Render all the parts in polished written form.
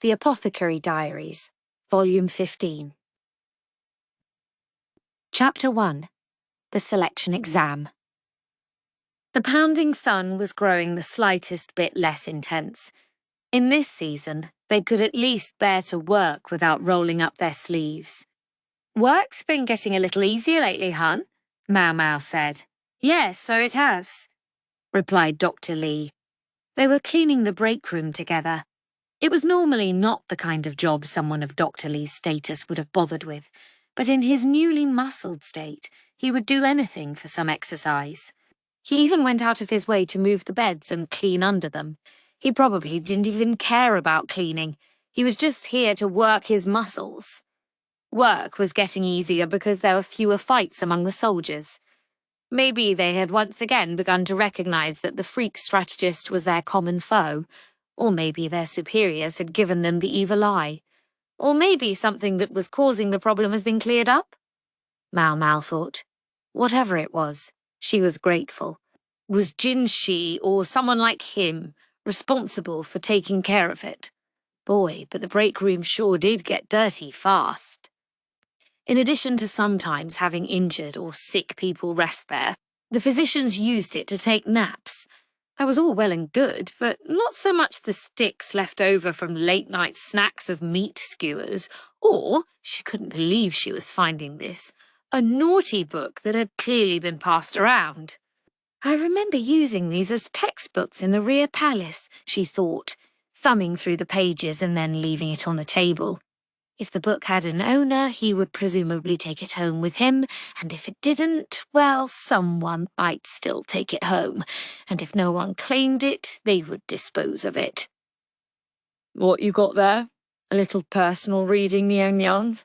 The Apothecary Diaries, Volume 15. Chapter 1. The Selection Exam. The pounding sun was growing the slightest bit less intense. In this season, they could at least bear to work without rolling up their sleeves. "Work's been getting a little easier lately, hun," Mau Mau said. "Yes, so it has," replied Dr. Lee. They were cleaning the break room together. It was normally not the kind of job someone of Dr. Lee's status would have bothered with, but in his newly muscled state, he would do anything for some exercise. He even went out of his way to move the beds and clean under them. He probably didn't even care about cleaning. He was just here to work his muscles. Work was getting easier because there were fewer fights among the soldiers. Maybe they had once again begun to recognize that the freak strategist was their common foe, or maybe their superiors had given them the evil eye. Or maybe something that was causing the problem has been cleared up? Mau Mau thought. Whatever it was, she was grateful. Was Jin Shi or someone like him responsible for taking care of it? Boy, but the break room sure did get dirty fast. In addition to sometimes having injured or sick people rest there, the physicians used it to take naps. That was all well and good, but not so much the sticks left over from late-night snacks of meat skewers, or, she couldn't believe she was finding this, a naughty book that had clearly been passed around. "I remember using these as textbooks in the rear palace," she thought, thumbing through the pages and then leaving it on the table. If the book had an owner, he would presumably take it home with him, and if it didn't, well, someone might still take it home, and if no one claimed it, they would dispose of it. "What you got there? A little personal reading, Niang Niang?"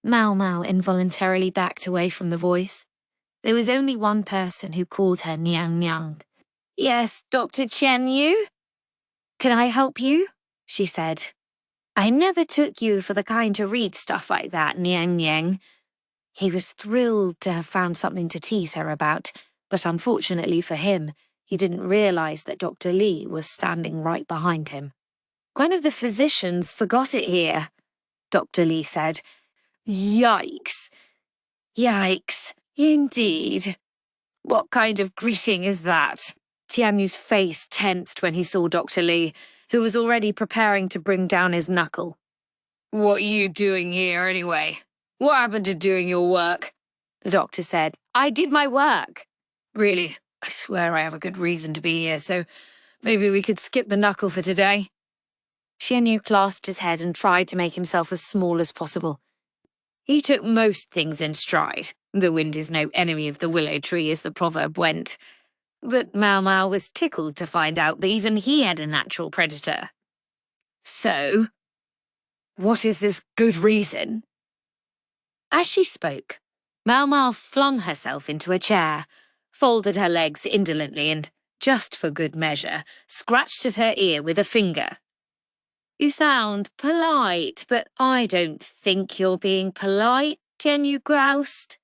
Mau Mau involuntarily backed away from the voice. There was only one person who called her Niang Niang. "Yes, Dr. Chen Yu?" "Can I help you?" she said. "I never took you for the kind to read stuff like that, Niang Niang." He was thrilled to have found something to tease her about, but unfortunately for him, he didn't realize that Dr. Lee was standing right behind him. "One of the physicians forgot it here," Dr. Lee said. "Yikes. Yikes, indeed. What kind of greeting is that?" Tianyu's face tensed when he saw Dr. Lee, who was already preparing to bring down his knuckle. "What are you doing here, anyway? What happened to doing your work?" the doctor said. "I did my work." "Really? I swear I have a good reason to be here, so maybe we could skip the knuckle for today." Tianyu clasped his head and tried to make himself as small as possible. He took most things in stride. The wind is no enemy of the willow tree, as the proverb went. But Mau Mau was tickled to find out that even he had a natural predator. "So, what is this good reason?" As she spoke, Mau Mau flung herself into a chair, folded her legs indolently and, just for good measure, scratched at her ear with a finger. "You sound polite, but I don't think you're being polite," Tianyu groused.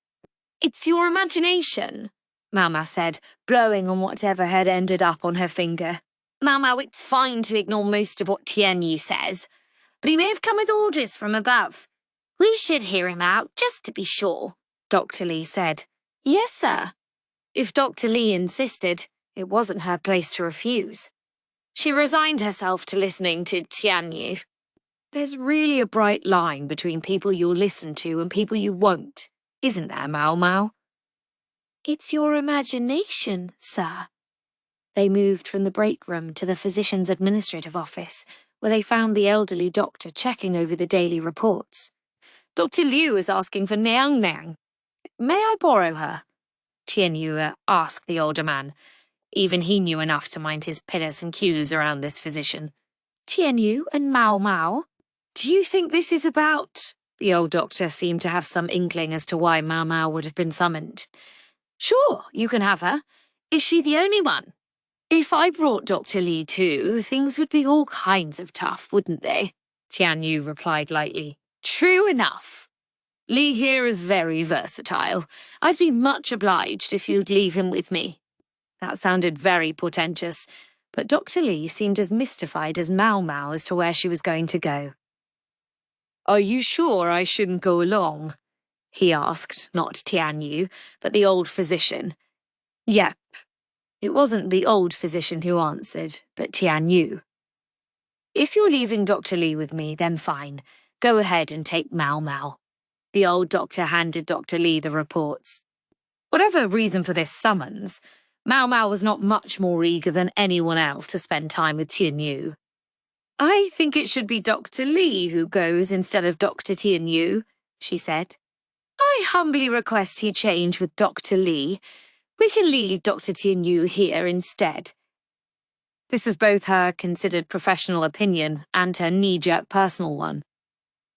"It's your imagination," Mau Mau said, blowing on whatever had ended up on her finger. "Mau Mau, it's fine to ignore most of what Tianyu says, but he may have come with orders from above. We should hear him out, just to be sure," Dr. Lee said. "Yes, sir." If Dr. Lee insisted, it wasn't her place to refuse. She resigned herself to listening to Tianyu. There's really a bright line between people you'll listen to and people you won't, isn't there, Mau Mau? "It's your imagination, sir." They moved from the break room to the physician's administrative office, where they found the elderly doctor checking over the daily reports. "Dr. Liu is asking for Niang Niang. May I borrow her?" Tianyu asked the older man. Even he knew enough to mind his P's and Q's around this physician. "Tianyu and Mau Mau, do you think this is about—" The old doctor seemed to have some inkling as to why Mau Mau would have been summoned. "Sure, you can have her. Is she the only one?" "If I brought Dr. Lee too, things would be all kinds of tough, wouldn't they?" Tianyu replied lightly. "True enough. Lee here is very versatile. I'd be much obliged if you'd leave him with me." That sounded very portentous, but Dr. Li seemed as mystified as Mau Mau as to where she was going to go. "Are you sure I shouldn't go along?" he asked, not Tian Yu, but the old physician. Yep. It wasn't the old physician who answered, but Tian Yu. "If you're leaving Dr. Li with me, then fine. Go ahead and take Mau Mau." The old doctor handed Dr. Li the reports. Whatever reason for this summons, Mau Mau was not much more eager than anyone else to spend time with Tian Yu. "I think it should be Dr. Li who goes instead of Dr. Tian Yu," she said. "I humbly request he change with Dr. Li. We can leave Dr. Tian Yu here instead." This was both her considered professional opinion and her knee-jerk personal one.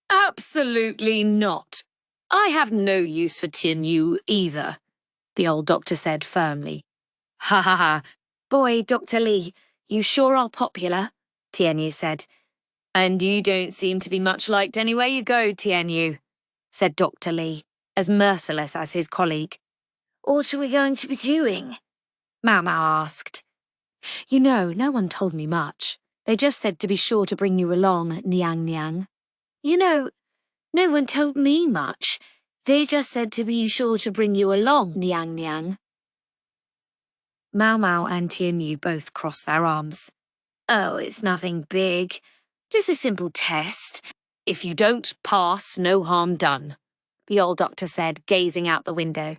"Absolutely not. I have no use for Tian Yu either," the old doctor said firmly. "Ha ha ha. Boy, Dr. Li, you sure are popular," Tian Yu said. "And you don't seem to be much liked anywhere you go, Tian Yu," said Dr. Li, as merciless as his colleague. "What are we going to be doing?" Mau Mau asked. "You know, no one told me much. They just said to be sure to bring you along, Niang Niang." "You know, no one told me much. They just said to be sure to bring you along, Niang Niang." Mau Mau and Tian Yu both crossed their arms. "Oh, it's nothing big. Just a simple test. If you don't pass, no harm done," the old doctor said, gazing out the window.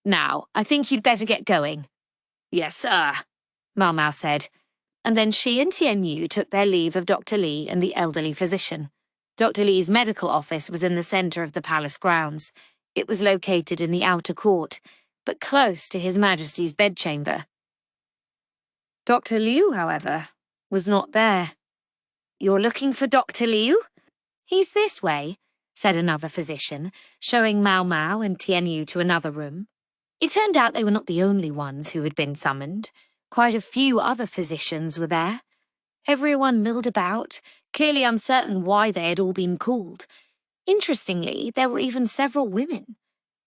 "Now, I think you'd better get going." "Yes, sir," Mau Mau said, and then she and Tian Yu took their leave of Dr. Li and the elderly physician. Dr. Li's medical office was in the centre of the palace grounds. It was located in the outer court, but close to His Majesty's bedchamber. Dr. Liu, however, was not there. "You're looking for Dr. Liu? He's this way," said another physician, showing Mau Mau and Tian Yu to another room. It turned out they were not the only ones who had been summoned. Quite a few other physicians were there. Everyone milled about, clearly uncertain why they had all been called. Interestingly, there were even several women.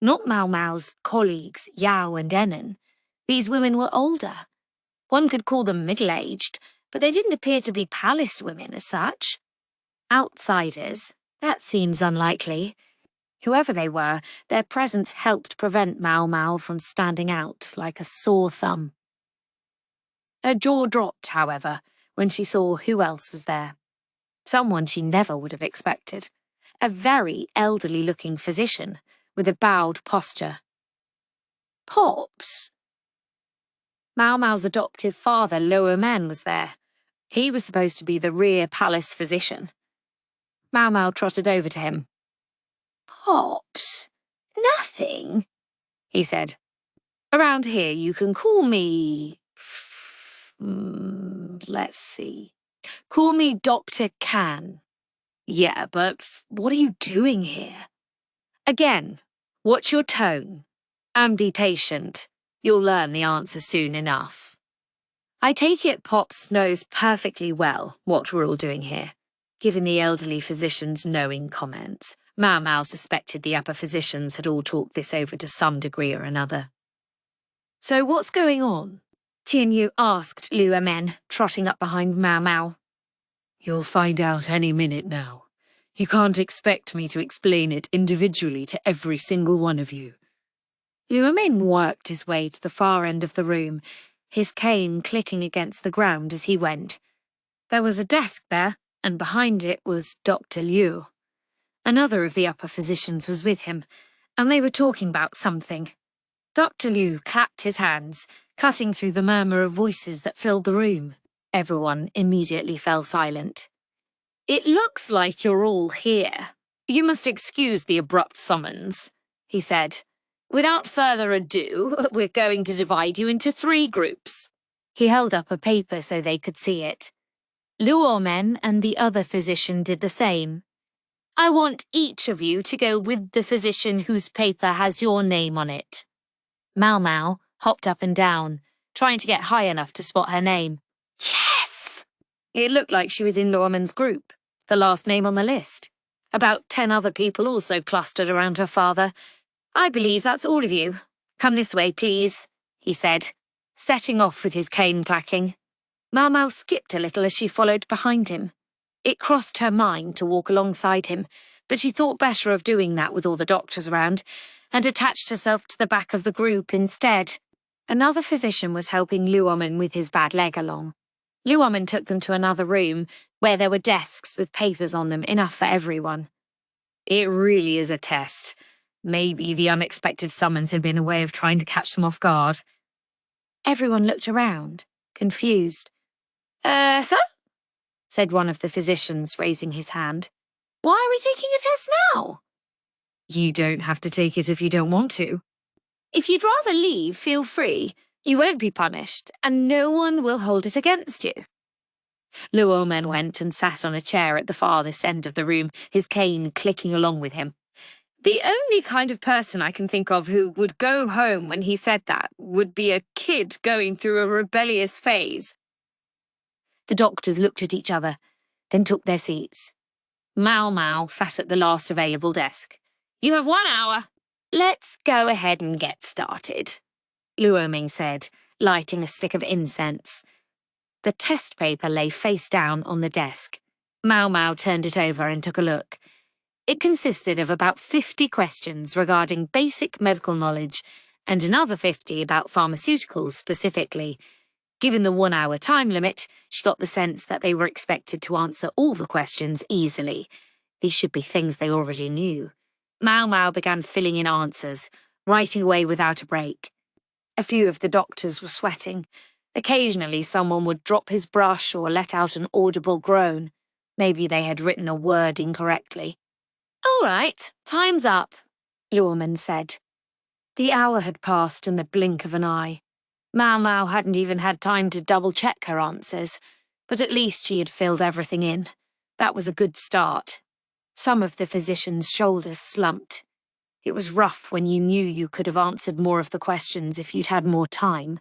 Not Mau Mau's colleagues, Yao and Enon. These women were older. One could call them middle-aged, but they didn't appear to be palace women as such. Outsiders, that seems unlikely. Whoever they were, their presence helped prevent Mau Mau from standing out like a sore thumb. Her jaw dropped, however, when she saw who else was there. Someone she never would have expected. A very elderly-looking physician with a bowed posture. "Pops?" Mau Mau's adoptive father, Luo Men, was there. He was supposed to be the rear palace physician. Mau Mau trotted over to him. "Pops? Nothing," he said. "Around here you can call me... let's see. Call me Dr. Can." "Yeah, but what are you doing here?" "Again, watch your tone. And be patient. You'll learn the answer soon enough." I take it Pops knows perfectly well what we're all doing here. Given the elderly physician's knowing comments, Mau Mau suspected the upper physicians had all talked this over to some degree or another. "So what's going on?" Tian Yu asked Luo Men, trotting up behind Mau Mau. "You'll find out any minute now. You can't expect me to explain it individually to every single one of you." Luo Men worked his way to the far end of the room, his cane clicking against the ground as he went. There was a desk there, and behind it was Dr. Liu. Another of the upper physicians was with him, and they were talking about something. Dr. Liu clapped his hands, cutting through the murmur of voices that filled the room. Everyone immediately fell silent. "It looks like you're all here. You must excuse the abrupt summons," he said. "Without further ado, we're going to divide you into 3 groups." He held up a paper so they could see it. Luo Men and the other physician did the same. "I want each of you to go with the physician whose paper has your name on it." Mau Mau hopped up and down, trying to get high enough to spot her name. Yes! It looked like she was in Luo Men's group, the last name on the list. About 10 other people also clustered around her father. "I believe that's all of you. Come this way, please," he said, setting off with his cane clacking. Mau Mau skipped a little as she followed behind him. It crossed her mind to walk alongside him, but she thought better of doing that with all the doctors around, and attached herself to the back of the group instead. Another physician was helping Liu Omen with his bad leg along. Liu Omen took them to another room, where there were desks with papers on them, enough for everyone. It really is a test. Maybe the unexpected summons had been a way of trying to catch them off guard. Everyone looked around, confused. Sir? Said one of the physicians, raising his hand. Why are we taking a test now? You don't have to take it if you don't want to. If you'd rather leave, feel free. You won't be punished, and no one will hold it against you. Liu Omen went and sat on a chair at the farthest end of the room, his cane clicking along with him. The only kind of person I can think of who would go home when he said that would be a kid going through a rebellious phase. The doctors looked at each other, then took their seats. Mau Mau sat at the last available desk. You have 1 hour. Let's go ahead and get started, Liu Oming said, lighting a stick of incense. The test paper lay face down on the desk. Mau Mau turned it over and took a look. It consisted of about 50 questions regarding basic medical knowledge and another 50 about pharmaceuticals specifically. Given the 1 hour time limit, she got the sense that they were expected to answer all the questions easily. These should be things they already knew. Mau Mau began filling in answers, writing away without a break. A few of the doctors were sweating. Occasionally someone would drop his brush or let out an audible groan. Maybe they had written a word incorrectly. All right, time's up, Liu Omen said. The hour had passed in the blink of an eye. Mau Mau hadn't even had time to double-check her answers, but at least she had filled everything in. That was a good start. Some of the physicians' shoulders slumped. It was rough when you knew you could have answered more of the questions if you'd had more time.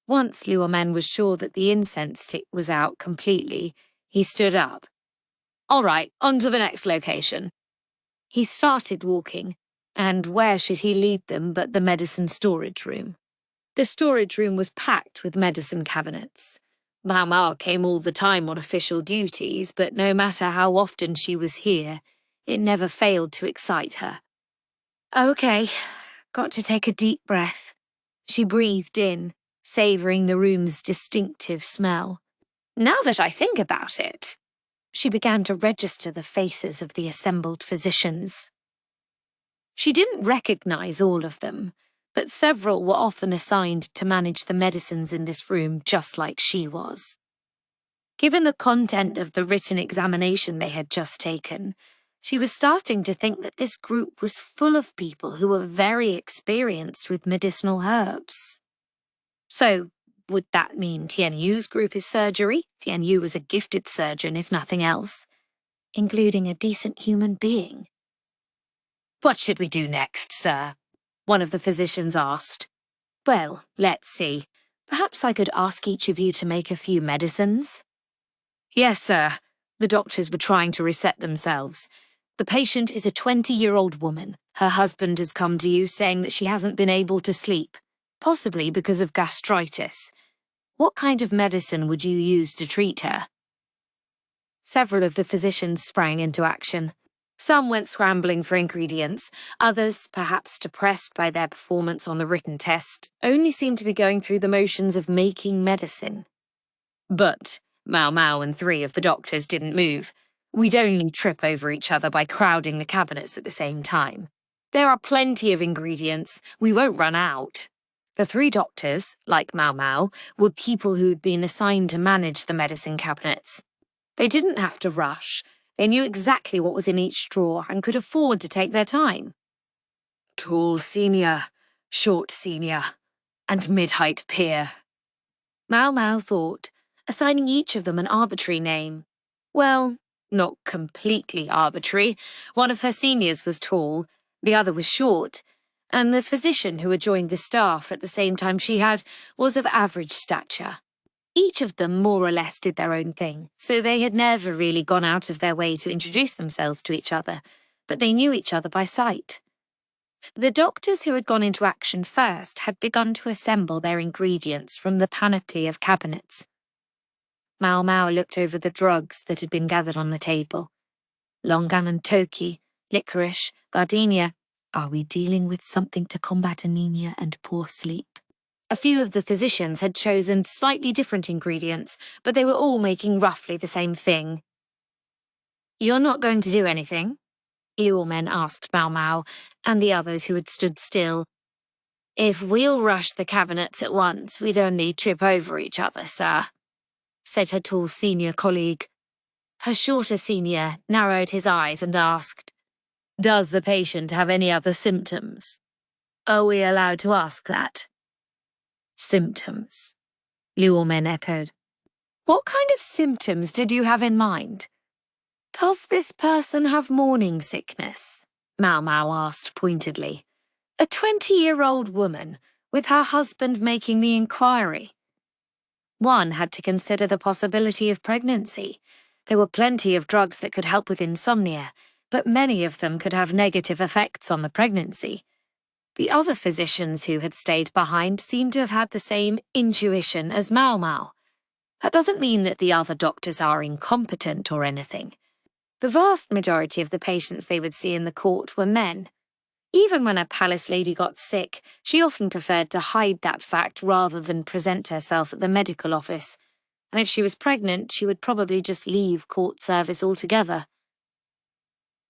Once Liu Omen was sure that the incense stick was out completely, he stood up. All right, on to the next location. He started walking, and where should he lead them but the medicine storage room? The storage room was packed with medicine cabinets. Mau Mau came all the time on official duties, but no matter how often she was here, it never failed to excite her. Okay, got to take a deep breath. She breathed in, savouring the room's distinctive smell. Now that I think about it, she began to register the faces of the assembled physicians. She didn't recognise all of them, but several were often assigned to manage the medicines in this room just like she was. Given the content of the written examination they had just taken, she was starting to think that this group was full of people who were very experienced with medicinal herbs. So, would that mean Tian Yu's group is surgery? Tian Yu was a gifted surgeon, if nothing else, including a decent human being. What should we do next, sir? One of the physicians asked. Well, let's see. Perhaps I could ask each of you to make a few medicines? Yes, sir. The doctors were trying to reset themselves. The patient is a 20-year-old woman. Her husband has come to you saying that she hasn't been able to sleep, possibly because of gastritis. What kind of medicine would you use to treat her? Several of the physicians sprang into action. Some went scrambling for ingredients. Others, perhaps depressed by their performance on the written test, only seemed to be going through the motions of making medicine. But Mau Mau and 3 of the doctors didn't move. We'd only trip over each other by crowding the cabinets at the same time. There are plenty of ingredients. We won't run out. The 3 doctors, like Mau Mau, were people who'd been assigned to manage the medicine cabinets. They didn't have to rush. They knew exactly what was in each drawer and could afford to take their time. Tall senior, short senior, and mid-height peer. Mau Mau thought, assigning each of them an arbitrary name. Well, not completely arbitrary. One of her seniors was tall, the other was short, and the physician who had joined the staff at the same time she had was of average stature. Each of them more or less did their own thing, so they had never really gone out of their way to introduce themselves to each other, but they knew each other by sight. The doctors who had gone into action first had begun to assemble their ingredients from the panoply of cabinets. Mao Mao looked over the drugs that had been gathered on the table. Longan and Toki, licorice, gardenia. Are we dealing with something to combat anemia and poor sleep? A few of the physicians had chosen slightly different ingredients, but they were all making roughly the same thing. You're not going to do anything? Gyouyoh asked Mao Mao and the others who had stood still. If we all rushed the cabinets at once, we'd only trip over each other, sir, said her tall senior colleague. Her shorter senior narrowed his eyes and asked, Does the patient have any other symptoms? Are we allowed to ask that? Symptoms, Gyouyoh echoed. What kind of symptoms did you have in mind? Does this person have morning sickness? Mao Mao asked pointedly. A 20-year-old woman, with her husband making the inquiry. One had to consider the possibility of pregnancy. There were plenty of drugs that could help with insomnia, but many of them could have negative effects on the pregnancy. The other physicians who had stayed behind seemed to have had the same intuition as Mao Mao. That doesn't mean that the other doctors are incompetent or anything. The vast majority of the patients they would see in the court were men. Even when a palace lady got sick, she often preferred to hide that fact rather than present herself at the medical office. And if she was pregnant, she would probably just leave court service altogether.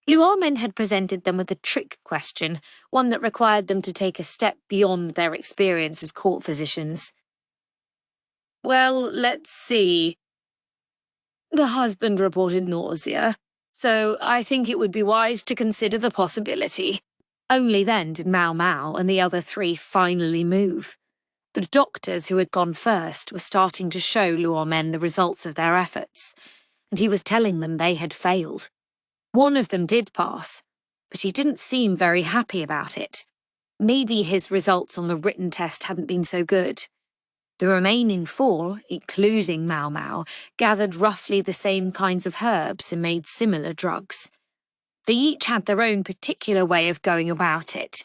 Gyouyoh had presented them with a trick question, one that required them to take a step beyond their experience as court physicians. Well, let's see. The husband reported nausea, so I think it would be wise to consider the possibility. Only then did Mao Mao and the other three finally move. The doctors who had gone first were starting to show Gyouyoh the results of their efforts, and he was telling them they had failed. One of them did pass, but he didn't seem very happy about it. Maybe his results on the written test hadn't been so good. The remaining four, including Mao Mao, gathered roughly the same kinds of herbs and made similar drugs. They each had their own particular way of going about it,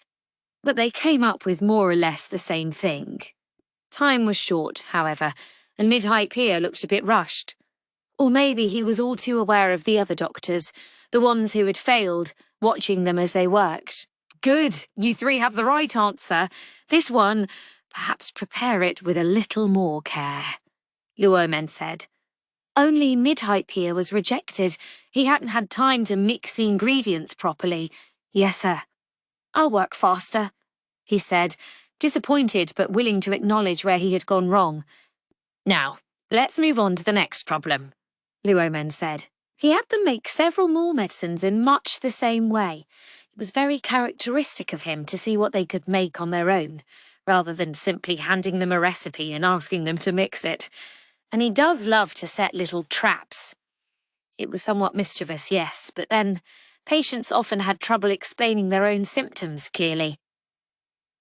but they came up with more or less the same thing. Time was short, however, and Mid-Hypeer looked a bit rushed. Or maybe he was all too aware of the other doctors, the ones who had failed, watching them as they worked. Good, you three have the right answer. This one, perhaps prepare it with a little more care, Gyouyoh said. Only Mid-Hypeer was rejected. He hadn't had time to mix the ingredients properly. Yes, sir. I'll work faster, he said, disappointed but willing to acknowledge where he had gone wrong. Now, let's move on to the next problem, Gyouyoh said. He had them make several more medicines in much the same way. It was very characteristic of him to see what they could make on their own, rather than simply handing them a recipe and asking them to mix it. And he does love to set little traps. It was somewhat mischievous, yes, but then patients often had trouble explaining their own symptoms clearly.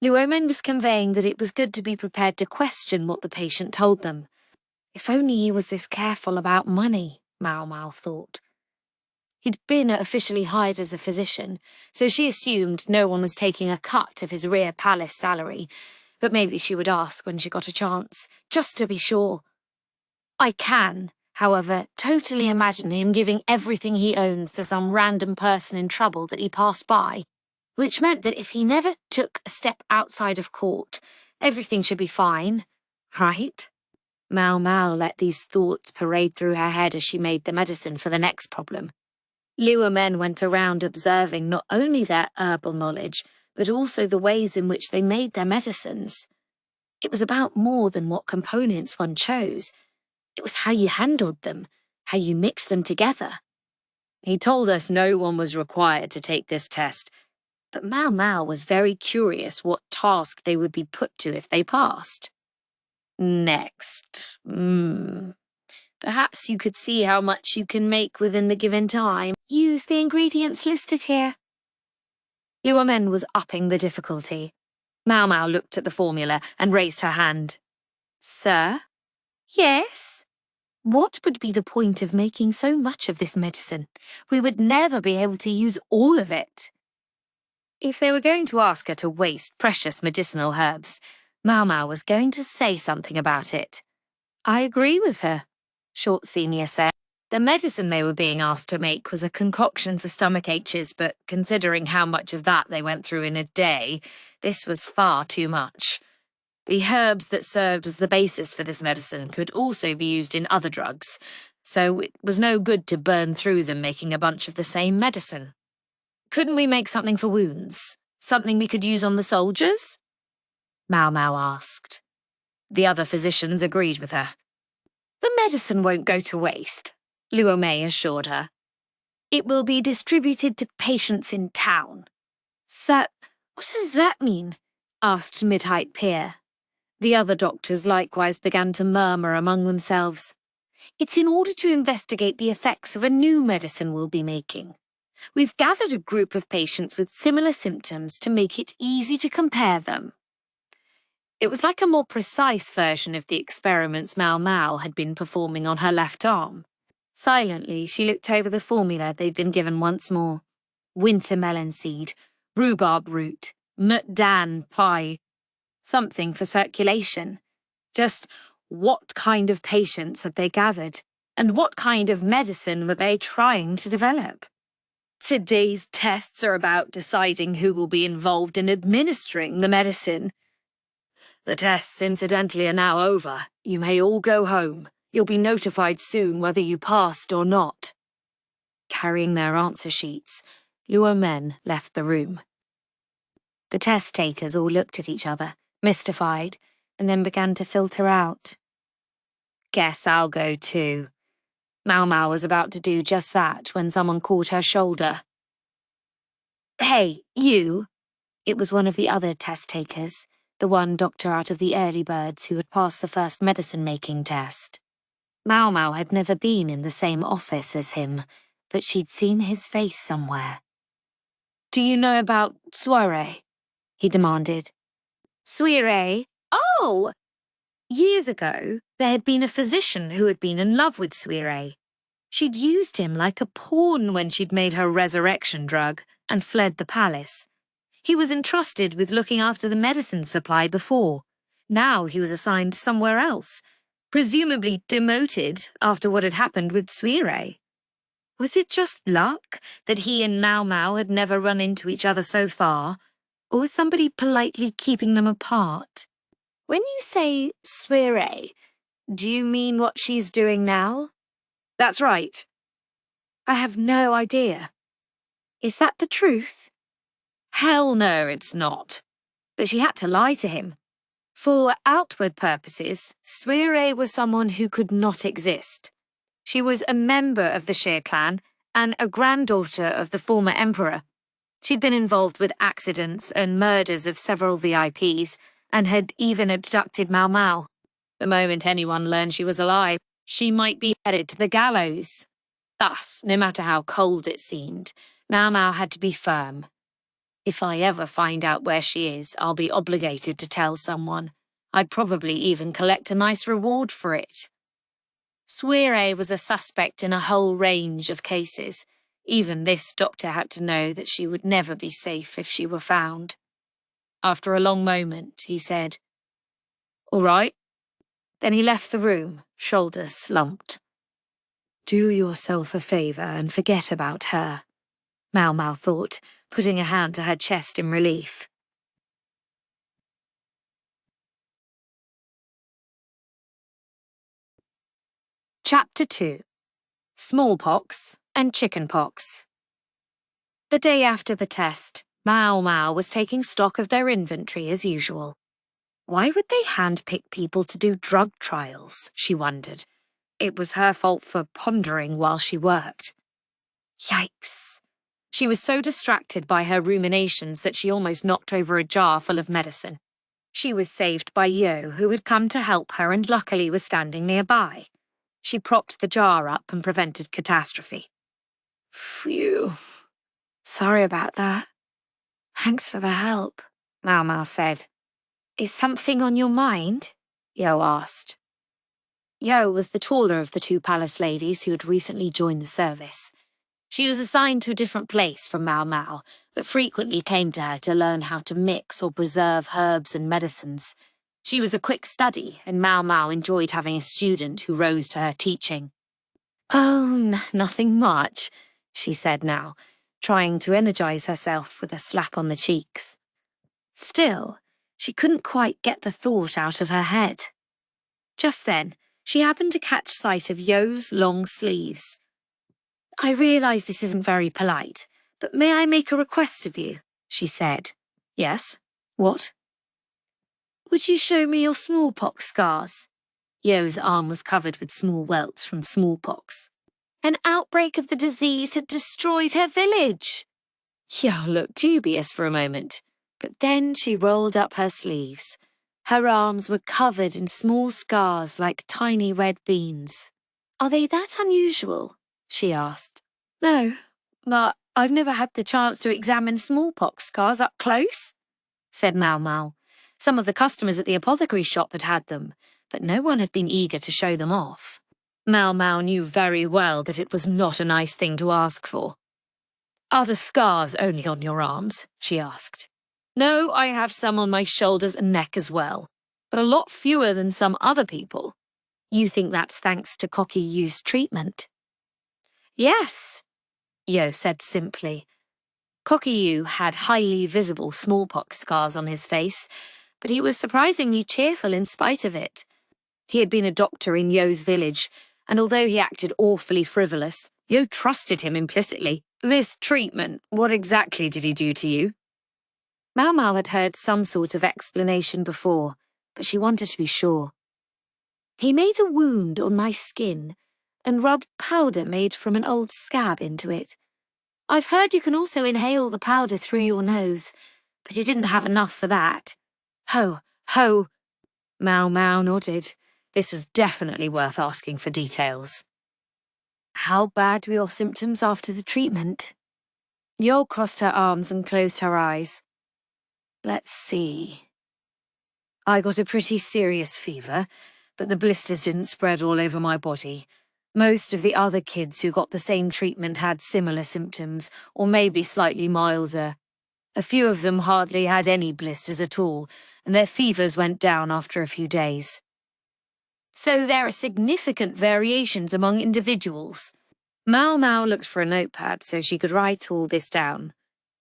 Gyouyoh was conveying that it was good to be prepared to question what the patient told them. If only he was this careful about money, Mao Mao thought. He'd been officially hired as a physician, so she assumed no one was taking a cut of his rear palace salary, but maybe she would ask when she got a chance, just to be sure. I can, however, totally imagine him giving everything he owns to some random person in trouble that he passed by, which meant that if he never took a step outside of court, everything should be fine, right? Mao Mao let these thoughts parade through her head as she made the medicine for the next problem. Gyouyoh went around observing not only their herbal knowledge, but also the ways in which they made their medicines. It was about more than what components one chose. It was how you handled them, how you mixed them together. He told us no one was required to take this test, but Mao Mao was very curious what task they would be put to if they passed. Next. Perhaps you could see how much you can make within the given time. Use the ingredients listed here. Gyouyoh was upping the difficulty. Mao Mao looked at the formula and raised her hand. Sir? Yes? What would be the point of making so much of this medicine? We would never be able to use all of it. If they were going to ask her to waste precious medicinal herbs, Mao Mao was going to say something about it. I agree with her. Short Senior said. The medicine they were being asked to make was a concoction for stomach aches, but considering how much of that they went through in a day, this was far too much. The herbs that served as the basis for this medicine could also be used in other drugs, so it was no good to burn through them making a bunch of the same medicine. Couldn't we make something for wounds? Something we could use on the soldiers? Mau Mau asked. The other physicians agreed with her. The medicine won't go to waste, Luo Mei assured her. It will be distributed to patients in town. What does that mean? Asked Mid-Height Peer. The other doctors likewise began to murmur among themselves. It's in order to investigate the effects of a new medicine we'll be making. We've gathered a group of patients with similar symptoms to make it easy to compare them. It was like a more precise version of the experiments Mau Mau had been performing on her left arm. Silently, she looked over the formula they'd been given once more. Winter melon seed, rhubarb root, mutdan pie. Something for circulation. Just what kind of patients had they gathered? And what kind of medicine were they trying to develop? Today's tests are about deciding who will be involved in administering the medicine. The tests, incidentally, are now over. You may all go home. You'll be notified soon whether you passed or not. Carrying their answer sheets, Luo Men left the room. The test takers all looked at each other, mystified, and then began to filter out. Guess I'll go too. Mau Mau was about to do just that when someone caught her shoulder. Hey, you! It was one of the other test takers, the one doctor out of the early birds who had passed the first medicine-making test. Mau Mau had never been in the same office as him, but she'd seen his face somewhere. Do you know about Soiree? He demanded. Soiree? Oh! Years ago, there had been a physician who had been in love with Soiree. She'd used him like a pawn when she'd made her resurrection drug and fled the palace. He was entrusted with looking after the medicine supply before. Now he was assigned somewhere else, presumably demoted after what had happened with Soiree. Was it just luck that he and Mau Mau had never run into each other so far, or was somebody politely keeping them apart? When you say Soiree, do you mean what she's doing now? That's right. I have no idea. Is that the truth? Hell no, it's not. But she had to lie to him. For outward purposes, Soiree was someone who could not exist. She was a member of the Sher clan and a granddaughter of the former emperor. She'd been involved with accidents and murders of several VIPs and had even abducted Mau Mau. The moment anyone learned she was alive, she might be headed to the gallows. Thus, no matter how cold it seemed, Mau Mau had to be firm. If I ever find out where she is, I'll be obligated to tell someone. I'd probably even collect a nice reward for it. Soiree was a suspect in a whole range of cases. Even this doctor had to know that she would never be safe if she were found. After a long moment, he said, All right. Then he left the room, shoulders slumped. Do yourself a favour and forget about her, Mau Mau thought, putting a hand to her chest in relief. Chapter 2. Smallpox and Chickenpox. The day after the test, Mau Mau was taking stock of their inventory as usual. Why would they handpick people to do drug trials, she wondered. It was her fault for pondering while she worked. Yikes. She was so distracted by her ruminations that she almost knocked over a jar full of medicine. She was saved by Gyouyoh, who had come to help her and luckily was standing nearby. She propped the jar up and prevented catastrophe. Phew. Sorry about that. Thanks for the help, Mau Mau said. Is something on your mind? Gyouyoh asked. Gyouyoh was the taller of the two palace ladies who had recently joined the service. She was assigned to a different place from Mau Mau, but frequently came to her to learn how to mix or preserve herbs and medicines. She was a quick study, and Mau Mau enjoyed having a student who rose to her teaching. "Oh, nothing much," she said now, trying to energize herself with a slap on the cheeks. Still, she couldn't quite get the thought out of her head. Just then, she happened to catch sight of Gyouyoh's long sleeves. "I realise this isn't very polite, but may I make a request of you?" she said. "Yes? What?" "Would you show me your smallpox scars?" Gyouyoh's arm was covered with small welts from smallpox. An outbreak of the disease had destroyed her village. Gyouyoh looked dubious for a moment, but then she rolled up her sleeves. Her arms were covered in small scars like tiny red beans. "Are they that unusual?" she asked. "No, but I've never had the chance to examine smallpox scars up close," said Mau Mau. Some of the customers at the apothecary shop had them, but no one had been eager to show them off. Mau Mau knew very well that it was not a nice thing to ask for. "Are the scars only on your arms?" she asked. "No, I have some on my shoulders and neck as well, but a lot fewer than some other people." "You think that's thanks to Gyouyoh's treatment?" "Yes," Gyouyoh said simply. Gyouyoh had highly visible smallpox scars on his face, but he was surprisingly cheerful in spite of it. He had been a doctor in Gyouyoh's village, and although he acted awfully frivolous, Gyouyoh trusted him implicitly. "This treatment, what exactly did he do to you?" Mau Mau had heard some sort of explanation before, but she wanted to be sure. "He made a wound on my skin and rubbed powder made from an old scab into it. I've heard you can also inhale the powder through your nose, but he didn't have enough for that." "Ho, ho!" Mau Mau nodded. This was definitely worth asking for details. "How bad were your symptoms after the treatment?" Gyouyoh crossed her arms and closed her eyes. "Let's see. I got a pretty serious fever, but the blisters didn't spread all over my body. Most of the other kids who got the same treatment had similar symptoms, or maybe slightly milder. A few of them hardly had any blisters at all, and their fevers went down after a few days." "So there are significant variations among individuals." Mau Mau looked for a notepad so she could write all this down.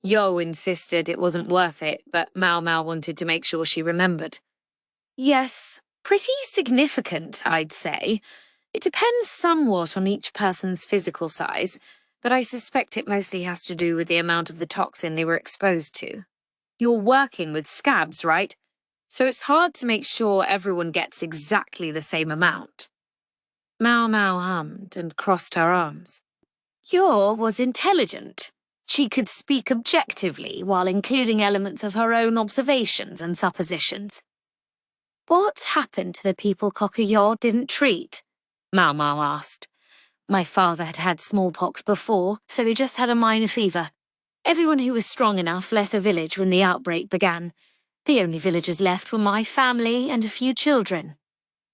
Gyouyoh insisted it wasn't worth it, but Mau Mau wanted to make sure she remembered. "Yes, pretty significant, I'd say. It depends somewhat on each person's physical size, but I suspect it mostly has to do with the amount of the toxin they were exposed to. You're working with scabs, right? So it's hard to make sure everyone gets exactly the same amount." Mau Mau hummed and crossed her arms. Gyouyoh was intelligent. She could speak objectively while including elements of her own observations and suppositions. "What happened to the people Gyouyoh didn't treat?" Mau Mau asked. "My father had had smallpox before, so he just had a minor fever. Everyone who was strong enough left the village when the outbreak began. The only villagers left were my family and a few children.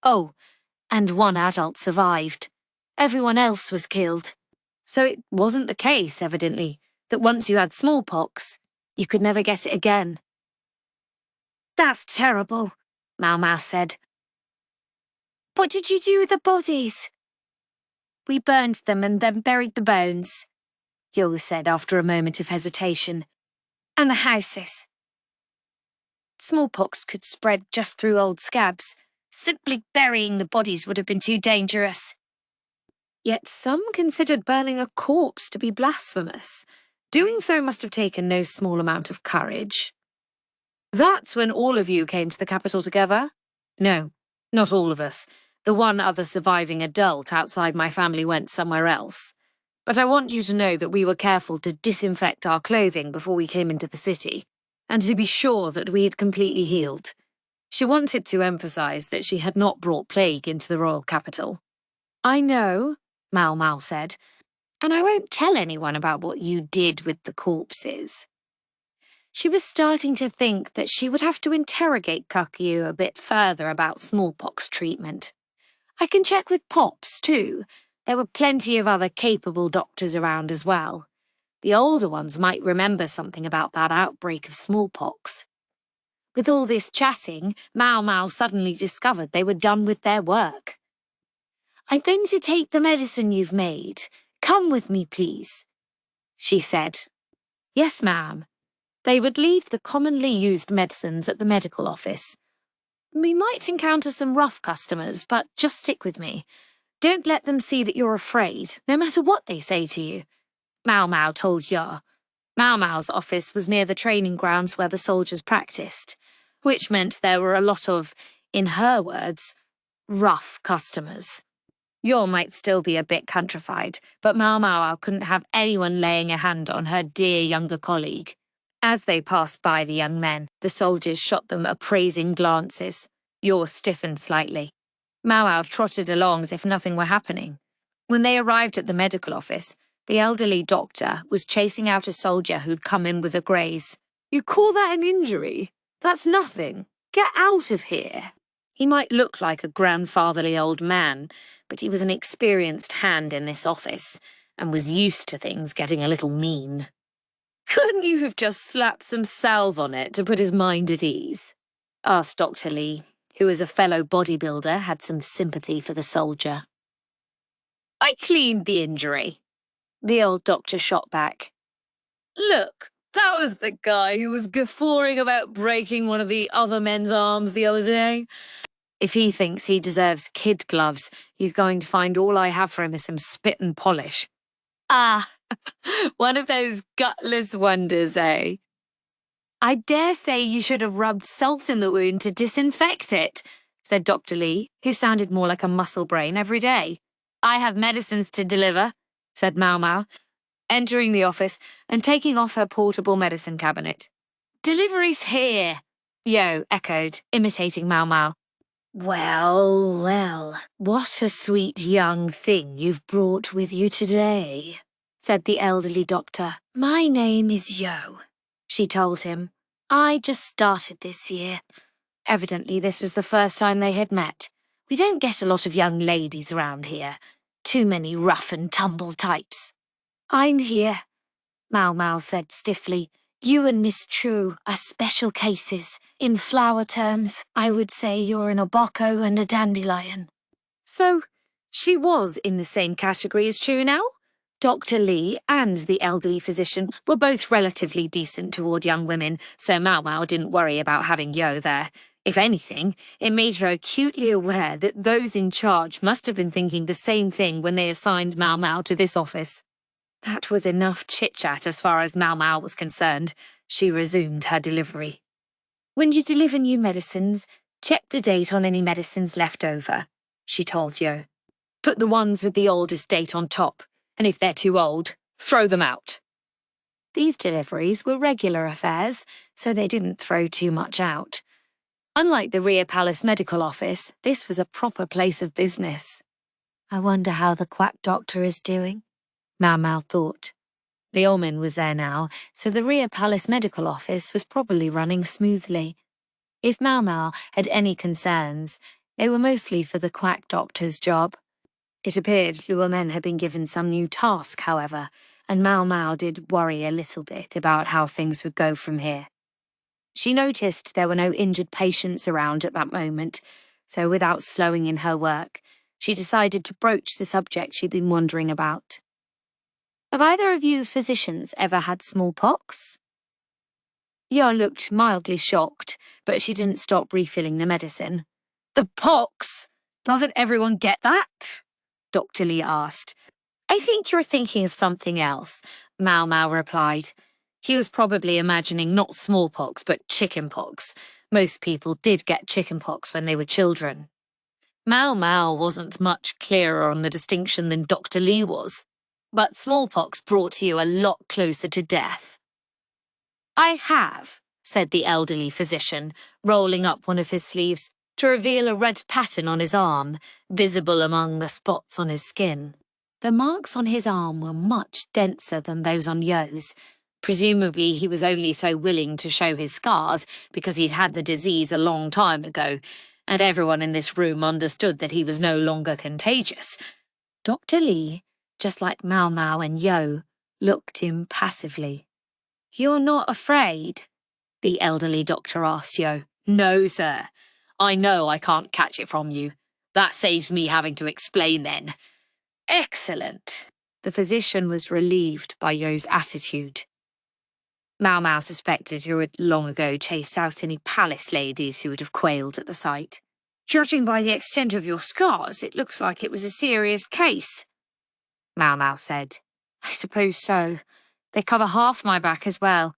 Oh, and one adult survived. Everyone else was killed. So it wasn't the case, evidently, that once you had smallpox, you could never get it again." "That's terrible," Mau Mau said. "What did you do with the bodies?" "We burned them and then buried the bones," Gyouyoh said after a moment of hesitation. "And the houses. Smallpox could spread just through old scabs. Simply burying the bodies would have been too dangerous." Yet some considered burning a corpse to be blasphemous. Doing so must have taken no small amount of courage. "That's when all of you came to the capital together?" "No, not all of us. The one other surviving adult outside my family went somewhere else. But I want you to know that we were careful to disinfect our clothing before we came into the city, and to be sure that we had completely healed." She wanted to emphasize that she had not brought plague into the royal capital. "I know," Mau Mau said, "and I won't tell anyone about what you did with the corpses." She was starting to think that she would have to interrogate Gyouyoh a bit further about smallpox treatment. "I can check with Pops, too. There were plenty of other capable doctors around as well. The older ones might remember something about that outbreak of smallpox." With all this chatting, Mau Mau suddenly discovered they were done with their work. "I'm going to take the medicine you've made. Come with me, please," she said. "Yes, ma'am." They would leave the commonly used medicines at the medical office. "We might encounter some rough customers, but just stick with me. Don't let them see that you're afraid, no matter what they say to you," Mau Mau told Gyouyoh. Mau Mau's office was near the training grounds where the soldiers practiced, which meant there were a lot of, in her words, rough customers. Gyouyoh might still be a bit countrified, but Mau Mau couldn't have anyone laying a hand on her dear younger colleague. As they passed by the young men, the soldiers shot them appraising glances. Gyouyoh stiffened slightly. Mau Mau trotted along as if nothing were happening. When they arrived at the medical office, the elderly doctor was chasing out a soldier who'd come in with a graze. "You call that an injury? That's nothing. Get out of here." He might look like a grandfatherly old man, but he was an experienced hand in this office and was used to things getting a little mean. "Couldn't you have just slapped some salve on it to put his mind at ease?" asked Dr. Lee, who as a fellow bodybuilder had some sympathy for the soldier. "I cleaned the injury," the old doctor shot back. "Look, that was the guy who was guffawing about breaking one of the other men's arms the other day. If he thinks he deserves kid gloves, he's going to find all I have for him is some spit and polish." "Ah, one of those gutless wonders, eh?" "I dare say you should have rubbed salt in the wound to disinfect it," said Dr. Lee, who sounded more like a muscle brain every day. "I have medicines to deliver," said Mau Mau, entering the office and taking off her portable medicine cabinet. "Delivery's here," Gyouyoh echoed, imitating Mau Mau. "Well, well, what a sweet young thing you've brought with you today," said the elderly doctor. "My name is Gyouyoh," she told him. "I just started this year." Evidently this was the first time they had met. "We don't get a lot of young ladies around here. Too many rough and tumble types." "I'm here," Mau Mau said stiffly. "You and Miss Chu are special cases. In flower terms, I would say you're an oboko and a dandelion." So, she was in the same category as Chu now? Dr. Lee and the elderly physician were both relatively decent toward young women, so Mau Mau didn't worry about having Gyouyoh there. If anything, it made her acutely aware that those in charge must have been thinking the same thing when they assigned Mau Mau to this office. That was enough chit-chat as far as Mau Mau was concerned. She resumed her delivery. "When you deliver new medicines, check the date on any medicines left over," she told Gyouyoh. "Put the ones with the oldest date on top, and if they're too old, throw them out." These deliveries were regular affairs, so they didn't throw too much out. Unlike the Ria Palace Medical Office, this was a proper place of business. "I wonder how the quack doctor is doing," Mau Mau thought. Liumin was there now, so the Ria Palace Medical Office was probably running smoothly. If Mau Mau had any concerns, they were mostly for the quack doctor's job. It appeared Liumin had been given some new task, however, and Mau Mau did worry a little bit about how things would go from here. She noticed there were no injured patients around at that moment, so without slowing in her work, she decided to broach the subject she'd been wondering about. "Have either of you physicians ever had smallpox?" Gyouyoh looked mildly shocked, but she didn't stop refilling the medicine. "The pox? Doesn't everyone get that?" Dr. Lee asked. "I think you're thinking of something else," Mau Mau replied. He was probably imagining not smallpox, but chickenpox. Most people did get chickenpox when they were children. Mau Mau wasn't much clearer on the distinction than Dr. Lee was, but smallpox brought you a lot closer to death. "I have," said the elderly physician, rolling up one of his sleeves to reveal a red pattern on his arm, visible among the spots on his skin. The marks on his arm were much denser than those on Gyouyoh's. Presumably he was only so willing to show his scars because he'd had the disease a long time ago, and everyone in this room understood that he was no longer contagious. Dr. Lee, just like Mau Mau and Gyouyoh, looked impassively. "You're not afraid?" the elderly doctor asked Gyouyoh. No, sir. I know I can't catch it from you. That saves me having to explain then. Excellent. The physician was relieved by Gyouyoh's attitude. Mau Mau suspected you had long ago chased out any palace ladies who would have quailed at the sight. Judging by the extent of your scars, it looks like it was a serious case, Mau Mau said. I suppose so. They cover half my back as well.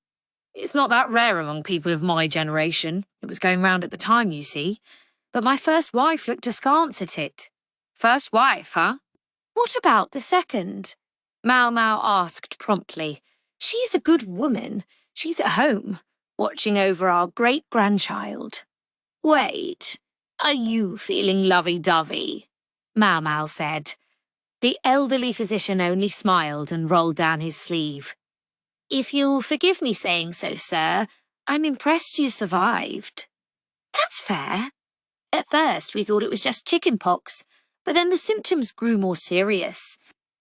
It's not that rare among people of my generation. It was going round at the time, you see. But my first wife looked askance at it. First wife, huh? What about the second? Mau Mau asked promptly. She's a good woman. She's at home, watching over our great-grandchild. Wait, are you feeling lovey-dovey? Mau Mau said. The elderly physician only smiled and rolled down his sleeve. If you'll forgive me saying so, sir, I'm impressed you survived. That's fair. At first, we thought it was just chickenpox, but then the symptoms grew more serious.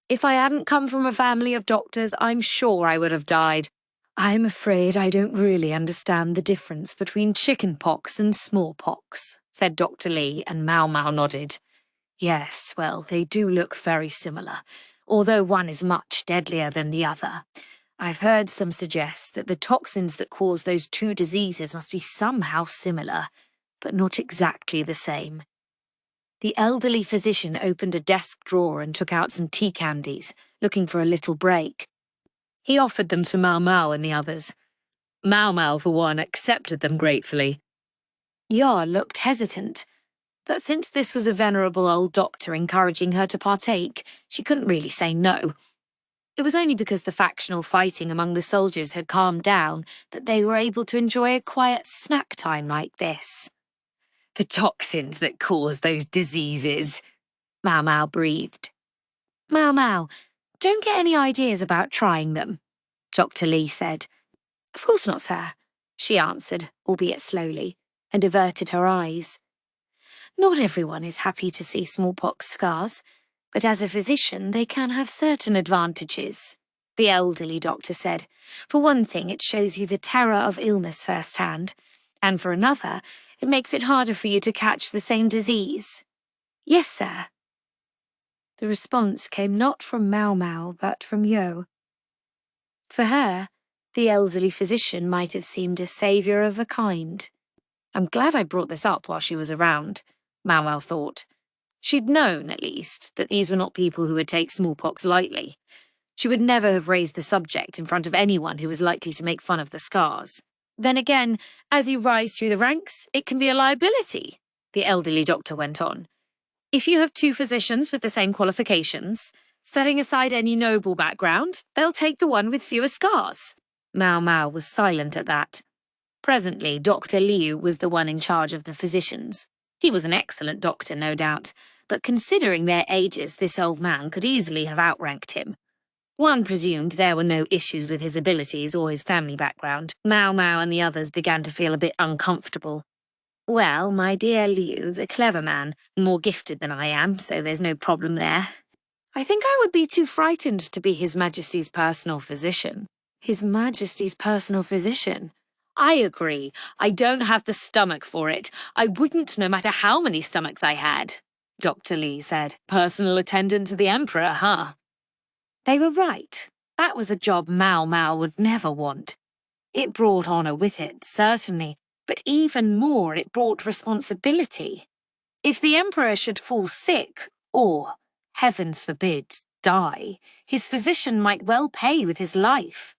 If I hadn't come from a family of doctors, I'm sure I would have died. I'm afraid I don't really understand the difference between chickenpox and smallpox, said Dr. Lee, and Mau Mau nodded. Yes, well, they do look very similar, although one is much deadlier than the other. I've heard some suggest that the toxins that cause those two diseases must be somehow similar, but not exactly the same. The elderly physician opened a desk drawer and took out some tea candies, looking for a little break. He offered them to Mau Mau and the others. Mau Mau, for one, accepted them gratefully. Gyouyoh looked hesitant, but since this was a venerable old doctor encouraging her to partake, she couldn't really say no. It was only because the factional fighting among the soldiers had calmed down that they were able to enjoy a quiet snack time like this. The toxins that cause those diseases, Mau Mau breathed. Mau Mau, don't get any ideas about trying them, Dr. Lee said. Of course not, sir, she answered, albeit slowly, and averted her eyes. Not everyone is happy to see smallpox scars, but as a physician they can have certain advantages, the elderly doctor said. For one thing, it shows you the terror of illness firsthand, and for another, it makes it harder for you to catch the same disease. Yes, sir. The response came not from Mau Mau, but from Gyouyoh. For her, the elderly physician might have seemed a saviour of a kind. I'm glad I brought this up while she was around, Mau Mau thought. She'd known, at least, that these were not people who would take smallpox lightly. She would never have raised the subject in front of anyone who was likely to make fun of the scars. Then again, as you rise through the ranks, it can be a liability, the elderly doctor went on. If you have two physicians with the same qualifications, setting aside any noble background, they'll take the one with fewer scars. Mau Mau was silent at that. Presently, Dr. Liu was the one in charge of the physicians. He was an excellent doctor, no doubt, but considering their ages, this old man could easily have outranked him. One presumed there were no issues with his abilities or his family background. Mau Mau and the others began to feel a bit uncomfortable. Well, my dear Liu's a clever man, more gifted than I am, so there's no problem there. I think I would be too frightened to be His Majesty's personal physician. His Majesty's personal physician? I agree. I don't have the stomach for it. I wouldn't no matter how many stomachs I had, Dr. Lee said. Personal attendant to the Emperor, huh? They were right. That was a job Mau Mau would never want. It brought honour with it, certainly, but even more it brought responsibility. If the Emperor should fall sick, or, heavens forbid, die, his physician might well pay with his life.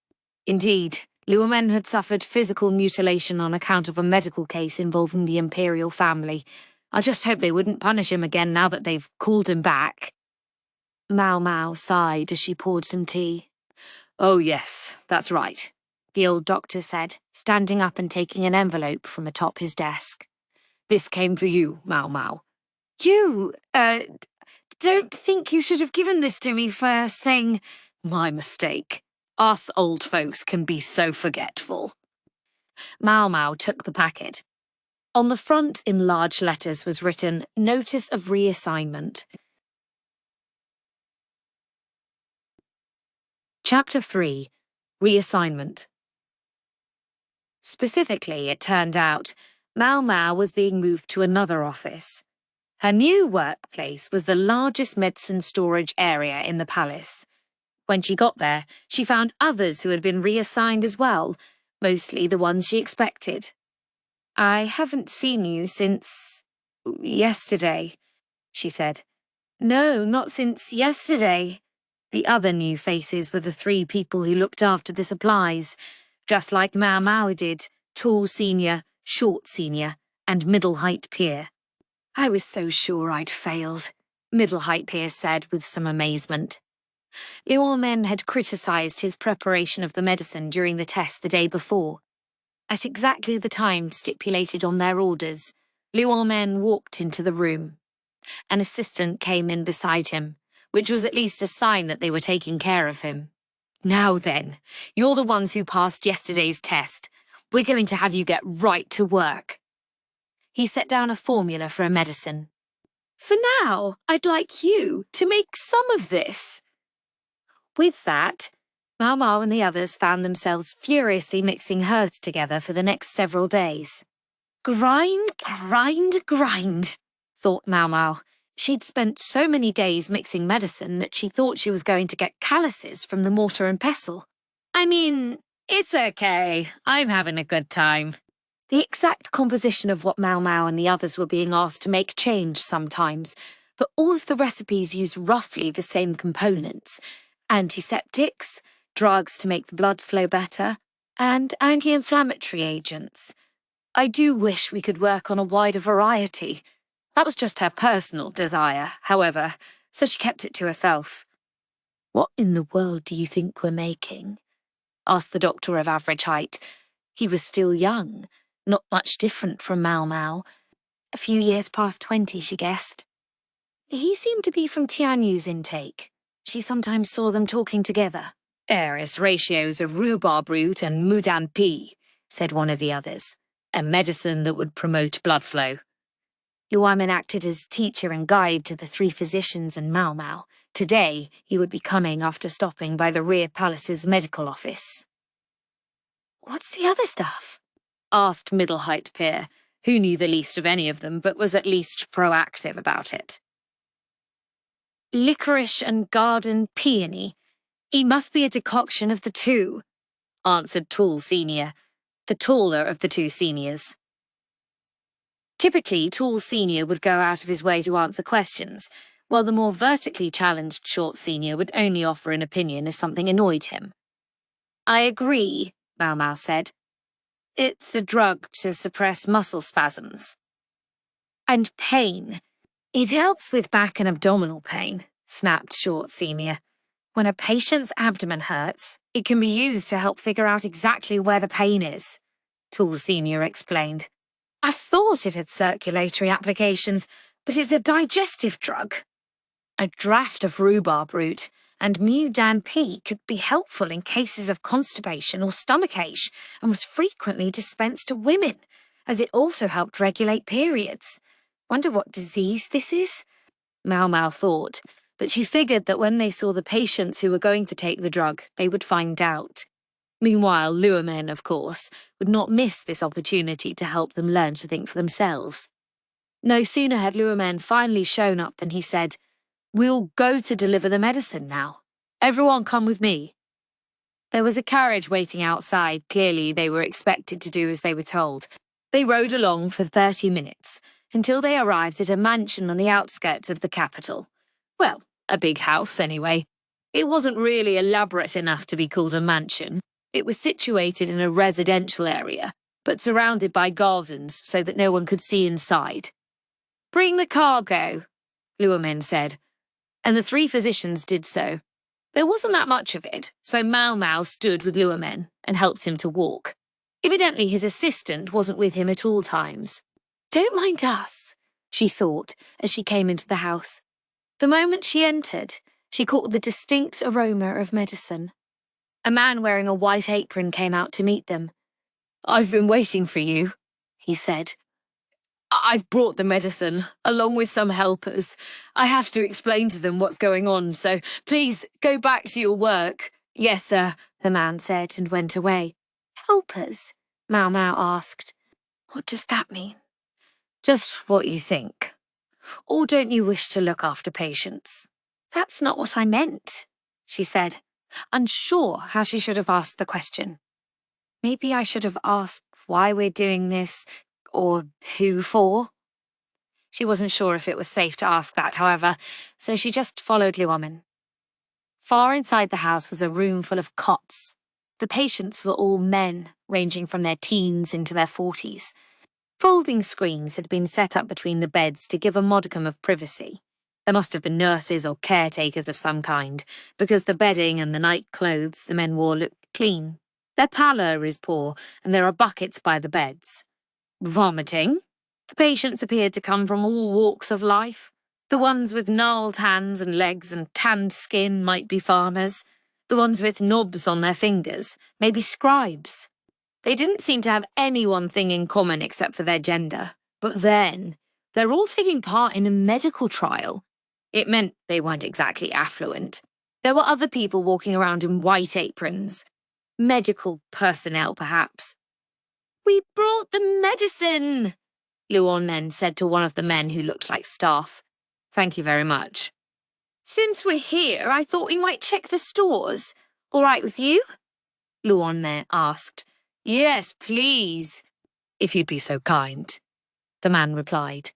Indeed, Liu Men had suffered physical mutilation on account of a medical case involving the imperial family. I just hope they wouldn't punish him again now that they've called him back. Mau Mau sighed as she poured some tea. Oh yes, that's right, the old doctor said, standing up and taking an envelope from atop his desk. This came for you, Mau Mau. You, don't think you should have given this to me first thing. My mistake. Us old folks can be so forgetful. Mau Mau took the packet. On the front, in large letters, was written, Notice of Reassignment. Chapter 3. Reassignment. Specifically, it turned out, Mau Mau was being moved to another office. Her new workplace was the largest medicine storage area in the palace. When she got there, she found others who had been reassigned as well, mostly the ones she expected. "I haven't seen you since yesterday," she said. "No, not since yesterday." The other new faces were the three people who looked after the supplies, just like Mau Mau did: tall senior, short senior, and middle-height peer. "I was so sure I'd failed," middle-height peer said with some amazement. Liu Men had criticised his preparation of the medicine during the test the day before. At exactly the time stipulated on their orders, Liu Men walked into the room. An assistant came in beside him, which was at least a sign that they were taking care of him. "Now then, you're the ones who passed yesterday's test. We're going to have you get right to work." He set down a formula for a medicine. "For now, I'd like you to make some of this." With that, Mau Mau and the others found themselves furiously mixing herbs together for the next several days. "Grind, grind, grind," thought Mau Mau. She'd spent so many days mixing medicine that she thought she was going to get calluses from the mortar and pestle. "I mean, it's okay. I'm having a good time." The exact composition of what Mau Mau and the others were being asked to make changed sometimes, but all of the recipes used roughly the same components: antiseptics, drugs to make the blood flow better, and anti-inflammatory agents. "I do wish we could work on a wider variety." That was just her personal desire, however, so she kept it to herself. "What in the world do you think we're making?" asked the doctor of average height. He was still young, not much different from Mau Mau. A few years past 20, she guessed. He seemed to be from Tianyu's intake. She sometimes saw them talking together. "Heiress ratios of rhubarb root and mudan pea," said one of the others. "A medicine that would promote blood flow." Gyouyoh acted as teacher and guide to the three physicians and Mau Mau. Today, he would be coming after stopping by the rear palace's medical office. "What's the other stuff?" asked middle-height peer, who knew the least of any of them but was at least proactive about it. "Licorice and garden peony. It must be a decoction of the two," answered tall senior, the taller of the two seniors. Typically, tall senior would go out of his way to answer questions, while the more vertically challenged short senior would only offer an opinion if something annoyed him. "I agree," Mau Mau said. "It's a drug to suppress muscle spasms. And pain. It helps with back and abdominal pain," snapped short senior. "When a patient's abdomen hurts, it can be used to help figure out exactly where the pain is," tall senior explained. "I thought it had circulatory applications, but it's a digestive drug." A draft of rhubarb root and mudan pea could be helpful in cases of constipation or stomachache and was frequently dispensed to women, as it also helped regulate periods. Wonder what disease this is? Mau Mau thought, but she figured that when they saw the patients who were going to take the drug, they would find out. Meanwhile, Luomen, of course, would not miss this opportunity to help them learn to think for themselves. No sooner had Luomen finally shown up than he said, "We'll go to deliver the medicine now. Everyone come with me." There was a carriage waiting outside. Clearly, they were expected to do as they were told. They rode along for 30 minutes, until they arrived at a mansion on the outskirts of the capital. Well, a big house anyway. It wasn't really elaborate enough to be called a mansion. It was situated in a residential area, but surrounded by gardens so that no one could see inside. "Bring the cargo," Luomen said, and the three physicians did so. There wasn't that much of it, so Mau Mau stood with Luomen and helped him to walk. Evidently his assistant wasn't with him at all times. "Don't mind us," she thought as she came into the house. The moment she entered, she caught the distinct aroma of medicine. A man wearing a white apron came out to meet them. "I've been waiting for you," he said. "I've brought the medicine, along with some helpers. I have to explain to them what's going on, so please go back to your work." "Yes, sir," the man said and went away. "Helpers? Mao Mao asked. What does that mean? Just what you think. Or don't you wish to look after patients? That's not what I meant, she said, unsure how she should have asked the question. Maybe I should have asked why we're doing this, or who for. She wasn't sure if it was safe to ask that, however, so she just followed Luomin. Far inside the house was a room full of cots. The patients were all men, ranging from their teens into their 40s. Folding screens had been set up between the beds to give a modicum of privacy. There must have been nurses or caretakers of some kind, because the bedding and the night clothes the men wore looked clean. Their pallor is poor, and there are buckets by the beds. Vomiting? The patients appeared to come from all walks of life. The ones with gnarled hands and legs and tanned skin might be farmers. The ones with knobs on their fingers, maybe scribes. They didn't seem to have any one thing in common except for their gender. But then, they're all taking part in a medical trial. It meant they weren't exactly affluent. There were other people walking around in white aprons. Medical personnel, perhaps. We brought the medicine, Luomin said to one of the men who looked like staff. Thank you very much. Since we're here, I thought we might check the stores. All right with you? Luomin asked. Yes, please, if you'd be so kind, the man replied.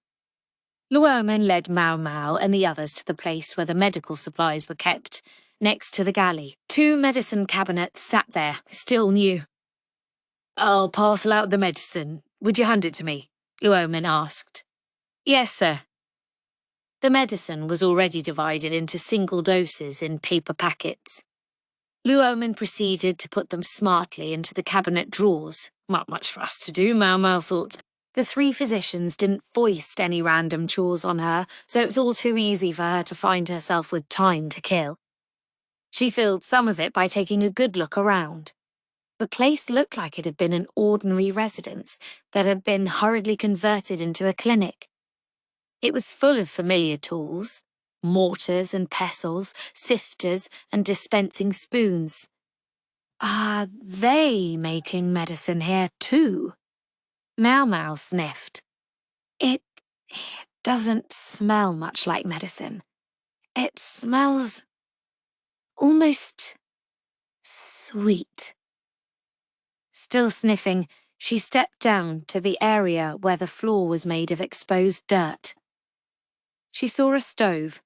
Luomin led Mao Mao and the others to the place where the medical supplies were kept, next to the galley. 2 medicine cabinets sat there, still new. I'll parcel out the medicine. Would you hand it to me? Luomin asked. Yes, sir. The medicine was already divided into single doses in paper packets. Luomin proceeded to put them smartly into the cabinet drawers. Not much for us to do, Mao Mao thought. The 3 physicians didn't foist any random chores on her, so it was all too easy for her to find herself with time to kill. She filled some of it by taking a good look around. The place looked like it had been an ordinary residence that had been hurriedly converted into a clinic. It was full of familiar tools, mortars and pestles, sifters and dispensing spoons. Are they making medicine here too? Mao Mao sniffed. It doesn't smell much like medicine. It smells almost sweet. Still sniffing, she stepped down to the area where the floor was made of exposed dirt. She saw a stove,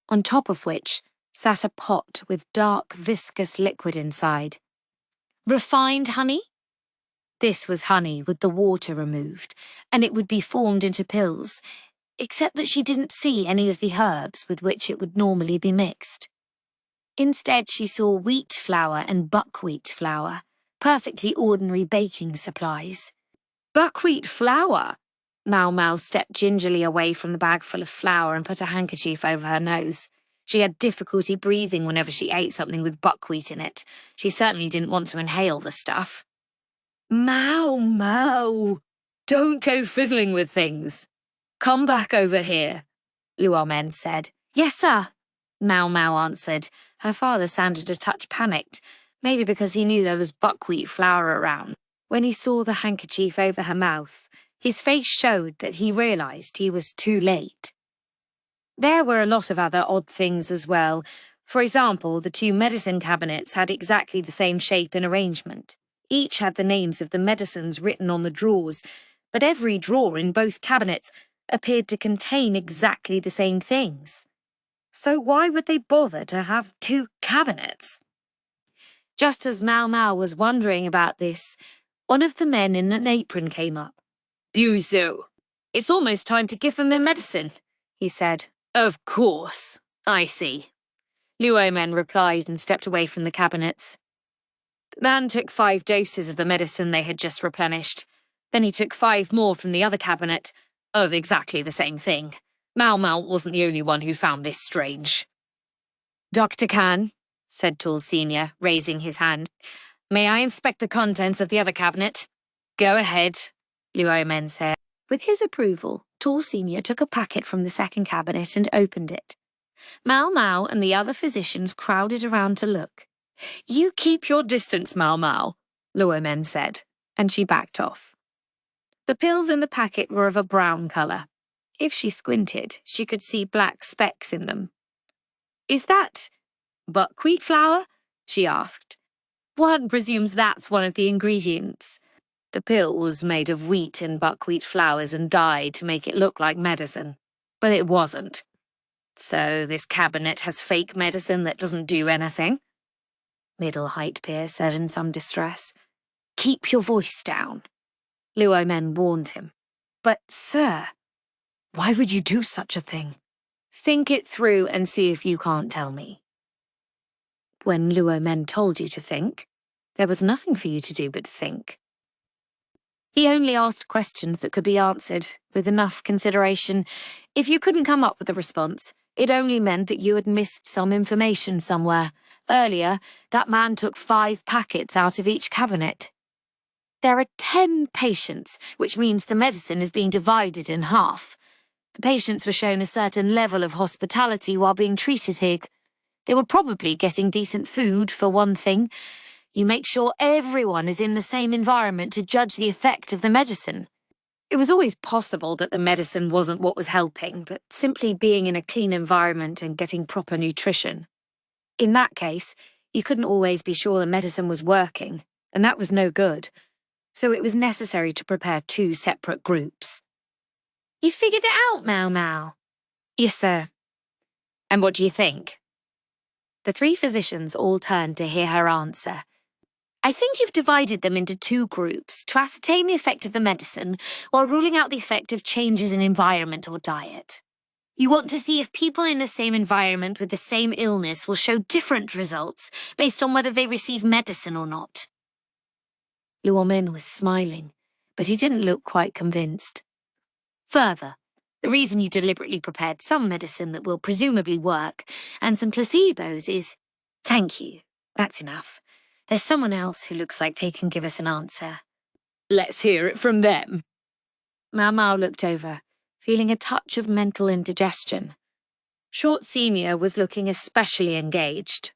on top of which sat a pot with dark, viscous liquid inside. Refined honey? This was honey with the water removed, and it would be formed into pills, except that she didn't see any of the herbs with which it would normally be mixed. Instead, she saw wheat flour and buckwheat flour, perfectly ordinary baking supplies. Buckwheat flour? Mao Mao stepped gingerly away from the bag full of flour and put a handkerchief over her nose. She had difficulty breathing whenever she ate something with buckwheat in it. She certainly didn't want to inhale the stuff. Mao Mao, don't go fiddling with things. Come back over here, Luomin said. Yes, sir, Mao Mao answered. Her father sounded a touch panicked, maybe because he knew there was buckwheat flour around. When he saw the handkerchief over her mouth, his face showed that he realised he was too late. There were a lot of other odd things as well. For example, the 2 medicine cabinets had exactly the same shape and arrangement. Each had the names of the medicines written on the drawers, but every drawer in both cabinets appeared to contain exactly the same things. So why would they bother to have 2 cabinets? Just as Mao Mao was wondering about this, one of the men in an apron came up. Gyouyoh, it's almost time to give them their medicine, he said. Of course, I see. Luomin replied and stepped away from the cabinets. The man took 5 doses of the medicine they had just replenished. Then he took 5 more from the other cabinet, of exactly the same thing. Mao Mao wasn't the only one who found this strange. Dr. Khan, said Tall Senior, raising his hand. May I inspect the contents of the other cabinet? Go ahead, Luomin said. With his approval, Tall Senior took a packet from the second cabinet and opened it. Mao Mao and the other physicians crowded around to look. You keep your distance, Mao Mao, Luomin said. and she backed off. The pills in the packet were of a brown colour. If she squinted, she could see black specks in them. "Is that buckwheat flour?" she asked. "One presumes that's one of the ingredients." The pill was made of wheat and buckwheat flours and dyed to make it look like medicine, but it wasn't. "So this cabinet has fake medicine that doesn't do anything?" Middle-height peer said in some distress. "Keep your voice down," Luo Men warned him. "But, sir, why would you do such a thing?" "Think it through and see if you can't tell me." When Luo Men told you to think, there was nothing for you to do but think. He only asked questions that could be answered with enough consideration. If you couldn't come up with a response, it only meant that you had missed some information somewhere. Earlier, that man took 5 packets out of each cabinet. There are 10 patients, which means the medicine is being divided in half. The patients were shown a certain level of hospitality while being treated here. They were probably getting decent food, for one thing. You make sure everyone is in the same environment to judge the effect of the medicine. It was always possible that the medicine wasn't what was helping, but simply being in a clean environment and getting proper nutrition. In that case, you couldn't always be sure the medicine was working, and that was no good. So it was necessary to prepare 2 separate groups. "You figured it out, Mau Mau?" "Yes, sir." "And what do you think?" The 3 physicians all turned to hear her answer. "I think you've divided them into 2 groups to ascertain the effect of the medicine while ruling out the effect of changes in environment or diet. You want to see if people in the same environment with the same illness will show different results based on whether they receive medicine or not." Luo Men was smiling, but he didn't look quite convinced. "Further, the reason you deliberately prepared some medicine that will presumably work and some placebos is—" "Thank you, that's enough. There's someone else who looks like they can give us an answer." "Let's hear it from them." Mau Mau looked over, feeling a touch of mental indigestion. Short Senior was looking especially engaged.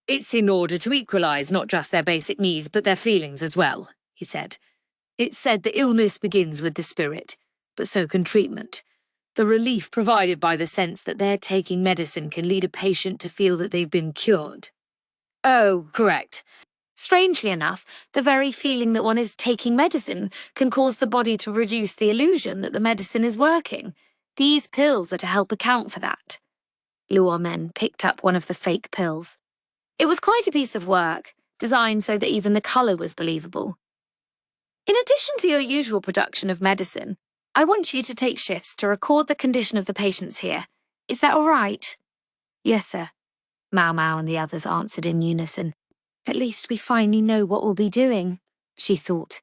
"It's in order to equalize not just their basic needs, but their feelings as well," he said. "It's said the illness begins with the spirit, but so can treatment. The relief provided by the sense that they're taking medicine can lead a patient to feel that they've been cured." "Oh, correct. Strangely enough, the very feeling that one is taking medicine can cause the body to reduce the illusion that the medicine is working. These pills are to help account for that." Luo Men picked up one of the fake pills. It was quite a piece of work, designed so that even the colour was believable. "In addition to your usual production of medicine, I want you to take shifts to record the condition of the patients here. Is that all right?" "Yes, sir," Mau Mau and the others answered in unison. "At least we finally know what we'll be doing," she thought.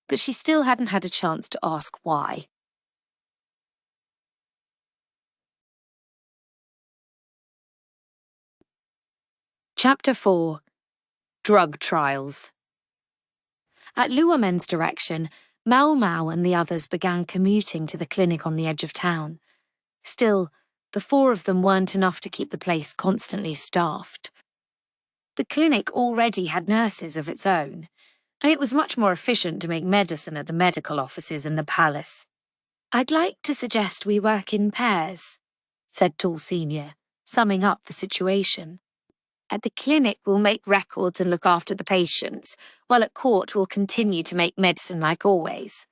But she still hadn't had a chance to ask why. Chapter 4. Drug Trials. At Luo Men's direction, Mau Mau and the others began commuting to the clinic on the edge of town. Still, the 4 of them weren't enough to keep the place constantly staffed. The clinic already had nurses of its own, and it was much more efficient to make medicine at the medical offices in the palace. "I'd like to suggest we work in pairs," said Tall Senior, summing up the situation. "At the clinic, we'll make records and look after the patients, while at court we'll continue to make medicine like always."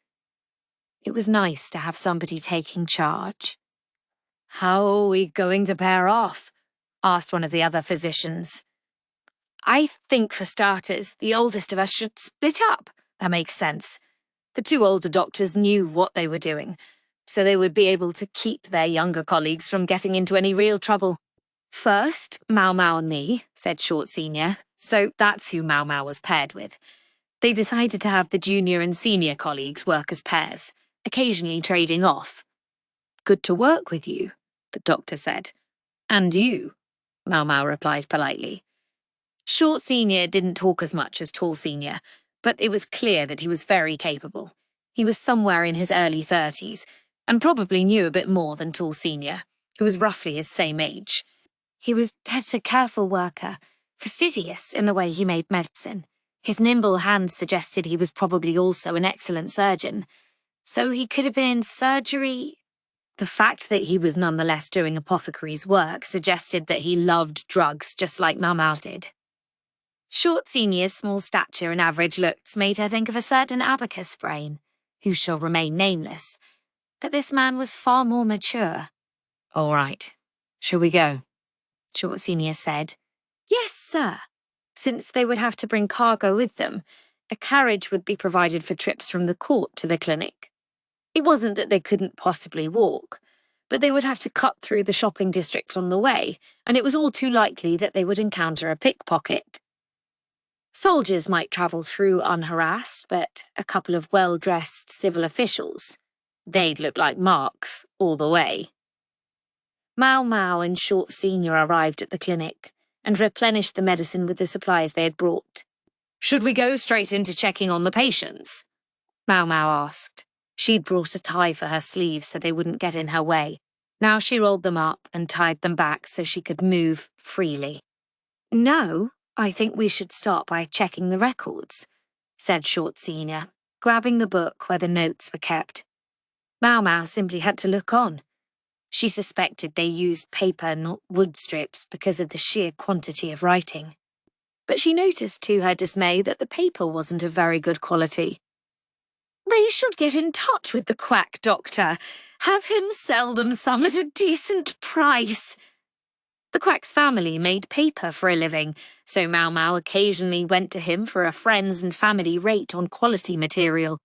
It was nice to have somebody taking charge. "How are we going to pair off?" asked one of the other physicians. "I think, for starters, the oldest of us should split up. That makes sense. The 2 older doctors knew what they were doing, so they would be able to keep their younger colleagues from getting into any real trouble." "First, Mau Mau and me," said Short Senior, so that's who Mau Mau was paired with. They decided to have the junior and senior colleagues work as pairs, occasionally trading off. "Good to work with you," the doctor said. "And you," Mau Mau replied politely. Short Senior didn't talk as much as Tall Senior, but it was clear that he was very capable. He was somewhere in his early 30s, and probably knew a bit more than Tall Senior, who was roughly his same age. He was a careful worker, fastidious in the way he made medicine. His nimble hands suggested he was probably also an excellent surgeon, so he could have been in surgery. The fact that he was nonetheless doing apothecary's work suggested that he loved drugs just like Mau did. Short Senior's small stature and average looks made her think of a certain abacus brain, who shall remain nameless, but this man was far more mature. "All right, shall we go?" Short Senior said. "Yes, sir." Since they would have to bring cargo with them, a carriage would be provided for trips from the court to the clinic. It wasn't that they couldn't possibly walk, but they would have to cut through the shopping district on the way, and it was all too likely that they would encounter a pickpocket. Soldiers might travel through unharassed, but a couple of well-dressed civil officials, they'd look like marks all the way. Mau and Short Senior arrived at the clinic and replenished the medicine with the supplies they had brought. "Should we go straight into checking on the patients?" Mau asked. She'd brought a tie for her sleeves so they wouldn't get in her way. Now she rolled them up and tied them back so she could move freely. "No, I think we should start by checking the records," said Short Senior, grabbing the book where the notes were kept. Mau simply had to look on. She suspected they used paper, not wood strips, because of the sheer quantity of writing. But she noticed to her dismay that the paper wasn't of very good quality. "They should get in touch with the quack doctor. Have him sell them some at a decent price." The quack's family made paper for a living, so Mau occasionally went to him for a friends and family rate on quality material.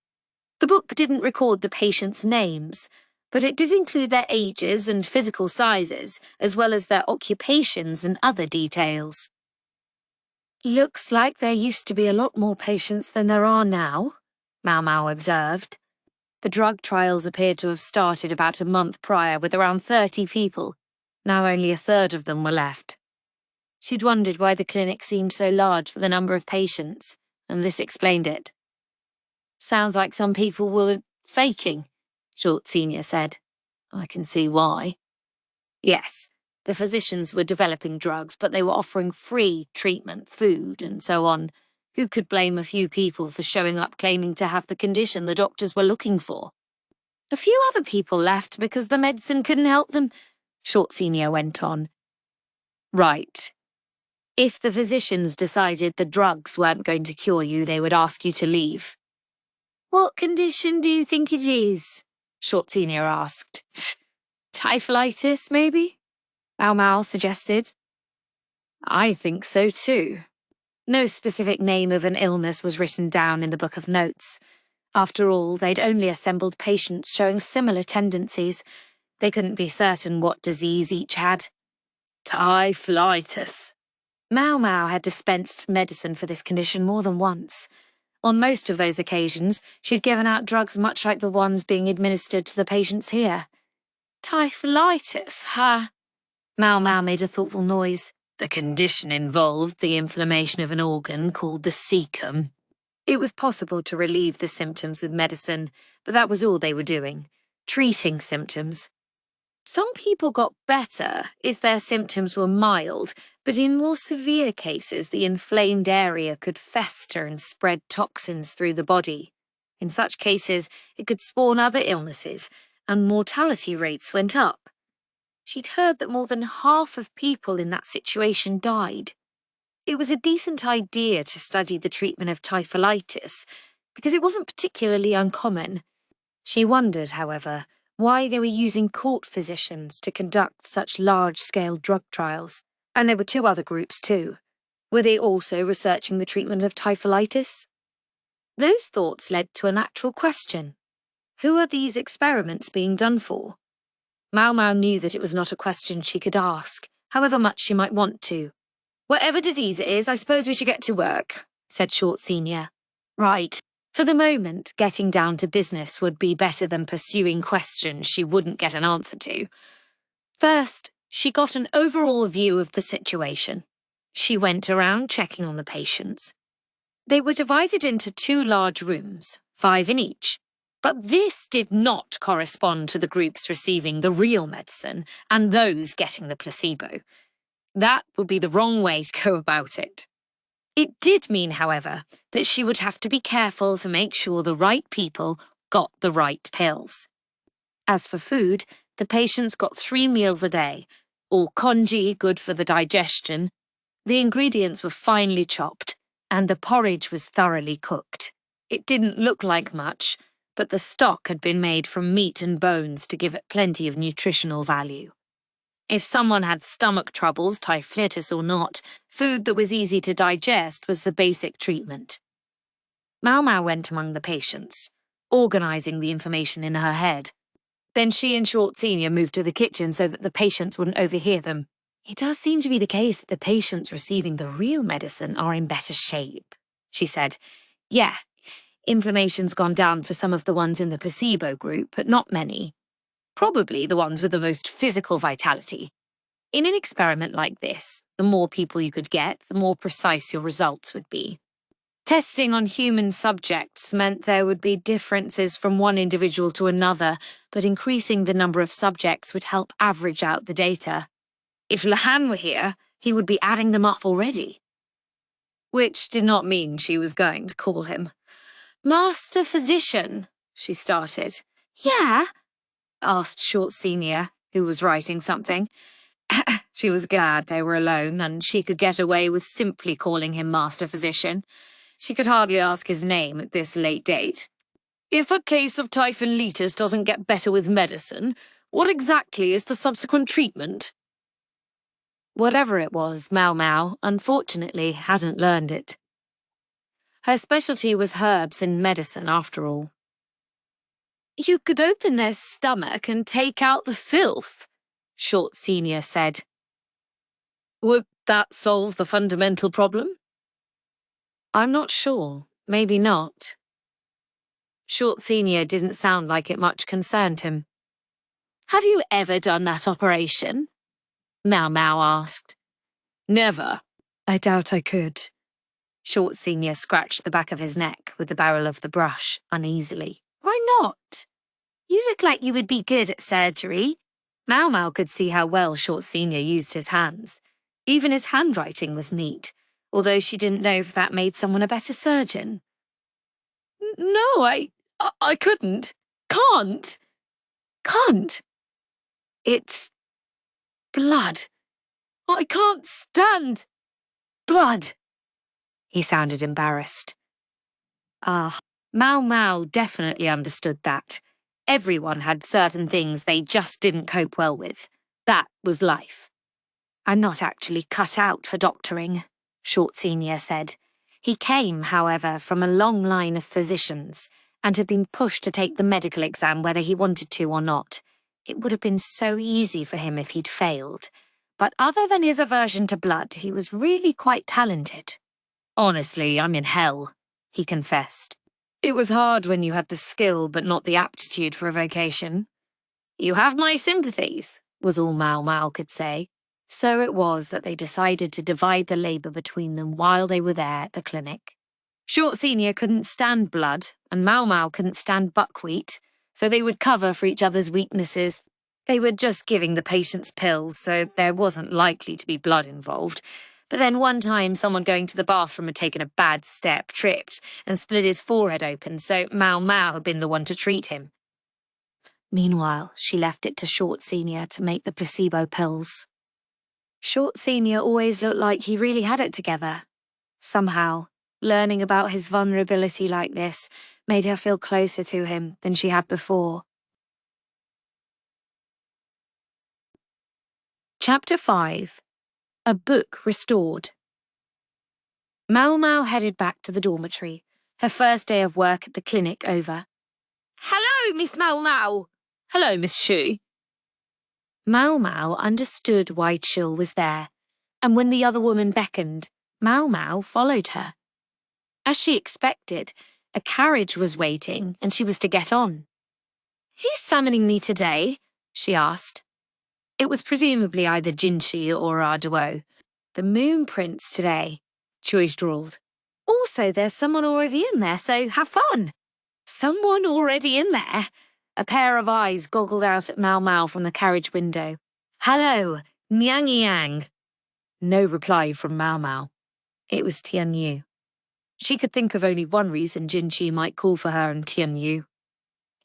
The book didn't record the patients' names, but it did include their ages and physical sizes, as well as their occupations and other details. "Looks like there used to be a lot more patients than there are now," Mau observed. The drug trials appeared to have started about a month prior with around 30 people. Now only a third of them were left. She'd wondered why the clinic seemed so large for the number of patients, and this explained it. "Sounds like some people were faking," Short Senior said. "I can see why." Yes, the physicians were developing drugs, but they were offering free treatment, food, and so on. Who could blame a few people for showing up claiming to have the condition the doctors were looking for? "A few other people left because the medicine couldn't help them," Short Senior went on. "Right. If the physicians decided the drugs weren't going to cure you, they would ask you to leave." "What condition do you think it is?" Short Senior asked. "Typhlitis, maybe?" Mau suggested. "I think so too." No specific name of an illness was written down in the book of notes. After all, they'd only assembled patients showing similar tendencies. They couldn't be certain what disease each had. "Typhlitis." Mau had dispensed medicine for this condition more than once. On most of those occasions, she'd given out drugs much like the ones being administered to the patients here. "Typhlitis, huh?" Mau made a thoughtful noise. The condition involved the inflammation of an organ called the cecum. It was possible to relieve the symptoms with medicine, but that was all they were doing, treating symptoms. Some people got better if their symptoms were mild, but in more severe cases, the inflamed area could fester and spread toxins through the body. In such cases, it could spawn other illnesses, and mortality rates went up. She'd heard that more than half of people in that situation died. It was a decent idea to study the treatment of typhlitis, because it wasn't particularly uncommon. She wondered, however, why they were using court physicians to conduct such large-scale drug trials. And there were two other groups too. Were they also researching the treatment of typhlitis? Those thoughts led to a natural question. Who are these experiments being done for? Mau knew that it was not a question she could ask, however much she might want to. "Whatever disease it is, I suppose we should get to work," said Short Senior. "Right. For the moment, getting down to business would be better than pursuing questions she wouldn't get an answer to." First, she got an overall view of the situation. She went around checking on the patients. They were divided into 2 large rooms, 5 in each. But this did not correspond to the groups receiving the real medicine and those getting the placebo. That would be the wrong way to go about it. It did mean, however, that she would have to be careful to make sure the right people got the right pills. As for food, the patients got 3 meals a day, all congee, good for the digestion. The ingredients were finely chopped, and the porridge was thoroughly cooked. It didn't look like much, but the stock had been made from meat and bones to give it plenty of nutritional value. If someone had stomach troubles, typhlitis or not, food that was easy to digest was the basic treatment. Mau Mau went among the patients, organising the information in her head. Then she and Short Senior moved to the kitchen so that the patients wouldn't overhear them. It does seem to be the case that the patients receiving the real medicine are in better shape, she said. Yeah, inflammation's gone down for some of the ones in the placebo group, but not many. Probably the ones with the most physical vitality. In an experiment like this, the more people you could get, the more precise your results would be. Testing on human subjects meant there would be differences from one individual to another, but increasing the number of subjects would help average out the data. If Lahan were here, he would be adding them up already. Which did not mean she was going to call him. Master Physician, she started. Yeah? Asked Short Senior, who was writing something. She was glad they were alone, and she could get away with simply calling him Master Physician. She could hardly ask his name at this late date. If a case of typhlitis doesn't get better with medicine, what exactly is the subsequent treatment? Whatever it was, Mau Mau, unfortunately, hadn't learned it. Her specialty was herbs and medicine, after all. You could open their stomach and take out the filth, Short Senior said. Would that solve the fundamental problem? I'm not sure. Maybe not. Short Senior didn't sound like it much concerned him. Have you ever done that operation? Mau Mau asked. Never. I doubt I could. Short Senior scratched the back of his neck with the barrel of the brush uneasily. Why not? You look like you would be good at surgery. Mau Mau could see how well Short Senior used his hands. Even his handwriting was neat, although she didn't know if that made someone a better surgeon. No, I couldn't. Can't. It's blood. I can't stand blood. He sounded embarrassed. Mau Mau definitely understood that. Everyone had certain things they just didn't cope well with. That was life. I'm not actually cut out for doctoring, Short Senior said. He came, however, from a long line of physicians and had been pushed to take the medical exam whether he wanted to or not. It would have been so easy for him if he'd failed. But other than his aversion to blood, he was really quite talented. Honestly, I'm in hell, he confessed. It was hard when you had the skill but not the aptitude for a vocation. You have my sympathies, was all Mau Mau could say. So it was that they decided to divide the labour between them while they were there at the clinic. Short Senior couldn't stand blood, and Mau Mau couldn't stand buckwheat, so they would cover for each other's weaknesses. They were just giving the patients pills, so there wasn't likely to be blood involved. But then one time someone going to the bathroom had taken a bad step, tripped, and split his forehead open, so Mau Mau had been the one to treat him. Meanwhile, she left it to Short Senior to make the placebo pills. Short Senior always looked like he really had it together. Somehow, learning about his vulnerability like this made her feel closer to him than she had before. Chapter 5. A Book Restored. Mau Mau headed back to the dormitory, her first day of work at the clinic over. Hello, Miss Mau Mau. Hello, Miss Shu. Mau Mau understood why Chill was there, and when the other woman beckoned, Mau Mau followed her. As she expected, a carriage was waiting and she was to get on. Who's summoning me today? She asked. It was presumably either Jinshi or our Gyouyoh. The Moon Prince today, Chui drawled. Also, there's someone already in there, so have fun. Someone already in there? A pair of eyes goggled out at Mau Mau from the carriage window. Hello, Nyang Yang. No reply from Mau Mau. It was Tianyu. She could think of only one reason Jinchi might call for her and Tianyu.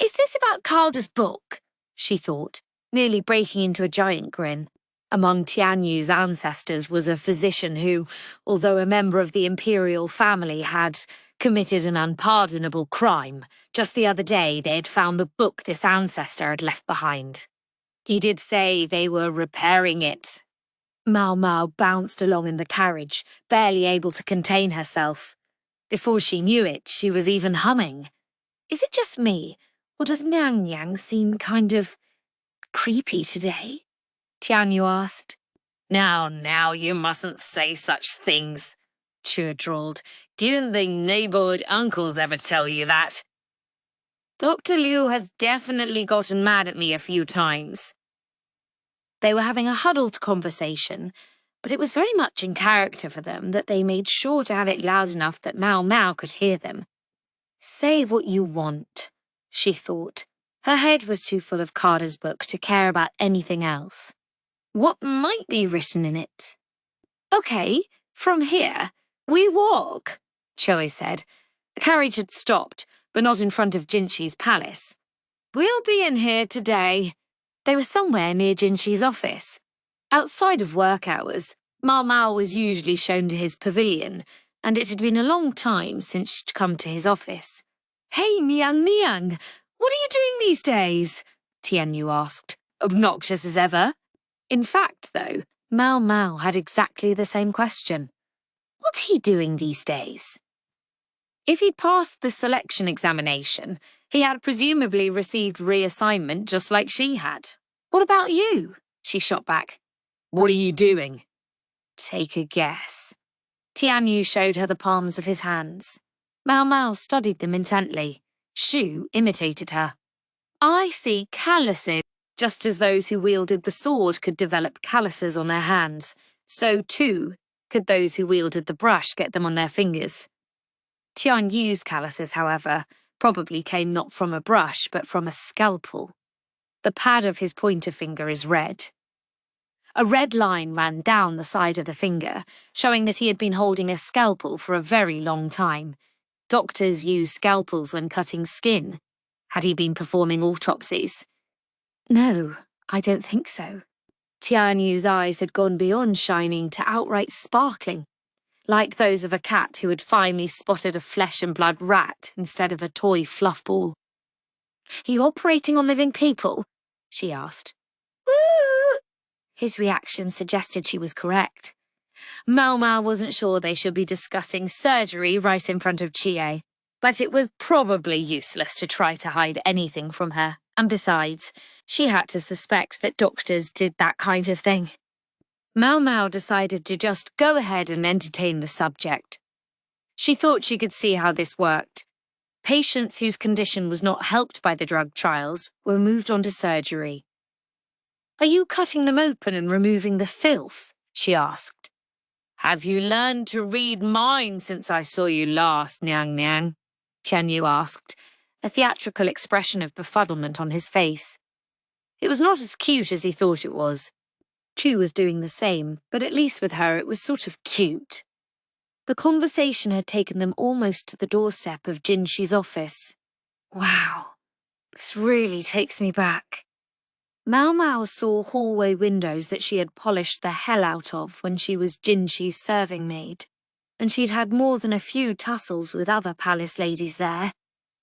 Is this about Calder's book? She thought, nearly breaking into a giant grin. Among Tianyu's ancestors was a physician who, although a member of the imperial family, had committed an unpardonable crime. Just the other day, they had found the book this ancestor had left behind. He did say they were repairing it. Mao Mao bounced along in the carriage, barely able to contain herself. Before she knew it, she was even humming. Is it just me, or does Nyang Nyang seem kind of creepy today? Tianyu asked. Now, you mustn't say such things, Chua drawled. Didn't the neighborhood uncles ever tell you that? Dr. Liu has definitely gotten mad at me a few times. They were having a huddled conversation, but it was very much in character for them that they made sure to have it loud enough that Mao Mao could hear them. Say what you want, she thought. Her head was too full of Carter's book to care about anything else. What might be written in it? Okay, from here, we walk, Choi said. The carriage had stopped, but not in front of Jinchi's palace. We'll be in here today. They were somewhere near Jinchi's office. Outside of work hours, Mao Mao was usually shown to his pavilion, and it had been a long time since she'd come to his office. Hey, Niang Niang, what are you doing these days? Tianyu asked, obnoxious as ever. In fact, though, Mao Mao had exactly the same question. What's he doing these days? If he'd passed the selection examination, he had presumably received reassignment just like she had. What about you? She shot back. What are you doing? Take a guess. Tianyu showed her the palms of his hands. Mao Mao studied them intently. Shu imitated her. I see calluses. Just as those who wielded the sword could develop calluses on their hands, so too could those who wielded the brush get them on their fingers. Tianyu's calluses, however, probably came not from a brush but from a scalpel. The pad of his pointer finger is red. A red line ran down the side of the finger, showing that he had been holding a scalpel for a very long time. Doctors use scalpels when cutting skin. Had he been performing autopsies? No, I don't think so. Tianyu's eyes had gone beyond shining to outright sparkling, like those of a cat who had finally spotted a flesh-and-blood rat instead of a toy fluff ball. You operating on living people? She asked. Woo! His reaction suggested she was correct. Mao Mao wasn't sure they should be discussing surgery right in front of Chie, but it was probably useless to try to hide anything from her. And besides, she had to suspect that doctors did that kind of thing. Mao Mao decided to just go ahead and entertain the subject. She thought she could see how this worked. Patients whose condition was not helped by the drug trials were moved on to surgery. Are you cutting them open and removing the filth? She asked. Have you learned to read minds since I saw you last, Nyang Nyang? Tianyu asked, a theatrical expression of befuddlement on his face. It was not as cute as he thought it was. Chu was doing the same, but at least with her it was sort of cute. The conversation had taken them almost to the doorstep of Jinchi's office. Wow, this really takes me back. Mao Mao saw hallway windows that she had polished the hell out of when she was Jinchi's serving maid, and she'd had more than a few tussles with other palace ladies there.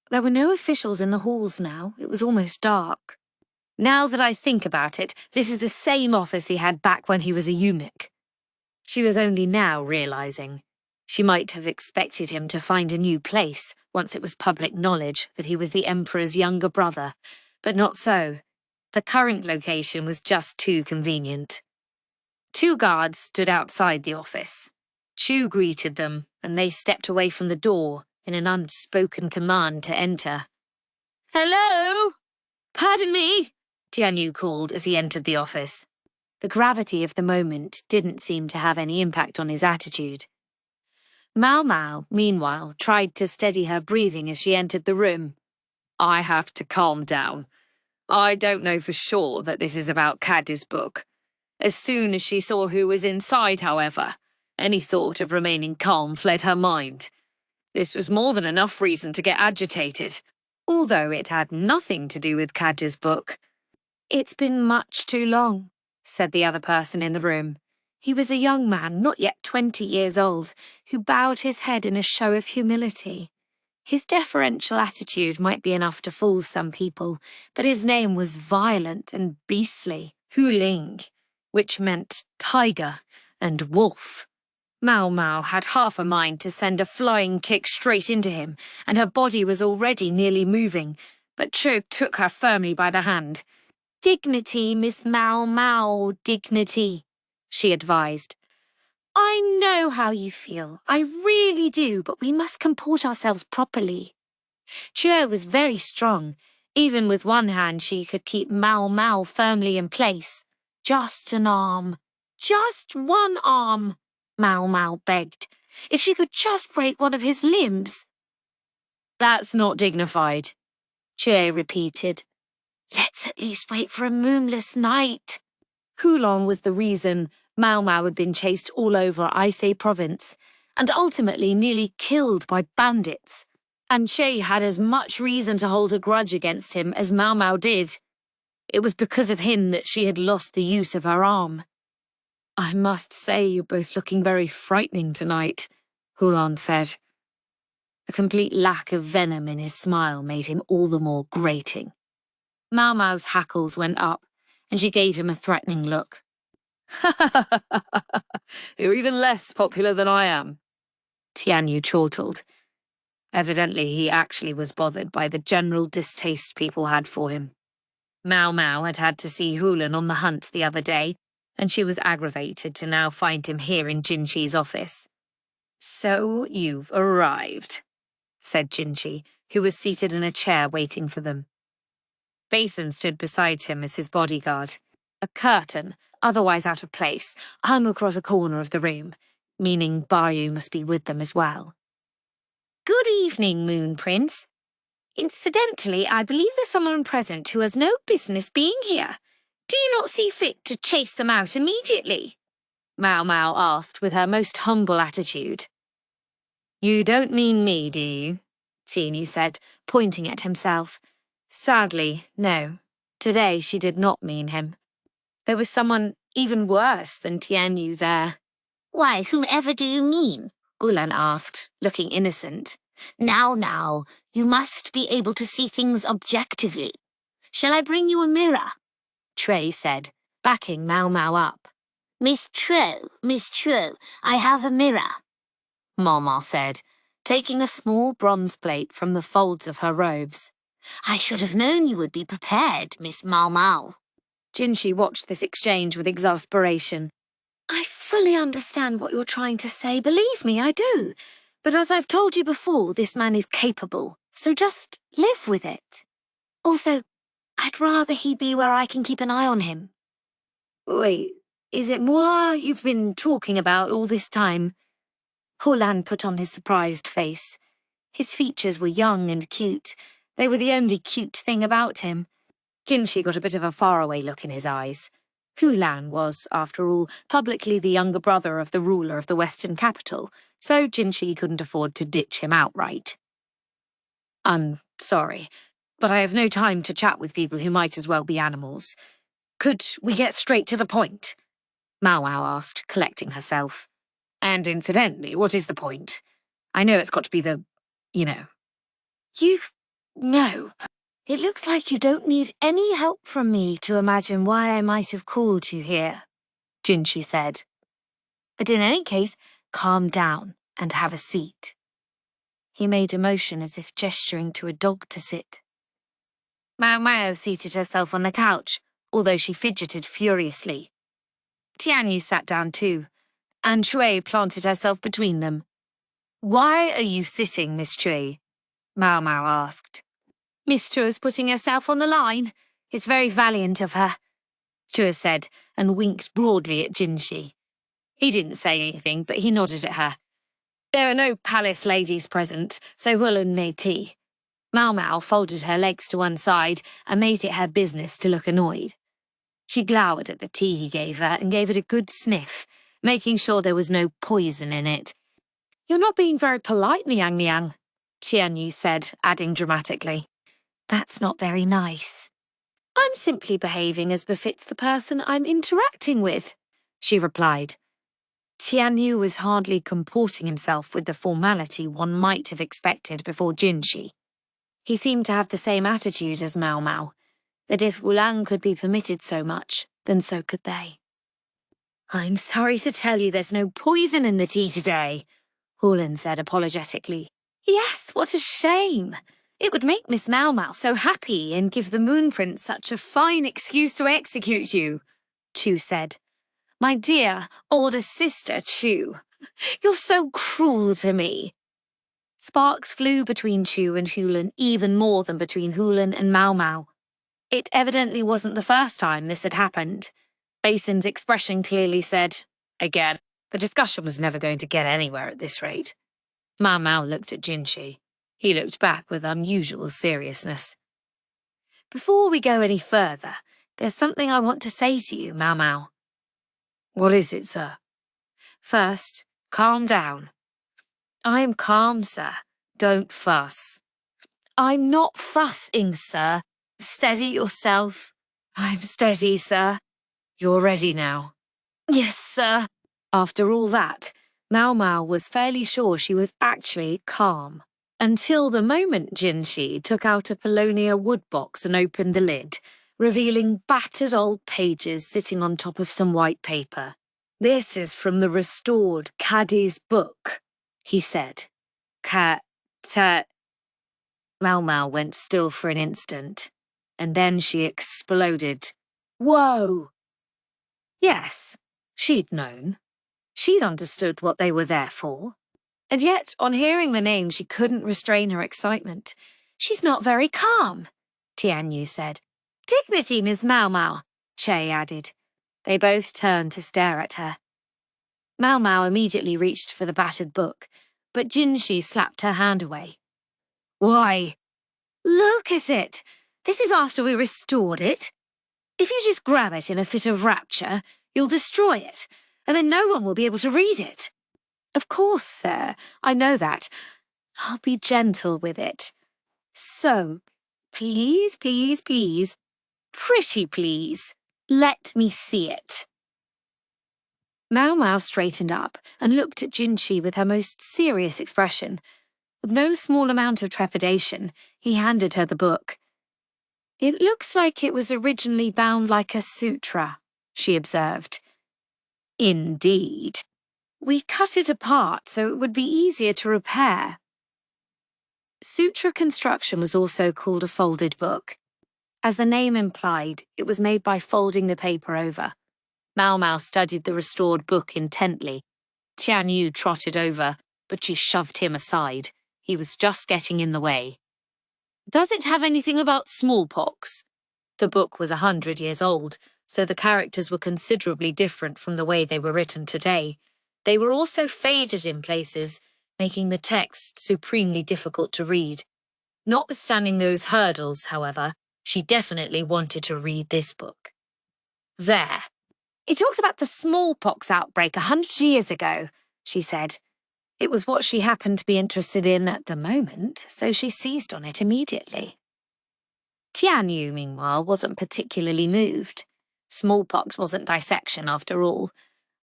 There were no officials in the halls now. It was almost dark. Now that I think about it, this is the same office he had back when he was a eunuch. She was only now realizing. She might have expected him to find a new place once it was public knowledge that he was the Emperor's younger brother, but not so. The current location was just too convenient. 2 guards stood outside the office. Chu greeted them, and they stepped away from the door in an unspoken command to enter. Hello? Pardon me, Tianyu called as he entered the office. The gravity of the moment didn't seem to have any impact on his attitude. Mao Mao, meanwhile, tried to steady her breathing as she entered the room. I have to calm down. I don't know for sure that this is about Caddy's book. As soon as she saw who was inside, however, Any thought of remaining calm fled her mind. This was more than enough reason to get agitated, although it had nothing to do with Kadja's book. "It's been much too long," said the other person in the room. He was a young man, not yet 20 years old, who bowed his head in a show of humility. His deferential attitude might be enough to fool some people, but his name was violent and beastly, Huling, which meant tiger and wolf. Mau Mau had half a mind to send a flying kick straight into him, and her body was already nearly moving, but Cho took her firmly by the hand. "Dignity, Miss Mau Mau, dignity," she advised. "I know how you feel, I really do, but we must comport ourselves properly." Gyouyoh was very strong. Even with one hand she could keep Mau Mau firmly in place. "Just an arm. Just one arm," Mau Mau begged. "If she could just break one of his limbs." "That's not dignified," Gyouyoh repeated. "Let's at least wait for a moonless night." Hulong was the reason Mau Mau had been chased all over Aisei province, and ultimately nearly killed by bandits. And Shay had as much reason to hold a grudge against him as Mau Mau did. It was because of him that she had lost the use of her arm. "I must say you're both looking very frightening tonight," Hulong said. The complete lack of venom in his smile made him all the more grating. Mau Mau's hackles went up, and she gave him a threatening look. "You're even less popular than I am," Tianyu chortled. Evidently, he actually was bothered by the general distaste people had for him. Mau Mau had had to see Hulan on the hunt the other day, and she was aggravated to now find him here in Jinchi's office. "So you've arrived," said Jinchi, who was seated in a chair waiting for them. Basin stood beside him as his bodyguard. A curtain, otherwise out of place, hung across a corner of the room, meaning Bayu must be with them as well. "Good evening, Moon Prince. Incidentally, I believe there's someone present who has no business being here. Do you not see fit to chase them out immediately?" Mau Mau asked with her most humble attitude. "You don't mean me, do you?" Tianyu said, pointing at himself. Sadly, no. Today she did not mean him. There was someone even worse than Tianyu there. "Why, whomever do you mean?" Gulan asked, looking innocent. Now, you must be able to see things objectively. Shall I bring you a mirror?" Trey said, backing Mau Mau up. Miss Cho, I have a mirror," Mama said, taking a small bronze plate from the folds of her robes. "I should have known you would be prepared, Miss Mau Mau." Jinchi watched this exchange with exasperation. "I fully understand what you're trying to say, believe me, I do. But as I've told you before, this man is capable, so just live with it. Also, I'd rather he be where I can keep an eye on him." "Wait, is it moi you've been talking about all this time?" Hulan put on his surprised face. His features were young and cute. They were the only cute thing about him. Jinchi got a bit of a faraway look in his eyes. Hulan was, after all, publicly the younger brother of the ruler of the western capital, so Jinchi couldn't afford to ditch him outright. "I'm sorry, but I have no time to chat with people who might as well be animals. Could we get straight to the point?" Mau Mau asked, collecting herself. "And incidentally, what is the point? I know it's got to be the, you know." No. It looks like you don't need any help from me to imagine why I might have called you here," Jinchi said. "But in any case, calm down and have a seat." He made a motion as if gesturing to a dog to sit. Mau Mau seated herself on the couch, although she fidgeted furiously. Tianyu sat down too, and Shui planted herself between them. "Why are you sitting, Miss Chui?" Mau Mau asked. "Miss Chua's putting herself on the line. It's very valiant of her," Chua said, and winked broadly at Jinchi. He didn't say anything, but he nodded at her. There were no palace ladies present, so Hulan made tea. Mau Mau folded her legs to one side and made it her business to look annoyed. She glowered at the tea he gave her and gave it a good sniff, making sure there was no poison in it. "You're not being very polite, Niang Niang," Tianyu said, adding dramatically. "That's not very nice." "I'm simply behaving as befits the person I'm interacting with," she replied. Tianyu was hardly comporting himself with the formality one might have expected before Jinshi. He seemed to have the same attitude as Mao Mao, that if Wulang could be permitted so much, then so could they. "I'm sorry to tell you there's no poison in the tea today," Hulin said apologetically. "Yes, what a shame. It would make Miss Mao Mao so happy and give the Moon Prince such a fine excuse to execute you," Chu said. "My dear older sister, Chu, you're so cruel to me." Sparks flew between Chu and Hulin even more than between Hulin and Mao Mao. It evidently wasn't the first time this had happened. Basin's expression clearly said, "Again, the discussion was never going to get anywhere at this rate." Mao Mao looked at Jinshi. He looked back with unusual seriousness. "Before we go any further, there's something I want to say to you, Mao Mao." "What is it, sir?" "First, calm down." "I'm calm, sir. Don't fuss." "I'm not fussing, sir. Steady yourself." "I'm steady, sir." "You're ready now." "Yes, sir." After all that, Mao Mao was fairly sure she was actually calm. Until the moment Jinshi took out a Paulownia wood box and opened the lid, revealing battered old pages sitting on top of some white paper. "This is from the restored Caddy's book," he said. Mao Mao went still for an instant, and then she exploded. "Whoa!" Yes, she'd known. She'd understood what they were there for. And yet, on hearing the name, she couldn't restrain her excitement. "She's not very calm," Tianyu said. "Dignity, Miss Mao Mao," Che added. They both turned to stare at her. Mao Mao immediately reached for the battered book, but Jinshi slapped her hand away. "Why? Look at it! This is after we restored it. If you just grab it in a fit of rapture, you'll destroy it, and then no one will be able to read it." "Of course, sir, I know that. I'll be gentle with it. So, please, please, please, pretty please, let me see it." Mao Mao straightened up and looked at Jinshi with her most serious expression. With no small amount of trepidation, he handed her the book. "It looks like it was originally bound like a sutra," she observed. "Indeed. We cut it apart so it would be easier to repair." Sutra construction was also called a folded book. As the name implied, it was made by folding the paper over. Mao Mao studied the restored book intently. Tianyu trotted over, but she shoved him aside. He was just getting in the way. "Does it have anything about smallpox?" The book was 100 years old, so the characters were considerably different from the way they were written today. They were also faded in places, making the text supremely difficult to read. Notwithstanding those hurdles, however, she definitely wanted to read this book. "There. It talks about the smallpox outbreak 100 years ago," she said. It was what she happened to be interested in at the moment, so she seized on it immediately. Tianyu, meanwhile, wasn't particularly moved. Smallpox wasn't dissection, after all.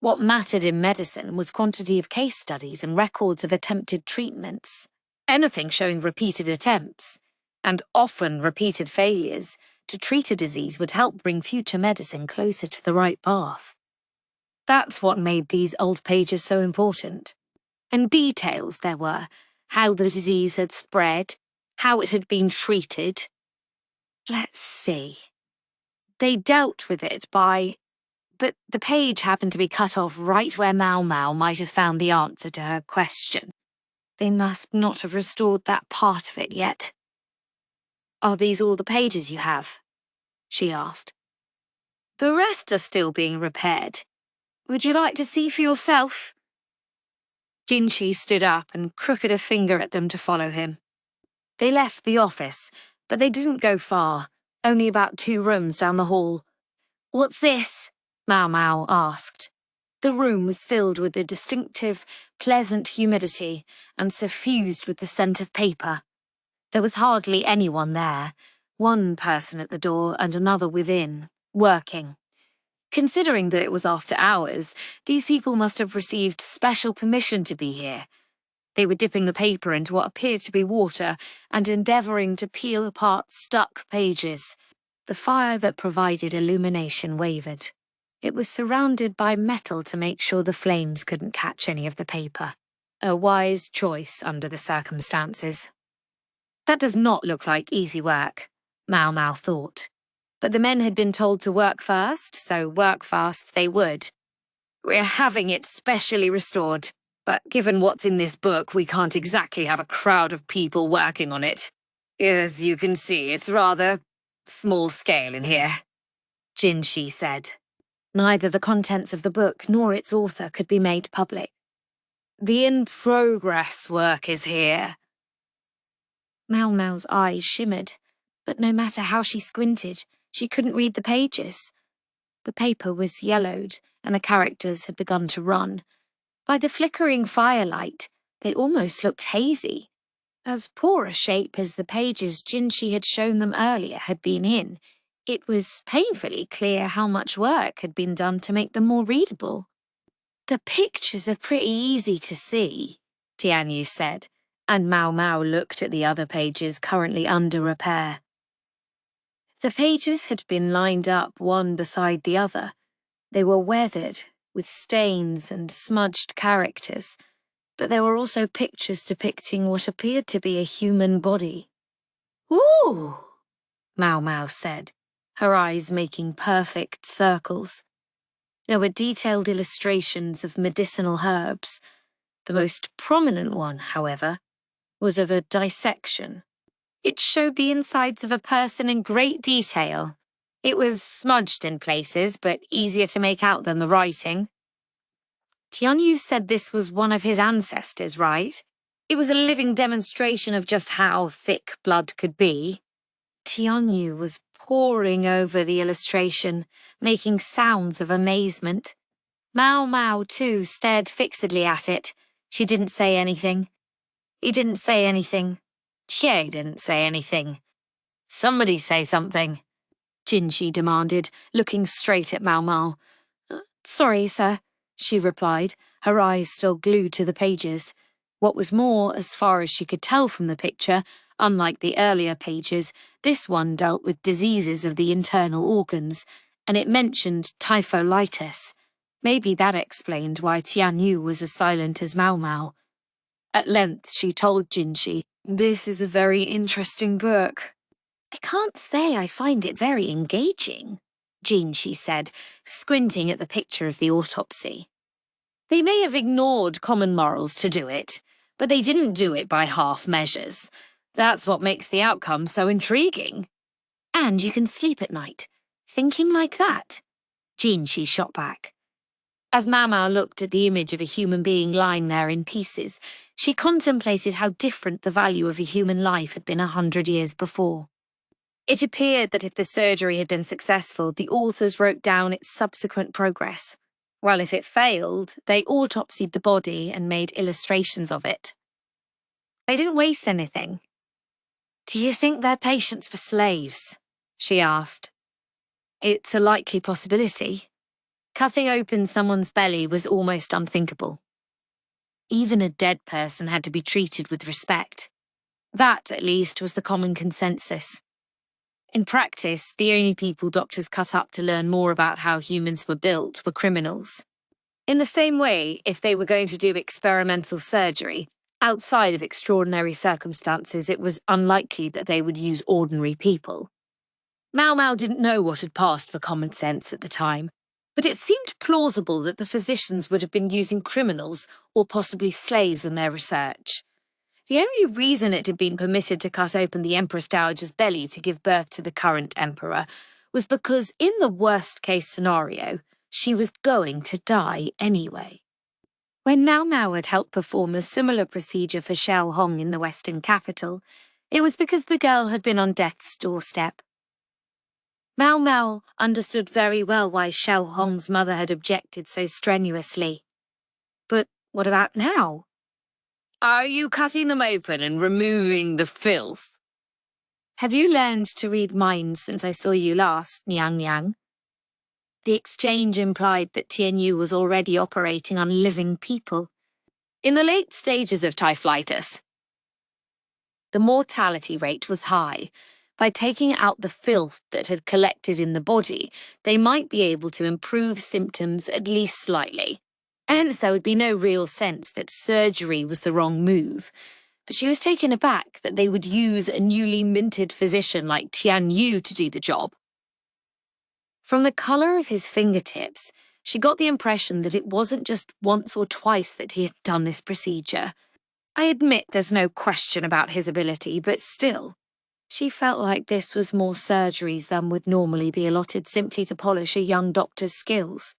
What mattered in medicine was quantity of case studies and records of attempted treatments. Anything showing repeated attempts, and often repeated failures, to treat a disease would help bring future medicine closer to the right path. That's what made these old pages so important. And details there were, how the disease had spread, how it had been treated. Let's see. They dealt with it by... But the page happened to be cut off right where Mao Mao might have found the answer to her question. They must not have restored that part of it yet. "Are these all the pages you have?" she asked. "The rest are still being repaired. Would you like to see for yourself?" Jinshi stood up and crooked a finger at them to follow him. They left the office, but they didn't go far, only about 2 rooms down the hall. "What's this?" Mao Mao asked. The room was filled with a distinctive, pleasant humidity and suffused with the scent of paper. There was hardly anyone there, one person at the door and another within, working. Considering that it was after hours, these people must have received special permission to be here. They were dipping the paper into what appeared to be water and endeavouring to peel apart stuck pages. The fire that provided illumination wavered. It was surrounded by metal to make sure the flames couldn't catch any of the paper. A wise choice under the circumstances. That does not look like easy work, Mau Mau thought. But the men had been told to work fast, so work fast they would. We're having it specially restored, but given what's in this book, we can't exactly have a crowd of people working on it. As you can see, it's rather small scale in here, Jinshi said. Neither the contents of the book nor its author could be made public. The in-progress work is here. Mau Mau's eyes shimmered, but no matter how she squinted, she couldn't read the pages. The paper was yellowed, and the characters had begun to run. By the flickering firelight, they almost looked hazy. As poor a shape as the pages Jinshi had shown them earlier had been in, it was painfully clear how much work had been done to make them more readable. The pictures are pretty easy to see, Tianyu said, and Mau Mau looked at the other pages currently under repair. The pages had been lined up one beside the other. They were weathered, with stains and smudged characters, but there were also pictures depicting what appeared to be a human body. "Ooh!" Mau Mau said, her eyes making perfect circles. There were detailed illustrations of medicinal herbs. The most prominent one, however, was of a dissection. It showed the insides of a person in great detail. It was smudged in places, but easier to make out than the writing. Tianyu said this was one of his ancestors, right? It was a living demonstration of just how thick blood could be. Tianyu was poring over the illustration, making sounds of amazement. Mau Mau, too, stared fixedly at it. She didn't say anything. He didn't say anything. Xie didn't say anything. Somebody say something, Jinshi demanded, looking straight at Mau Mau. Sorry, sir, she replied, her eyes still glued to the pages. What was more, as far as she could tell from the picture, unlike the earlier pages, this one dealt with diseases of the internal organs, and it mentioned typholitis. Maybe that explained why Tianyu was as silent as Mau Mau. At length she told Jinshi, "This is a very interesting book." "I can't say I find it very engaging," Jinshi said, squinting at the picture of the autopsy. "They may have ignored common morals to do it, but they didn't do it by half measures. That's what makes the outcome so intriguing." "And you can sleep at night, thinking like that?" Jinshi shot back. As Mau Mau looked at the image of a human being lying there in pieces, she contemplated how different the value of a human life had been 100 years before. It appeared that if the surgery had been successful, the authors wrote down its subsequent progress, while if it failed, they autopsied the body and made illustrations of it. They didn't waste anything. "Do you think their patients were slaves?" she asked. "It's a likely possibility." Cutting open someone's belly was almost unthinkable. Even a dead person had to be treated with respect. That, at least, was the common consensus. In practice, the only people doctors cut up to learn more about how humans were built were criminals. In the same way, if they were going to do experimental surgery, outside of extraordinary circumstances, it was unlikely that they would use ordinary people. Mau Mau didn't know what had passed for common sense at the time, but it seemed plausible that the physicians would have been using criminals or possibly slaves in their research. The only reason it had been permitted to cut open the Empress Dowager's belly to give birth to the current emperor was because, in the worst-case scenario, she was going to die anyway. When Mau Mau had helped perform a similar procedure for Xiao Hong in the Western capital, it was because the girl had been on death's doorstep. Mao Mao understood very well why Xiao Hong's mother had objected so strenuously. But what about now? Are you cutting them open and removing the filth? Have you learned to read minds since I saw you last, Niang Niang? The exchange implied that Tianyu was already operating on living people. In the late stages of typhlitis, the mortality rate was high. By taking out the filth that had collected in the body, they might be able to improve symptoms at least slightly. Hence, there would be no real sense that surgery was the wrong move. But she was taken aback that they would use a newly minted physician like Tianyu to do the job. From the colour of his fingertips, she got the impression that it wasn't just once or twice that he had done this procedure. I admit there's no question about his ability, but still, she felt like this was more surgeries than would normally be allotted simply to polish a young doctor's skills.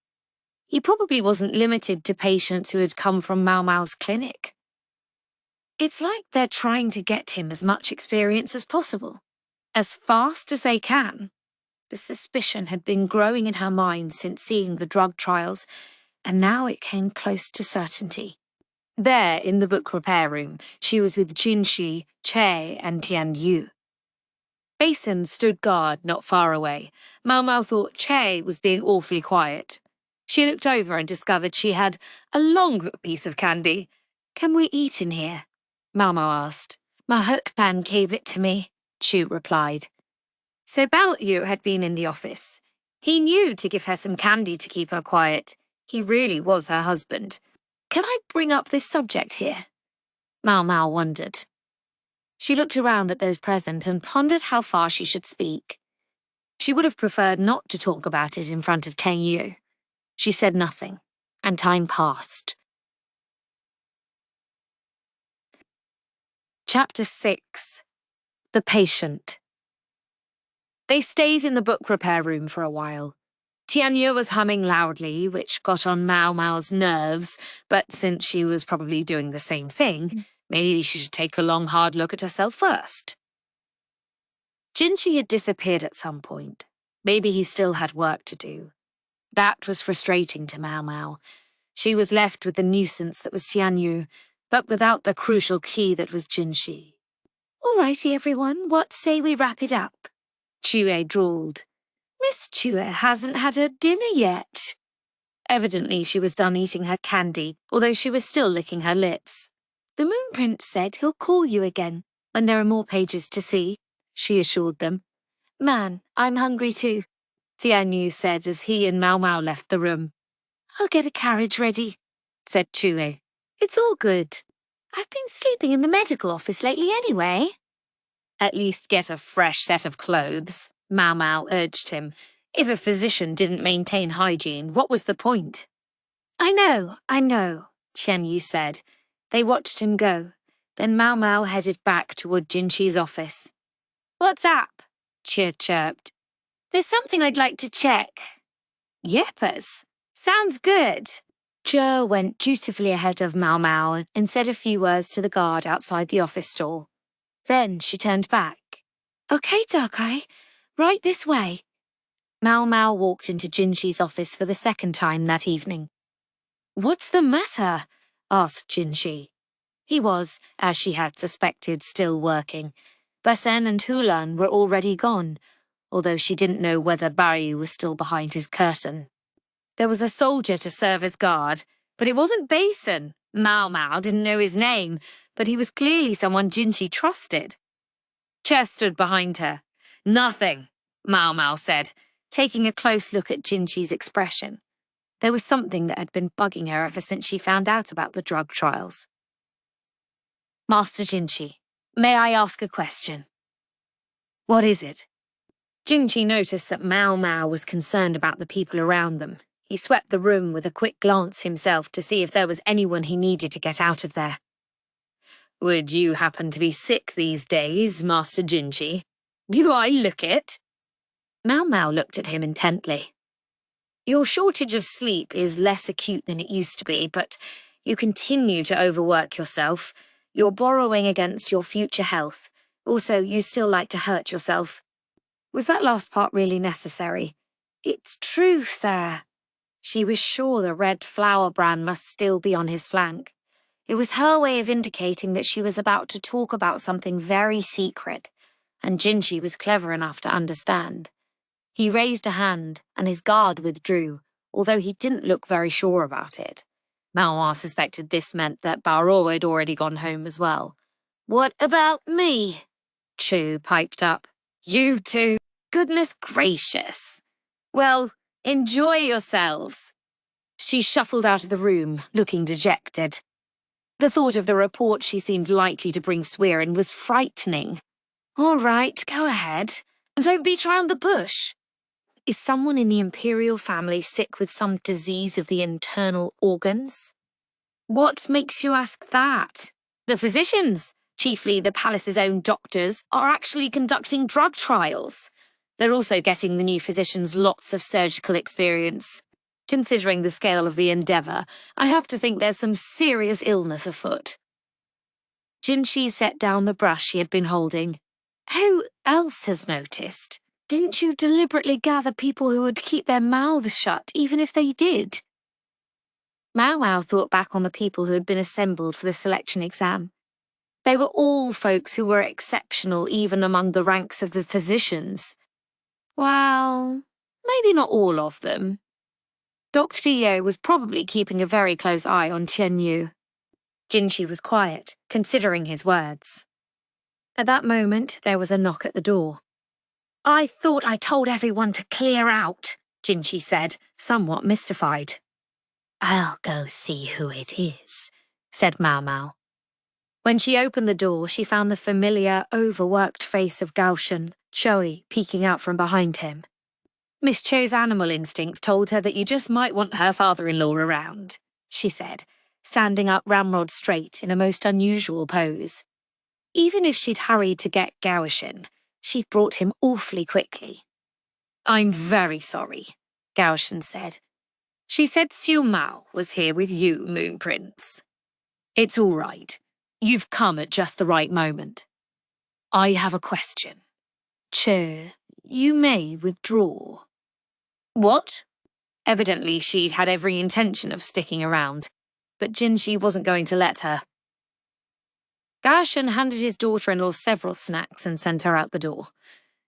He probably wasn't limited to patients who had come from Mao Mao's clinic. It's like they're trying to get him as much experience as possible, as fast as they can. The suspicion had been growing in her mind since seeing the drug trials, and now it came close to certainty. There, in the book repair room, she was with Jinshi, Che, and Tianyu. Basin stood guard not far away. Mao Mao thought Che was being awfully quiet. She looked over and discovered she had a long piece of candy. "Can we eat in here?" Mao Mao asked. "My hukpan gave it to me," Chu replied. So Bao Yu had been in the office. He knew to give her some candy to keep her quiet. He really was her husband. "Can I bring up this subject here?" Mao Mao wondered. She looked around at those present and pondered how far she should speak. She would have preferred not to talk about it in front of Teng Yu. She said nothing, and time passed. Chapter 6. The Patient. They stayed in the book repair room for a while. Tianyu was humming loudly, which got on Mao Mao's nerves, but since she was probably doing the same thing, maybe she should take a long, hard look at herself first. Jinshi had disappeared at some point. Maybe he still had work to do. That was frustrating to Mao Mao. She was left with the nuisance that was Tianyu, but without the crucial key that was Jinshi. "All righty, everyone, what say we wrap it up?" Gyouyoh drawled. "Miss Gyouyoh hasn't had her dinner yet." Evidently, she was done eating her candy, although she was still licking her lips. "The Moon Prince said he'll call you again when there are more pages to see," she assured them. "Man, I'm hungry too," Tianyu said as he and Mao Mao left the room. "I'll get a carriage ready," said Gyouyoh. "It's all good. I've been sleeping in the medical office lately anyway." "At least get a fresh set of clothes," Mao Mao urged him. If a physician didn't maintain hygiene, what was the point? I know, Tianyu said. They watched him go. Then Mao Mao headed back toward Jinshi's office. "What's up?" Chia chirped. "There's something I'd like to check." "Yippers. Sounds good." Chia went dutifully ahead of Mao Mao and said a few words to the guard outside the office door. Then she turned back. "Okay, Dark Eye, right this way." Mao Mao walked into Jinshi's office for the second time that evening. "What's the matter?" asked Jinshi. He was, as she had suspected, still working. Basen and Hulan were already gone, although she didn't know whether Barry was still behind his curtain. There was a soldier to serve as guard, but it wasn't Basen. Mao Mao didn't know his name, but he was clearly someone Jinshi trusted. Che stood behind her. "Nothing," Mao Mao said, taking a close look at Jinshi's expression. There was something that had been bugging her ever since she found out about the drug trials. "Master Jinshi, may I ask a question?" "What is it?" Jinshi noticed that Mao Mao was concerned about the people around them. He swept the room with a quick glance himself to see if there was anyone he needed to get out of there. "Would you happen to be sick these days, Master Jinshi? Do I look it?" Mao Mao looked at him intently. "Your shortage of sleep is less acute than it used to be, but you continue to overwork yourself. You're borrowing against your future health. Also, you still like to hurt yourself." Was that last part really necessary? It's true, sir. She was sure the red flower brand must still be on his flank. It was her way of indicating that she was about to talk about something very secret, and Jinshi was clever enough to understand. He raised a hand, and his guard withdrew, although he didn't look very sure about it. Malwa suspected this meant that Bao had already gone home as well. What about me? Chu piped up. You too. Goodness gracious. Well, enjoy yourselves. She shuffled out of the room, looking dejected. The thought of the report she seemed likely to bring Swearin was frightening. All right, go ahead. Don't beat around the bush. Is someone in the imperial family sick with some disease of the internal organs? What makes you ask that? The physicians, chiefly the palace's own doctors, are actually conducting drug trials. They're also getting the new physicians lots of surgical experience. Considering the scale of the endeavour, I have to think there's some serious illness afoot. Jinshi set down the brush he had been holding. Who else has noticed? Didn't you deliberately gather people who would keep their mouths shut, even if they did? Mau Mau thought back on the people who had been assembled for the selection exam. They were all folks who were exceptional even among the ranks of the physicians. Well, maybe not all of them. Dr. Gyouyoh was probably keeping a very close eye on Tianyu. Jinshi was quiet, considering his words. At that moment, there was a knock at the door. I thought I told everyone to clear out, Jinshi said, somewhat mystified. I'll go see who it is, said Mau Mau. When she opened the door, she found the familiar, overworked face of Gaoshan, Choi, peeking out from behind him. Miss Cho's animal instincts told her that you just might want her father-in-law around, she said, standing up ramrod straight in a most unusual pose. Even if she'd hurried to get Gaoshan, she'd brought him awfully quickly. I'm very sorry, Gaoshan said. She said Xiu Mao was here with you, Moon Prince. It's all right. You've come at just the right moment. I have a question. Che, you may withdraw. What? Evidently, she'd had every intention of sticking around, but Jinshi wasn't going to let her. Gaoshan handed his daughter-in-law several snacks and sent her out the door.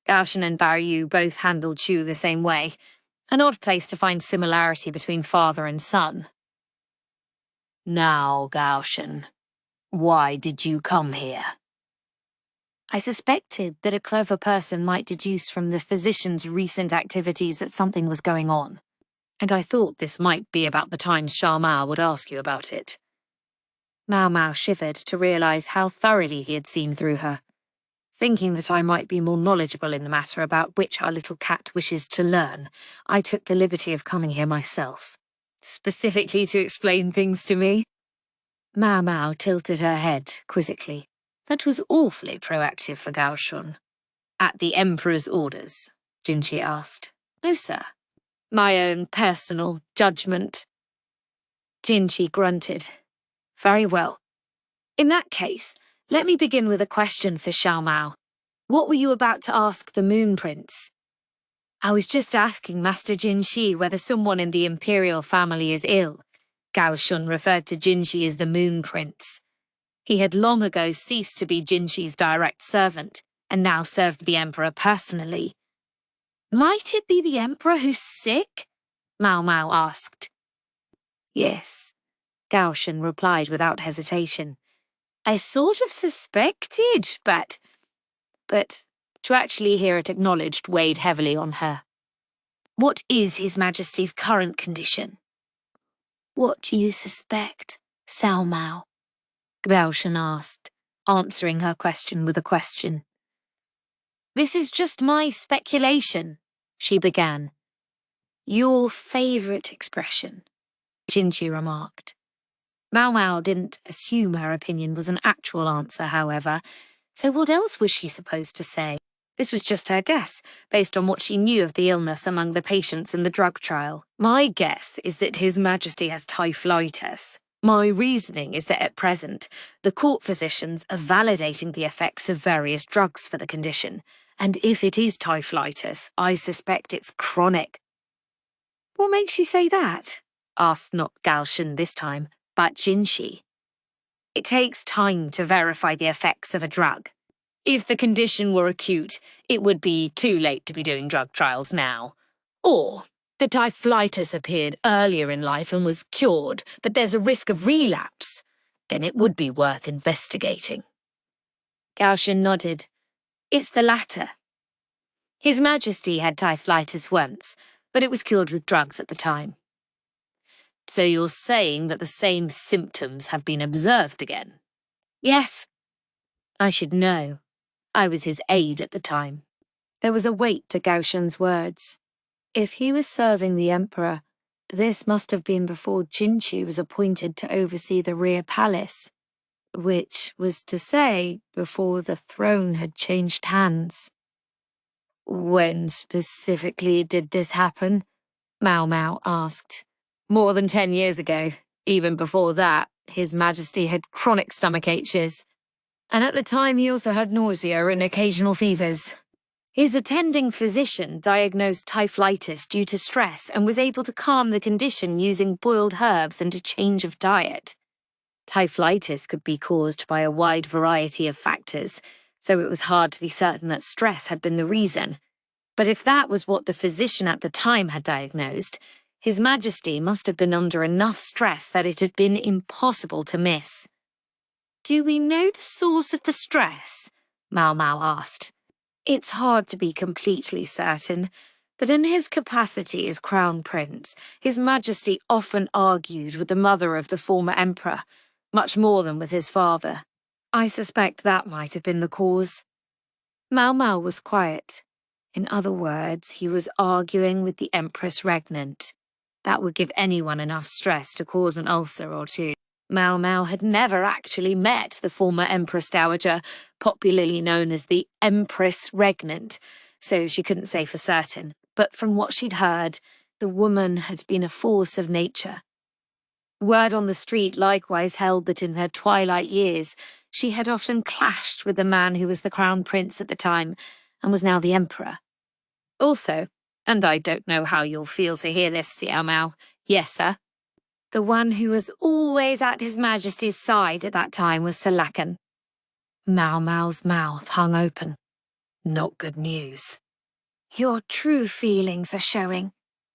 Gaoshan and Bao Yu both handled Chu the same way, an odd place to find similarity between father and son. Now, Gaoshan, why did you come here? I suspected that a clever person might deduce from the physician's recent activities that something was going on, and I thought this might be about the time Sha Mao would ask you about it. Mau Mau shivered to realise how thoroughly he had seen through her. Thinking that I might be more knowledgeable in the matter about which our little cat wishes to learn, I took the liberty of coming here myself. Specifically to explain things to me? Mau Mau tilted her head quizzically. That was awfully proactive for Gaoshan. At the Emperor's orders, Jinshi asked. No, sir. My own personal judgment. Jinshi grunted. Very well. In that case, let me begin with a question for Xiao Mao. What were you about to ask the Moon Prince? I was just asking Master Jinshi whether someone in the imperial family is ill. Gaoshan referred to Jinshi as the Moon Prince. He had long ago ceased to be Jinshi's direct servant, and now served the Emperor personally. Might it be the Emperor who's sick? Mau Mau asked. Yes, Gaoshan replied without hesitation. I sort of suspected, but to actually hear it acknowledged weighed heavily on her. What is His Majesty's current condition? What do you suspect, Cao Mao? Gaoshan asked, answering her question with a question. This is just my speculation, she began. Your favourite expression, Jinshi remarked. Mau Mau didn't assume her opinion was an actual answer, however, so what else was she supposed to say? This was just her guess, based on what she knew of the illness among the patients in the drug trial. My guess is that His Majesty has typhlitis. My reasoning is that at present, the court physicians are validating the effects of various drugs for the condition, And if it is typhlitis, I suspect it's chronic. What makes you say that? Asked not Gaoshen this time, but Jinshi. It takes time to verify the effects of a drug. If the condition were acute, it would be too late to be doing drug trials now. Or the typhlitis appeared earlier in life and was cured, but there's a risk of relapse. Then it would be worth investigating. Gaoshen nodded. It's the latter. His Majesty had typhlitis once, but it was cured with drugs at the time. So you're saying that the same symptoms have been observed again? Yes. I should know. I was his aide at the time. There was a weight to Gaoshen's words. If he was serving the Emperor, this must have been before Jinshi was appointed to oversee the rear palace, which was to say, before the throne had changed hands. When specifically did this happen? Mao Mao asked. More than 10 years ago. Even before that, His Majesty had chronic stomach aches. And at the time he also had nausea and occasional fevers. His attending physician diagnosed typhlitis due to stress and was able to calm the condition using boiled herbs and a change of diet. Typhlitis could be caused by a wide variety of factors, so it was hard to be certain that stress had been the reason. But if that was what the physician at the time had diagnosed, His Majesty must have been under enough stress that it had been impossible to miss. Do we know the source of the stress? Mao Mao asked. It's hard to be completely certain, but in his capacity as Crown Prince, His Majesty often argued with the mother of the former emperor, much more than with his father. I suspect that might have been the cause. Mao Mao was quiet. In other words, he was arguing with the Empress Regnant. That would give anyone enough stress to cause an ulcer or two. Mao Mao had never actually met the former Empress Dowager, popularly known as the Empress Regnant, so she couldn't say for certain. But from what she'd heard, the woman had been a force of nature. Word on the street likewise held that in her twilight years, she had often clashed with the man who was the Crown Prince at the time and was now the Emperor. Also, and I don't know how you'll feel to hear this, Xiao Mao. Yes, sir. The one who was always at His Majesty's side at that time was Sir Lakan. Mao Mao's mouth hung open. Not good news. Your true feelings are showing,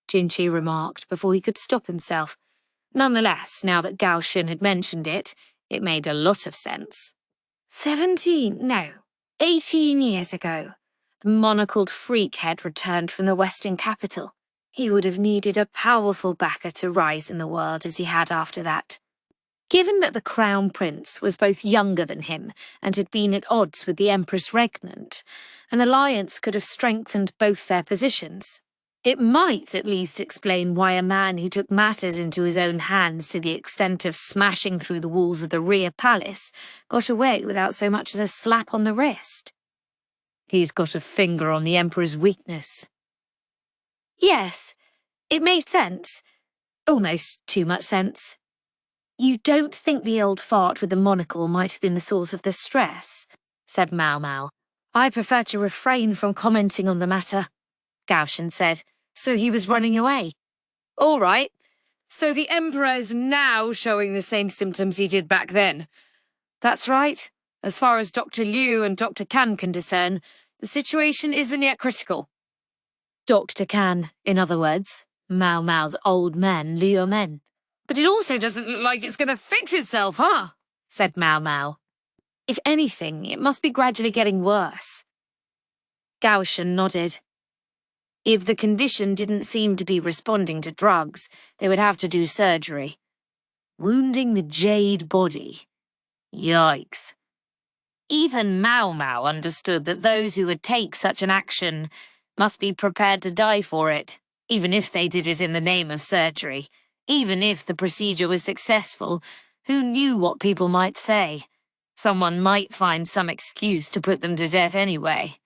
Jinshi remarked before he could stop himself. Nonetheless, now that Gaoshen had mentioned it, it made a lot of sense. 18 years ago, the monocled freak had returned from the Western capital. He would have needed a powerful backer to rise in the world as he had after that. Given that the Crown Prince was both younger than him and had been at odds with the Empress Regnant, an alliance could have strengthened both their positions. It might at least explain why a man who took matters into his own hands to the extent of smashing through the walls of the rear palace got away without so much as a slap on the wrist. He's got a finger on the Emperor's weakness. Yes, it made sense. Almost too much sense. You don't think the old fart with the monocle might have been the source of the stress? Said Mao Mao. I prefer to refrain from commenting on the matter, Gaoshen said. So he was running away. All right. So the Emperor is now showing the same symptoms he did back then. That's right. As far as Dr. Liu and Dr. Kan can discern, the situation isn't yet critical. Dr. Kan, in other words, Mao Mao's old man, Liu Men. But it also doesn't look like it's going to fix itself, huh? Said Mao Mao. If anything, it must be gradually getting worse. Gaoshen nodded. If the condition didn't seem to be responding to drugs, they would have to do surgery. Wounding the jade body. Yikes. Even Mao Mao understood that those who would take such an action must be prepared to die for it, even if they did it in the name of surgery. Even if the procedure was successful, who knew what people might say? Someone might find some excuse to put them to death anyway.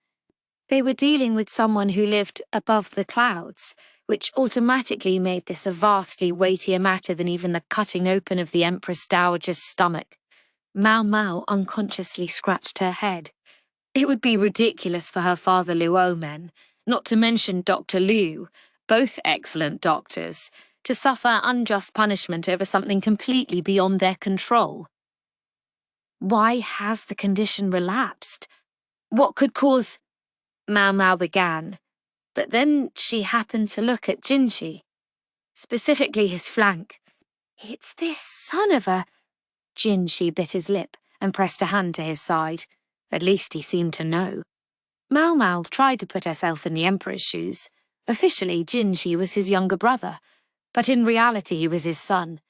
They were dealing with someone who lived above the clouds, which automatically made this a vastly weightier matter than even the cutting open of the Empress Dowager's stomach. Mao Mao unconsciously scratched her head. It would be ridiculous for her father Luo men, not to mention Dr. Liu, both excellent doctors, to suffer unjust punishment over something completely beyond their control. Why has the condition relapsed? What could cause... Mao Mao began, but then she happened to look at Jinshi, specifically his flank. It's this son of a... Jinshi bit his lip and pressed a hand to his side. At least he seemed to know. Mao Mao tried to put herself in the Emperor's shoes. Officially, Jinshi was his younger brother, but in reality he was his son,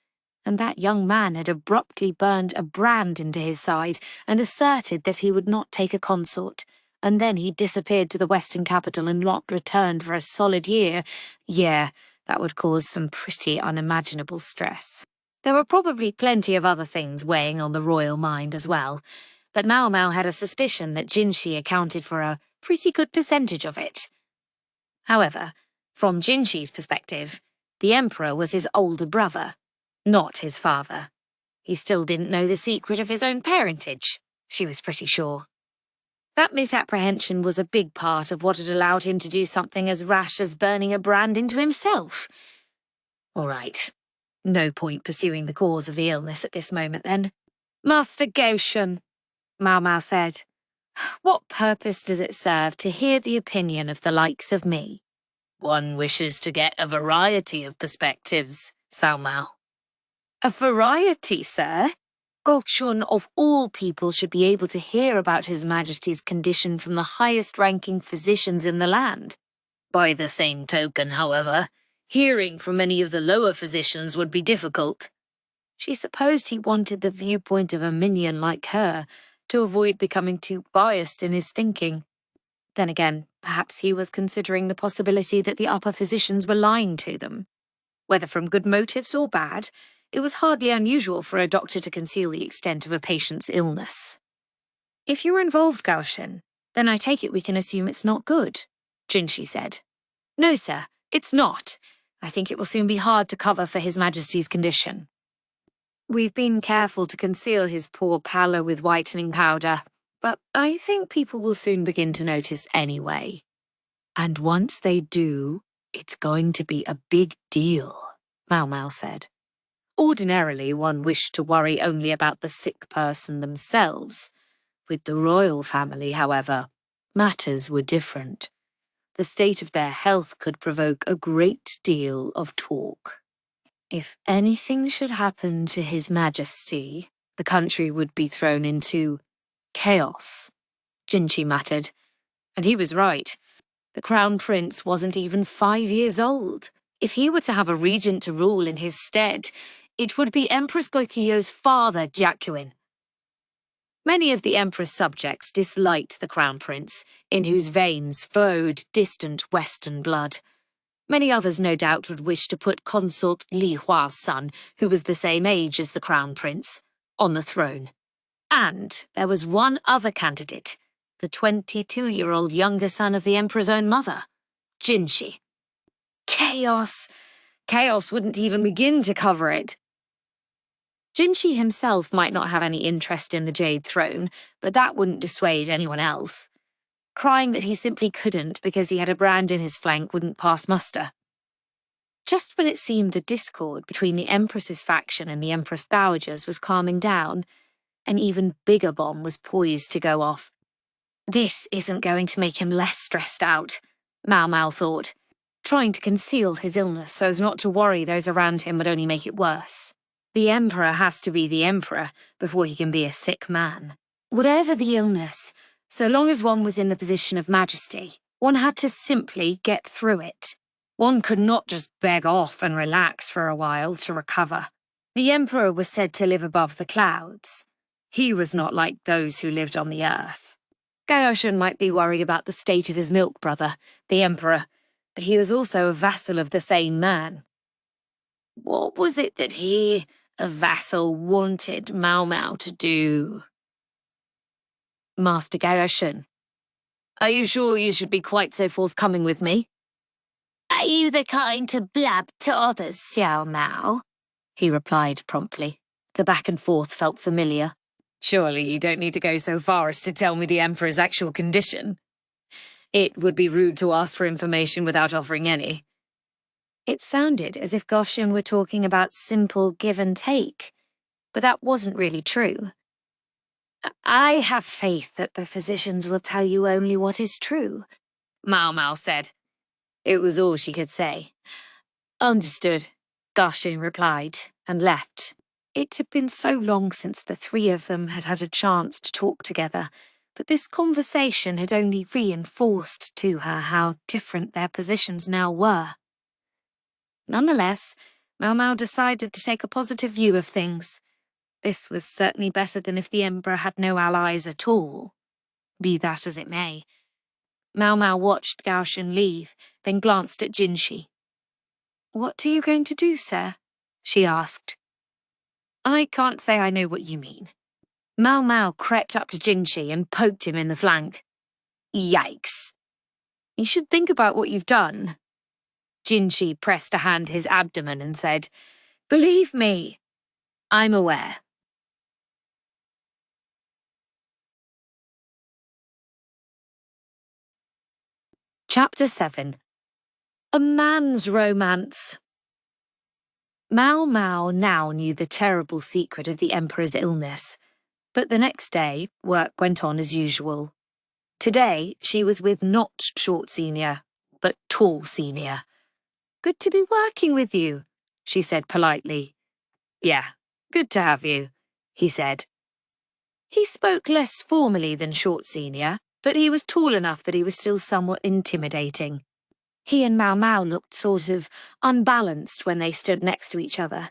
and that young man had abruptly burned a brand into his side and asserted that he would not take a consort, and then he disappeared to the Western capital and not returned for a solid year. Yeah, that would cause some pretty unimaginable stress. There were probably plenty of other things weighing on the royal mind as well, but Mao Mao had a suspicion that Jinshi accounted for a pretty good percentage of it. However, from Jinshi's perspective, the Emperor was his older brother, not his father. He still didn't know the secret of his own parentage, she was pretty sure. That misapprehension was a big part of what had allowed him to do something as rash as burning a brand into himself. All right, no point pursuing the cause of the illness at this moment then. Master Gyouyoh, Mao Mao said, what purpose does it serve to hear the opinion of the likes of me? One wishes to get a variety of perspectives, Cao Mao. A variety, sir? Gokshun of all people should be able to hear about His Majesty's condition from the highest-ranking physicians in the land. By the same token, however, hearing from any of the lower physicians would be difficult. She supposed he wanted the viewpoint of a minion like her, to avoid becoming too biased in his thinking. Then again, perhaps he was considering the possibility that the upper physicians were lying to them. Whether from good motives or bad, it was hardly unusual for a doctor to conceal the extent of a patient's illness. If you're involved, Gaoshen, then I take it we can assume it's not good, Jinshi said. No, sir, it's not. I think it will soon be hard to cover for His Majesty's condition. We've been careful to conceal his poor pallor with whitening powder, but I think people will soon begin to notice anyway. And once they do, it's going to be a big deal, Mao Mao said. Ordinarily, one wished to worry only about the sick person themselves. With the royal family, however, matters were different. The state of their health could provoke a great deal of talk. If anything should happen to His Majesty, the country would be thrown into chaos, Jinshi muttered. And he was right. The Crown Prince wasn't even 5 years old. If he were to have a regent to rule in his stead, it would be Empress Gyouyoh's father, Gyouyoh. Many of the Emperor's subjects disliked the Crown Prince, in whose veins flowed distant Western blood. Many others no doubt would wish to put Consort Li Hua's son, who was the same age as the Crown Prince, on the throne. And there was one other candidate, the 22-year-old younger son of the Emperor's own mother, Jinshi. Chaos! Chaos wouldn't even begin to cover it. Jinshi himself might not have any interest in the Jade Throne, but that wouldn't dissuade anyone else. Crying that he simply couldn't because he had a brand in his flank wouldn't pass muster. Just when it seemed the discord between the Empress's faction and the Empress Dowager's was calming down, an even bigger bomb was poised to go off. This isn't going to make him less stressed out, Mao Mao thought, trying to conceal his illness so as not to worry those around him would only make it worse. The Emperor has to be the Emperor before he can be a sick man. Whatever the illness, so long as one was in the position of majesty, one had to simply get through it. One could not just beg off and relax for a while to recover. The Emperor was said to live above the clouds. He was not like those who lived on the earth. Gyouyoh might be worried about the state of his milk brother, the Emperor, but he was also a vassal of the same man. What was it that he, a vassal, wanted Mao Mao to do? Master Gyouyoh, are you sure you should be quite so forthcoming with me? Are you the kind to blab to others, Xiao Mao? He replied promptly. The back and forth felt familiar. Surely you don't need to go so far as to tell me the Emperor's actual condition. It would be rude to ask for information without offering any. It sounded as if Goshen were talking about simple give and take, but that wasn't really true. I have faith that the physicians will tell you only what is true, Mao Mao said. It was all she could say. Understood, Goshen replied, and left. It had been so long since the three of them had had a chance to talk together, but this conversation had only reinforced to her how different their positions now were. Nonetheless, Mao Mao decided to take a positive view of things. This was certainly better than if the Emperor had no allies at all. Be that as it may. Mao Mao watched Gaoshen leave, then glanced at Jinshi. What are you going to do, sir? She asked. I can't say I know what you mean. Mao Mao crept up to Jinshi and poked him in the flank. Yikes. You should think about what you've done. Jinshi pressed a hand to his abdomen and said, Believe me, I'm aware. Chapter 7. A Man's Romance. Mao Mao now knew the terrible secret of the Emperor's illness, but the next day work went on as usual. Today she was with not Short Senior, but Tall Senior. Good to be working with you, she said politely. Yeah, good to have you, he said. He spoke less formally than Short Senior, but he was tall enough that he was still somewhat intimidating. He and Mao Mao looked sort of unbalanced when they stood next to each other,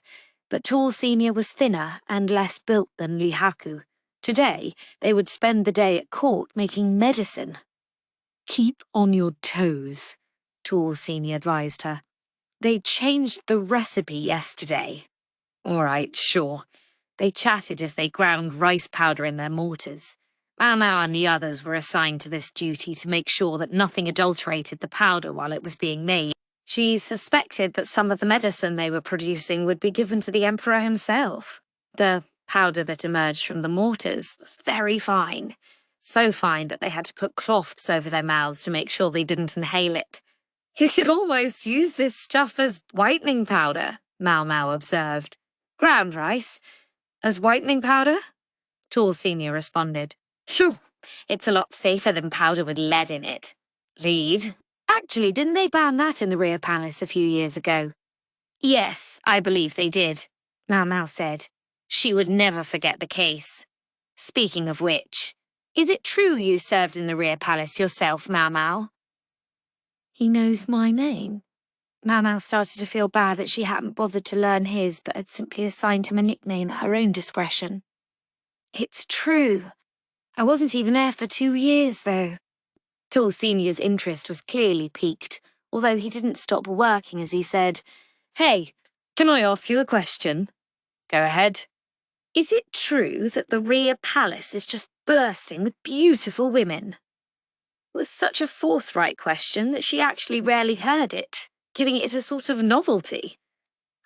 but Tall Senior was thinner and less built than Li Haku. Today, they would spend the day at court making medicine. Keep on your toes, Tall Senior advised her. They changed the recipe yesterday. All right, sure. They chatted as they ground rice powder in their mortars. Mao Mao and the others were assigned to this duty to make sure that nothing adulterated the powder while it was being made. She suspected that some of the medicine they were producing would be given to the Emperor himself. The powder that emerged from the mortars was very fine. So fine that they had to put cloths over their mouths to make sure they didn't inhale it. You could almost use this stuff as whitening powder, Mao Mao observed. Ground rice? As whitening powder? Tall Senior responded. Phew, it's a lot safer than powder with lead in it. Lead? Actually, didn't they ban that in the rear palace a few years ago? Yes, I believe they did, Mao Mao said. She would never forget the case. Speaking of which, is it true you served in the rear palace yourself, Mao Mao? He knows my name. Mao Mao started to feel bad that she hadn't bothered to learn his but had simply assigned him a nickname at her own discretion. It's true. I wasn't even there for 2 years, though. Tall Senior's interest was clearly piqued, although he didn't stop working as he said, Hey, can I ask you a question? Go ahead. Is it true that the rear palace is just bursting with beautiful women? It was such a forthright question that she actually rarely heard it, giving it a sort of novelty.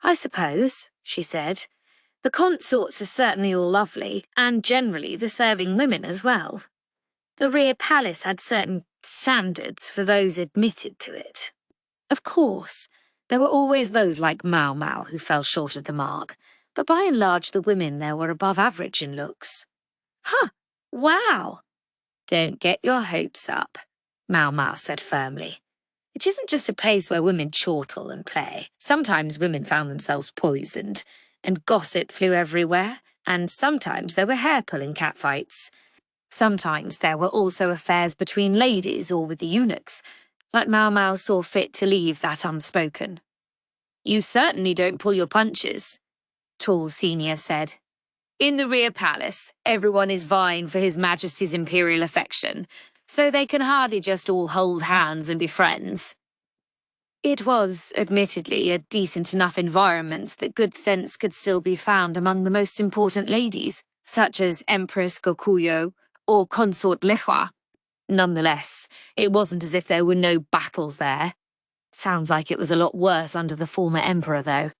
I suppose, she said. The consorts are certainly all lovely, and generally the serving women as well. The rear palace had certain standards for those admitted to it. Of course, there were always those like Mao Mao who fell short of the mark, but by and large the women there were above average in looks. Huh, wow! Don't get your hopes up, Mao Mao said firmly. It isn't just a place where women chortle and play. Sometimes women found themselves poisoned, and gossip flew everywhere, and sometimes there were hair-pulling catfights. Sometimes there were also affairs between ladies or with the eunuchs, but Mao Mao saw fit to leave that unspoken. You certainly don't pull your punches, Tall Senior said. In the rear palace, everyone is vying for His Majesty's imperial affection, so they can hardly just all hold hands and be friends. It was, admittedly, a decent enough environment that good sense could still be found among the most important ladies, such as Empress Gyouyoh or Consort Lihua. Nonetheless, it wasn't as if there were no battles there. Sounds like it was a lot worse under the former emperor, though.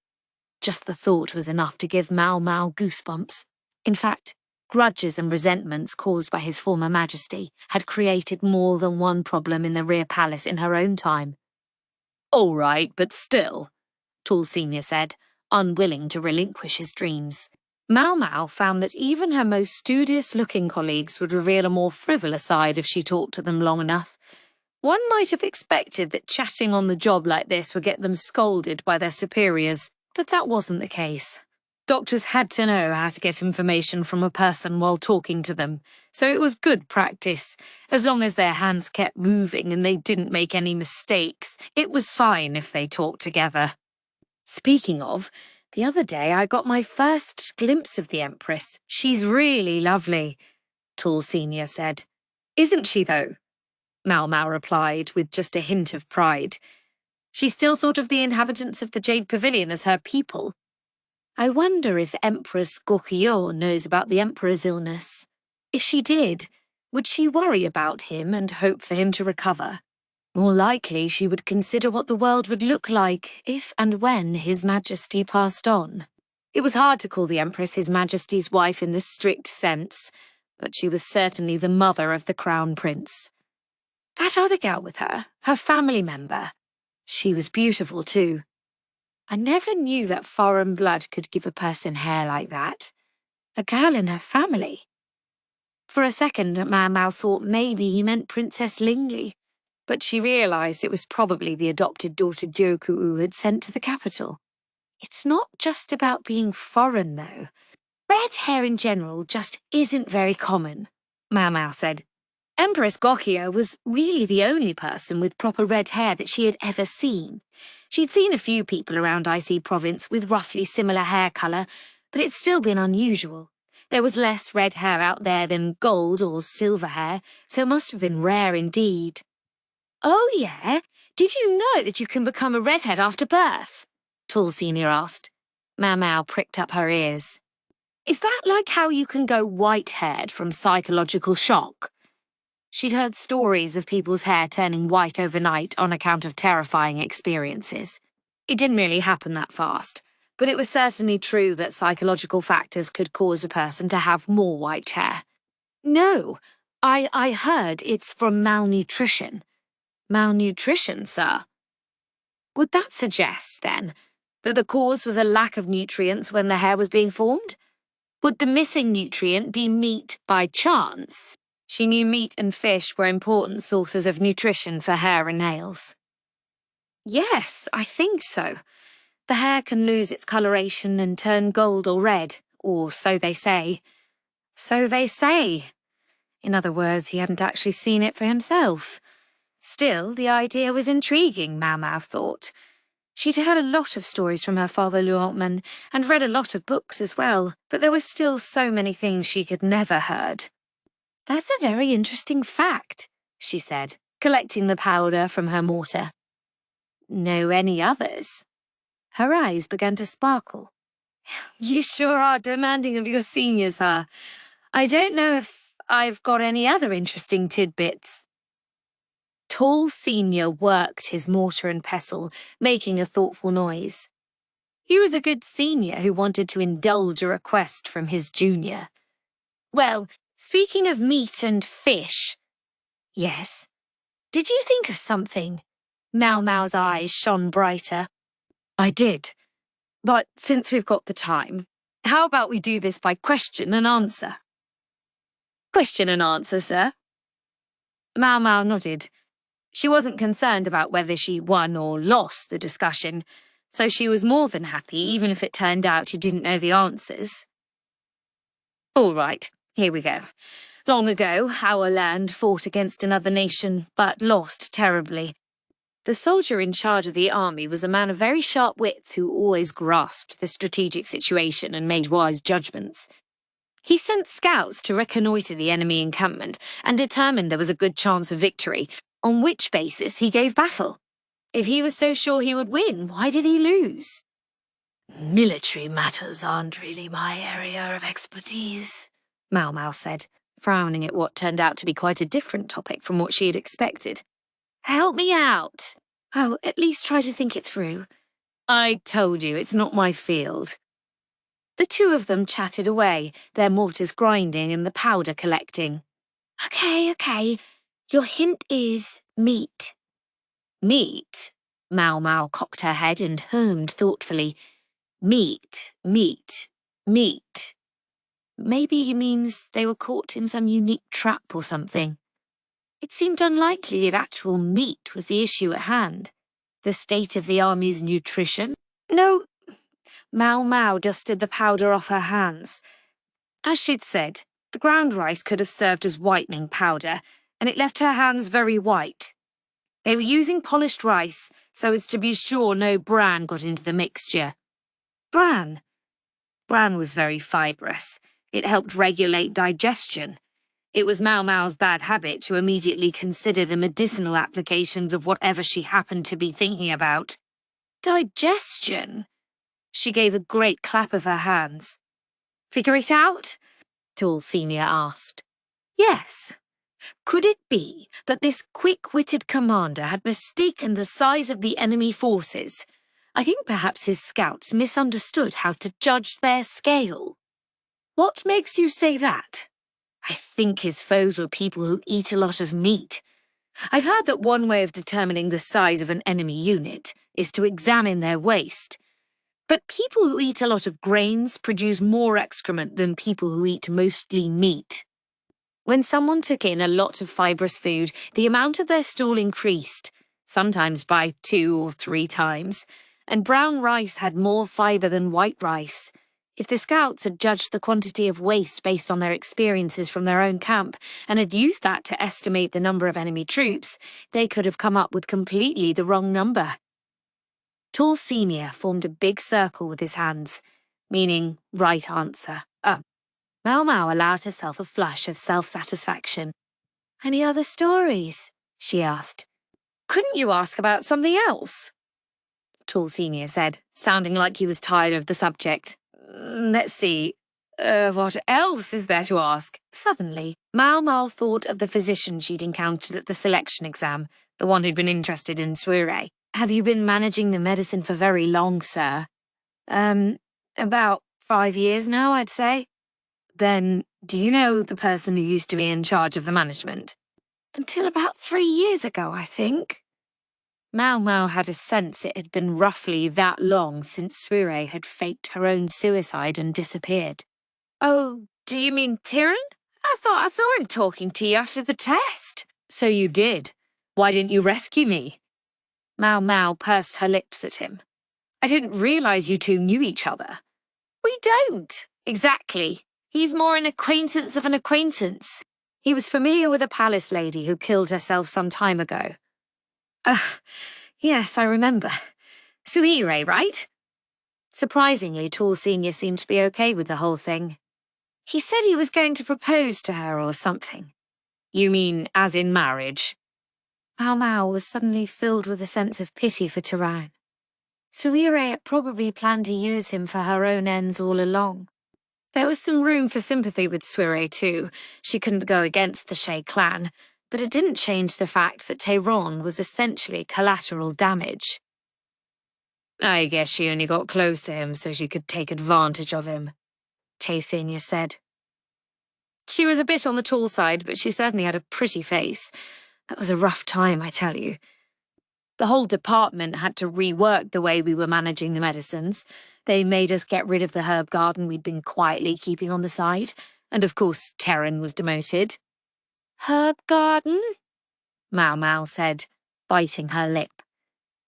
Just the thought was enough to give Mao Mao goosebumps. In fact, Grudges and resentments caused by his former majesty had created more than one problem in the rear palace in her own time. "All right, but still," Tall Senior said, unwilling to relinquish his dreams. Mau Mau found that even her most studious-looking colleagues would reveal a more frivolous side if she talked to them long enough. One might have expected that chatting on the job like this would get them scolded by their superiors, but that wasn't the case. Doctors had to know how to get information from a person while talking to them, so it was good practice. As long as their hands kept moving and they didn't make any mistakes, it was fine if they talked together. Speaking of, the other day I got my first glimpse of the Empress. She's really lovely, Tall Senior said. "Isn't she, though?" Mau Mau replied with just a hint of pride. She still thought of the inhabitants of the Jade Pavilion as her people. I wonder if Empress Gyouyoh knows about the Emperor's illness. If she did, would she worry about him and hope for him to recover? More likely she would consider what the world would look like if and when His Majesty passed on. It was hard to call the Empress His Majesty's wife in the strict sense, but she was certainly the mother of the Crown Prince. That other girl with her family member, she was beautiful too. I never knew that foreign blood could give a person hair like that. A girl in her family. For a second, Mau Mau thought maybe he meant Princess Lingley, but she realised it was probably the adopted daughter Gyouyoh had sent to the capital. It's not just about being foreign, though. Red hair in general just isn't very common, Mau Mau said. Empress Gyouyoh was really the only person with proper red hair that she had ever seen. She'd seen a few people around Icy Province with roughly similar hair colour, but it's still been unusual. There was less red hair out there than gold or silver hair, so it must have been rare indeed. "Oh, yeah? Did you know that you can become a redhead after birth?" Tall Senior asked. Mau Mau pricked up her ears. "Is that like how you can go white-haired from psychological shock?" She'd heard stories of people's hair turning white overnight on account of terrifying experiences. It didn't really happen that fast, but it was certainly true that psychological factors could cause a person to have more white hair. "No, I heard it's from malnutrition." "Malnutrition, sir?" Would that suggest, then, that the cause was a lack of nutrients when the hair was being formed? Would the missing nutrient be meat by chance? She knew meat and fish were important sources of nutrition for hair and nails. "Yes, I think so. The hair can lose its coloration and turn gold or red, or so they say." So they say. In other words, he hadn't actually seen it for himself. Still, the idea was intriguing, Mau Mau thought. She'd heard a lot of stories from her father Luontman, and read a lot of books as well, but there were still so many things she had never heard. "That's a very interesting fact," she said, collecting the powder from her mortar. "Know any others?" Her eyes began to sparkle. "You sure are demanding of your seniors, huh? I don't know if I've got any other interesting tidbits." Tall Senior worked his mortar and pestle, making a thoughtful noise. He was a good senior who wanted to indulge a request from his junior. "Well, speaking of meat and fish..." "Yes? Did you think of something?" Mau Mau's eyes shone brighter. "I did. But since we've got the time, how about we do this by question and answer?" "Question and answer, sir?" Mau Mau nodded. She wasn't concerned about whether she won or lost the discussion, so she was more than happy even if it turned out she didn't know the answers. "All right, here we go. Long ago, our land fought against another nation, but lost terribly. The soldier in charge of the army was a man of very sharp wits who always grasped the strategic situation and made wise judgments. He sent scouts to reconnoitre the enemy encampment and determined there was a good chance of victory, on which basis he gave battle. If he was so sure he would win, why did he lose?" "Military matters aren't really my area of expertise," Mau Mau said, frowning at what turned out to be quite a different topic from what she had expected. "Help me out." "Oh, at least try to think it through." "I told you, it's not my field." The two of them chatted away, their mortars grinding and the powder collecting. Okay. Your hint is meat. Meat? Mau Mau cocked her head and hummed thoughtfully. Meat. Maybe he means they were caught in some unique trap or something. It seemed unlikely that actual meat was the issue at hand. The state of the army's nutrition? No. Mau Mau dusted the powder off her hands. As she'd said, the ground rice could have served as whitening powder, and it left her hands very white. They were using polished rice so as to be sure no bran got into the mixture. Bran? Bran was very fibrous. It helped regulate digestion. It was Mau Mau's bad habit to immediately consider the medicinal applications of whatever she happened to be thinking about. Digestion? She gave a great clap of her hands. Figure it out? Tall Senior asked. Yes. Could it be that this quick-witted commander had mistaken the size of the enemy forces? I think perhaps his scouts misunderstood how to judge their scale. What makes you say that? I think his foes were people who eat a lot of meat. I've heard that one way of determining the size of an enemy unit is to examine their waste. But people who eat a lot of grains produce more excrement than people who eat mostly meat. When someone took in a lot of fibrous food, the amount of their stool increased, sometimes by 2 or 3 times, and brown rice had more fibre than white rice. If the scouts had judged the quantity of waste based on their experiences from their own camp and had used that to estimate the number of enemy troops, they could have come up with completely the wrong number. Tall Senior formed a big circle with his hands, meaning right answer. Mau Mau allowed herself a flush of self-satisfaction. Any other stories? She asked. Couldn't you ask about something else? Tall Senior said, sounding like he was tired of the subject. Let's see. What else is there to ask? Suddenly, Mau Mau thought of the physician she'd encountered at the selection exam, the one who'd been interested in Sowing. Have you been managing the medicine for very long, sir? About 5 years now, I'd say. Then, do you know the person who used to be in charge of the management? Until about 3 years ago, I think. Mau Mau had a sense it had been roughly that long since Sowing had faked her own suicide and disappeared. Oh, do you mean Tyrion? I thought I saw him talking to you after the test. So you did. Why didn't you rescue me? Mau Mau pursed her lips at him. I didn't realise you two knew each other. We don't. Exactly. He's more an acquaintance of an acquaintance. He was familiar with a palace lady who killed herself some time ago. Yes, I remember. Suire, right? Surprisingly, Tall Senior seemed to be okay with the whole thing. He said he was going to propose to her or something. You mean as in marriage? Mau Mau was suddenly filled with a sense of pity for Tyrion. Suire had probably planned to use him for her own ends all along. There was some room for sympathy with Suire too. She couldn't go against the Shay clan, but it didn't change the fact that Tehran was essentially collateral damage. I guess she only got close to him so she could take advantage of him, Tay Senior said. She was a bit on the tall side, but she certainly had a pretty face. That was a rough time, I tell you. The whole department had to rework the way we were managing the medicines. They made us get rid of the herb garden we'd been quietly keeping on the side. And of course, Terran was demoted. Herb garden? Mau Mau said, biting her lip.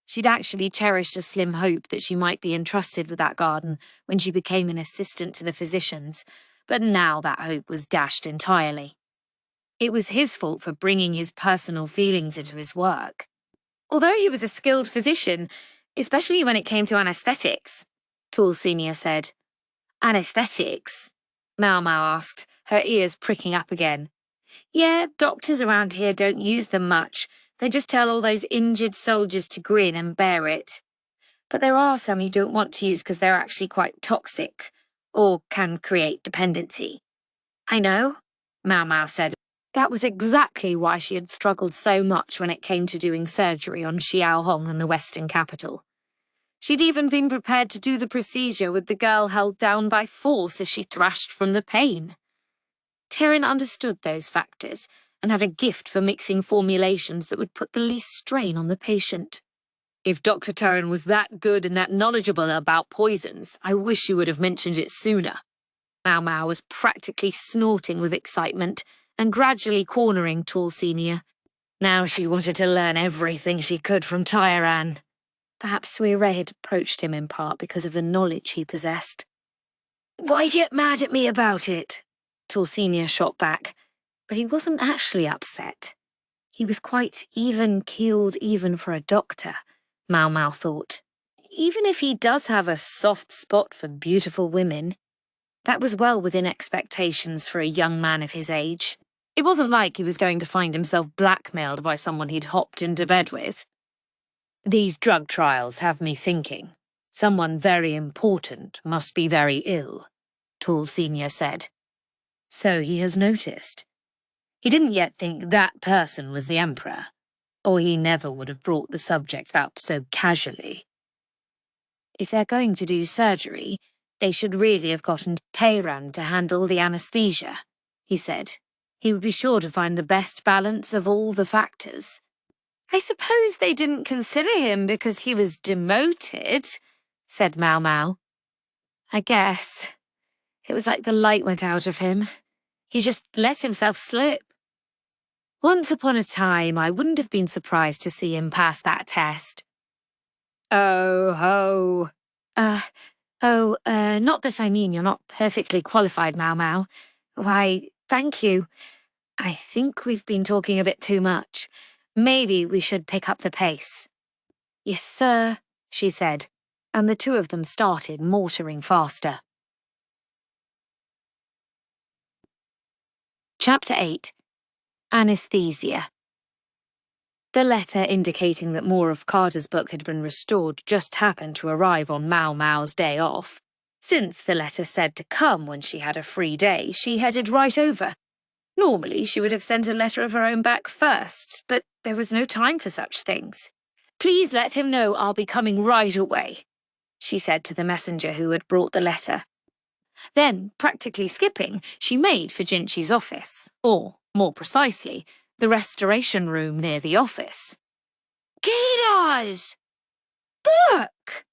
She'd actually cherished a slim hope that she might be entrusted with that garden when she became an assistant to the physicians, but now that hope was dashed entirely. It was his fault for bringing his personal feelings into his work. Although he was a skilled physician, especially when it came to anesthetics, Tall Senior said. Anesthetics? Mau Mau asked, her ears pricking up again. Yeah, doctors around here don't use them much. They just tell all those injured soldiers to grin and bear it. But there are some you don't want to use because they're actually quite toxic, or can create dependency. I know, Mau Mau said. That was exactly why she had struggled so much when it came to doing surgery on Xiao Hong in the Western capital. She'd even been prepared to do the procedure with the girl held down by force as she thrashed from the pain. Taryn understood those factors and had a gift for mixing formulations that would put the least strain on the patient. If Dr. Taryn was that good and that knowledgeable about poisons, I wish you would have mentioned it sooner. Mau Mau was practically snorting with excitement and gradually cornering Tall Senior. Now she wanted to learn everything she could from Tyran. Perhaps Sui Ray had approached him in part because of the knowledge he possessed. "Why get mad at me about it?" Tall Senior shot back, but he wasn't actually upset. He was quite even-keeled even for a doctor, Mau Mau thought. Even if he does have a soft spot for beautiful women, that was well within expectations for a young man of his age. It wasn't like he was going to find himself blackmailed by someone he'd hopped into bed with. "These drug trials have me thinking. Someone very important must be very ill," Tall Senior said. So he has noticed. He didn't yet think that person was the Emperor, or he never would have brought the subject up so casually. If they're going to do surgery, they should really have gotten Tayran to handle the anesthesia, he said. He would be sure to find the best balance of all the factors. "I suppose they didn't consider him because he was demoted," said Mau Mau. "I guess. It was like the light went out of him. He just let himself slip. Once upon a time, I wouldn't have been surprised to see him pass that test." "Oh, ho." Not that I mean you're not perfectly qualified, Mau Mau. Why, thank you. I think we've been talking a bit too much. Maybe we should pick up the pace." "Yes, sir," she said, and the two of them started motoring faster. Chapter 8. Anesthesia. The letter indicating that more of Carter's book had been restored just happened to arrive on Mau Mau's day off. Since the letter said to come when she had a free day, she headed right over. Normally, she would have sent a letter of her own back first, but there was no time for such things. "Please let him know I'll be coming right away," she said to the messenger who had brought the letter. Then, practically skipping, she made for Jinchi's office, or, more precisely, the restoration room near the office. "Kiddos! Book!"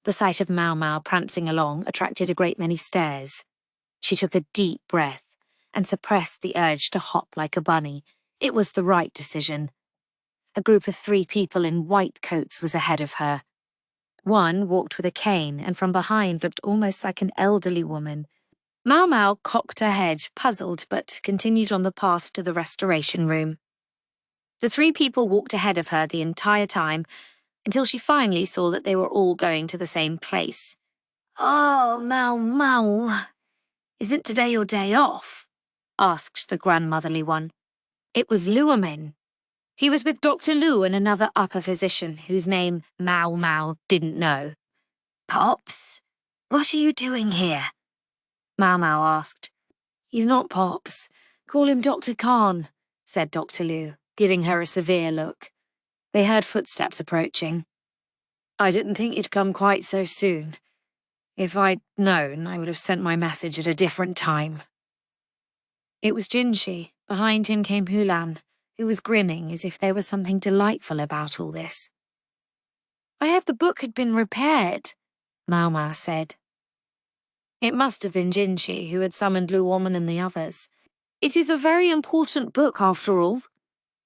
The sight of Mau Mau prancing along attracted a great many stares. She took a deep breath and suppressed the urge to hop like a bunny. It was the right decision. A group of 3 people in white coats was ahead of her. One walked with a cane and from behind looked almost like an elderly woman. Mau Mau cocked her head, puzzled, but continued on the path to the restoration room. The 3 people walked ahead of her the entire time, until she finally saw that they were all going to the same place. "Oh, Mau Mau, isn't today your day off?" asked the grandmotherly one. It was Luomin. He was with Dr. Lu and another upper physician, whose name Mau Mau didn't know. "Pops, what are you doing here?" Mau Mau asked. "He's not Pops. Call him Dr. Khan," said Dr. Lu, giving her a severe look. They heard footsteps approaching. "I didn't think you'd come quite so soon. If I'd known, I would have sent my message at a different time." It was Jinshi. Behind him came Hulan, who was grinning as if there was something delightful about all this. "I heard the book had been repaired," Mau Mau said. It must have been Jinshi who had summoned Luomin and the others. It is a very important book, after all.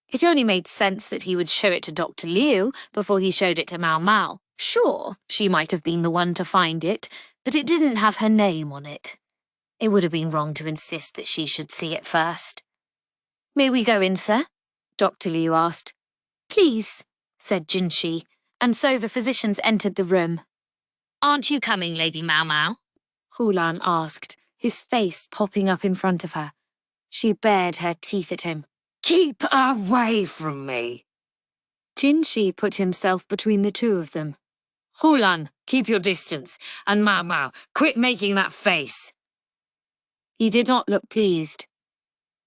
It only made sense that he would show it to Dr. Liu before he showed it to Mau Mau. Sure, she might have been the one to find it, but it didn't have her name on it. It would have been wrong to insist that she should see it first. "May we go in, sir?" Dr. Liu asked. "Please," said Jinshi, and so the physicians entered the room. "Aren't you coming, Lady Mau Mau?" Hulan asked, his face popping up in front of her. She bared her teeth at him. "Keep away from me!" Jinshi put himself between the two of them. "Hulan, keep your distance, and Mau Mau, quit making that face." He did not look pleased.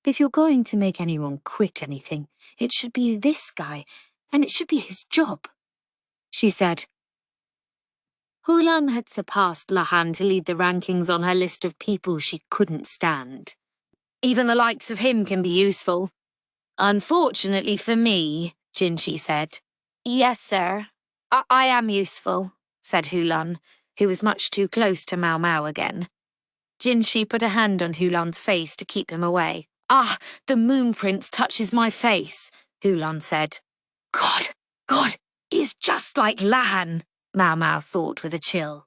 "If you're going to make anyone quit anything, it should be this guy, and it should be his job," she said. Hulan had surpassed Lahan to lead the rankings on her list of people she couldn't stand. Even the likes of him can be useful. Unfortunately for me, Jinshi said. Yes, sir. I am useful, said Hulan, who was much too close to Mau Mau again. Jinshi put a hand on Hulan's face to keep him away. Ah, the moon prince touches my face, Hulan said. God, he's just like Lahan, Mau Mau thought with a chill.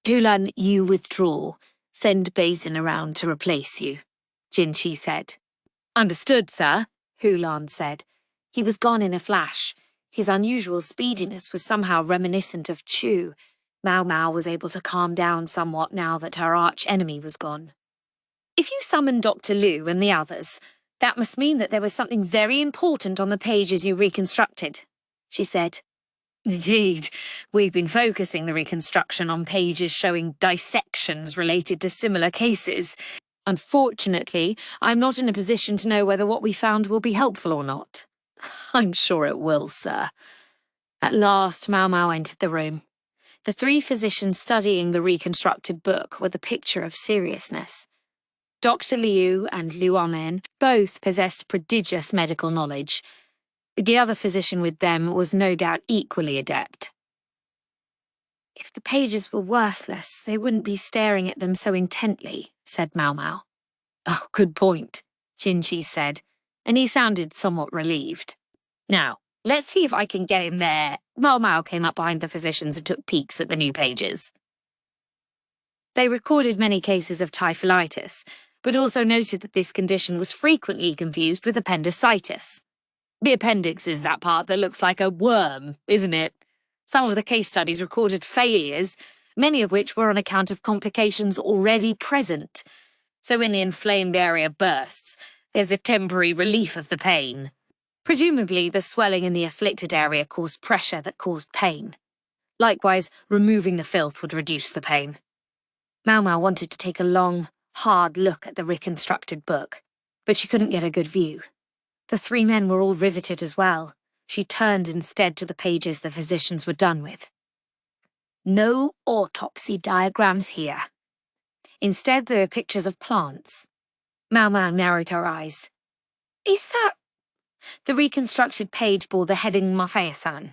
Hulan, you withdraw. Send Bazin around to replace you, Jinshi said. Understood, sir, Hulan said. He was gone in a flash. His unusual speediness was somehow reminiscent of Chu. Mau Mau was able to calm down somewhat now that her arch-enemy was gone. If you summon Dr. Liu and the others, that must mean that there was something very important on the pages you reconstructed, she said. Indeed, we've been focusing the reconstruction on pages showing dissections related to similar cases. Unfortunately, I'm not in a position to know whether what we found will be helpful or not. I'm sure it will, sir. At last, Mau Mau entered the room. The three physicians studying the reconstructed book were the picture of seriousness. Dr. Liu and Liu Amen both possessed prodigious medical knowledge. The other physician with them was no doubt equally adept. If the pages were worthless, they wouldn't be staring at them so intently, said Mau Mau. Oh, good point, Jinshi said, and he sounded somewhat relieved. Now, let's see if I can get in there. Mau Mau came up behind the physicians and took peeks at the new pages. They recorded many cases of typhlitis, but also noted that this condition was frequently confused with appendicitis. The appendix is that part that looks like a worm, isn't it? Some of the case studies recorded failures, many of which were on account of complications already present. So when the inflamed area bursts, there's a temporary relief of the pain. Presumably, the swelling in the afflicted area caused pressure that caused pain. Likewise, removing the filth would reduce the pain. Mau Mau wanted to take a long, hard look at the reconstructed book, but she couldn't get a good view. The three men were all riveted as well. She turned instead to the pages the physicians were done with. No autopsy diagrams here. Instead, there are pictures of plants. Mau Mau narrowed her eyes. Is that... The reconstructed page bore the heading Mafeyasan.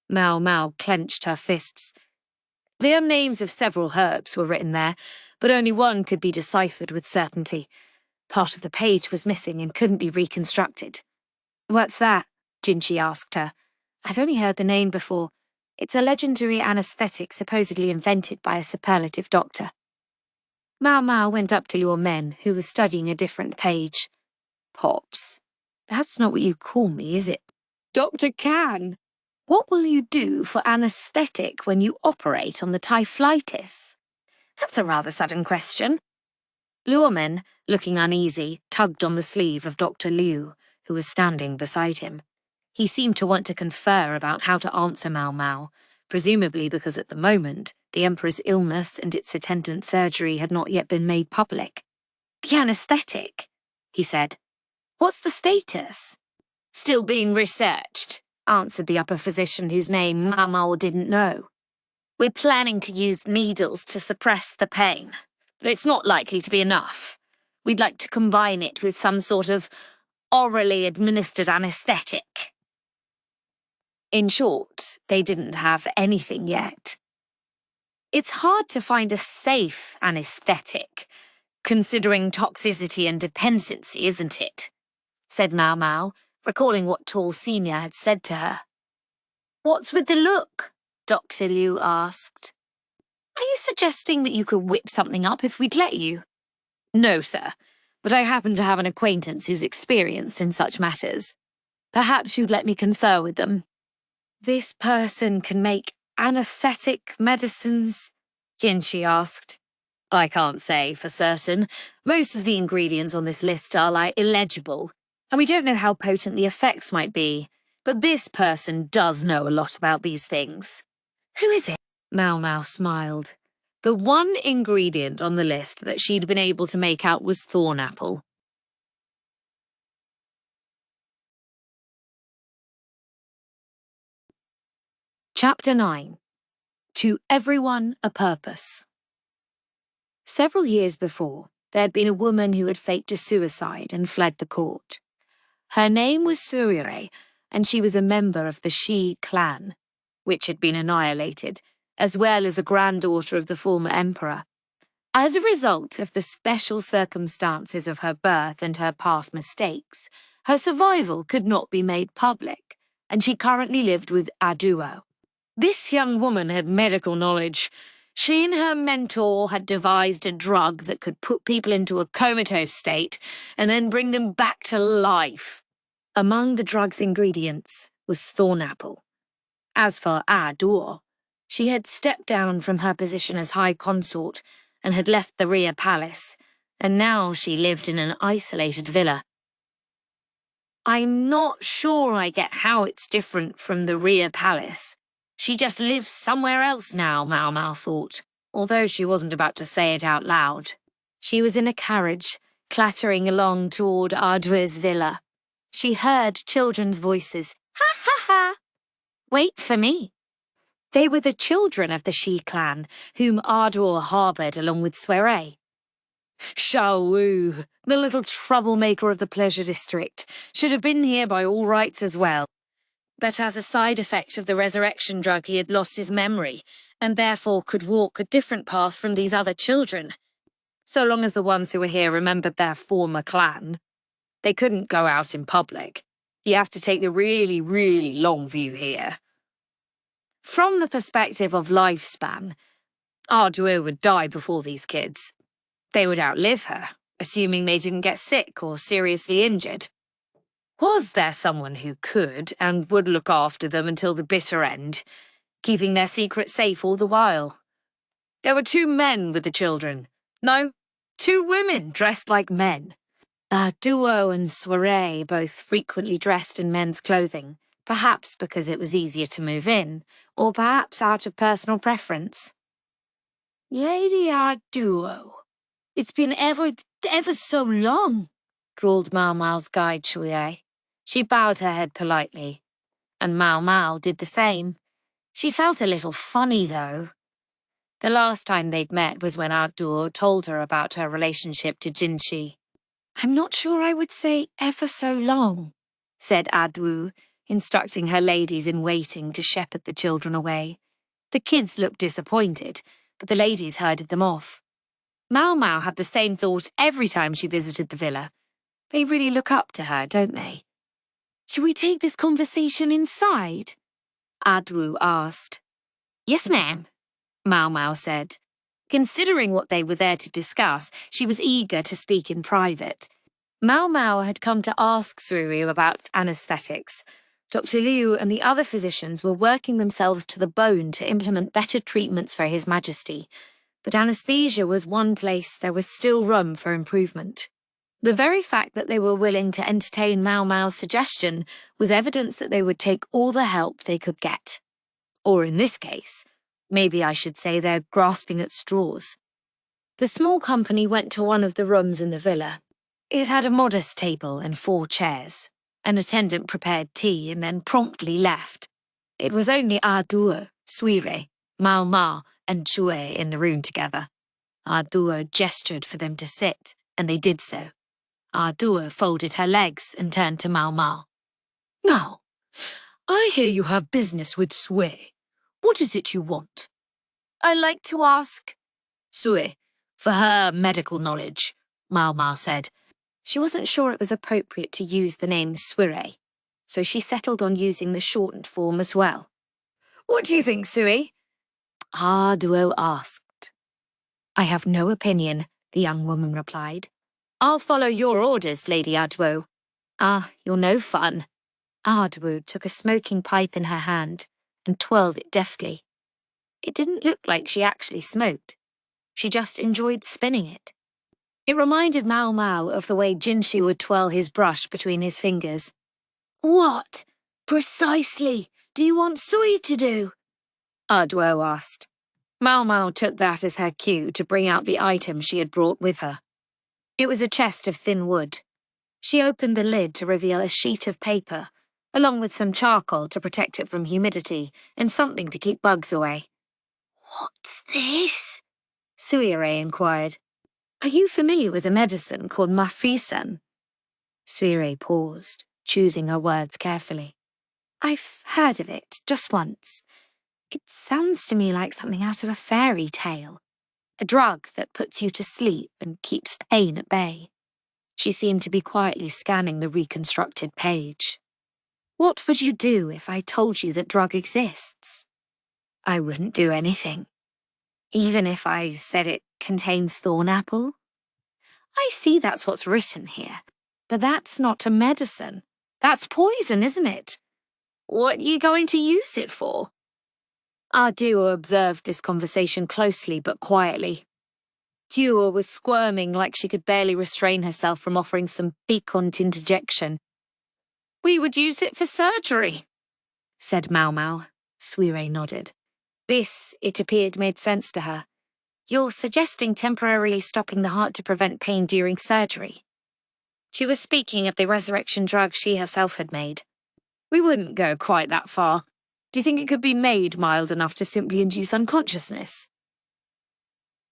Mau Mau clenched her fists. The names of several herbs were written there, but only one could be deciphered with certainty. Part of the page was missing and couldn't be reconstructed. What's that? Jinshi asked her. I've only heard the name before. It's a legendary anesthetic supposedly invented by a superlative doctor. Mau Mau went up to your men, who was studying a different page. Pops. That's not what you call me, is it? Dr. Can. What will you do for anesthetic when you operate on the typhlitis? That's a rather sudden question. Luomen, looking uneasy, tugged on the sleeve of Dr. Liu, who was standing beside him. He seemed to want to confer about how to answer Mau Mau, presumably because at the moment, the Emperor's illness and its attendant surgery had not yet been made public. The anesthetic, he said. What's the status? Still being researched, answered the upper physician whose name Mau Mau didn't know. We're planning to use needles to suppress the pain, but it's not likely to be enough. We'd like to combine it with some sort of orally administered anesthetic. In short, they didn't have anything yet. It's hard to find a safe anesthetic, considering toxicity and dependency, isn't it? Said Mau Mau, recalling what Tall Senior had said to her. What's with the look? Dr. Liu asked. Are you suggesting that you could whip something up if we'd let you? No, sir, but I happen to have an acquaintance who's experienced in such matters. Perhaps you'd let me confer with them. This person can make anesthetic medicines? Jinshi asked. I can't say for certain. Most of the ingredients on this list are illegible, and we don't know how potent the effects might be. But this person does know a lot about these things. Who is it? Mau Mau smiled. The one ingredient on the list that she'd been able to make out was thornapple. Chapter 9. To everyone a purpose. Several years before, there had been a woman who had faked a suicide and fled the court. Her name was Surire, and she was a member of the Shi clan, which had been annihilated, as well as a granddaughter of the former emperor. As a result of the special circumstances of her birth and her past mistakes, her survival could not be made public, and she currently lived with Gyouyoh. This young woman had medical knowledge. She and her mentor had devised a drug that could put people into a comatose state and then bring them back to life. Among the drug's ingredients was thornapple. As for Gyouyoh, she had stepped down from her position as High Consort and had left the Rhea Palace, and now she lived in an isolated villa. I'm not sure I get how it's different from the Rhea Palace. She just lives somewhere else now, Mau Mau thought, although she wasn't about to say it out loud. She was in a carriage, clattering along toward Gyouyoh's villa. She heard children's voices. Ha ha ha! Wait for me. They were the children of the Shi clan, whom Gyouyoh harboured along with Sowing. Xiaowu, the little troublemaker of the pleasure district, should have been here by all rights as well. But as a side effect of the resurrection drug, he had lost his memory, and therefore could walk a different path from these other children. So long as the ones who were here remembered their former clan. They couldn't go out in public. You have to take the really, really long view here. From the perspective of lifespan, Gyouyoh would die before these kids. They would outlive her, assuming they didn't get sick or seriously injured. Was there someone who could and would look after them until the bitter end, keeping their secret safe all the while? There were 2 men with the children. No, 2 women dressed like men. Gyouyoh and Sowing both frequently dressed in men's clothing, perhaps because it was easier to move in, or perhaps out of personal preference. Lady Gyouyoh, it's been ever so long, drawled Mau Mau's guide Gyouyoh. She bowed her head politely, and Mau Mau did the same. She felt a little funny, though. The last time they'd met was when Gyouyoh told her about her relationship to Jinshi. I'm not sure I would say ever so long, said Gyouyoh, instructing her ladies-in-waiting to shepherd the children away. The kids looked disappointed, but the ladies herded them off. Mau Mau had the same thought every time she visited the villa. They really look up to her, don't they? Should we take this conversation inside? Gyouyoh asked. Yes, ma'am, Mau Mau said. Considering what they were there to discuss, she was eager to speak in private. Mau Mau had come to ask Sowing about anesthetics. Dr. Liu and the other physicians were working themselves to the bone to implement better treatments for His Majesty, but anesthesia was one place there was still room for improvement. The very fact that they were willing to entertain Mau Mau's suggestion was evidence that they would take all the help they could get. Or in this case, maybe I should say they're grasping at straws. The small company went to one of the rooms in the villa. It had a modest table and 4 chairs. An attendant prepared tea and then promptly left. It was only Gyouyoh, Sowing, Mau Mau, and Gyouyoh in the room together. Gyouyoh gestured for them to sit, and they did so. Gyouyoh folded her legs and turned to Mau Mau. Now, I hear you have business with Sowing. What is it you want? I like to ask Sowing for her medical knowledge, Mau Mau said. She wasn't sure it was appropriate to use the name Sowing, so she settled on using the shortened form as well. What do you think, Sowing? Gyouyoh asked. I have no opinion, the young woman replied. I'll follow your orders, Lady Gyouyoh. You're no fun. Gyouyoh took a smoking pipe in her hand and twirled it deftly. It didn't look like she actually smoked. She just enjoyed spinning it. It reminded Mau Mau of the way Jinshi would twirl his brush between his fingers. What, precisely, do you want Sowing to do? Gyouyoh asked. Mau Mau took that as her cue to bring out the item she had brought with her. It was a chest of thin wood. She opened the lid to reveal a sheet of paper, along with some charcoal to protect it from humidity and something to keep bugs away. What's this? Suire inquired. Are you familiar with a medicine called mafisen? Suire paused, choosing her words carefully. I've heard of it, just once. It sounds to me like something out of a fairy tale. A drug that puts you to sleep and keeps pain at bay. She seemed to be quietly scanning the reconstructed page. What would you do if I told you that drug exists? I wouldn't do anything. Even if I said it contains thorn apple? I see that's what's written here, but that's not a medicine. That's poison, isn't it? What are you going to use it for? Gyouyoh observed this conversation closely but quietly. Gyouyoh was squirming like she could barely restrain herself from offering some piquant interjection. We would use it for surgery, said Mau Mau. Suire nodded. This, it appeared, made sense to her. You're suggesting temporarily stopping the heart to prevent pain during surgery. She was speaking of the resurrection drug she herself had made. We wouldn't go quite that far. Do you think it could be made mild enough to simply induce unconsciousness?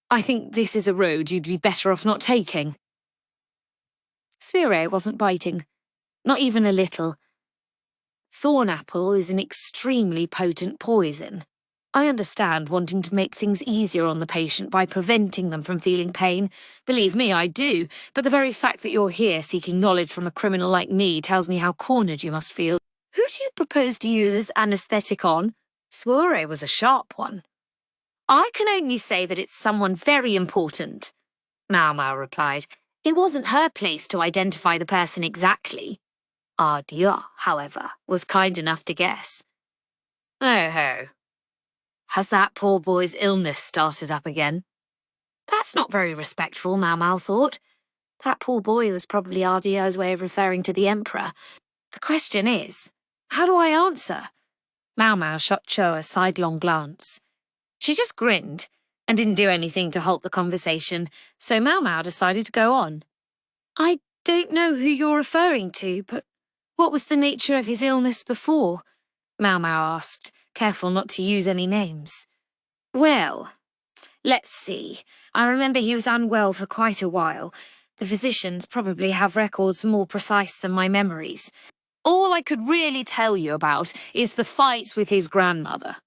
I think this is a road you'd be better off not taking. Suire wasn't biting. Not even a little. Thorn apple is an extremely potent poison. I understand wanting to make things easier on the patient by preventing them from feeling pain. Believe me, I do. But the very fact that you're here seeking knowledge from a criminal like me tells me how cornered you must feel. Who do you propose to use as anaesthetic on? Suire was a sharp one. I can only say that it's someone very important, Mau Mau replied. It wasn't her place to identify the person exactly. Gyouyoh, however, was kind enough to guess. Oh ho. Has that poor boy's illness started up again? That's not very respectful, Mau Mau thought. That poor boy was probably Gyouyoh's way of referring to the Emperor. The question is, how do I answer? Mau Mau shot Cho a sidelong glance. She just grinned and didn't do anything to halt the conversation, so Mau Mau decided to go on. I don't know who you're referring to, but what was the nature of his illness before? Mau Mau asked, careful not to use any names. Well, let's see. I remember he was unwell for quite a while. The physicians probably have records more precise than my memories. All I could really tell you about is the fights with his grandmother.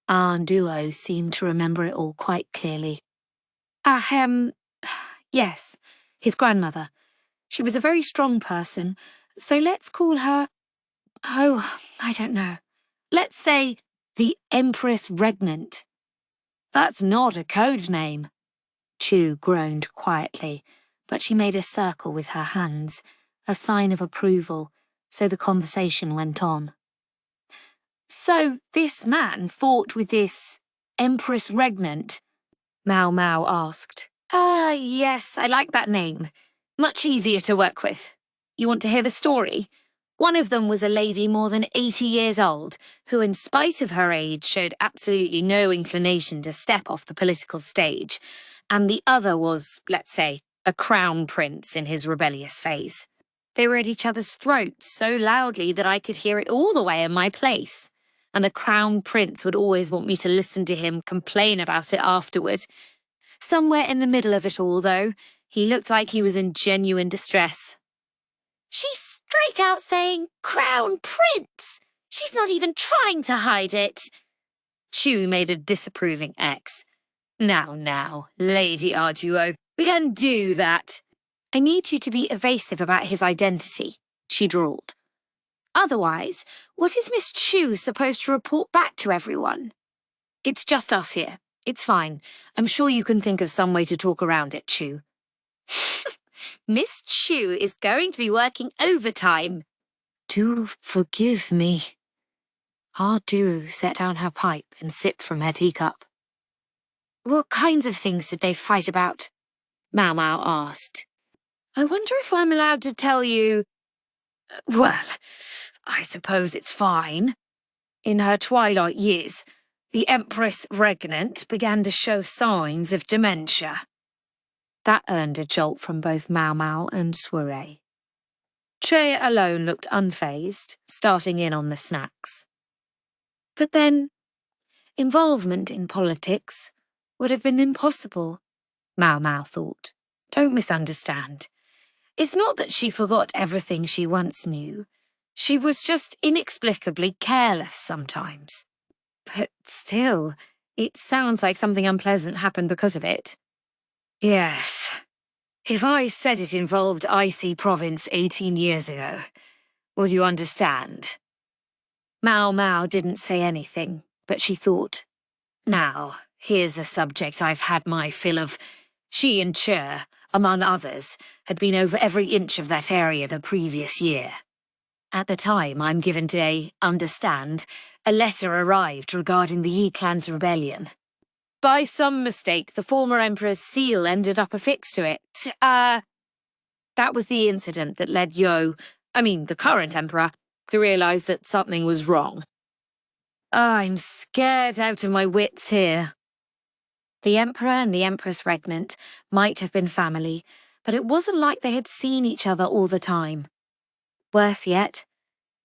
Gyouyoh seemed to remember it all quite clearly. Yes, his grandmother. She was a very strong person, so let's call her, I don't know. Let's say the Empress Regnant. That's not a code name. Chu groaned quietly, but she made a circle with her hands, a sign of approval, so the conversation went on. So this man fought with this Empress Regnant? Mau Mau asked. Yes, I like that name. Much easier to work with. You want to hear the story? One of them was a lady more than 80 years old, who in spite of her age showed absolutely no inclination to step off the political stage, and the other was, let's say, a crown prince in his rebellious phase. They were at each other's throats so loudly that I could hear it all the way in my place, and the crown prince would always want me to listen to him complain about it afterward. Somewhere in the middle of it all, though, he looked like he was in genuine distress. She's straight out saying Crown Prince. She's not even trying to hide it. Chu made a disapproving X. Now, Lady Gyouyoh, we can do that. I need you to be evasive about his identity, she drawled. Otherwise, what is Miss Chu supposed to report back to everyone? It's just us here. It's fine. I'm sure you can think of some way to talk around it, Chu. Miss Chu is going to be working overtime. Do forgive me. Gyouyoh set down her pipe and sipped from her teacup. What kinds of things did they fight about? Mau Mau asked. I wonder if I'm allowed to tell you... Well, I suppose it's fine. In her twilight years, the Empress Regnant began to show signs of dementia. That earned a jolt from both Mau Mau and Suire. Tre alone looked unfazed, starting in on the snacks. But then, Involvement in politics would have been impossible, Mao Mao thought. Don't misunderstand. It's not that she forgot everything she once knew. She was just inexplicably careless sometimes. But still, it sounds like something unpleasant happened because of it. Yes. If I said it involved Icy Province 18 years ago, would you understand? Mao Mao didn't say anything, but she thought, Now, here's a subject I've had my fill of. She and Cher, among others, had been over every inch of that area the previous year. At the time I'm given today, understand, a letter arrived regarding the Yi clan's rebellion. By some mistake, the former emperor's seal ended up affixed to it. That was the incident that led the current emperor, to realize that something was wrong. I'm scared out of my wits here. The emperor and the empress regnant might have been family, but it wasn't like they had seen each other all the time. Worse yet,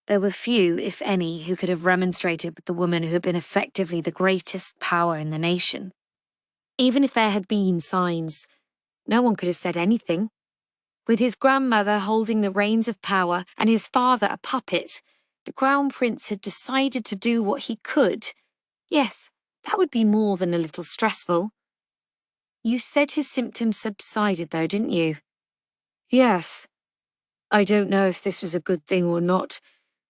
there were few, if any, who could have remonstrated with the woman who had been effectively the greatest power in the nation. Even if there had been signs, no one could have said anything. With his grandmother holding the reins of power and his father a puppet, the Crown Prince had decided to do what he could. Yes, that would be more than a little stressful. You said his symptoms subsided though, didn't you? Yes. I don't know if this was a good thing or not,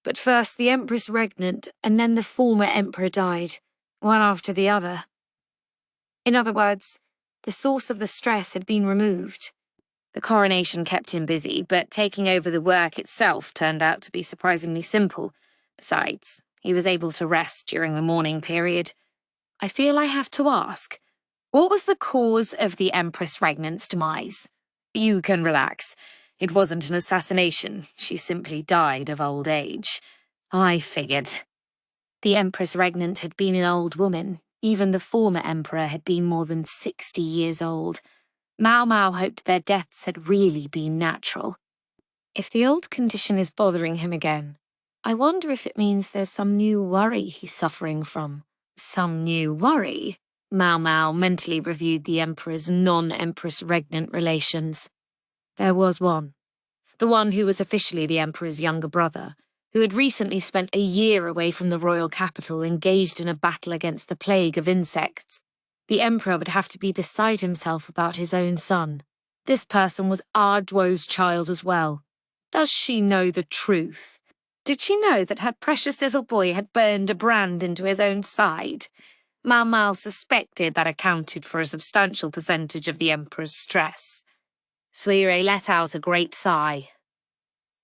but first the Empress regnant and then the former emperor died, one after the other. In other words, the source of the stress had been removed. The coronation kept him busy, but taking over the work itself turned out to be surprisingly simple. Besides, he was able to rest during the mourning period. I feel I have to ask, what was the cause of the Empress Regnant's demise? You can relax. It wasn't an assassination. She simply died of old age. I figured. The Empress Regnant had been an old woman. Even the former emperor had been more than 60 years old. Mao Mao hoped their deaths had really been natural. If the old condition is bothering him again, I wonder if it means there's some new worry he's suffering from. Some new worry? Mao Mao mentally reviewed the emperor's non-empress regnant relations. There was one. The one who was officially the emperor's younger brother, who had recently spent a year away from the royal capital engaged in a battle against the plague of insects. The emperor would have to be beside himself about his own son. This person was Gyouyoh's child as well. Does she know the truth? Did she know that her precious little boy had burned a brand into his own side? Mao Mao suspected that accounted for a substantial percentage of the emperor's stress. Suire let out a great sigh.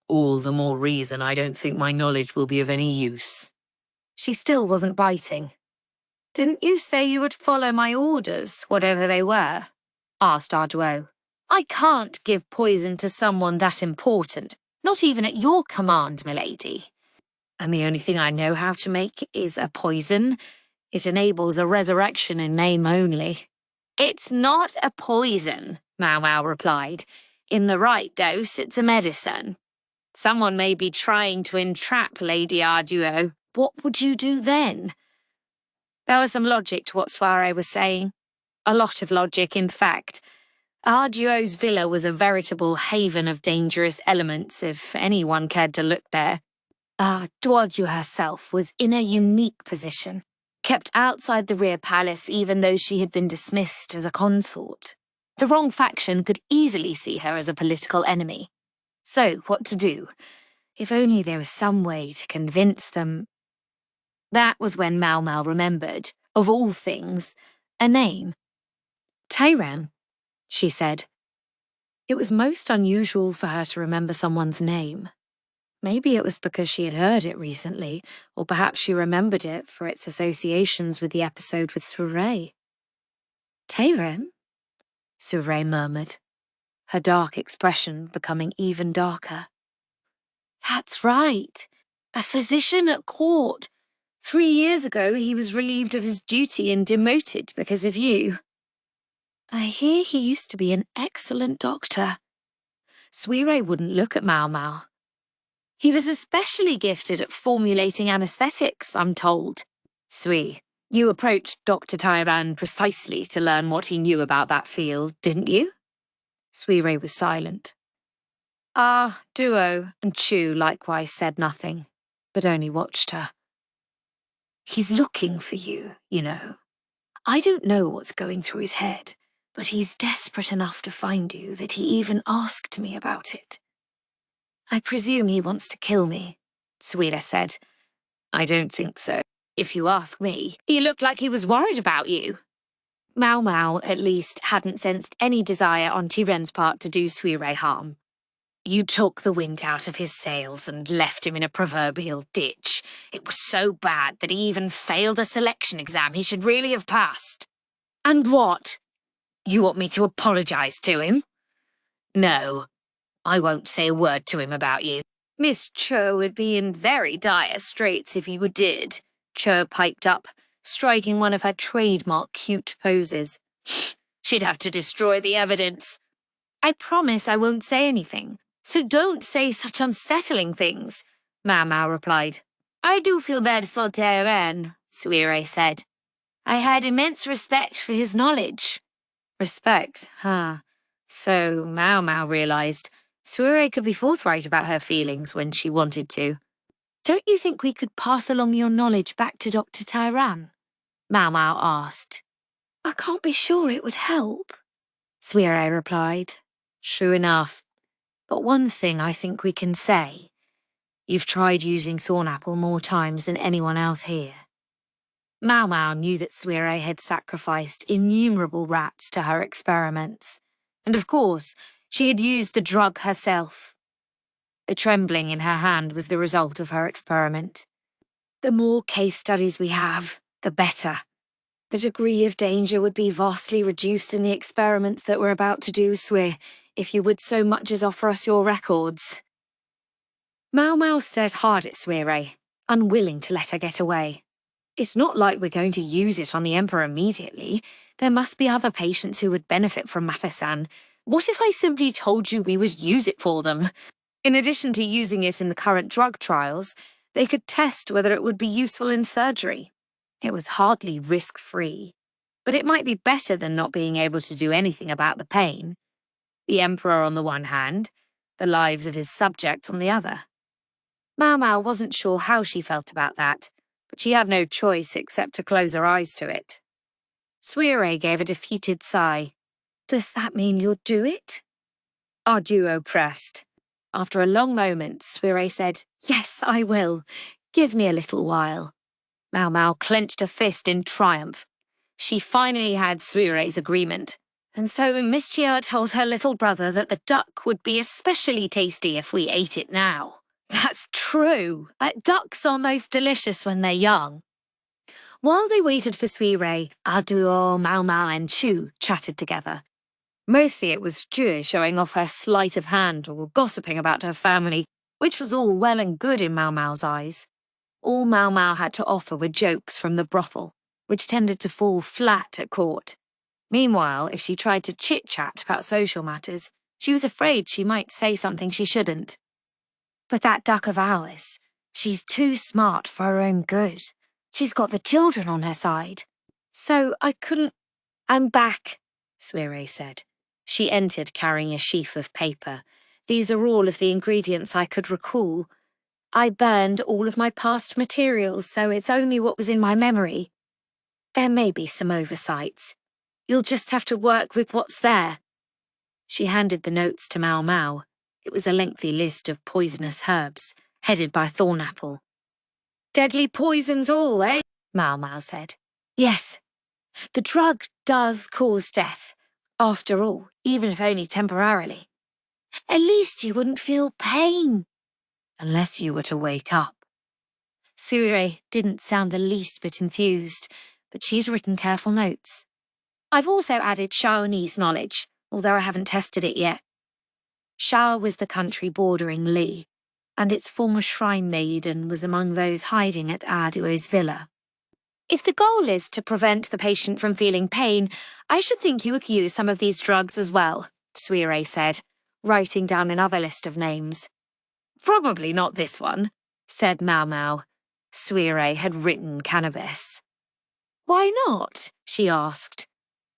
All the more reason I don't think my knowledge will be of any use. She still wasn't biting. Didn't you say you would follow my orders, whatever they were? Asked Gyouyoh. I can't give poison to someone that important, not even at your command, milady. And the only thing I know how to make is a poison. It enables a resurrection in name only. It's not a poison, Mao Mao replied. In the right dose, it's a medicine. Someone may be trying to entrap Lady Gyouyoh. What would you do then? There was some logic to what Suire was saying. A lot of logic, in fact. Gyouyoh's villa was a veritable haven of dangerous elements, if anyone cared to look there. Gyouyoh herself was in a unique position, kept outside the rear palace even though she had been dismissed as a consort. The wrong faction could easily see her as a political enemy. So, what to do? If only there was some way to convince them. That was when Mao Mao remembered, of all things, a name. Tehran, she said. It was most unusual for her to remember someone's name. Maybe it was because she had heard it recently, or perhaps she remembered it for its associations with the episode with Suire. Tehran? Suire murmured, her dark expression becoming even darker. That's right. A physician at court. 3 years ago, he was relieved of his duty and demoted because of you. I hear he used to be an excellent doctor. Suire wouldn't look at Mao Mao. He was especially gifted at formulating anesthetics, I'm told. Sui, You approached Dr. Tyran precisely to learn what he knew about that field, didn't you? Suire was silent. Duo and Chu likewise said nothing, but only watched her. He's looking for you, you know. I don't know what's going through his head, but he's desperate enough to find you that he even asked me about it. I presume he wants to kill me, Suire said. I don't think so. If you ask me, he looked like he was worried about you. Mau Mau, at least, hadn't sensed any desire on Tiren's part to do Suire harm. You took the wind out of his sails and left him in a proverbial ditch. It was so bad that he even failed a selection exam he should really have passed. And what? You want me to apologize to him? No, I won't say a word to him about you. Miss Cho would be in very dire straits if you did, Cho piped up, striking one of her trademark cute poses. She'd have to destroy the evidence. I promise I won't say anything. So don't say such unsettling things, Mau Mau replied. I do feel bad for Tyran, Suire said. I had immense respect for his knowledge. Respect, huh? So Mau Mau realized Suire could be forthright about her feelings when she wanted to. Don't you think we could pass along your knowledge back to Dr. Tyran? Mau Mau asked. I can't be sure it would help, Suire replied. True enough. But one thing I think we can say. You've tried using Thornapple more times than anyone else here. Mau Mau knew that Suire had sacrificed innumerable rats to her experiments. And of course, she had used the drug herself. The trembling in her hand was the result of her experiment. The more case studies we have, the better. The degree of danger would be vastly reduced in the experiments that we're about to do, Suire, if you would so much as offer us your records. Mau Mau stared hard at Suire, unwilling to let her get away. It's not like we're going to use it on the Emperor immediately. There must be other patients who would benefit from Mathesan. What if I simply told you we would use it for them? In addition to using it in the current drug trials, they could test whether it would be useful in surgery. It was hardly risk-free, but it might be better than not being able to do anything about the pain. The Emperor on the one hand, the lives of his subjects on the other. Mau Mau wasn't sure how she felt about that, but she had no choice except to close her eyes to it. Suire gave a defeated sigh. Does that mean you'll do it? Our duo pressed. After a long moment, Suire said, Yes, I will. Give me a little while. Mau Mau clenched a fist in triumph. She finally had Suire's agreement. And so Miss Gyouyoh told her little brother that the duck would be especially tasty if we ate it now. That's true. Ducks are most delicious when they're young. While they waited for Suire, Duo, Mau Mau and Chu chatted together. Mostly it was Gyouyoh showing off her sleight of hand or gossiping about her family, which was all well and good in Mau Mau's eyes. All Mau Mau had to offer were jokes from the brothel, which tended to fall flat at court. Meanwhile, if she tried to chit-chat about social matters, she was afraid she might say something she shouldn't. But that duck of ours, she's too smart for her own good. She's got the children on her side. So I couldn't... I'm back, Suire said. She entered carrying a sheaf of paper. These are all of the ingredients I could recall. I burned all of my past materials, so it's only what was in my memory. There may be some oversights. You'll just have to work with what's there. She handed the notes to Mau Mau. It was a lengthy list of poisonous herbs, headed by Thornapple. Deadly poisons all, eh? Mau Mau said. Yes. The drug does cause death. After all, even if only temporarily. At least you wouldn't feel pain. Unless you were to wake up. Suire didn't sound the least bit enthused, but she'd written careful notes. I've also added Shawanese knowledge, although I haven't tested it yet. Shao was the country bordering Li, and its former shrine maiden was among those hiding at Duo's villa. If the goal is to prevent the patient from feeling pain, I should think you would use some of these drugs as well, Suire said, writing down another list of names. Probably not this one, said Mau Mau. Suire had written cannabis. Why not? She asked.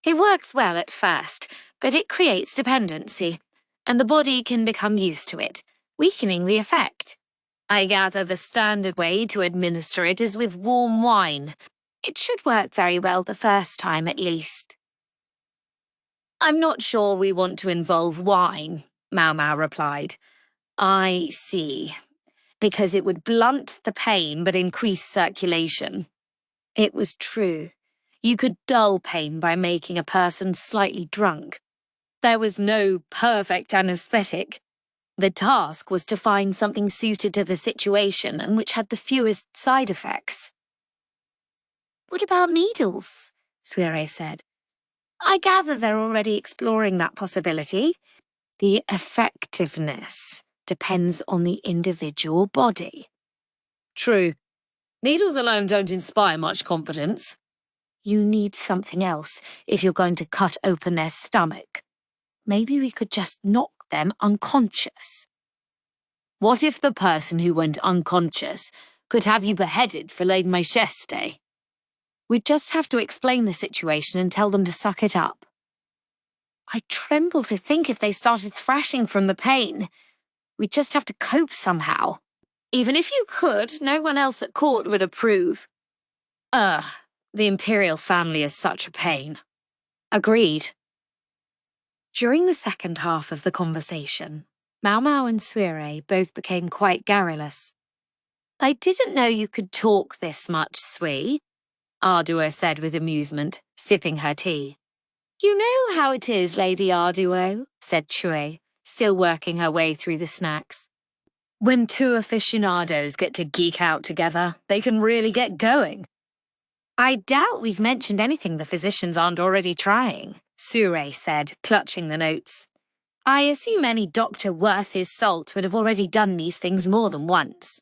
It works well at first, but it creates dependency, and the body can become used to it, weakening the effect. I gather the standard way to administer it is with warm wine. It should work very well the first time at least. I'm not sure we want to involve wine, Mau Mau replied. I see. Because it would blunt the pain but increase circulation. It was true. You could dull pain by making a person slightly drunk. There was no perfect anesthetic. The task was to find something suited to the situation and which had the fewest side effects. What about needles? Suire said. I gather they're already exploring that possibility. The effectiveness depends on the individual body. True. Needles alone don't inspire much confidence. You need something else if you're going to cut open their stomach. Maybe we could just knock them unconscious. What if the person who went unconscious could have you beheaded for lèse majesté? We'd just have to explain the situation and tell them to suck it up. I tremble to think if they started thrashing from the pain. We'd just have to cope somehow. Even if you could, no one else at court would approve. Ugh, the imperial family is such a pain. Agreed. During the second half of the conversation, Mau Mau and Suire both became quite garrulous. I didn't know you could talk this much, Sui, Ardua said with amusement, sipping her tea. You know how it is, Lady Arduo, said Chui, still working her way through the snacks. When two aficionados get to geek out together, they can really get going. I doubt we've mentioned anything the physicians aren't already trying, Suire said, clutching the notes. I assume any doctor worth his salt would have already done these things more than once.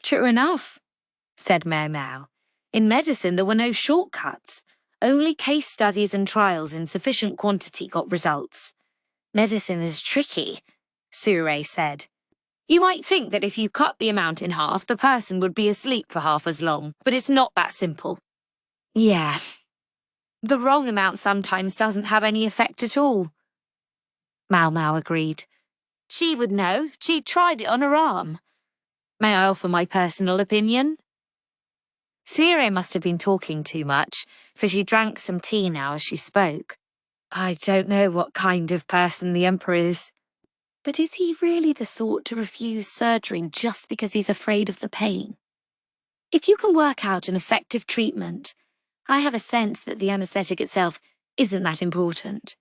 True enough, said Mau Mau. In medicine there were no shortcuts. Only case studies and trials in sufficient quantity got results. Medicine is tricky, Suire said. You might think that if you cut the amount in half, the person would be asleep for half as long, but it's not that simple. Yeah. The wrong amount sometimes doesn't have any effect at all. Mau Mau agreed. She would know. She tried it on her arm. May I offer my personal opinion? Suire must have been talking too much, for she drank some tea now as she spoke. I don't know what kind of person the Emperor is. But is he really the sort to refuse surgery just because he's afraid of the pain? If you can work out an effective treatment, I have a sense that the anesthetic itself isn't that important.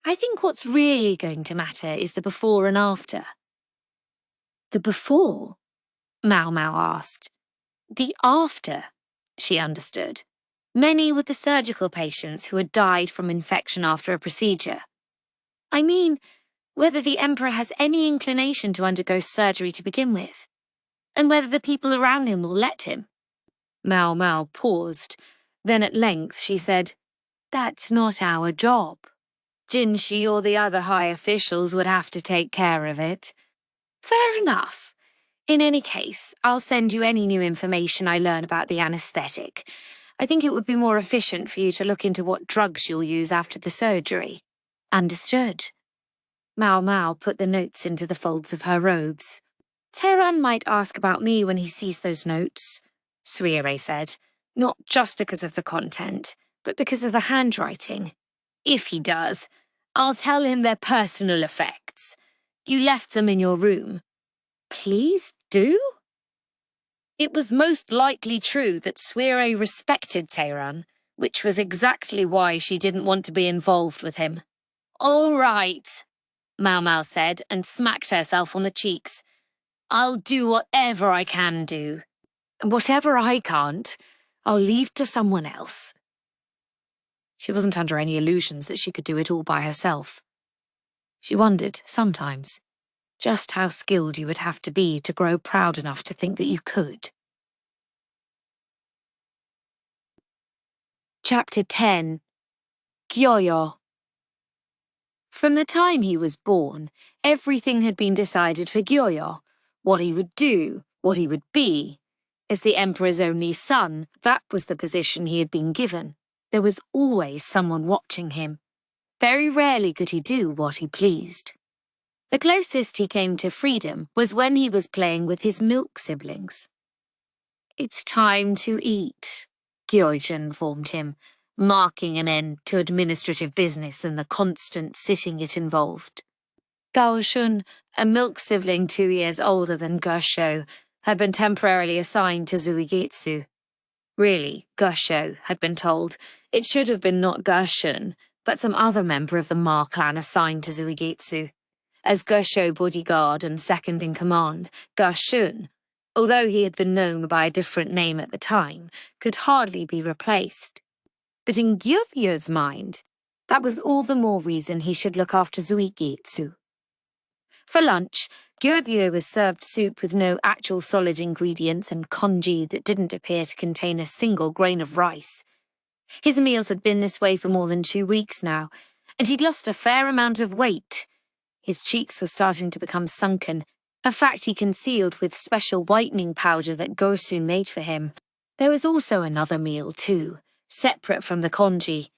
I think what's really going to matter is the before and after. The before? Mau Mau asked. The after, she understood. Many were the surgical patients who had died from infection after a procedure. I mean, whether the Emperor has any inclination to undergo surgery to begin with, and whether the people around him will let him. Mau Mau paused. Then at length she said, That's not our job. Jinshi or the other high officials would have to take care of it. Fair enough. In any case, I'll send you any new information I learn about the anesthetic. I think it would be more efficient for you to look into what drugs you'll use after the surgery. Understood. Mau Mau put the notes into the folds of her robes. Tehran might ask about me when he sees those notes, Suire said, not just because of the content, but because of the handwriting. If he does, I'll tell him they're personal effects. You left them in your room. Please do? It was most likely true that Suire respected Tehran, which was exactly why she didn't want to be involved with him. All right, Mau Mau said and smacked herself on the cheeks. I'll do whatever I can do. And whatever I can't, I'll leave to someone else. She wasn't under any illusions that she could do it all by herself. She wondered, sometimes, just how skilled you would have to be to grow proud enough to think that you could. Chapter 10. Gyouyoh. From the time he was born, everything had been decided for Gyouyoh. What he would do, what he would be. As the Emperor's only son, that was the position he had been given. There was always someone watching him. Very rarely could he do what he pleased. The closest he came to freedom was when he was playing with his milk siblings. "It's time to eat," Gyouyoh informed him, marking an end to administrative business and the constant sitting it involved. Gyouyoh, a milk sibling 2 years older than Gyouyoh, had been temporarily assigned to Zuigetsu. Really, Gyouyoh had been told it should have been not Gyouyoh, but some other member of the Ma clan assigned to Zuigetsu. As Gyouyoh bodyguard and second in command, Gyouyoh, although he had been known by a different name at the time, could hardly be replaced. But in Gyouyoh's mind, that was all the more reason he should look after Zuigetsu. For lunch, Gyouyoh was served soup with no actual solid ingredients and congee that didn't appear to contain a single grain of rice. His meals had been this way for more than 2 weeks now, and he'd lost a fair amount of weight. His cheeks were starting to become sunken, a fact he concealed with special whitening powder that Gyouyoh made for him. There was also another meal, too, separate from the congee.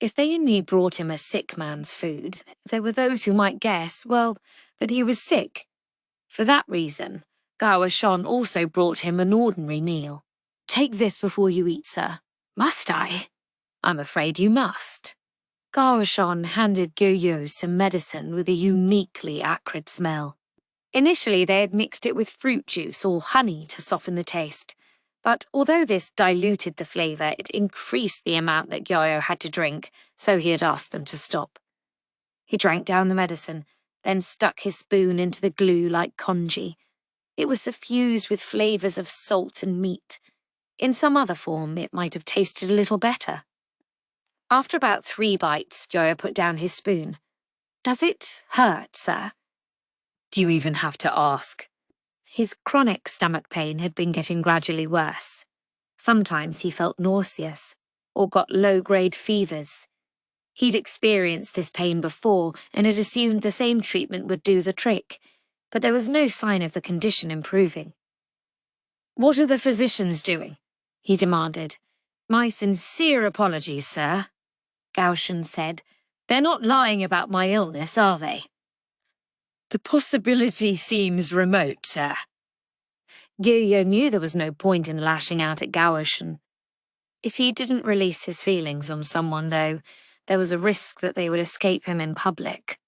If they only brought him a sick man's food, there were those who might guess, well, that he was sick. For that reason, Gyouyoh also brought him an ordinary meal. "Take this before you eat, sir." "Must I?" "I'm afraid you must." Gyouyoh handed Gyouyoh some medicine with a uniquely acrid smell. Initially, they had mixed it with fruit juice or honey to soften the taste. But although this diluted the flavour, it increased the amount that Gyouyoh had to drink, so he had asked them to stop. He drank down the medicine, then stuck his spoon into the glue-like congee. It was suffused with flavours of salt and meat. In some other form, it might have tasted a little better. After about 3 bites, Gyouyoh put down his spoon. "Does it hurt, sir?" "Do you even have to ask?" His chronic stomach pain had been getting gradually worse. Sometimes he felt nauseous or got low-grade fevers. He'd experienced this pain before and had assumed the same treatment would do the trick, but there was no sign of the condition improving. "What are the physicians doing?" he demanded. "My sincere apologies, sir," Gyouyoh said. "They're not lying about my illness, are they?" "The possibility seems remote, sir." Gyouyoh knew there was no point in lashing out at Gyouyoh. If he didn't release his feelings on someone, though, there was a risk that they would escape him in public.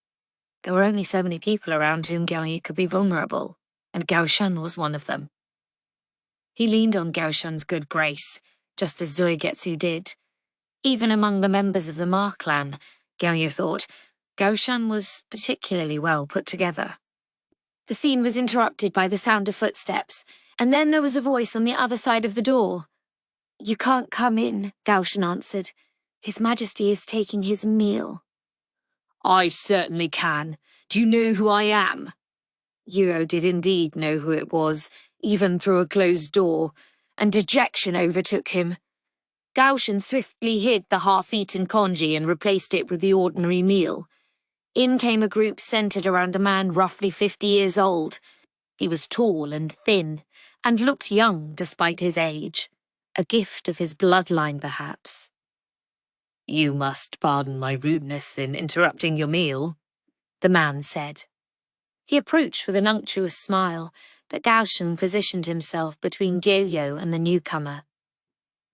There were only so many people around whom Gyouyoh could be vulnerable, and Gyouyoh was one of them. He leaned on Gyouyoh's good grace, just as Zuigetsu did. Even among the members of the Ma clan, Gyouyoh thought, Gyouyoh was particularly well put together. The scene was interrupted by the sound of footsteps, and then there was a voice on the other side of the door. "You can't come in," Gyouyoh answered. "His Majesty is taking his meal." "I certainly can. Do you know who I am?" Gyouyoh did indeed know who it was, even through a closed door, and dejection overtook him. Gyouyoh swiftly hid the half-eaten congee and replaced it with the ordinary meal. In came a group centered around a man roughly 50 years old. He was tall and thin, and looked young despite his age. A gift of his bloodline, perhaps. "You must pardon my rudeness in interrupting your meal," the man said. He approached with an unctuous smile, but Gyouyoh positioned himself between Gyouyoh and the newcomer.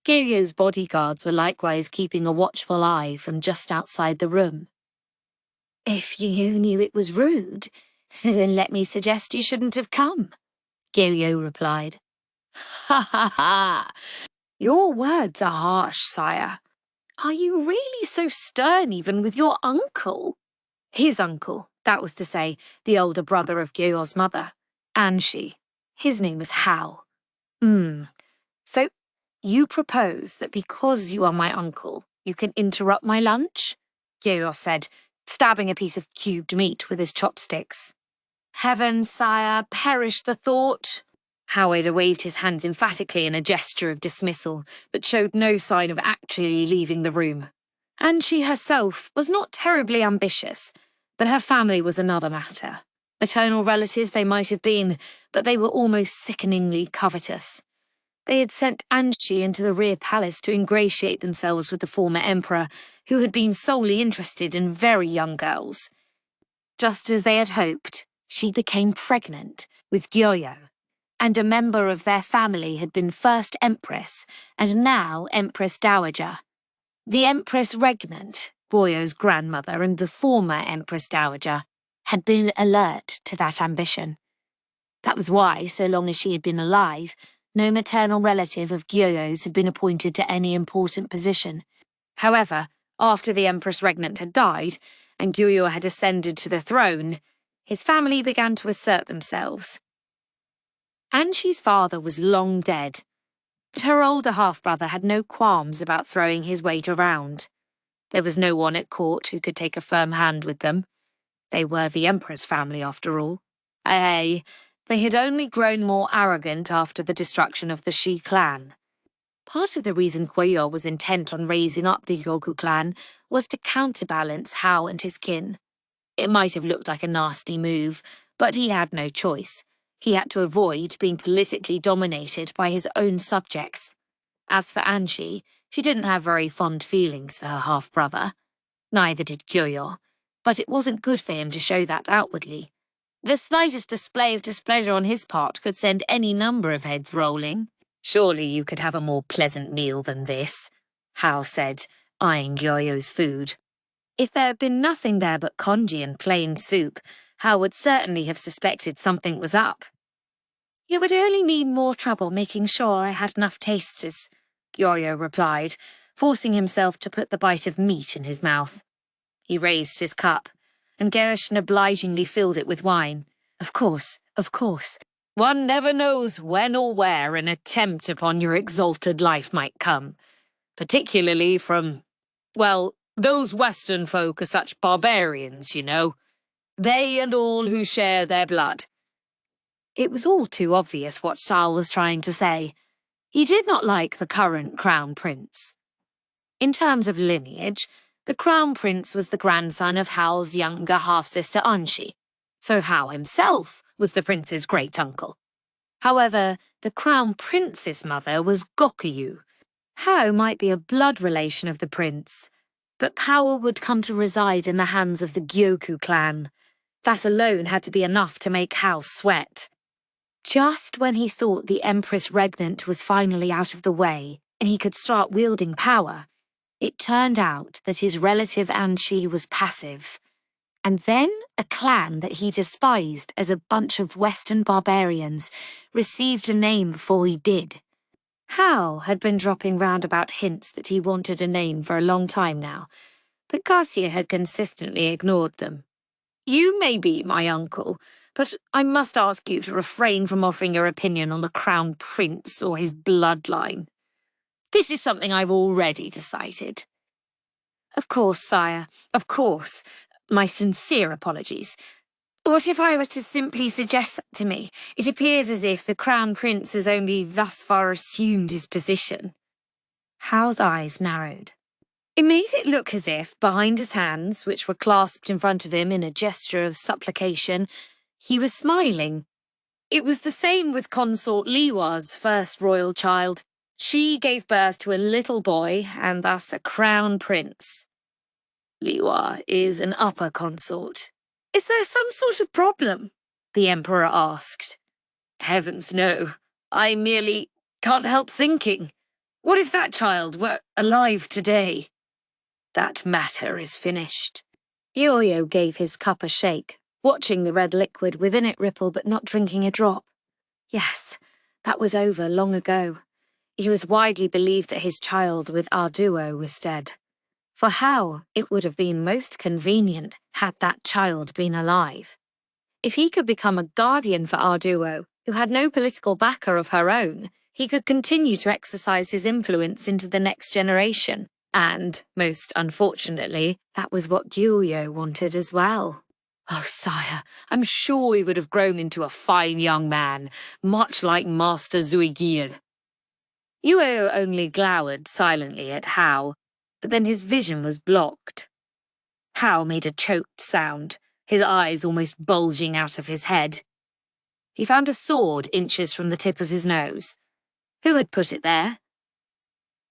Gyouyoh's bodyguards were likewise keeping a watchful eye from just outside the room. "If you knew it was rude, then let me suggest you shouldn't have come," Gyouyoh replied. "Ha ha ha! Your words are harsh, sire. Are you really so stern even with your uncle?" His uncle, that was to say, the older brother of Gyouyoh's mother, Anshi. His name was Hao. So, you propose that because you are my uncle, you can interrupt my lunch?" Gyouyoh said, stabbing a piece of cubed meat with his chopsticks. "Heavens, sire, perish the thought." Howard waved his hands emphatically in a gesture of dismissal, but showed no sign of actually leaving the room. And she herself was not terribly ambitious, but her family was another matter. Maternal relatives they might have been, but they were almost sickeningly covetous. They had sent Anshi into the rear palace to ingratiate themselves with the former emperor, who had been solely interested in very young girls. Just as they had hoped, she became pregnant with Gyouyoh, and a member of their family had been first empress and now empress dowager. The empress regnant, Gyouyoh's grandmother, and the former empress dowager had been alert to that ambition. That was why, so long as she had been alive, no maternal relative of Gyouyoh's had been appointed to any important position. However, after the empress regnant had died, and Gyouyoh had ascended to the throne, his family began to assert themselves. Anshi's father was long dead, but her older half-brother had no qualms about throwing his weight around. There was no one at court who could take a firm hand with them. They were the emperor's family, after all. They had only grown more arrogant after the destruction of the Shi clan. Part of the reason Gyouyoh was intent on raising up the Gyouyoh clan was to counterbalance Hao and his kin. It might have looked like a nasty move, but he had no choice. He had to avoid being politically dominated by his own subjects. As for Anshi, she didn't have very fond feelings for her half-brother. Neither did Gyouyoh, but it wasn't good for him to show that outwardly. The slightest display of displeasure on his part could send any number of heads rolling. "Surely you could have a more pleasant meal than this," Hao said, eyeing Gyouyoh's food. If there had been nothing there but congee and plain soup, Hao would certainly have suspected something was up. "It would only mean more trouble making sure I had enough tasters," Gyouyoh replied, forcing himself to put the bite of meat in his mouth. He raised his cup, and Gershon obligingly filled it with wine. Of course. One never knows when or where an attempt upon your exalted life might come, particularly from, well, those Western folk are such barbarians, you know. They and all who share their blood. It was all too obvious what Sal was trying to say. He did not like the current crown prince. In terms of lineage, the crown prince was the grandson of Hao's younger half-sister Anshi, so Hao himself was the prince's great-uncle. However, the crown prince's mother was Gyouyoh. Hao might be a blood relation of the prince, but power would come to reside in the hands of the Gyouyoh clan. That alone had to be enough to make Hao sweat. Just when he thought the Empress Regnant was finally out of the way and he could start wielding power, it turned out that his relative Anshi was passive. And then a clan that he despised as a bunch of Western barbarians received a name before he did. Hao had been dropping roundabout hints that he wanted a name for a long time now, but Garcia had consistently ignored them. "You may be my uncle, but I must ask you to refrain from offering your opinion on the Crown Prince or his bloodline. This is something I've already decided." "Of course, sire, of course. My sincere apologies. What if I was to simply suggest that to me? It appears as if the Crown Prince has only thus far assumed his position." Hao's eyes narrowed. It made it look as if, behind his hands, which were clasped in front of him in a gesture of supplication, he was smiling. It was the same with Consort Liwa's first royal child. She gave birth to a little boy, and thus a crown prince. Liwa is an upper consort. "Is there some sort of problem?" the Emperor asked. "Heavens, no. I merely can't help thinking. What if that child were alive today?" "That matter is finished." Gyouyoh gave his cup a shake, watching the red liquid within it ripple but not drinking a drop. Yes, that was over long ago. It was widely believed that his child with Arduo was dead. For Hao, it would have been most convenient had that child been alive. If he could become a guardian for Arduo, who had no political backer of her own, he could continue to exercise his influence into the next generation. And, most unfortunately, that was what Gyouyoh wanted as well. "Oh, sire, I'm sure he would have grown into a fine young man, much like Master Zuigil." Gyouyoh only glowered silently at Hao, but then his vision was blocked. Hao made a choked sound, his eyes almost bulging out of his head. He found a sword inches from the tip of his nose. Who had put it there?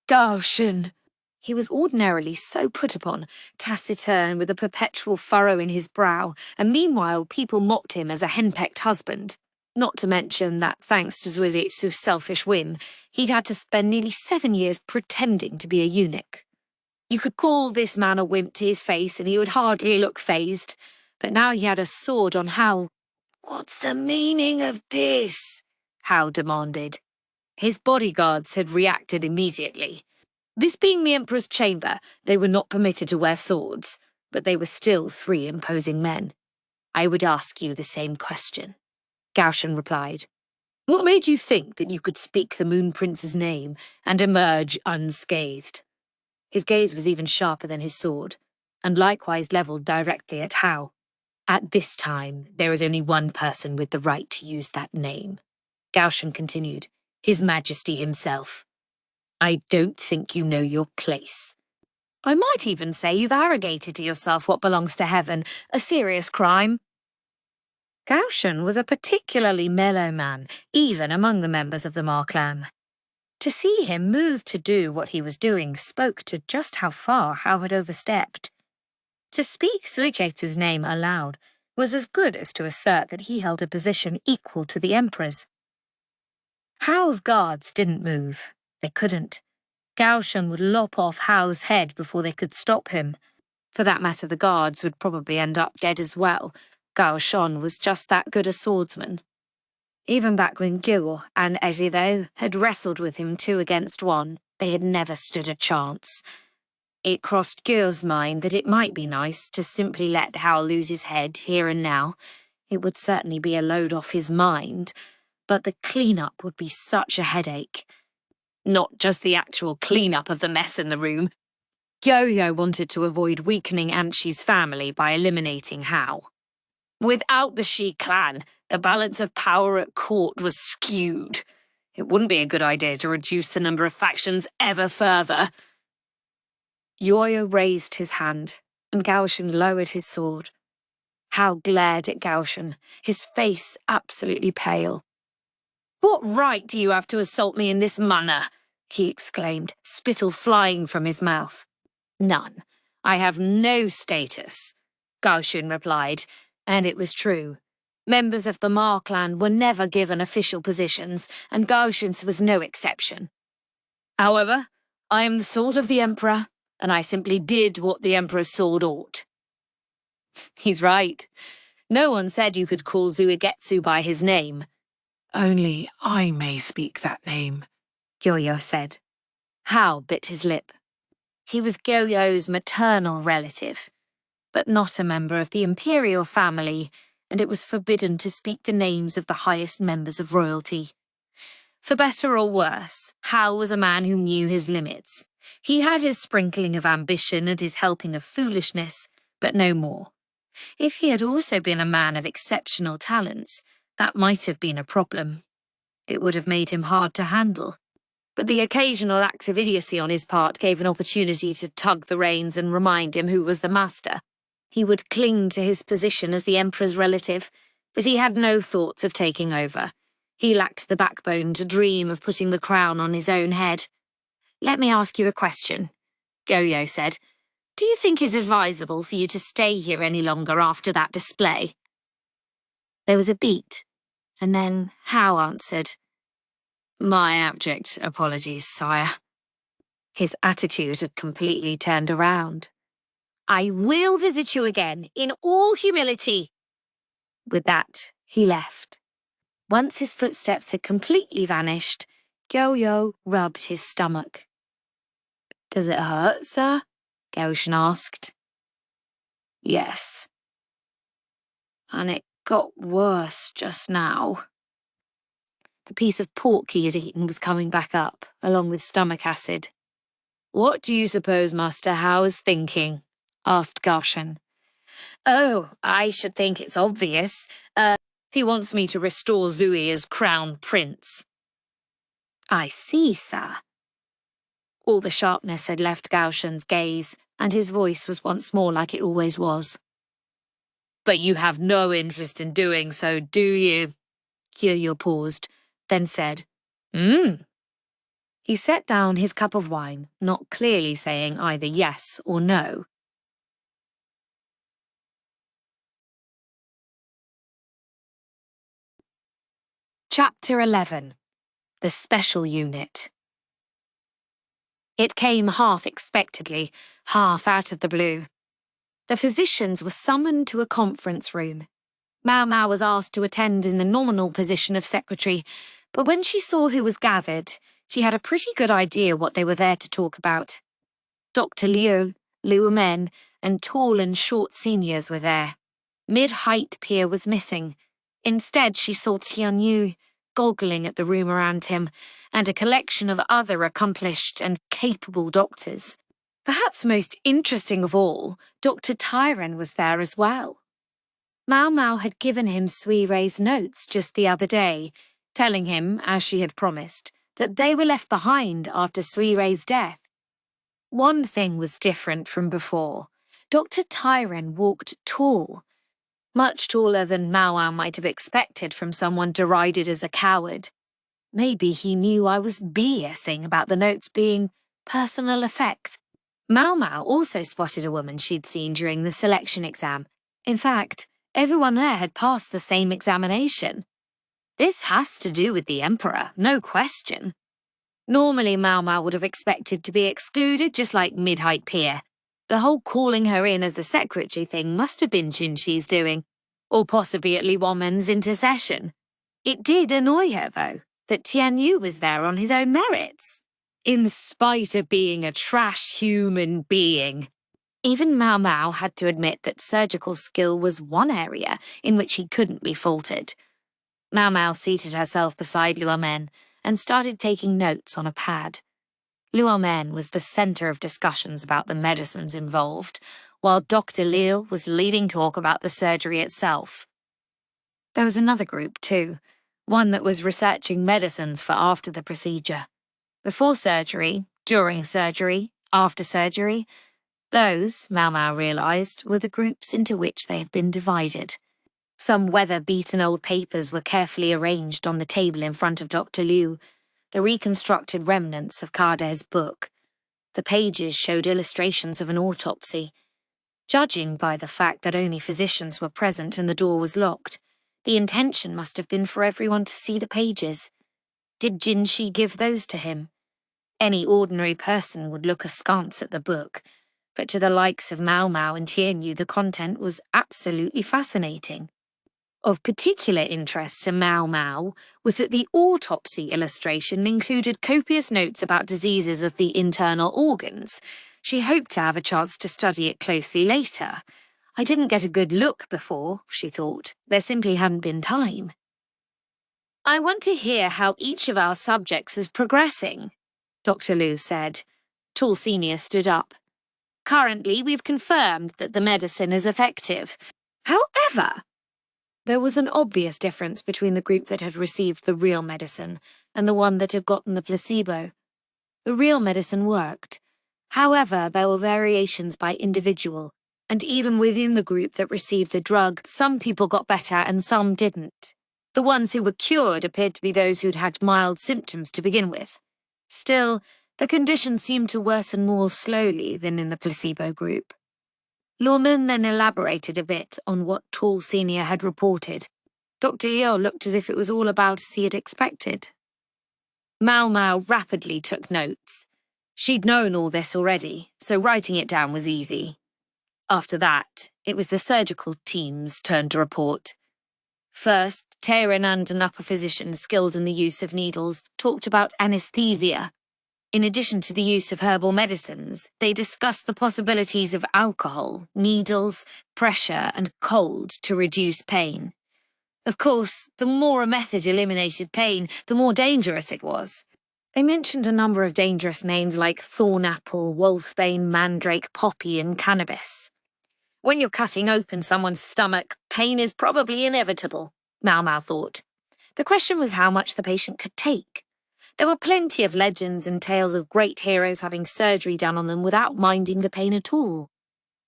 Gyouyoh. He was ordinarily so put upon, taciturn with a perpetual furrow in his brow, and meanwhile people mocked him as a henpecked husband. Not to mention that, thanks to Zuizitsu's selfish whim, he'd had to spend nearly 7 years pretending to be a eunuch. You could call this man a wimp to his face and he would hardly look fazed, but now he had a sword on Hal. "What's the meaning of this?" Hal demanded. His bodyguards had reacted immediately. This being the Emperor's chamber, they were not permitted to wear swords, but they were still 3 imposing men. "I would ask you the same question," Gyouyoh replied. "What made you think that you could speak the Moon Prince's name and emerge unscathed?" His gaze was even sharper than his sword, and likewise levelled directly at Hal. "At this time, there is only one person with the right to use that name," Gyouyoh continued, "His Majesty himself. I don't think you know your place. I might even say you've arrogated to yourself what belongs to heaven, a serious crime." Gyouyoh was a particularly mellow man, even among the members of the Ma clan. To see him moved to do what he was doing spoke to just how far Hal had overstepped. To speak Suigetsu's name aloud was as good as to assert that he held a position equal to the Emperor's. Hal's guards didn't move. They couldn't. Gyouyoh would lop off Hal's head before they could stop him. For that matter, the guards would probably end up dead as well. Gyouyoh was just that good a swordsman. Even back when Gyouyoh and Ejido had wrestled with him 2 against 1, they had never stood a chance. It crossed Gyouyoh's mind that it might be nice to simply let Hal lose his head here and now. It would certainly be a load off his mind, but the clean-up would be such a headache. Not just the actual clean-up of the mess in the room. Gyouyoh wanted to avoid weakening Anshi's family by eliminating Hal. Without the Shi clan, the balance of power at court was skewed. It wouldn't be a good idea to reduce the number of factions ever further. Gyouyoh raised his hand, and Gyouyoh lowered his sword. Hal glared at Gyouyoh, his face absolutely pale. "What right do you have to assault me in this manner?" he exclaimed, spittle flying from his mouth. "None. I have no status," Gyouyoh replied, and it was true. Members of the Ma clan were never given official positions, and Gyouyoh's was no exception. "However, I am the sword of the Emperor, and I simply did what the Emperor's sword ought." He's right. No one said you could call Zuigetsu by his name. "Only I may speak that name," Gyouyoh said. Hal bit his lip. He was Gyouyoh's maternal relative, but not a member of the imperial family, and it was forbidden to speak the names of the highest members of royalty. For better or worse, Hal was a man who knew his limits. He had his sprinkling of ambition and his helping of foolishness, but no more. If he had also been a man of exceptional talents, that might have been a problem. It would have made him hard to handle. But the occasional acts of idiocy on his part gave an opportunity to tug the reins and remind him who was the master. He would cling to his position as the Emperor's relative, but he had no thoughts of taking over. He lacked the backbone to dream of putting the crown on his own head. "Let me ask you a question," Gyouyoh said. "Do you think it advisable for you to stay here any longer after that display?" There was a beat, and then Hal answered, "My abject apologies, sire." His attitude had completely turned around. "I will visit you again, in all humility." With that, he left. Once his footsteps had completely vanished, Gyouyoh rubbed his stomach. "Does it hurt, sir?" Gyouyoh asked. "Yes." "And it got worse just now." The piece of pork he had eaten was coming back up, along with stomach acid. "What do you suppose Master Hal is thinking?" asked Gyouyoh. "Oh, I should think it's obvious. He wants me to restore Zui as crown prince." "I see, sir." All the sharpness had left Gyouyoh's gaze, and his voice was once more like it always was. "But you have no interest in doing so, do you?" Gyouyoh paused, then said, He set down his cup of wine, not clearly saying either yes or no. Chapter 11. The Special Unit. It came half expectedly, half out of the blue. The physicians were summoned to a conference room. Mau Mau was asked to attend in the nominal position of secretary, but when she saw who was gathered, she had a pretty good idea what they were there to talk about. Dr. Liu, Liu Men, and tall and short seniors were there. Mid-height peer was missing. Instead, she saw Tian Yu, goggling at the room around him, and a collection of other accomplished and capable doctors. Perhaps most interesting of all, Dr. Tyron was there as well. Mau Mau had given him Sui Rei's notes just the other day, telling him, as she had promised, that they were left behind after Sui Rei's death. One thing was different from before. Dr. Tyron walked tall, much taller than Mau Mau might have expected from someone derided as a coward. Maybe he knew I was BSing about the notes being personal effects. Mau Mau also spotted a woman she'd seen during the selection exam. In fact, everyone there had passed the same examination. This has to do with the Emperor, no question. Normally, Mau Mau would have expected to be excluded, just like mid-height peer. The whole calling her in as the secretary thing must have been Jinxi's doing, or possibly at Li Wanmen's intercession. It did annoy her, though, that Tian Yu was there on his own merits, in spite of being a trash human being. Even Mau Mau had to admit that surgical skill was one area in which he couldn't be faulted. Mau Mau seated herself beside Liu Men and started taking notes on a pad. Liu Men was the center of discussions about the medicines involved, while Dr. Liu was leading talk about the surgery itself. There was another group too, one that was researching medicines for after the procedure. Before surgery, during surgery, after surgery, those, Mau Mau realized, were the groups into which they had been divided. Some weather-beaten old papers were carefully arranged on the table in front of Dr. Liu, the reconstructed remnants of Kardeh's book. The pages showed illustrations of an autopsy. Judging by the fact that only physicians were present and the door was locked, the intention must have been for everyone to see the pages. Did Jinxi give those to him? Any ordinary person would look askance at the book, but to the likes of Mau Mau and Tian Yu, the content was absolutely fascinating. Of particular interest to Mau Mau was that the autopsy illustration included copious notes about diseases of the internal organs. She hoped to have a chance to study it closely later. I didn't get a good look before, she thought. There simply hadn't been time. I want to hear how each of our subjects is progressing, Dr. Liu said. Tall Senior stood up. Currently, we've confirmed that the medicine is effective. However, there was an obvious difference between the group that had received the real medicine and the one that had gotten the placebo. The real medicine worked. However, there were variations by individual, and even within the group that received the drug, some people got better and some didn't. The ones who were cured appeared to be those who'd had mild symptoms to begin with. Still, the condition seemed to worsen more slowly than in the placebo group. Lorman then elaborated a bit on what Tall Senior had reported. Dr. Liu looked as if it was all about as he had expected. Mau Mau rapidly took notes. She'd known all this already, so writing it down was easy. After that, it was the surgical team's turn to report. First, Taran and an upper physician skilled in the use of needles talked about anesthesia. In addition to the use of herbal medicines, they discussed the possibilities of alcohol, needles, pressure, and cold to reduce pain. Of course, the more a method eliminated pain, the more dangerous it was. They mentioned a number of dangerous names like thornapple, wolfsbane, mandrake, poppy, and cannabis. When you're cutting open someone's stomach, pain is probably inevitable, Mau Mau thought. The question was how much the patient could take. There were plenty of legends and tales of great heroes having surgery done on them without minding the pain at all.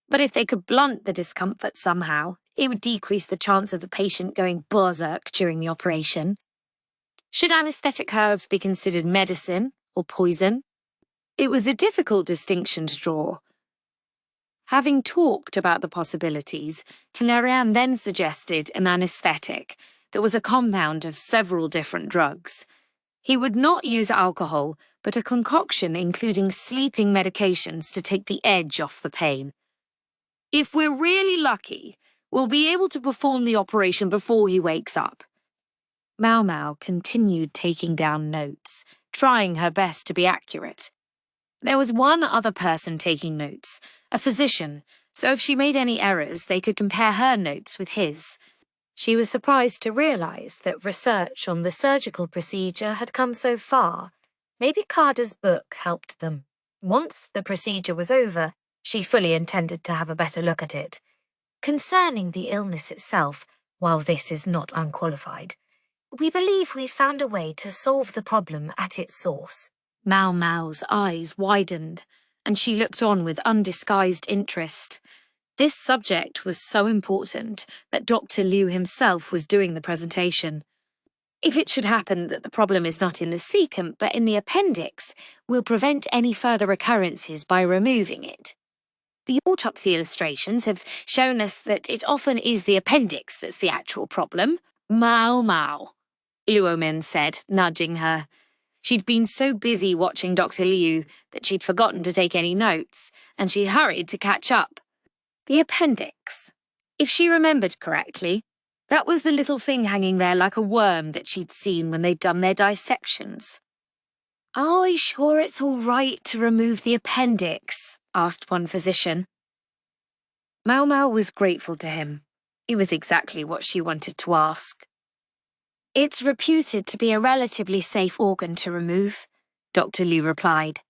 But if they could blunt the discomfort somehow, it would decrease the chance of the patient going berserk during the operation. Should anesthetic herbs be considered medicine, or poison? It was a difficult distinction to draw. Having talked about the possibilities, Talleyrand then suggested an anesthetic that was a compound of several different drugs. He would not use alcohol, but a concoction including sleeping medications to take the edge off the pain. If we're really lucky, we'll be able to perform the operation before he wakes up. Mau Mau continued taking down notes, trying her best to be accurate. There was one other person taking notes, a physician, so if she made any errors, they could compare her notes with his. She was surprised to realize that research on the surgical procedure had come so far. Maybe Carter's book helped them. Once the procedure was over, she fully intended to have a better look at it. Concerning the illness itself, while this is not unqualified, we believe we've found a way to solve the problem at its source. Mau Mau's eyes widened, and she looked on with undisguised interest. This subject was so important that Dr. Liu himself was doing the presentation. If it should happen that the problem is not in the cecum but in the appendix, we'll prevent any further recurrences by removing it. The autopsy illustrations have shown us that it often is the appendix that's the actual problem. Mau Mau, Luomin said, nudging her. She'd been so busy watching Dr. Liu that she'd forgotten to take any notes, and she hurried to catch up. The appendix. If she remembered correctly, that was the little thing hanging there like a worm that she'd seen when they'd done their dissections. "Are you sure it's all right to remove the appendix?" asked one physician. Mau Mau was grateful to him. It was exactly what she wanted to ask. "It's reputed to be a relatively safe organ to remove," Dr. Liu replied.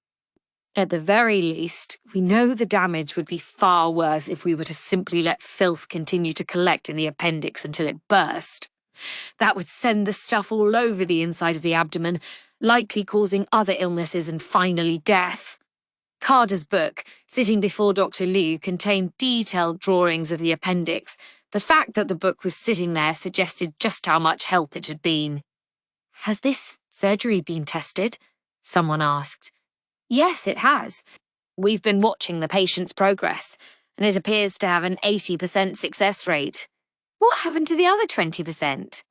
"At the very least, we know the damage would be far worse if we were to simply let filth continue to collect in the appendix until it burst. That would send the stuff all over the inside of the abdomen, likely causing other illnesses and finally death." Carter's book, sitting before Dr. Liu, contained detailed drawings of the appendix. The fact that the book was sitting there suggested just how much help it had been. "Has this surgery been tested?" someone asked. "Yes, it has. We've been watching the patient's progress, and it appears to have an 80% success rate." "What happened to the other 20%?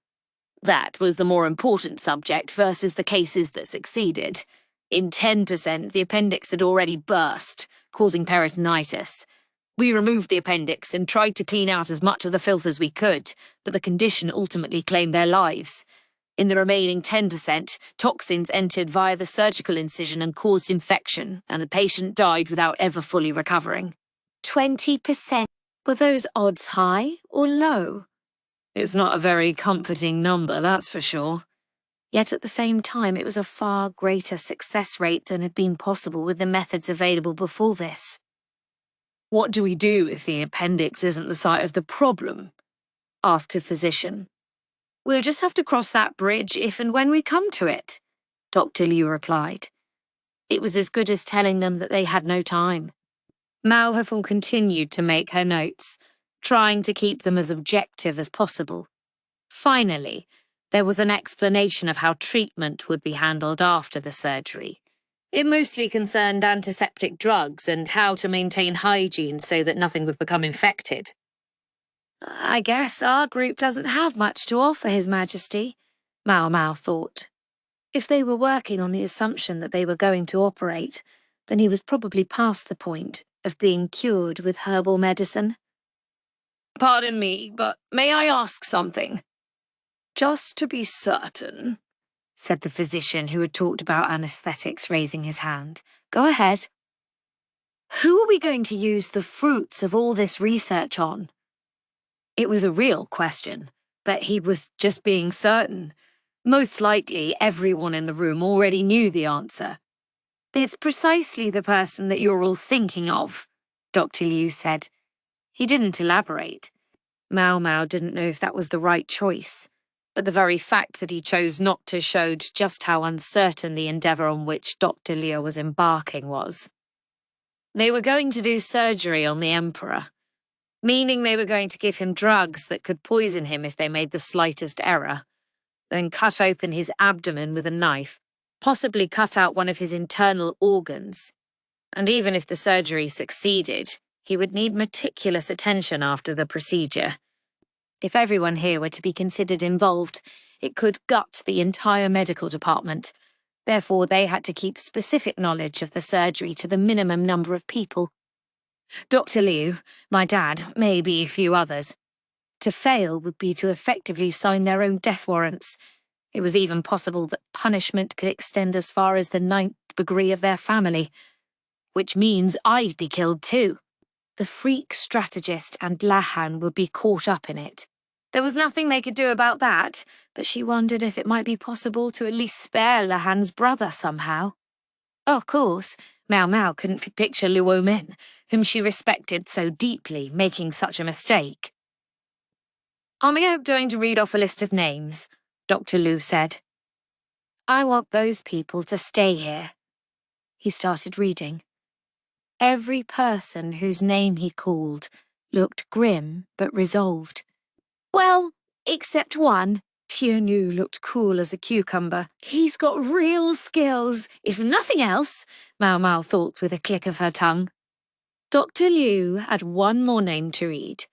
"That was the more important subject versus the cases that succeeded. In 10%, the appendix had already burst, causing peritonitis. We removed the appendix and tried to clean out as much of the filth as we could, but the condition ultimately claimed their lives. In the remaining 10%, toxins entered via the surgical incision and caused infection, and the patient died without ever fully recovering." 20%. Were those odds high or low? It's not a very comforting number, that's for sure. Yet at the same time, it was a far greater success rate than had been possible with the methods available before this. "What do we do if the appendix isn't the site of the problem?" asked a physician. "We'll just have to cross that bridge if and when we come to it," Dr. Liu replied. It was as good as telling them that they had no time. Mao Hefeng continued to make her notes, trying to keep them as objective as possible. Finally, there was an explanation of how treatment would be handled after the surgery. It mostly concerned antiseptic drugs and how to maintain hygiene so that nothing would become infected. "I guess our group doesn't have much to offer His Majesty," Mau Mau thought. If they were working on the assumption that they were going to operate, then he was probably past the point of being cured with herbal medicine. "Pardon me, but may I ask something?" "Just to be certain," said the physician who had talked about anesthetics, raising his hand. "Go ahead." "Who are we going to use the fruits of all this research on?" It was a real question, but he was just being certain. Most likely, everyone in the room already knew the answer. "It's precisely the person that you're all thinking of," Dr. Liu said. He didn't elaborate. Mau Mau didn't know if that was the right choice, but the very fact that he chose not to showed just how uncertain the endeavour on which Dr. Liu was embarking was. They were going to do surgery on the Emperor, meaning they were going to give him drugs that could poison him if they made the slightest error, then cut open his abdomen with a knife possibly cut out one of his internal organs. And even if the surgery succeeded, he would need meticulous attention after the procedure. If everyone here were to be considered involved, it could gut the entire medical department. Therefore, they had to keep specific knowledge of the surgery to the minimum number of people. Dr. Liu, my dad, maybe a few others. To fail would be to effectively sign their own death warrants. It was even possible that punishment could extend as far as the 9th degree of their family. Which means I'd be killed too. The freak strategist and Lahan would be caught up in it. There was nothing they could do about that, but she wondered if it might be possible to at least spare Lahan's brother somehow. Of course, Mao Mao couldn't picture Luo Min, whom she respected so deeply, making such a mistake. I'm going to read off a list of names, Dr. Liu said. I want those people to stay here. He started reading. Every person whose name he called looked grim but resolved. Well, except one. Tianyu looked cool as a cucumber. He's got real skills, if nothing else, Mao Mao thought with a click of her tongue. Dr. Liu had one more name to read.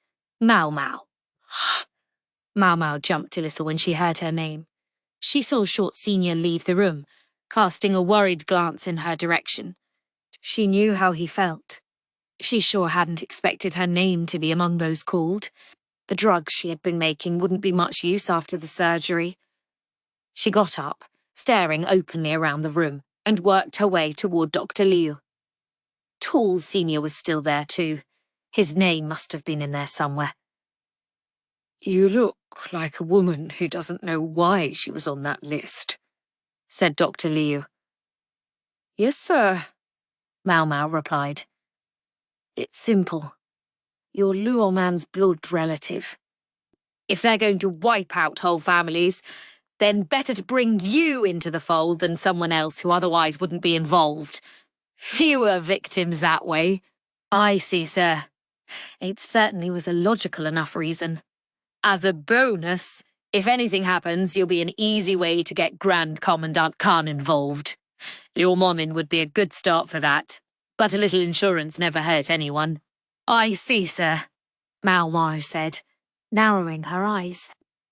Mao Mao. Mao Mao jumped a little when she heard her name. She saw Short Senior leave the room, casting a worried glance in her direction. She knew how he felt. She sure hadn't expected her name to be among those called. The drugs she had been making wouldn't be much use after the surgery. She got up, staring openly around the room, and worked her way toward Dr. Liu. Tall Senior was still there too. His name must have been in there somewhere. You look like a woman who doesn't know why she was on that list, said Dr. Liu. Yes, sir, Mao Mao replied. It's simple. You're Luo Man's blood relative. If they're going to wipe out whole families, then better to bring you into the fold than someone else who otherwise wouldn't be involved. Fewer victims that way. I see, sir. It certainly was a logical enough reason. As a bonus, if anything happens, you'll be an easy way to get Grand Commandant Khan involved. Your Momin would be a good start for that, but a little insurance never hurt anyone. I see, sir, Mao Mao said, narrowing her eyes.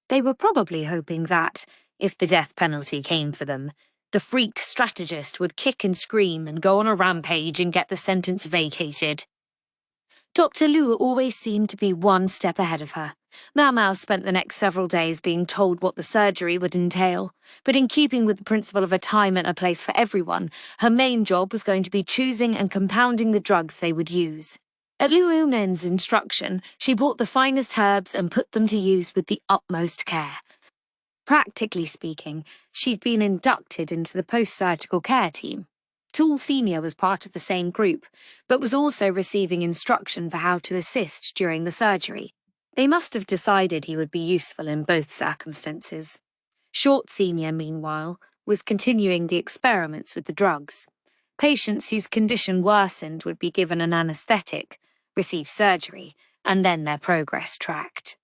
They were probably hoping that, if the death penalty came for them, the freak strategist would kick and scream and go on a rampage and get the sentence vacated. Dr. Liu always seemed to be one step ahead of her. Mao Mao spent the next several days being told what the surgery would entail, but in keeping with the principle of a time and a place for everyone, her main job was going to be choosing and compounding the drugs they would use. At Luo Men's instruction, she bought the finest herbs and put them to use with the utmost care. Practically speaking, she'd been inducted into the post-surgical care team. Tool Senior was part of the same group, but was also receiving instruction for how to assist during the surgery. They must have decided he would be useful in both circumstances. Short Senior, meanwhile, was continuing the experiments with the drugs. Patients whose condition worsened would be given an anesthetic, receive surgery, and then their progress tracked.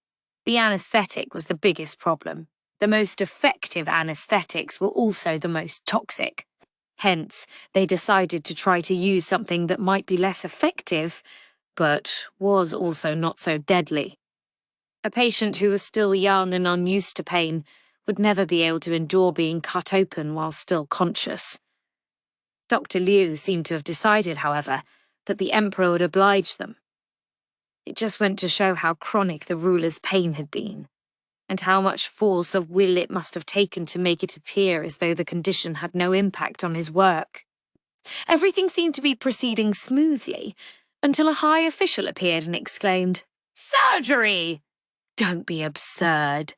The anesthetic was the biggest problem. The most effective anesthetics were also the most toxic. Hence, they decided to try to use something that might be less effective, but was also not so deadly. A patient who was still young and unused to pain would never be able to endure being cut open while still conscious. Dr. Liu seemed to have decided, however, that the Emperor would oblige them. It just went to show how chronic the ruler's pain had been, and how much force of will it must have taken to make it appear as though the condition had no impact on his work. Everything seemed to be proceeding smoothly, until a high official appeared and exclaimed, "Surgery! Don't be absurd."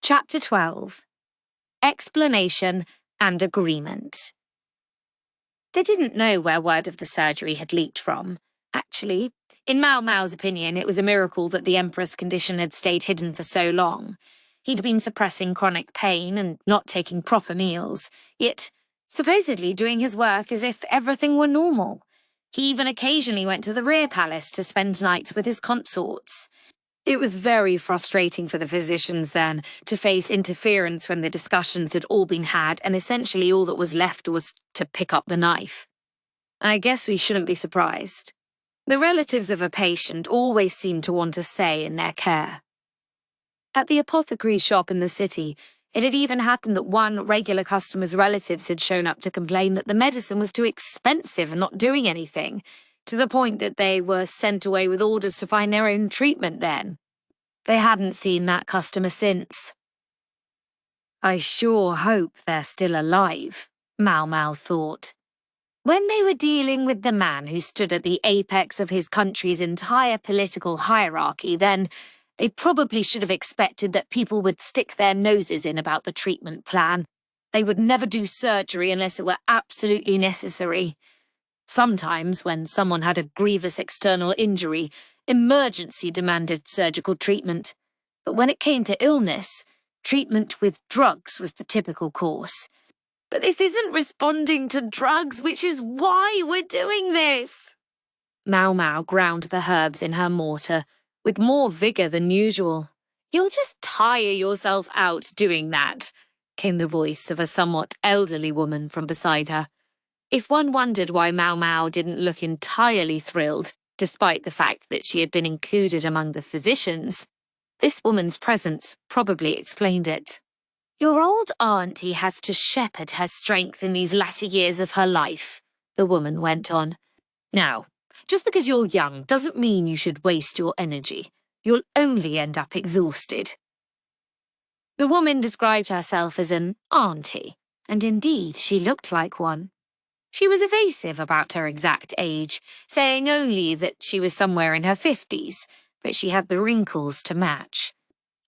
Chapter 12. Explanation and Agreement. They didn't know where word of the surgery had leaked from. Actually, in Mao Mao's opinion, it was a miracle that the Emperor's condition had stayed hidden for so long. He'd been suppressing chronic pain and not taking proper meals, yet supposedly doing his work as if everything were normal. He even occasionally went to the rear palace to spend nights with his consorts. It was very frustrating for the physicians then to face interference when the discussions had all been had and essentially all that was left was to pick up the knife. I guess we shouldn't be surprised. The relatives of a patient always seem to want a say in their care. At the apothecary shop in the city, it had even happened that one regular customer's relatives had shown up to complain that the medicine was too expensive and not doing anything, to the point that they were sent away with orders to find their own treatment then. They hadn't seen that customer since. I sure hope they're still alive, Mau Mau thought. When they were dealing with the man who stood at the apex of his country's entire political hierarchy, then they probably should have expected that people would stick their noses in about the treatment plan. They would never do surgery unless it were absolutely necessary. Sometimes, when someone had a grievous external injury, emergency demanded surgical treatment. But when it came to illness, treatment with drugs was the typical course. But this isn't responding to drugs, which is why we're doing this. Mau Mau ground the herbs in her mortar with more vigour than usual. You'll just tire yourself out doing that, came the voice of a somewhat elderly woman from beside her. If one wondered why Mau Mau didn't look entirely thrilled, despite the fact that she had been included among the physicians, this woman's presence probably explained it. Your old auntie has to shepherd her strength in these latter years of her life, the woman went on. Now, just because you're young doesn't mean you should waste your energy. You'll only end up exhausted. The woman described herself as an auntie, and indeed she looked like one. She was evasive about her exact age, saying only that she was somewhere in her 50s, but she had the wrinkles to match.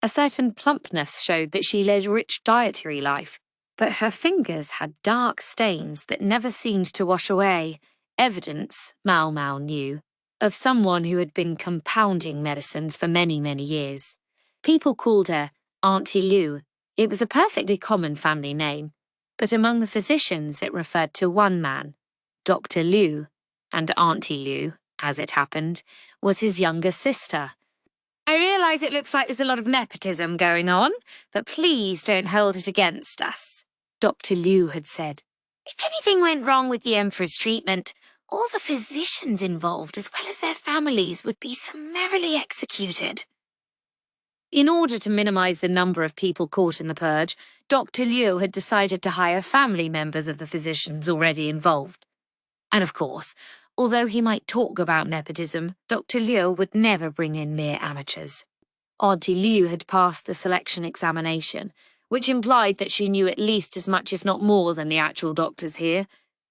A certain plumpness showed that she led a rich dietary life, but her fingers had dark stains that never seemed to wash away, evidence, Mau Mau knew, of someone who had been compounding medicines for many, many years. People called her Auntie Liu. It was a perfectly common family name, but among the physicians it referred to one man, Dr. Liu, and Auntie Liu, as it happened, was his younger sister. I realise it looks like there's a lot of nepotism going on, but please don't hold it against us, Dr. Liu had said. If anything went wrong with the Emperor's treatment, all the physicians involved, as well as their families, would be summarily executed. In order to minimise the number of people caught in the purge, Dr. Liu had decided to hire family members of the physicians already involved. And of course, although he might talk about nepotism, Dr. Liu would never bring in mere amateurs. Auntie Liu had passed the selection examination, which implied that she knew at least as much if not more than the actual doctors here.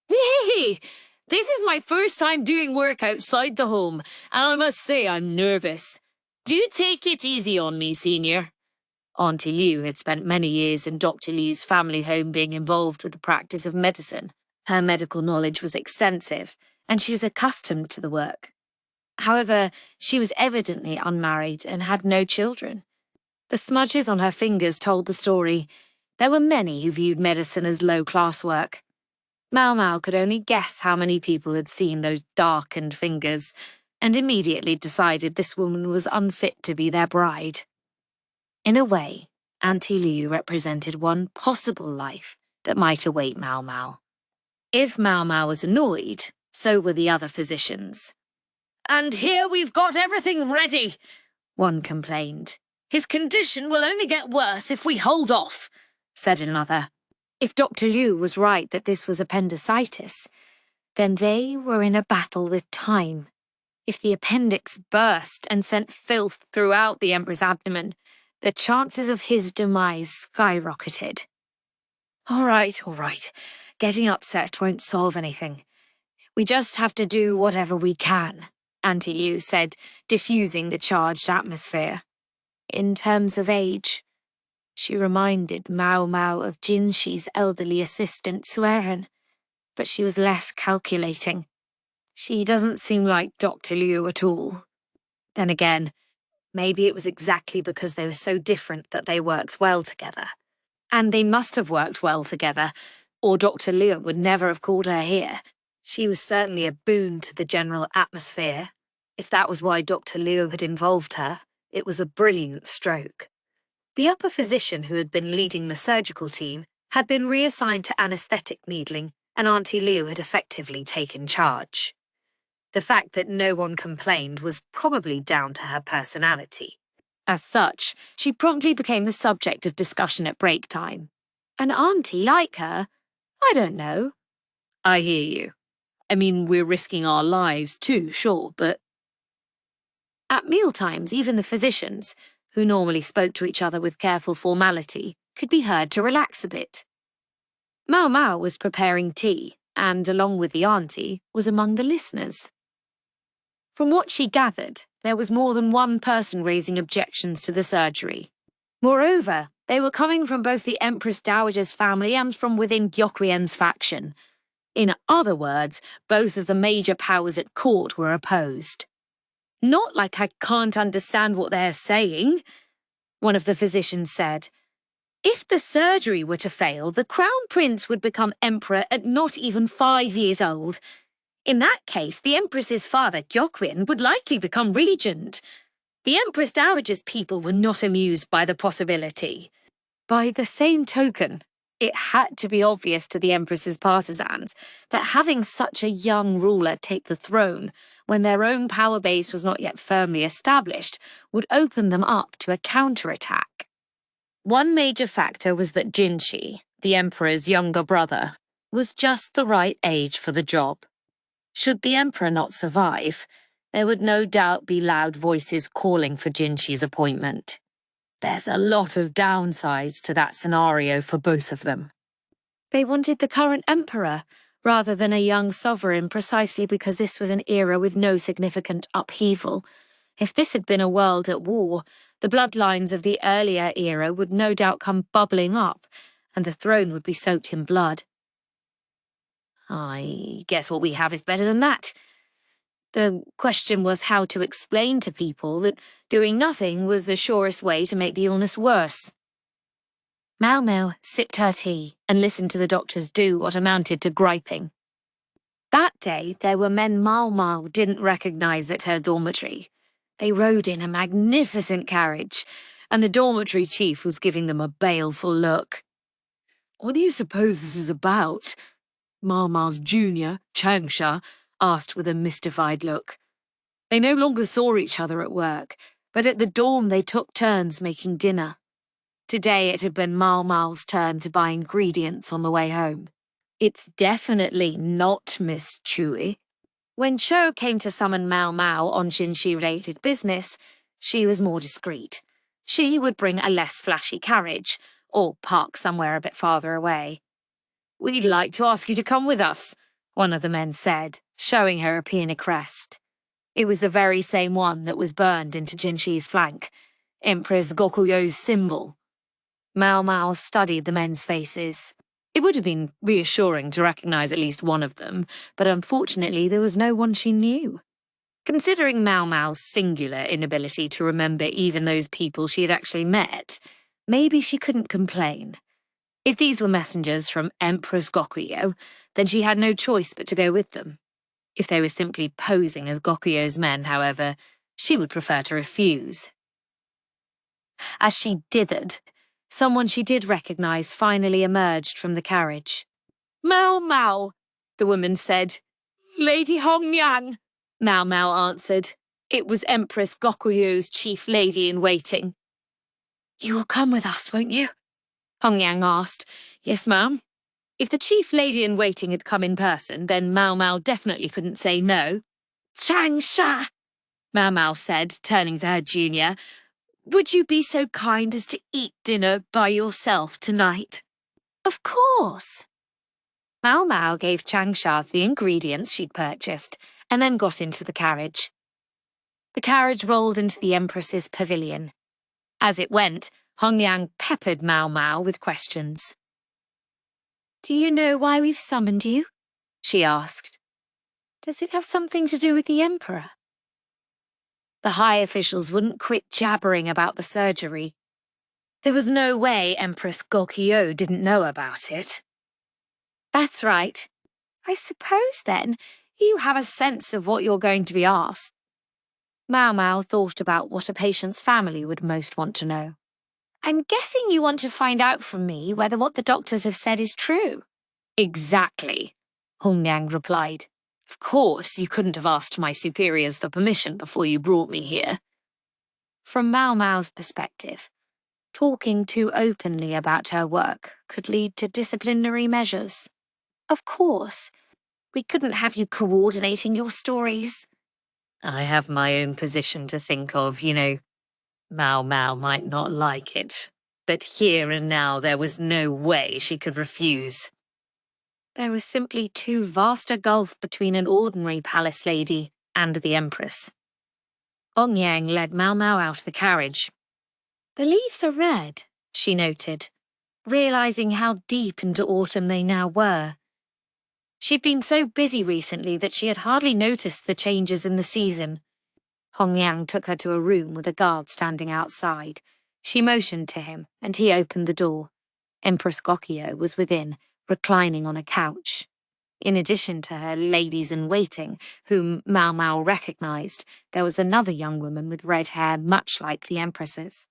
Hey! This is my first time doing work outside the home, and I must say I'm nervous. Do take it easy on me, Senior. Auntie Liu had spent many years in Dr. Liu's family home being involved with the practice of medicine. Her medical knowledge was extensive, and she was accustomed to the work. However, she was evidently unmarried and had no children. The smudges on her fingers told the story. There were many who viewed medicine as low-class work. Mau Mau could only guess how many people had seen those darkened fingers, and immediately decided this woman was unfit to be their bride. In a way, Auntie Liu represented one possible life that might await Mau Mau. If Mau Mau was annoyed, so were the other physicians. And here we've got everything ready, one complained. His condition will only get worse if we hold off, said another. If Dr. Liu was right that this was appendicitis, then they were in a battle with time. If the appendix burst and sent filth throughout the Emperor's abdomen, the chances of his demise skyrocketed. All right. Getting upset won't solve anything. We just have to do whatever we can, Auntie Liu said, diffusing the charged atmosphere. In terms of age, she reminded Mau Mau of Jinshi's elderly assistant, Sueren, but she was less calculating. She doesn't seem like Dr. Liu at all. Then again, maybe it was exactly because they were so different that they worked well together. And they must have worked well together, or Dr. Liu would never have called her here. She was certainly a boon to the general atmosphere, if that was why Dr. Liu had involved her. It was a brilliant stroke. The upper physician who had been leading the surgical team had been reassigned to anaesthetic needling, and Auntie Liu had effectively taken charge. The fact that no one complained was probably down to her personality. As such, she promptly became the subject of discussion at break time. An auntie like her? I don't know. I hear you. I mean, we're risking our lives too, sure, but... At mealtimes, even the physicians, who normally spoke to each other with careful formality, could be heard to relax a bit. Mao Mao was preparing tea, and, along with the auntie, was among the listeners. From what she gathered, there was more than one person raising objections to the surgery. Moreover, they were coming from both the Empress Dowager's family and from within Gyouyoh's faction. In other words, both of the major powers at court were opposed. Not like I can't understand what they're saying, one of the physicians said. If the surgery were to fail, the Crown Prince would become Emperor at not even 5 years old. In that case, the Empress's father, Gyouyo, would likely become regent. The Empress Dowager's people were not amused by the possibility. By the same token, it had to be obvious to the Empress's partisans that having such a young ruler take the throne when their own power base was not yet firmly established would open them up to a counterattack. One major factor was that Jinshi, the Emperor's younger brother, was just the right age for the job. Should the Emperor not survive, there would no doubt be loud voices calling for Jinshi's appointment. There's a lot of downsides to that scenario for both of them. They wanted the current emperor, rather than a young sovereign, precisely because this was an era with no significant upheaval. If this had been a world at war, the bloodlines of the earlier era would no doubt come bubbling up, and the throne would be soaked in blood. I guess what we have is better than that. The question was how to explain to people that doing nothing was the surest way to make the illness worse. Mao Mao sipped her tea and listened to the doctors do what amounted to griping. That day, there were men Mao Mao didn't recognize at her dormitory. They rode in a magnificent carriage, and the dormitory chief was giving them a baleful look. What do you suppose this is about? Mao Mao's junior, Changsha, asked with a mystified look. They no longer saw each other at work, but at the dorm they took turns making dinner. Today it had been Mao Mao's turn to buy ingredients on the way home. It's definitely not Miss Chui. When Cho came to summon Mao Mao on Jinshi-related business, she was more discreet. She would bring a less flashy carriage, or park somewhere a bit farther away. We'd like to ask you to come with us, one of the men said, showing her a peony crest. It was the very same one that was burned into Jinshi's flank, Empress Gyouyoh's symbol. Mao Mao studied the men's faces. It would have been reassuring to recognize at least one of them, but unfortunately there was no one she knew. Considering Mao Mao's singular inability to remember even those people she had actually met, maybe she couldn't complain. If these were messengers from Empress Gyouyoh, then she had no choice but to go with them. If they were simply posing as Gyouyoh's men, however, she would prefer to refuse. As she dithered, someone she did recognize finally emerged from the carriage. "Mao Mao," the woman said. "Lady Hongyang," Mao Mao answered. It was Empress Gyouyoh's chief lady-in-waiting. "You will come with us, won't you?" Hongyang asked. "Yes, ma'am." If the chief lady-in-waiting had come in person, then Mao Mao definitely couldn't say no. "Changsha," Mao Mao said, turning to her junior. "Would you be so kind as to eat dinner by yourself tonight?" "Of course." Mao Mao gave Changsha the ingredients she'd purchased and then got into the carriage. The carriage rolled into the Empress's pavilion. As it went, Hongyang peppered Mao Mao with questions. "Do you know why we've summoned you?" she asked. "Does it have something to do with the Emperor?" The high officials wouldn't quit jabbering about the surgery. There was no way Empress Gyouyoh didn't know about it. "That's right. I suppose, then, you have a sense of what you're going to be asked." Mau Mau thought about what a patient's family would most want to know. I'm guessing you want to find out from me whether what the doctors have said is true. Exactly, Hong Yang replied. Of course, you couldn't have asked my superiors for permission before you brought me here. From Mau Mau's perspective, talking too openly about her work could lead to disciplinary measures. Of course, we couldn't have you coordinating your stories. I have my own position to think of, you know. Mau Mau might not like it, but here and now there was no way she could refuse. There was simply too vast a gulf between an ordinary palace lady and the Empress. Hong Yang led Mau Mau out of the carriage. The leaves are red, she noted, realizing how deep into autumn they now were. She'd been so busy recently that she had hardly noticed the changes in the season. Hong Yang took her to a room with a guard standing outside. She motioned to him, and he opened the door. Empress Gyouyoh was within, reclining on a couch. In addition to her ladies-in-waiting, whom Mau Mau recognized, there was another young woman with red hair much like the Empress's.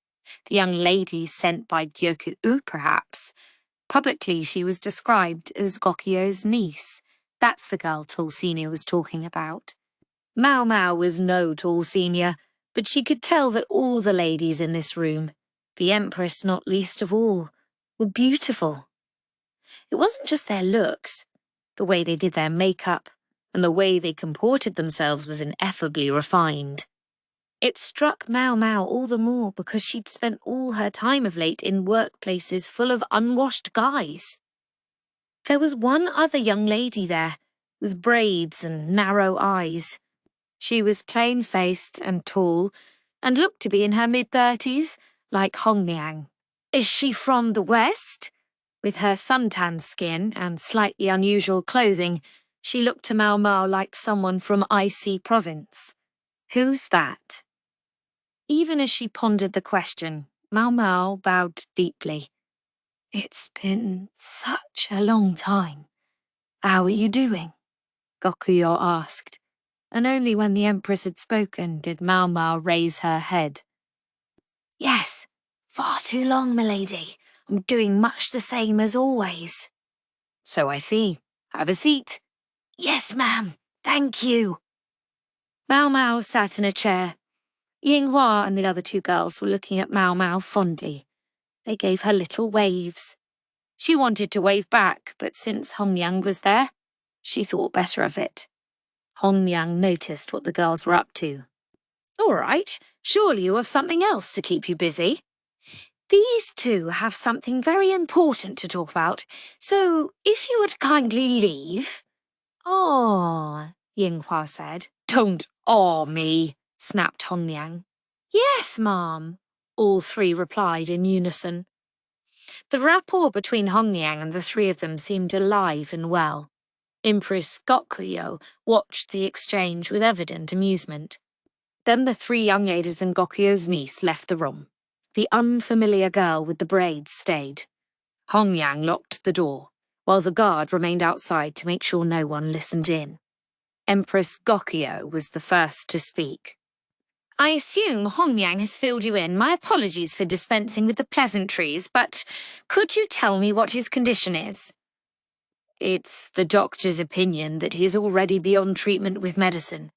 The young lady sent by Gyouyoh, perhaps. Publicly, she was described as Gyouyoh's niece. That's the girl Tall Senior was talking about. Mau Mau was no Tall Senior, but she could tell that all the ladies in this room, the Empress not least of all, were beautiful. It wasn't just their looks. The way they did their makeup and the way they comported themselves was ineffably refined. It struck Mau Mau all the more because she'd spent all her time of late in workplaces full of unwashed guys. There was one other young lady there, with braids and narrow eyes. She was plain-faced and tall, and looked to be in her mid-30s, like Hong Yang. Is she from the West? With her suntan skin and slightly unusual clothing, she looked to Mau Mau like someone from Icy Province. Who's that? Even as she pondered the question, Mau Mau bowed deeply. It's been such a long time. How are you doing? Gyouyoh asked, and only when the Empress had spoken did Mau Mau raise her head. Yes, far too long, milady. I'm doing much the same as always. So I see. Have a seat. Yes, ma'am. Thank you. Mau Mau sat in a chair. Yinghua and the other two girls were looking at Mau Mau fondly. They gave her little waves. She wanted to wave back, but since Hong Yang was there, she thought better of it. Hong Yang noticed what the girls were up to. All right, surely you have something else to keep you busy. These two have something very important to talk about, so if you would kindly leave. Oh, Yinghua said. Don't awe me, snapped Hong Yang. Yes, ma'am, all three replied in unison. The rapport between Hong Yang and the three of them seemed alive and well. Empress Gyouyoh watched the exchange with evident amusement. Then the three young ladies and Gyouyoh's niece left the room. The unfamiliar girl with the braids stayed. Hong Yang locked the door, while the guard remained outside to make sure no one listened in. Empress Gyouyoh was the first to speak. I assume Hong Yang has filled you in. My apologies for dispensing with the pleasantries, but could you tell me what his condition is? It's the doctor's opinion that he is already beyond treatment with medicine.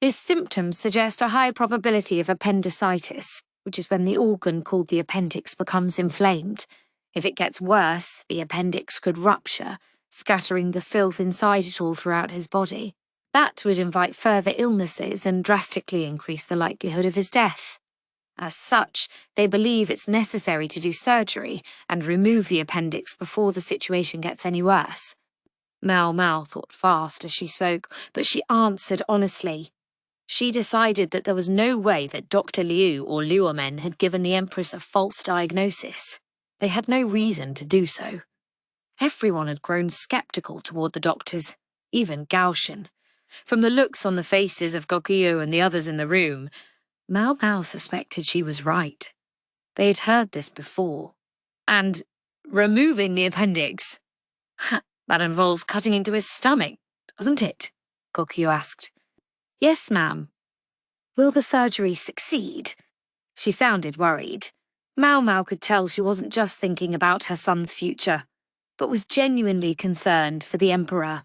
His symptoms suggest a high probability of appendicitis, which is when the organ called the appendix becomes inflamed. If it gets worse, the appendix could rupture, scattering the filth inside it all throughout his body. That would invite further illnesses and drastically increase the likelihood of his death. As such, they believe it's necessary to do surgery and remove the appendix before the situation gets any worse. Mau Mau thought fast as she spoke, but she answered honestly. She decided that there was no way that Dr. Liu or Luomen had given the Empress a false diagnosis. They had no reason to do so. Everyone had grown skeptical toward the doctors, even Gaoshan. From the looks on the faces of Gyouyoh and the others in the room, Mau Mau suspected she was right. They had heard this before. And removing the appendix? That involves cutting into his stomach, doesn't it? Gyouyoh asked. Yes, ma'am. Will the surgery succeed? She sounded worried. Mau Mau could tell she wasn't just thinking about her son's future, but was genuinely concerned for the Emperor.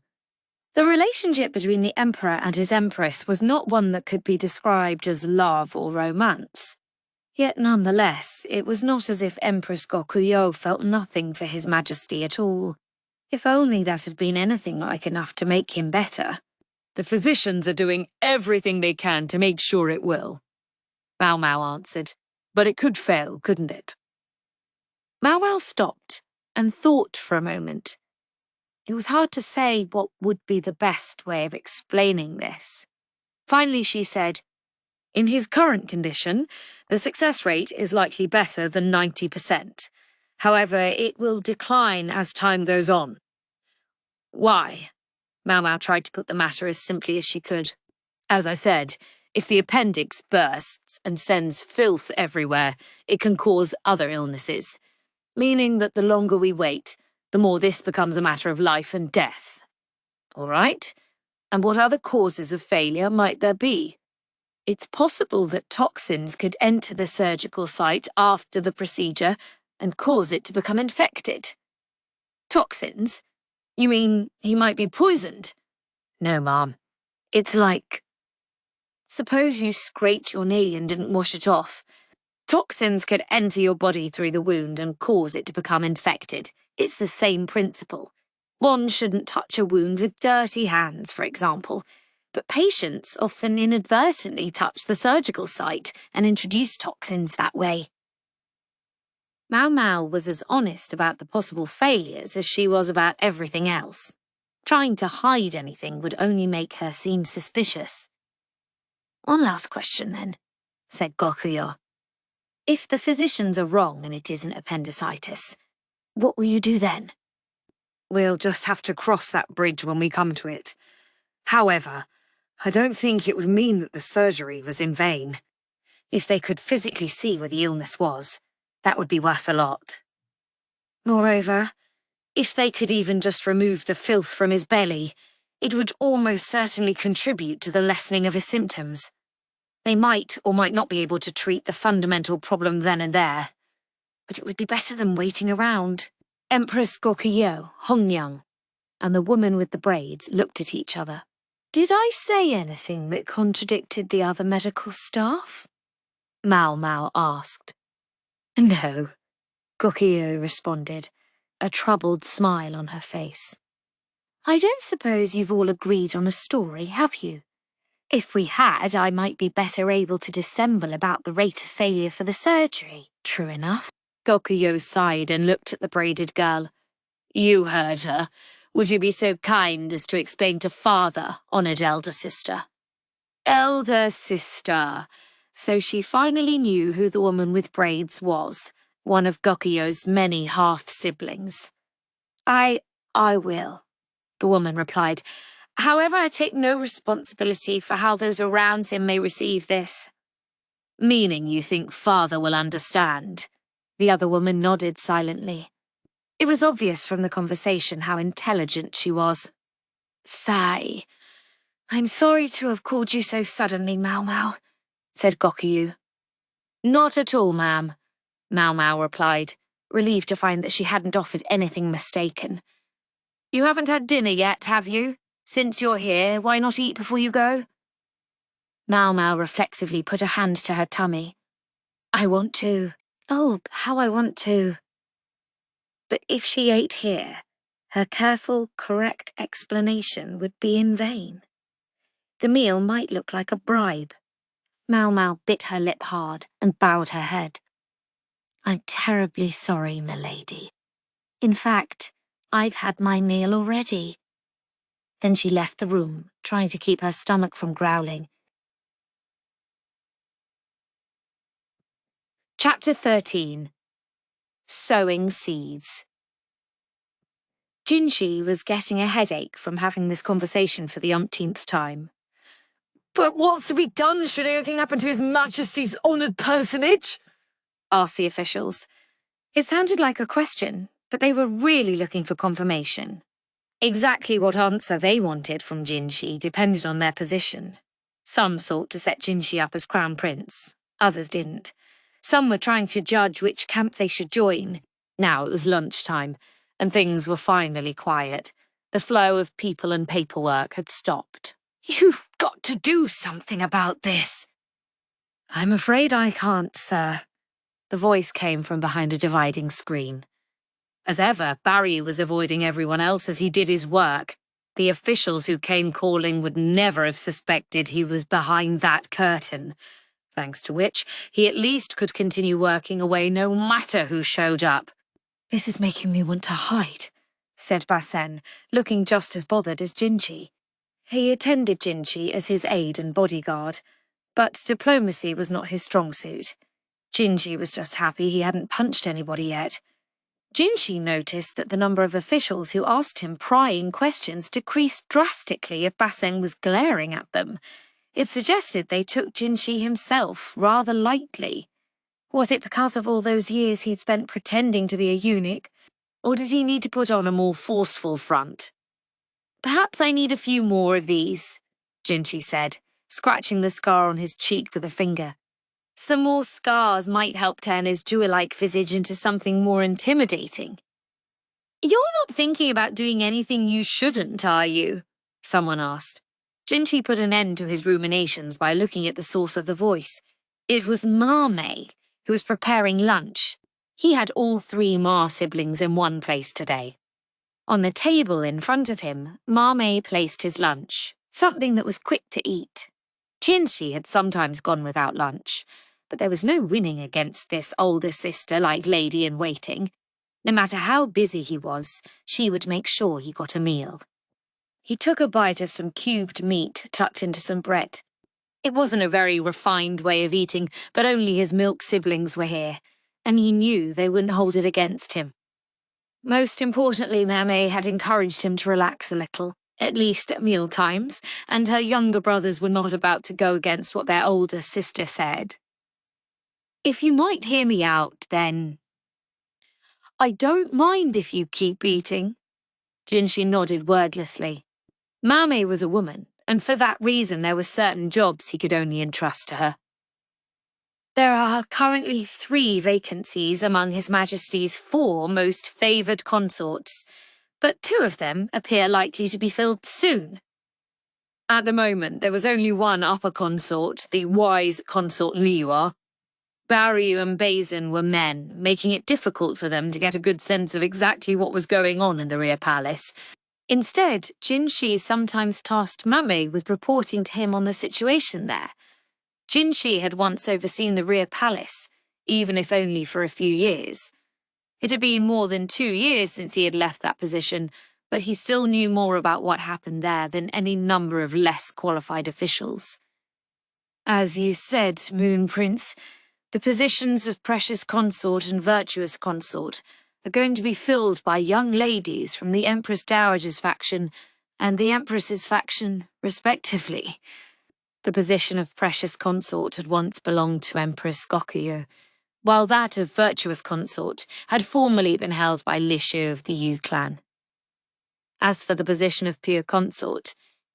The relationship between the Emperor and his Empress was not one that could be described as love or romance. Yet nonetheless, it was not as if Empress Gyouyoh felt nothing for His Majesty at all. If only that had been anything like enough to make him better. The physicians are doing everything they can to make sure it will, Mau Mau answered. But it could fail, couldn't it? Mau Mau stopped and thought for a moment. It was hard to say what would be the best way of explaining this. Finally she said, In his current condition, the success rate is likely better than 90%. However, it will decline as time goes on. Why? Mau Mau tried to put the matter as simply as she could. As I said, if the appendix bursts and sends filth everywhere, it can cause other illnesses, meaning that the longer we wait, the more this becomes a matter of life and death. All right? And what other causes of failure might there be? It's possible that toxins could enter the surgical site after the procedure and cause it to become infected. Toxins? You mean he might be poisoned? No, Mom. It's like... Suppose you scraped your knee and didn't wash it off. Toxins could enter your body through the wound and cause it to become infected. It's the same principle. One shouldn't touch a wound with dirty hands, for example. But patients often inadvertently touch the surgical site and introduce toxins that way. Mau Mau was as honest about the possible failures as she was about everything else. Trying to hide anything would only make her seem suspicious. One last question, then, said Gyouyoh. If the physicians are wrong and it isn't appendicitis, what will you do then? We'll just have to cross that bridge when we come to it. However, I don't think it would mean that the surgery was in vain. If they could physically see where the illness was, that would be worth a lot. Moreover, if they could even just remove the filth from his belly, it would almost certainly contribute to the lessening of his symptoms. They might or might not be able to treat the fundamental problem then and there, but it would be better than waiting around. Empress Gyouyoh, Hongyang, and the woman with the braids looked at each other. Did I say anything that contradicted the other medical staff? Mau Mau asked. No, Gyouyoh responded, a troubled smile on her face. I don't suppose you've all agreed on a story, have you? If we had, I might be better able to dissemble about the rate of failure for the surgery. True enough. Gyouyoh sighed and looked at the braided girl. You heard her. Would you be so kind as to explain to Father, honoured elder sister? Elder sister. So she finally knew who the woman with braids was, one of Gyouyoh's many half-siblings. I will, the woman replied. However, I take no responsibility for how those around him may receive this. Meaning you think Father will understand? The other woman nodded silently. It was obvious from the conversation how intelligent she was. Sigh. I'm sorry to have called you so suddenly, Mau Mau, said Gyouyoh. Not at all, ma'am, Mau Mau replied, relieved to find that she hadn't offered anything mistaken. You haven't had dinner yet, have you? Since you're here, why not eat before you go? Mau Mau reflexively put a hand to her tummy. I want to. Oh, how I want to. But if she ate here, her careful, correct explanation would be in vain. The meal might look like a bribe. Mau Mau bit her lip hard and bowed her head. I'm terribly sorry, milady. In fact, I've had my meal already. Then she left the room, trying to keep her stomach from growling. Chapter 13. Sowing Seeds. Jinshi was getting a headache from having this conversation for the umpteenth time. But what's to be done should anything happen to His Majesty's honoured personage? Asked the officials. It sounded like a question, but they were really looking for confirmation. Exactly what answer they wanted from Jinshi depended on their position. Some sought to set Jinshi up as crown prince, others didn't. Some were trying to judge which camp they should join. Now it was lunchtime, and things were finally quiet. The flow of people and paperwork had stopped. You've got to do something about this. I'm afraid I can't, sir. The voice came from behind a dividing screen. As ever, Barry was avoiding everyone else as he did his work. The officials who came calling would never have suspected he was behind that curtain, thanks to which he at least could continue working away no matter who showed up. This is making me want to hide, said Basen, looking just as bothered as Jinshi. He attended Jinshi as his aide and bodyguard, but diplomacy was not his strong suit. Jinshi was just happy he hadn't punched anybody yet. Jinshi noticed that the number of officials who asked him prying questions decreased drastically if Basen was glaring at them. It suggested they took Jinshi himself rather lightly. Was it because of all those years he'd spent pretending to be a eunuch, or did he need to put on a more forceful front? Perhaps I need a few more of these, Jinshi said, scratching the scar on his cheek with a finger. Some more scars might help turn his Gyouyoh-like visage into something more intimidating. You're not thinking about doing anything you shouldn't, are you? Someone asked. Jinshi put an end to his ruminations by looking at the source of the voice. It was Mame, who was preparing lunch. He had all 3 Ma siblings in one place today. On the table in front of him, Mame placed his lunch, something that was quick to eat. Jinshi had sometimes gone without lunch, but there was no winning against this older sister-like lady-in-waiting. No matter how busy he was, she would make sure he got a meal. He took a bite of some cubed meat tucked into some bread. It wasn't a very refined way of eating, but only his milk siblings were here, and he knew they wouldn't hold it against him. Most importantly, Mame had encouraged him to relax a little, at least at meal times, and her younger brothers were not about to go against what their older sister said. If you might hear me out, then... I don't mind if you keep eating. Jinshi nodded wordlessly. Mame was a woman, and for that reason there were certain jobs he could only entrust to her. There are currently 3 vacancies among His Majesty's 4 most favoured consorts, but 2 of them appear likely to be filled soon. At the moment, there was only one upper consort, the wise consort Gyouyoh. Barry and Basin were men, making it difficult for them to get a good sense of exactly what was going on in the rear palace. Instead, Jinshi sometimes tasked Mame with reporting to him on the situation there. Jinshi had once overseen the rear palace, even if only for a few years. It had been more than 2 years since he had left that position, but he still knew more about what happened there than any number of less qualified officials. As you said, Moon Prince, the positions of Precious Consort and Virtuous Consort are going to be filled by young ladies from the Empress Dowager's faction and the Empress's faction, respectively. The position of Precious Consort had once belonged to Empress Gyouyoh, while that of Virtuous Consort had formerly been held by Lishu of the Yu clan. As for the position of Pure Consort,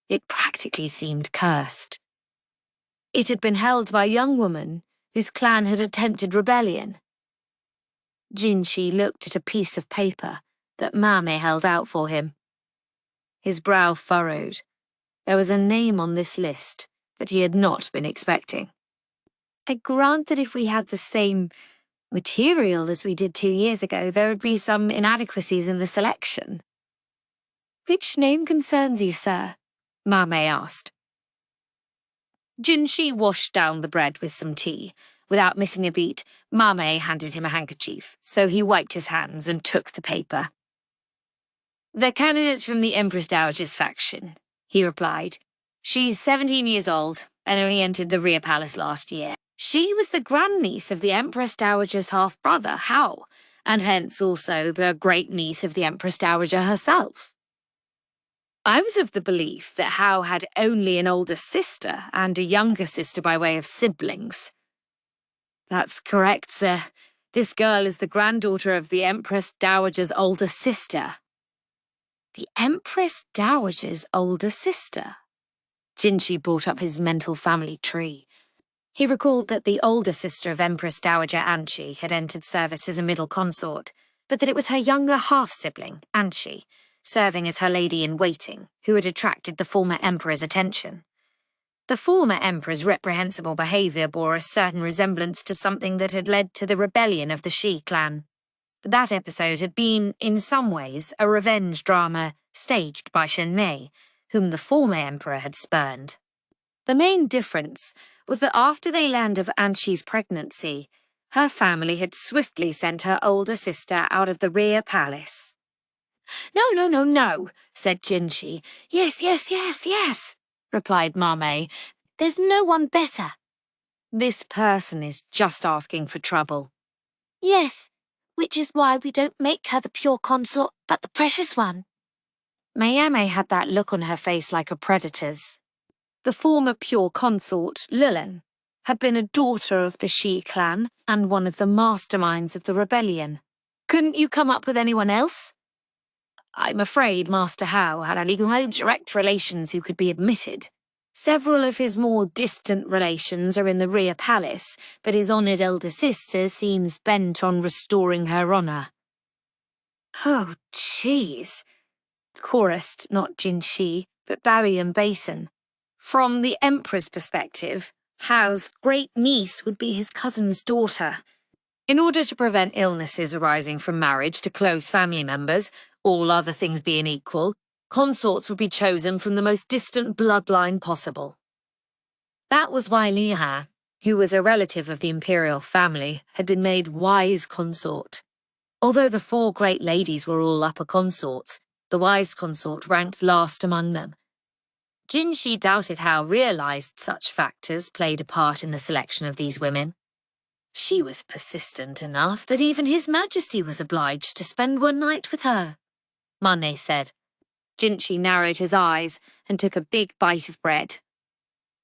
it practically seemed cursed. It had been held by a young woman whose clan had attempted rebellion. Jinshi looked at a piece of paper that Mame held out for him. His brow furrowed. There was a name on this list that he had not been expecting. I grant that if we had the same material as we did 2 years ago, there would be some inadequacies in the selection. Which name concerns you, sir? Mame asked. Jinshi washed down the bread with some tea. Without missing a beat, Mame handed him a handkerchief, so he wiped his hands and took the paper. The candidate from the Empress Dowager's faction, he replied. She's 17 years old and only entered the rear palace last year. She was the grandniece of the Empress Dowager's half-brother, Hao, and hence also the great-niece of the Empress Dowager herself. I was of the belief that Hao had only an older sister and a younger sister by way of siblings. That's correct, sir. This girl is the granddaughter of the Empress Dowager's older sister. The Empress Dowager's older sister? Jinshi brought up his mental family tree. He recalled that the older sister of Empress Dowager Anshi had entered service as a middle consort, but that it was her younger half-sibling, Anshi, serving as her lady-in-waiting, who had attracted the former emperor's attention. The former emperor's reprehensible behaviour bore a certain resemblance to something that had led to the rebellion of the Shi clan. That episode had been, in some ways, a revenge drama staged by Shen Mei, whom the former emperor had spurned. The main difference was that after they learned of Anshi's pregnancy, her family had swiftly sent her older sister out of the rear palace. No, said Jinshi. Yes, replied Mame. There's no one better. This person is just asking for trouble. Yes, which is why we don't make her the pure consort, but the precious one. Mayame had that look on her face like a predator's. The former pure consort, Lilin, had been a daughter of the Shi clan and one of the masterminds of the rebellion. Couldn't you come up with anyone else? I'm afraid Master Hao had only no direct relations who could be admitted. Several of his more distant relations are in the rear palace, but his honoured elder sister seems bent on restoring her honour. Oh, jeez, Chorused not Jinshi, but Barry and Basin. From the Emperor's perspective, Hao's great-niece would be his cousin's daughter. In order to prevent illnesses arising from marriage to close family members, all other things being equal, consorts would be chosen from the most distant bloodline possible. That was why Li Ha, who was a relative of the imperial family, had been made wise consort. Although the 4 great ladies were all upper consorts, the wise consort ranked last among them. Jinshi doubted Hao realised such factors played a part in the selection of these women. She was persistent enough that even His Majesty was obliged to spend one night with her, Mane said. Jinshi narrowed his eyes and took a big bite of bread.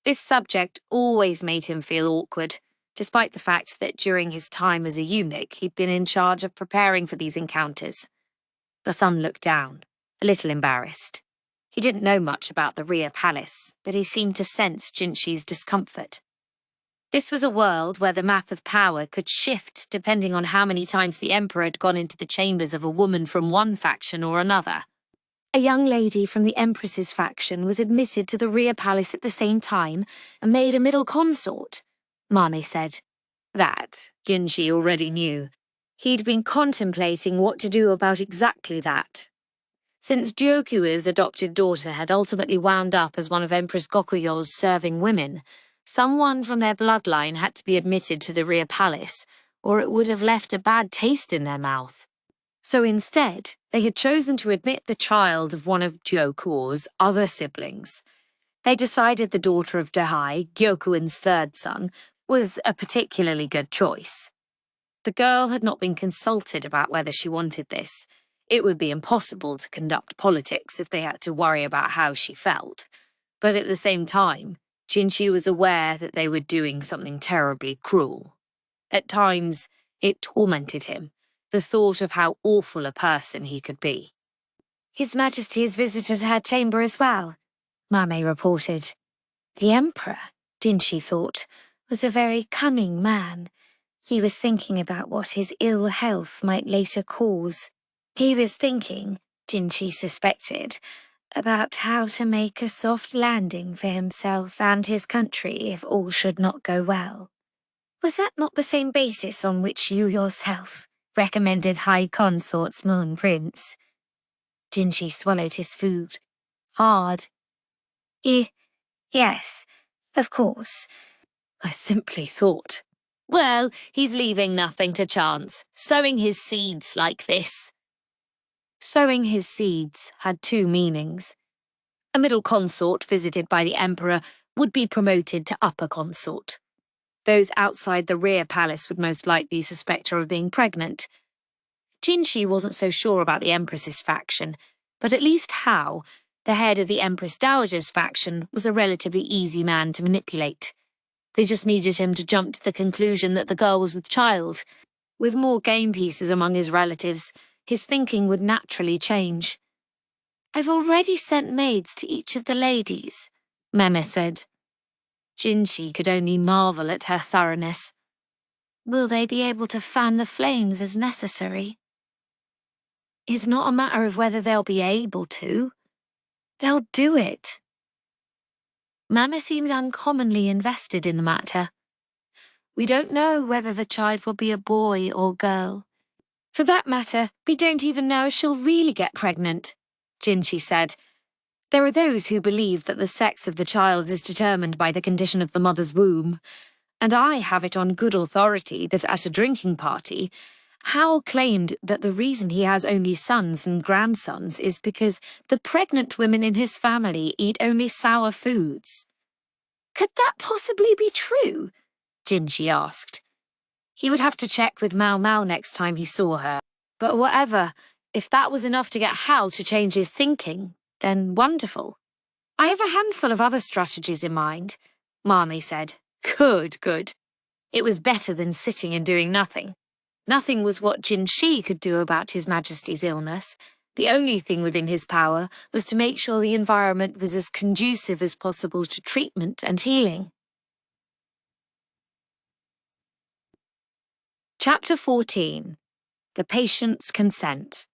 This subject always made him feel awkward, despite the fact that during his time as a eunuch he'd been in charge of preparing for these encounters. The son looked down, a little embarrassed. He didn't know much about the rear palace, but he seemed to sense Jinshi's discomfort. This was a world where the map of power could shift depending on how many times the emperor had gone into the chambers of a woman from one faction or another. A young lady from the empress's faction was admitted to the rear palace at the same time and made a middle consort, Mame said. That, Jinshi already knew. He'd been contemplating what to do about exactly that. Since Gyouyoh's adopted daughter had ultimately wound up as one of Empress Gyouyoh's serving women, someone from their bloodline had to be admitted to the rear palace, or it would have left a bad taste in their mouth. So instead, they had chosen to admit the child of one of Gyouyoh's other siblings. They decided the daughter of Dehai, Gyouyoh's third son, was a particularly good choice. The girl had not been consulted about whether she wanted this. It would be impossible to conduct politics if they had to worry about how she felt. But at the same time, Jinshi was aware that they were doing something terribly cruel. At times, it tormented him, the thought of how awful a person he could be. His Majesty has visited her chamber as well, Mame reported. The Emperor, Jinshi thought, was a very cunning man. He was thinking about what his ill health might later cause. He was thinking, Jinshi suspected, about how to make a soft landing for himself and his country if all should not go well. Was that not the same basis on which you yourself recommended High Consort's Moon Prince? Jinshi swallowed his food. Hard. Yes, of course. I simply thought, well, he's leaving nothing to chance, sowing his seeds like this. Sowing his seeds had 2 meanings. A middle consort visited by the emperor would be promoted to upper consort. Those outside the rear palace would most likely suspect her of being pregnant. Jinshi wasn't so sure about the empress's faction, but at least Hao, the head of the Empress Dowager's faction, was a relatively easy man to manipulate. They just needed him to jump to the conclusion that the girl was with child. With more game pieces among his relatives, his thinking would naturally change. I've already sent maids to each of the ladies, Meme said. Jinshi could only marvel at her thoroughness. Will they be able to fan the flames as necessary? It's not a matter of whether they'll be able to. They'll do it. Mama seemed uncommonly invested in the matter. We don't know whether the child will be a boy or girl. For that matter, we don't even know if she'll really get pregnant, Jinshi said. There are those who believe that the sex of the child is determined by the condition of the mother's womb, and I have it on good authority that at a drinking party, Hal claimed that the reason he has only sons and grandsons is because the pregnant women in his family eat only sour foods. Could that possibly be true? Jinshi asked. He would have to check with Mao Mao next time he saw her. But whatever, if that was enough to get Hal to change his thinking, then wonderful. I have a handful of other strategies in mind, Marmee said. Good. It was better than sitting and doing nothing. Nothing was what Jinshi could do about His Majesty's illness. The only thing within his power was to make sure the environment was as conducive as possible to treatment and healing. Chapter 14. The Patient's Consent.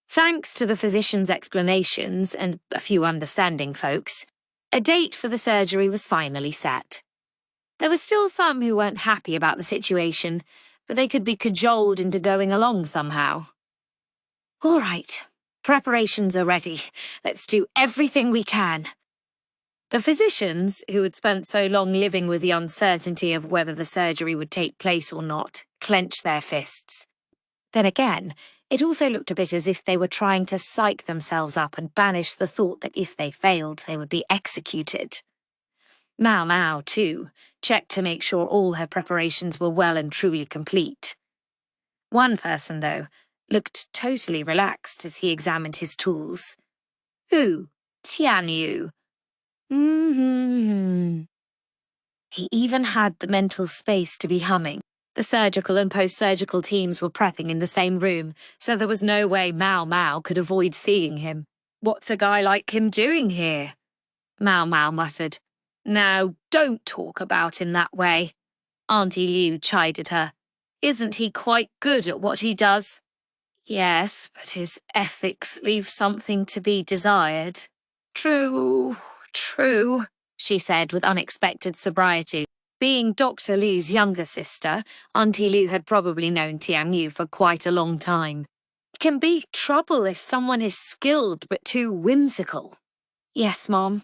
Thanks to the physician's explanations and a few understanding folks, a date for the surgery was finally set. There were still some who weren't happy about the situation, but they could be cajoled into going along somehow. All right, preparations are ready. Let's do everything we can. The physicians, who had spent so long living with the uncertainty of whether the surgery would take place or not, clenched their fists. Then again, it also looked a bit as if they were trying to psych themselves up and banish the thought that if they failed, they would be executed. Mao Mao, too, checked to make sure all her preparations were well and truly complete. One person, though, looked totally relaxed as he examined his tools. Who? Tianyu. He even had the mental space to be humming. The surgical and post-surgical teams were prepping in the same room, so there was no way Mao Mao could avoid seeing him. What's a guy like him doing here? Mao Mao muttered. Now, don't talk about him that way. Auntie Liu chided her. Isn't he quite good at what he does? Yes, but his ethics leave something to be desired. True, she said with unexpected sobriety. Being Dr. Liu's younger sister, Auntie Liu had probably known Tianyu for quite a long time. It can be trouble if someone is skilled but too whimsical. Yes, Mom.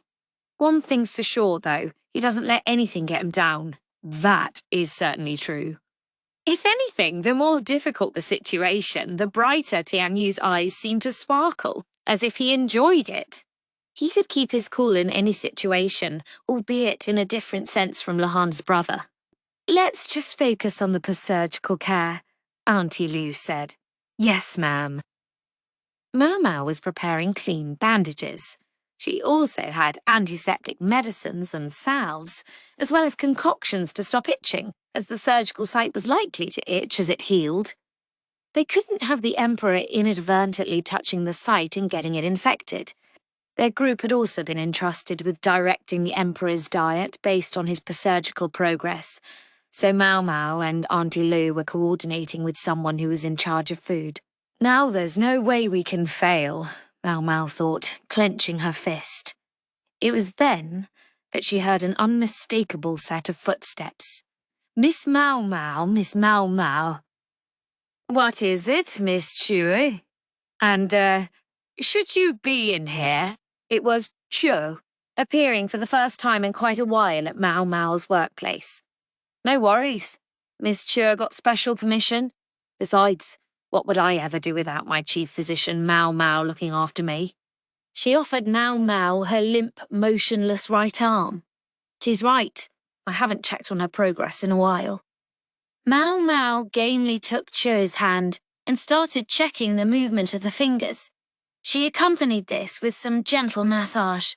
One thing's for sure, though. He doesn't let anything get him down. That is certainly true. If anything, the more difficult the situation, the brighter Tianyu's eyes seemed to sparkle, as if he enjoyed it. He could keep his cool in any situation, albeit in a different sense from Lahan's brother. Let's just focus on the post-surgical care, Auntie Liu said. Yes, ma'am. Mao Mao was preparing clean bandages. She also had antiseptic medicines and salves, as well as concoctions to stop itching, as the surgical site was likely to itch as it healed. They couldn't have the Emperor inadvertently touching the site and getting it infected. Their group had also been entrusted with directing the Emperor's diet based on his post-surgical progress, so Mao Mao and Auntie Liu were coordinating with someone who was in charge of food. Now there's no way we can fail, Mao Mao thought, clenching her fist. It was then that she heard an unmistakable set of footsteps. Miss Mao Mao, Miss Mao Mao. What is it, Miss Chui? And, should you be in here? It was Gyouyoh, appearing for the first time in quite a while at Mao Mao's workplace. No worries. Miss Gyouyoh got special permission. Besides, what would I ever do without my chief physician Mao Mao looking after me? She offered Mao Mao her limp, motionless right arm. 'Tis right. I haven't checked on her progress in a while. Mao Mao gamely took Gyouyoh's hand and started checking the movement of the fingers. She accompanied this with some gentle massage.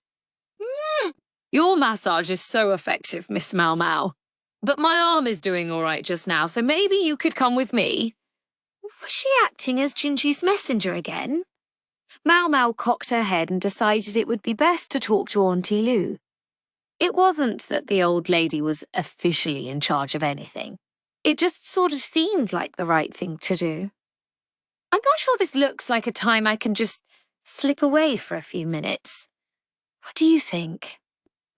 Your massage is so effective, Miss Mao Mao. But my arm is doing all right just now, so maybe you could come with me. Was she acting as Jinshi's messenger again? Mau Mau cocked her head and decided it would be best to talk to Auntie Lou. It wasn't that the old lady was officially in charge of anything. It just sort of seemed like the right thing to do. I'm not sure this looks like a time I can just slip away for a few minutes. What do you think?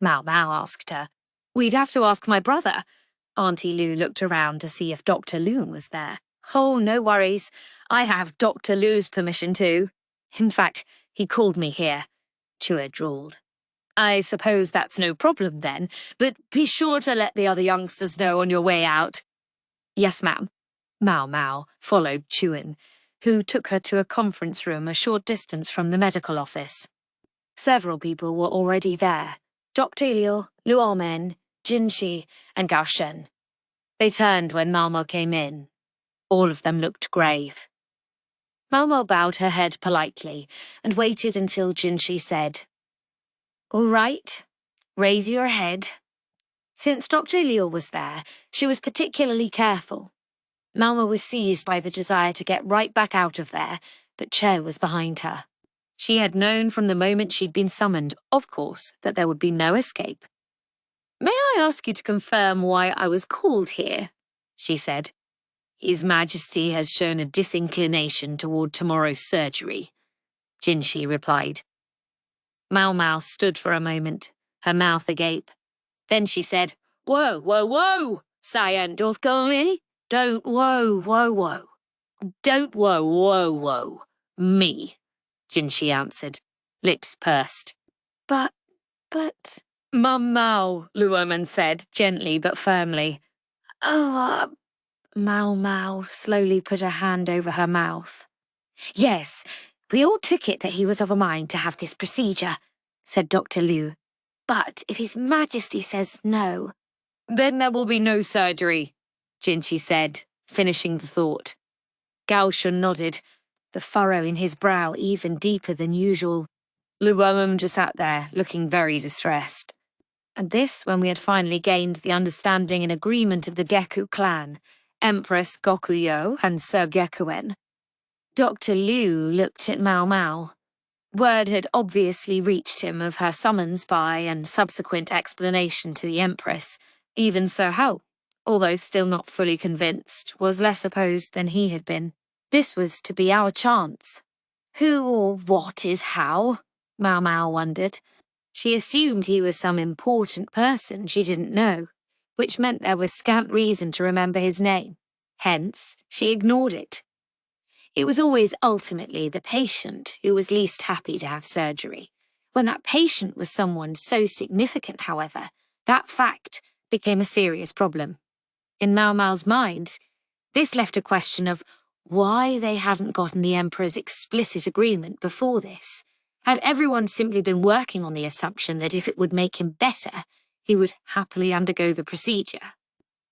Mau Mau asked her. We'd have to ask my brother. Auntie Lou looked around to see if Dr. Loon was there. Oh, no worries. I have Dr. Lou's permission too. In fact, he called me here, Chua drawled. I suppose that's no problem then, but be sure to let the other youngsters know on your way out. Yes, ma'am. Mau Mau followed Chuan, who took her to a conference room a short distance from the medical office. Several people were already there. Dr. Liu, Luo Men, Jinxi, and Gao Shen. They turned when Mau Mau came in. All of them looked grave. Mau Mau bowed her head politely and waited until Jinxi said, All right, raise your head. Since Dr. Liu was there, she was particularly careful. Mau Mau was seized by the desire to get right back out of there, but Che was behind her. She had known from the moment she'd been summoned, of course, that there would be no escape. May I ask you to confirm why I was called here? She said. His Majesty has shown a disinclination toward tomorrow's surgery, Jinxi replied. Mau Mau stood for a moment, her mouth agape. Then she said, Whoa, whoa, whoa, Cyan Dorthgolmi. Don't whoa, whoa, whoa. Don't whoa, whoa, whoa. Me, Jinxi answered, lips pursed. But... Mum Mau, Luoman said, gently but firmly. Mau Mau slowly put a hand over her mouth. Yes, we all took it that he was of a mind to have this procedure, said Dr. Liu. But if His Majesty says no... Then there will be no surgery, Jinxi said, finishing the thought. Gao Shun nodded, the furrow in his brow even deeper than usual. Luoman just sat there, looking very distressed. And this when we had finally gained the understanding and agreement of the Geku clan, Empress Gyouyoh and Sir Gekuen. Dr. Liu looked at Mau Mau. Word had obviously reached him of her summons by and subsequent explanation to the Empress. Even Sir Hao, although still not fully convinced, was less opposed than he had been. This was to be our chance. Who or what is Hao? Mau Mau wondered. She assumed he was some important person she didn't know, which meant there was scant reason to remember his name. Hence, she ignored it. It was always ultimately the patient who was least happy to have surgery. When that patient was someone so significant, however, that fact became a serious problem. In Mau Mau's mind, this left a question of why they hadn't gotten the Emperor's explicit agreement before this. Had everyone simply been working on the assumption that if it would make him better, he would happily undergo the procedure?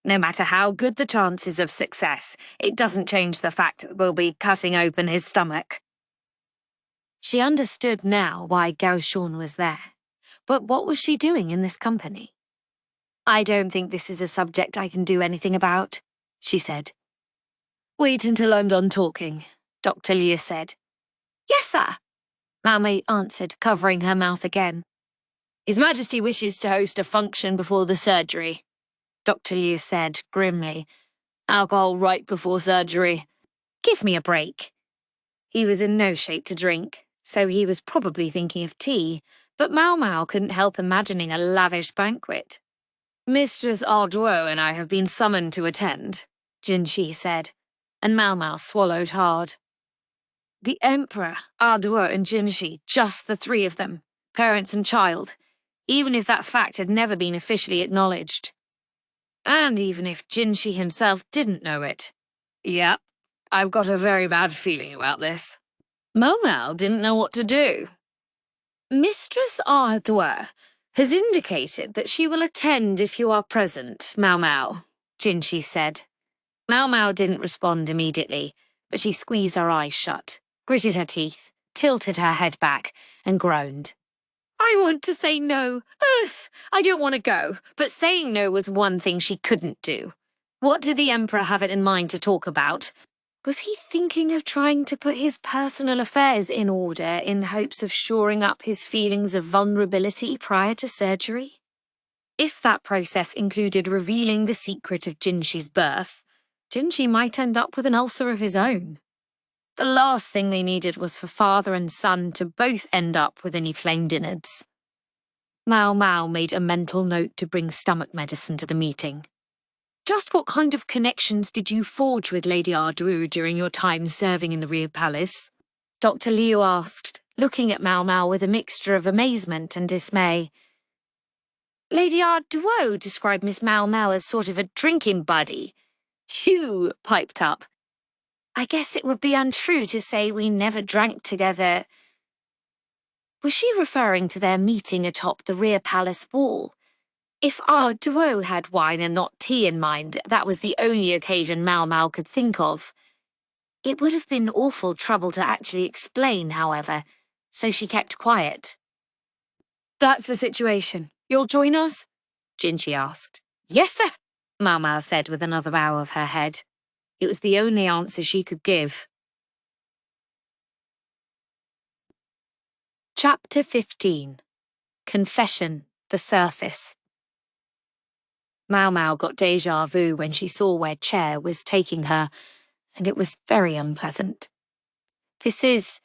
No matter how good the chances of success, it doesn't change the fact that we'll be cutting open his stomach. She understood now why Gao Shun was there. But what was she doing in this company? I don't think this is a subject I can do anything about, she said. Wait until I'm done talking, Dr. Liu said. Yes, sir, Mau Mau answered, covering her mouth again. His Majesty wishes to host a function before the surgery, Dr. Liu said grimly. Alcohol right before surgery. Give me a break. He was in no shape to drink, so he was probably thinking of tea, but Mau Mau couldn't help imagining a lavish banquet. Mistress Arduo and I have been summoned to attend, Jinxi said, and Mau Mau swallowed hard. The Emperor, Arduo and Jinxi, just the three of them, parents and child, even if that fact had never been officially acknowledged. And even if Jinxi himself didn't know it. Yep, I've got a very bad feeling about this. Mau Mau didn't know what to do. Mistress Arduo has indicated that she will attend if you are present, Mau Mau, Jinxi said. Mau Mau didn't respond immediately, but she squeezed her eyes shut, gritted her teeth, tilted her head back, and groaned. I want to say no. Ugh, I don't want to go, but saying no was one thing she couldn't do. What did the Emperor have it in mind to talk about? Was he thinking of trying to put his personal affairs in order in hopes of shoring up his feelings of vulnerability prior to surgery? If that process included revealing the secret of Jinxi's birth, Jinxi might end up with an ulcer of his own. The last thing they needed was for father and son to both end up with any flamed innards. Mao Mao made a mental note to bring stomach medicine to the meeting. Just what kind of connections did you forge with Lady Ardru during your time serving in the Rear Palace? Dr. Liu asked, looking at Mao Mao with a mixture of amazement and dismay. Lady Ardru described Miss Mao Mao as sort of a drinking buddy. Hugh piped up. I guess it would be untrue to say we never drank together. Was she referring to their meeting atop the Rear Palace wall? If Ardru had wine and not tea in mind, that was the only occasion Mao Mao could think of. It would have been awful trouble to actually explain, however, so she kept quiet. That's the situation. You'll join us? Jinxi asked. Yes, sir, Mao Mao said with another bow of her head. It was the only answer she could give. Chapter 15. Confession, the Surface. Mao Mao got déjà vu when she saw where Chair was taking her, and it was very unpleasant. This is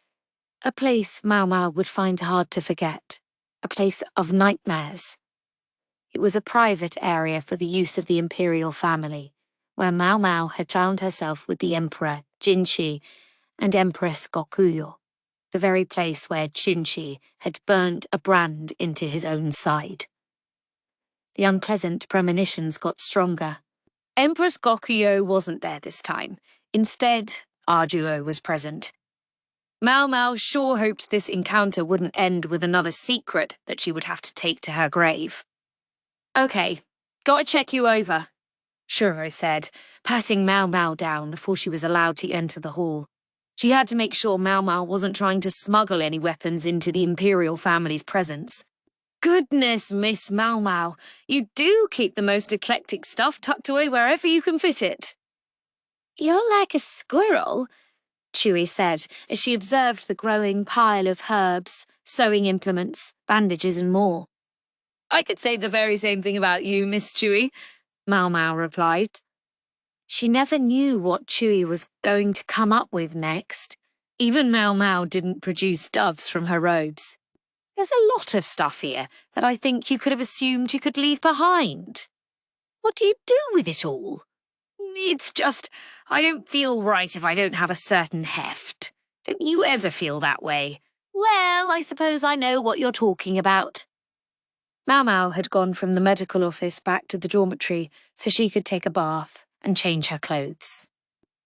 a place Mao Mao would find hard to forget, a place of nightmares. It was a private area for the use of the imperial family, where Mao Mao had found herself with the Emperor, Jinxi, and Empress Gyouyoh, the very place where Jinxi had burnt a brand into his own side. The unpleasant premonitions got stronger. Empress Gyouyoh wasn't there this time. Instead, Gyouyoh was present. Mao Mao sure hoped this encounter wouldn't end with another secret that she would have to take to her grave. Okay, gotta check you over, Gyouyoh said, patting Mao Mao down before she was allowed to enter the hall. She had to make sure Mao Mao wasn't trying to smuggle any weapons into the imperial family's presence. Goodness, Miss Mao Mao, you do keep the most eclectic stuff tucked away wherever you can fit it. You're like a squirrel, Chewie said as she observed the growing pile of herbs, sewing implements, bandages and more. I could say the very same thing about you, Miss Chewie, Mao Mao replied. She never knew what Chewie was going to come up with next. Even Mao Mao didn't produce doves from her robes. There's a lot of stuff here that I think you could have assumed you could leave behind. What do you do with it all? It's just, I don't feel right if I don't have a certain heft. Don't you ever feel that way? Well, I suppose I know what you're talking about. Mao Mao had gone from the medical office back to the dormitory so she could take a bath and change her clothes.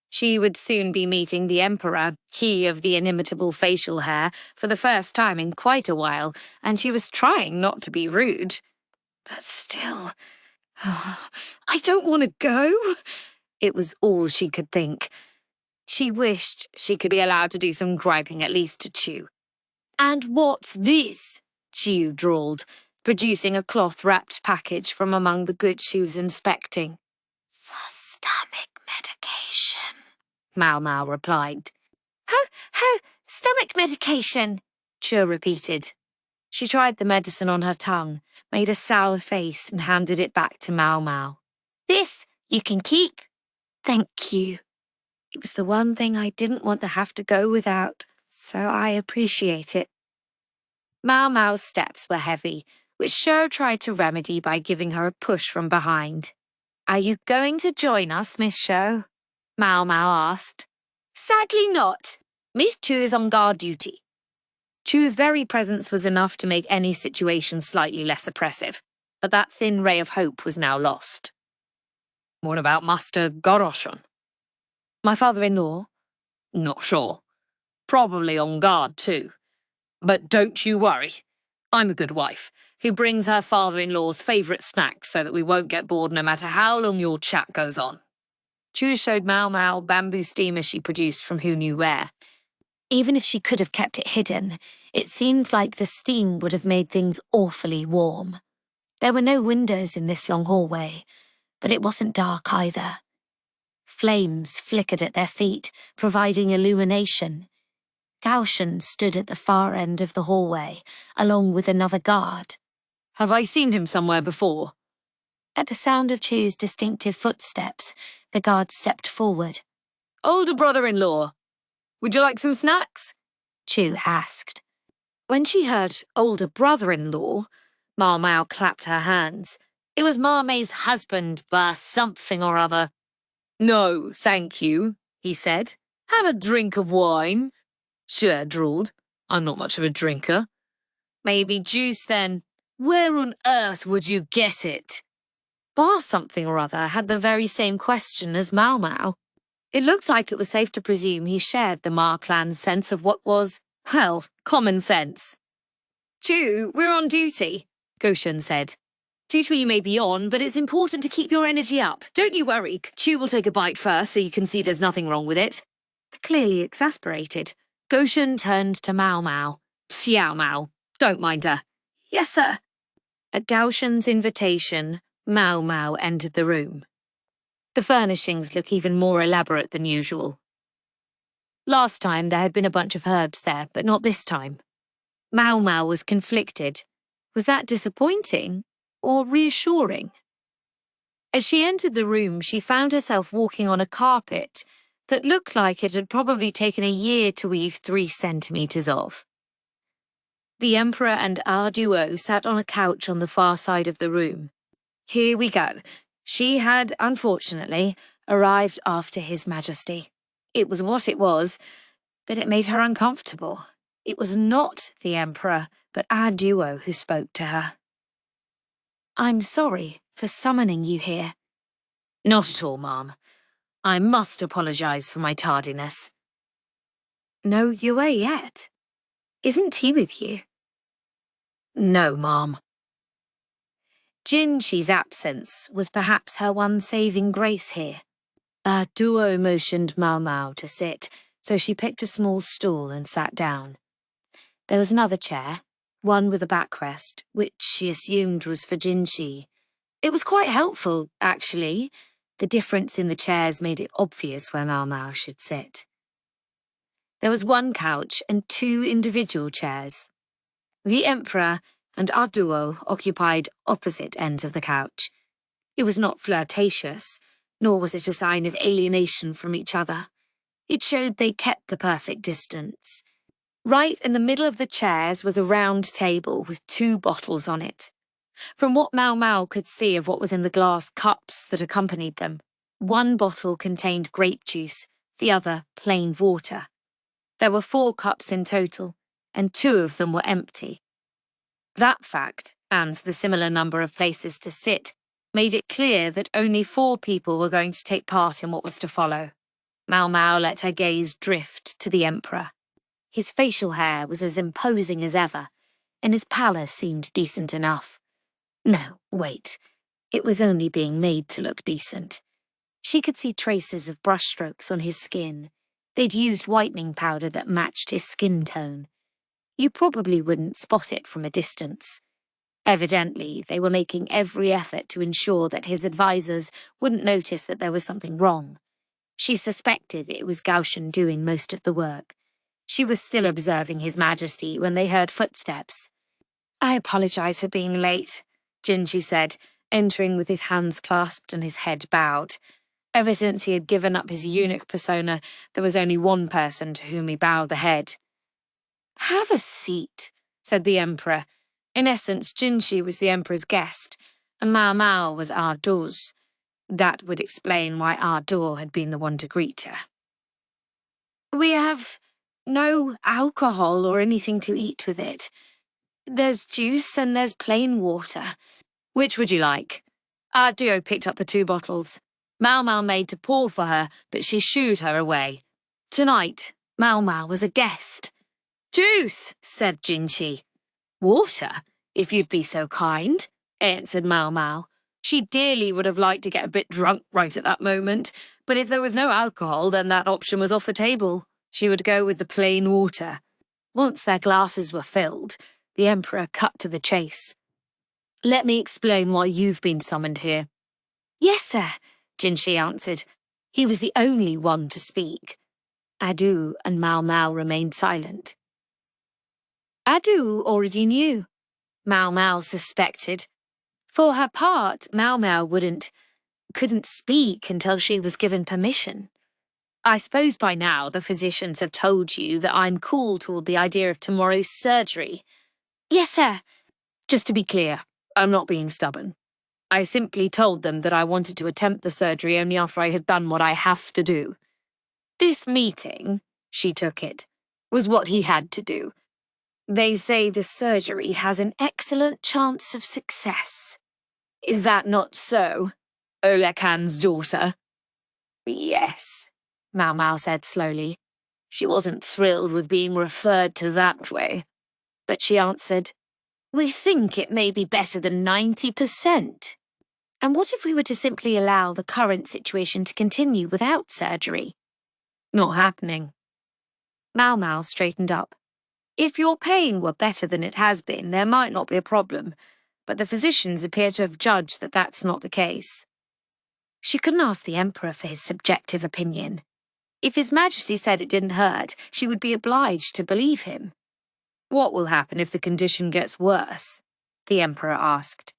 She would soon be meeting the Emperor, he of the inimitable facial hair, for the first time in quite a while, and she was trying not to be rude. But still, I don't want to go. It was all she could think. She wished she could be allowed to do some griping at least to Chew. And what's this? Chew drawled, producing a cloth-wrapped package from among the goods she was inspecting. For stomach medication, Mao Mao replied. Stomach medication, Chew repeated. She tried the medicine on her tongue, made a sour face and handed it back to Mao Mao. This you can keep. Thank you. It was the one thing I didn't want to have to go without, so I appreciate it. Mao Mao's steps were heavy, which Chew tried to remedy by giving her a push from behind. Are you going to join us, Miss Chew? Mao Mao asked. Sadly not. Miss Chew is on guard duty. Chew's very presence was enough to make any situation slightly less oppressive, but that thin ray of hope was now lost. What about Master Goroshon? My father-in-law? Not sure. Probably on guard too. But don't you worry. I'm a good wife, who brings her father-in-law's favourite snacks so that we won't get bored no matter how long your chat goes on. Chew showed Mao Mao bamboo steamer she produced from who knew where. Even if she could have kept it hidden, it seemed like the steam would have made things awfully warm. There were no windows in this long hallway, but it wasn't dark either. flames flickered at their feet, providing illumination. Gyouyoh stood at the far end of the hallway, along with another guard. Have I seen him somewhere before? At the sound of Chu's distinctive footsteps, the guard stepped forward. Older brother-in-law. Would you like some snacks? Chu asked. When she heard older brother-in-law, Ma Mao clapped her hands. It was Ma Mei's husband, something or other. No, thank you, he said. Have a drink of wine. Sure, drawled. I'm not much of a drinker. Maybe juice, then. Where on earth would you get it? Something or other had the very same question as Mao Mao. It looked like it was safe to presume he shared the Ma clan's sense of what was, well, common sense. Chu, we're on duty, Gyouyoh said. Duty you may be on, but it's important to keep your energy up. Don't you worry. Chu will take a bite first so you can see there's nothing wrong with it. Clearly exasperated, Gyouyoh turned to Mao Mao. Xiao Mao, don't mind her. Yes, sir. At Gyouyoh's invitation, Mao Mao entered the room. The furnishings look even more elaborate than usual. Last time there had been a bunch of herbs there, but not this time. Mao Mao was conflicted. Was that disappointing or reassuring? As she entered the room, she found herself walking on a carpet that looked like it had probably taken a year to weave 3 centimeters of. The Emperor and Gyouyoh sat on a couch on the far side of the room. Here we go. She had, unfortunately, arrived after His Majesty. It was what it was, but it made her uncomfortable. It was not the Emperor, but Gyouyoh who spoke to her. I'm sorry for summoning you here. Not at all, ma'am. I must apologize for my tardiness. No Yue yet. Isn't he with you? No, ma'am. Jinxi's absence was perhaps her one saving grace here. Gyouyoh motioned Mao Mao to sit, so she picked a small stool and sat down. There was another chair, one with a backrest, which she assumed was for Jinxi. It was quite helpful, actually. The difference in the chairs made it obvious where Mao Mao should sit. There was one couch and 2 individual chairs. The Emperor and Gyouyoh occupied opposite ends of the couch. It was not flirtatious, nor was it a sign of alienation from each other. It showed they kept the perfect distance. Right in the middle of the chairs was a round table with 2 bottles on it. From what Mao Mao could see of what was in the glass cups that accompanied them, one bottle contained grape juice, the other plain water. There were 4 cups in total, and 2 of them were empty. That fact, and the similar number of places to sit, made it clear that only 4 people were going to take part in what was to follow. Mao Mao let her gaze drift to the Emperor. His facial hair was as imposing as ever, and his pallor seemed decent enough. No, wait. It was only being made to look decent. She could see traces of brushstrokes on his skin. They'd used whitening powder that matched his skin tone. You probably wouldn't spot it from a distance. Evidently, they were making every effort to ensure that his advisors wouldn't notice that there was something wrong. She suspected it was Gyouyoh doing most of the work. She was still observing His Majesty when they heard footsteps. I apologize for being late, Jinxi said, entering with his hands clasped and his head bowed. Ever since he had given up his eunuch persona, there was only one person to whom he bowed the head. Have a seat, said the Emperor. In essence, Jinxi was the Emperor's guest, and Mao Mao was Gyouyoh's. That would explain why Gyouyoh had been the one to greet her. We have no alcohol or anything to eat with it. There's juice and there's plain water. Which would you like? Gyouyoh picked up the 2 bottles. Mao Mao made to pour for her, but she shooed her away. Tonight, Mao Mao was a guest. Juice, said Jinxi. Water, if you'd be so kind, answered Mao Mao. She dearly would have liked to get a bit drunk right at that moment, but if there was no alcohol, then that option was off the table. She would go with the plain water. Once their glasses were filled, the Emperor cut to the chase. Let me explain why you've been summoned here. Yes, sir, Jinxi answered. He was the only one to speak. Adu and Mao Mao remained silent. Adu already knew. Mao Mao suspected. For her part, Mao Mao couldn't speak until she was given permission. I suppose by now the physicians have told you that I'm cool toward the idea of tomorrow's surgery. Yes, sir. Just to be clear, I'm not being stubborn. I simply told them that I wanted to attempt the surgery only after I had done what I have to do. This meeting, she took it, was what he had to do. They say the surgery has an excellent chance of success. Is that not so, Olekhan's daughter? Yes, Mao Mao said slowly. She wasn't thrilled with being referred to that way, but she answered, "We think it may be better than 90%. And what if we were to simply allow the current situation to continue without surgery?" Not happening. Mao Mao straightened up. If your pain were better than it has been, there might not be a problem, but the physicians appear to have judged that that's not the case. She couldn't ask the Emperor for his subjective opinion. If His Majesty said it didn't hurt, she would be obliged to believe him. What will happen if the condition gets worse? The Emperor asked.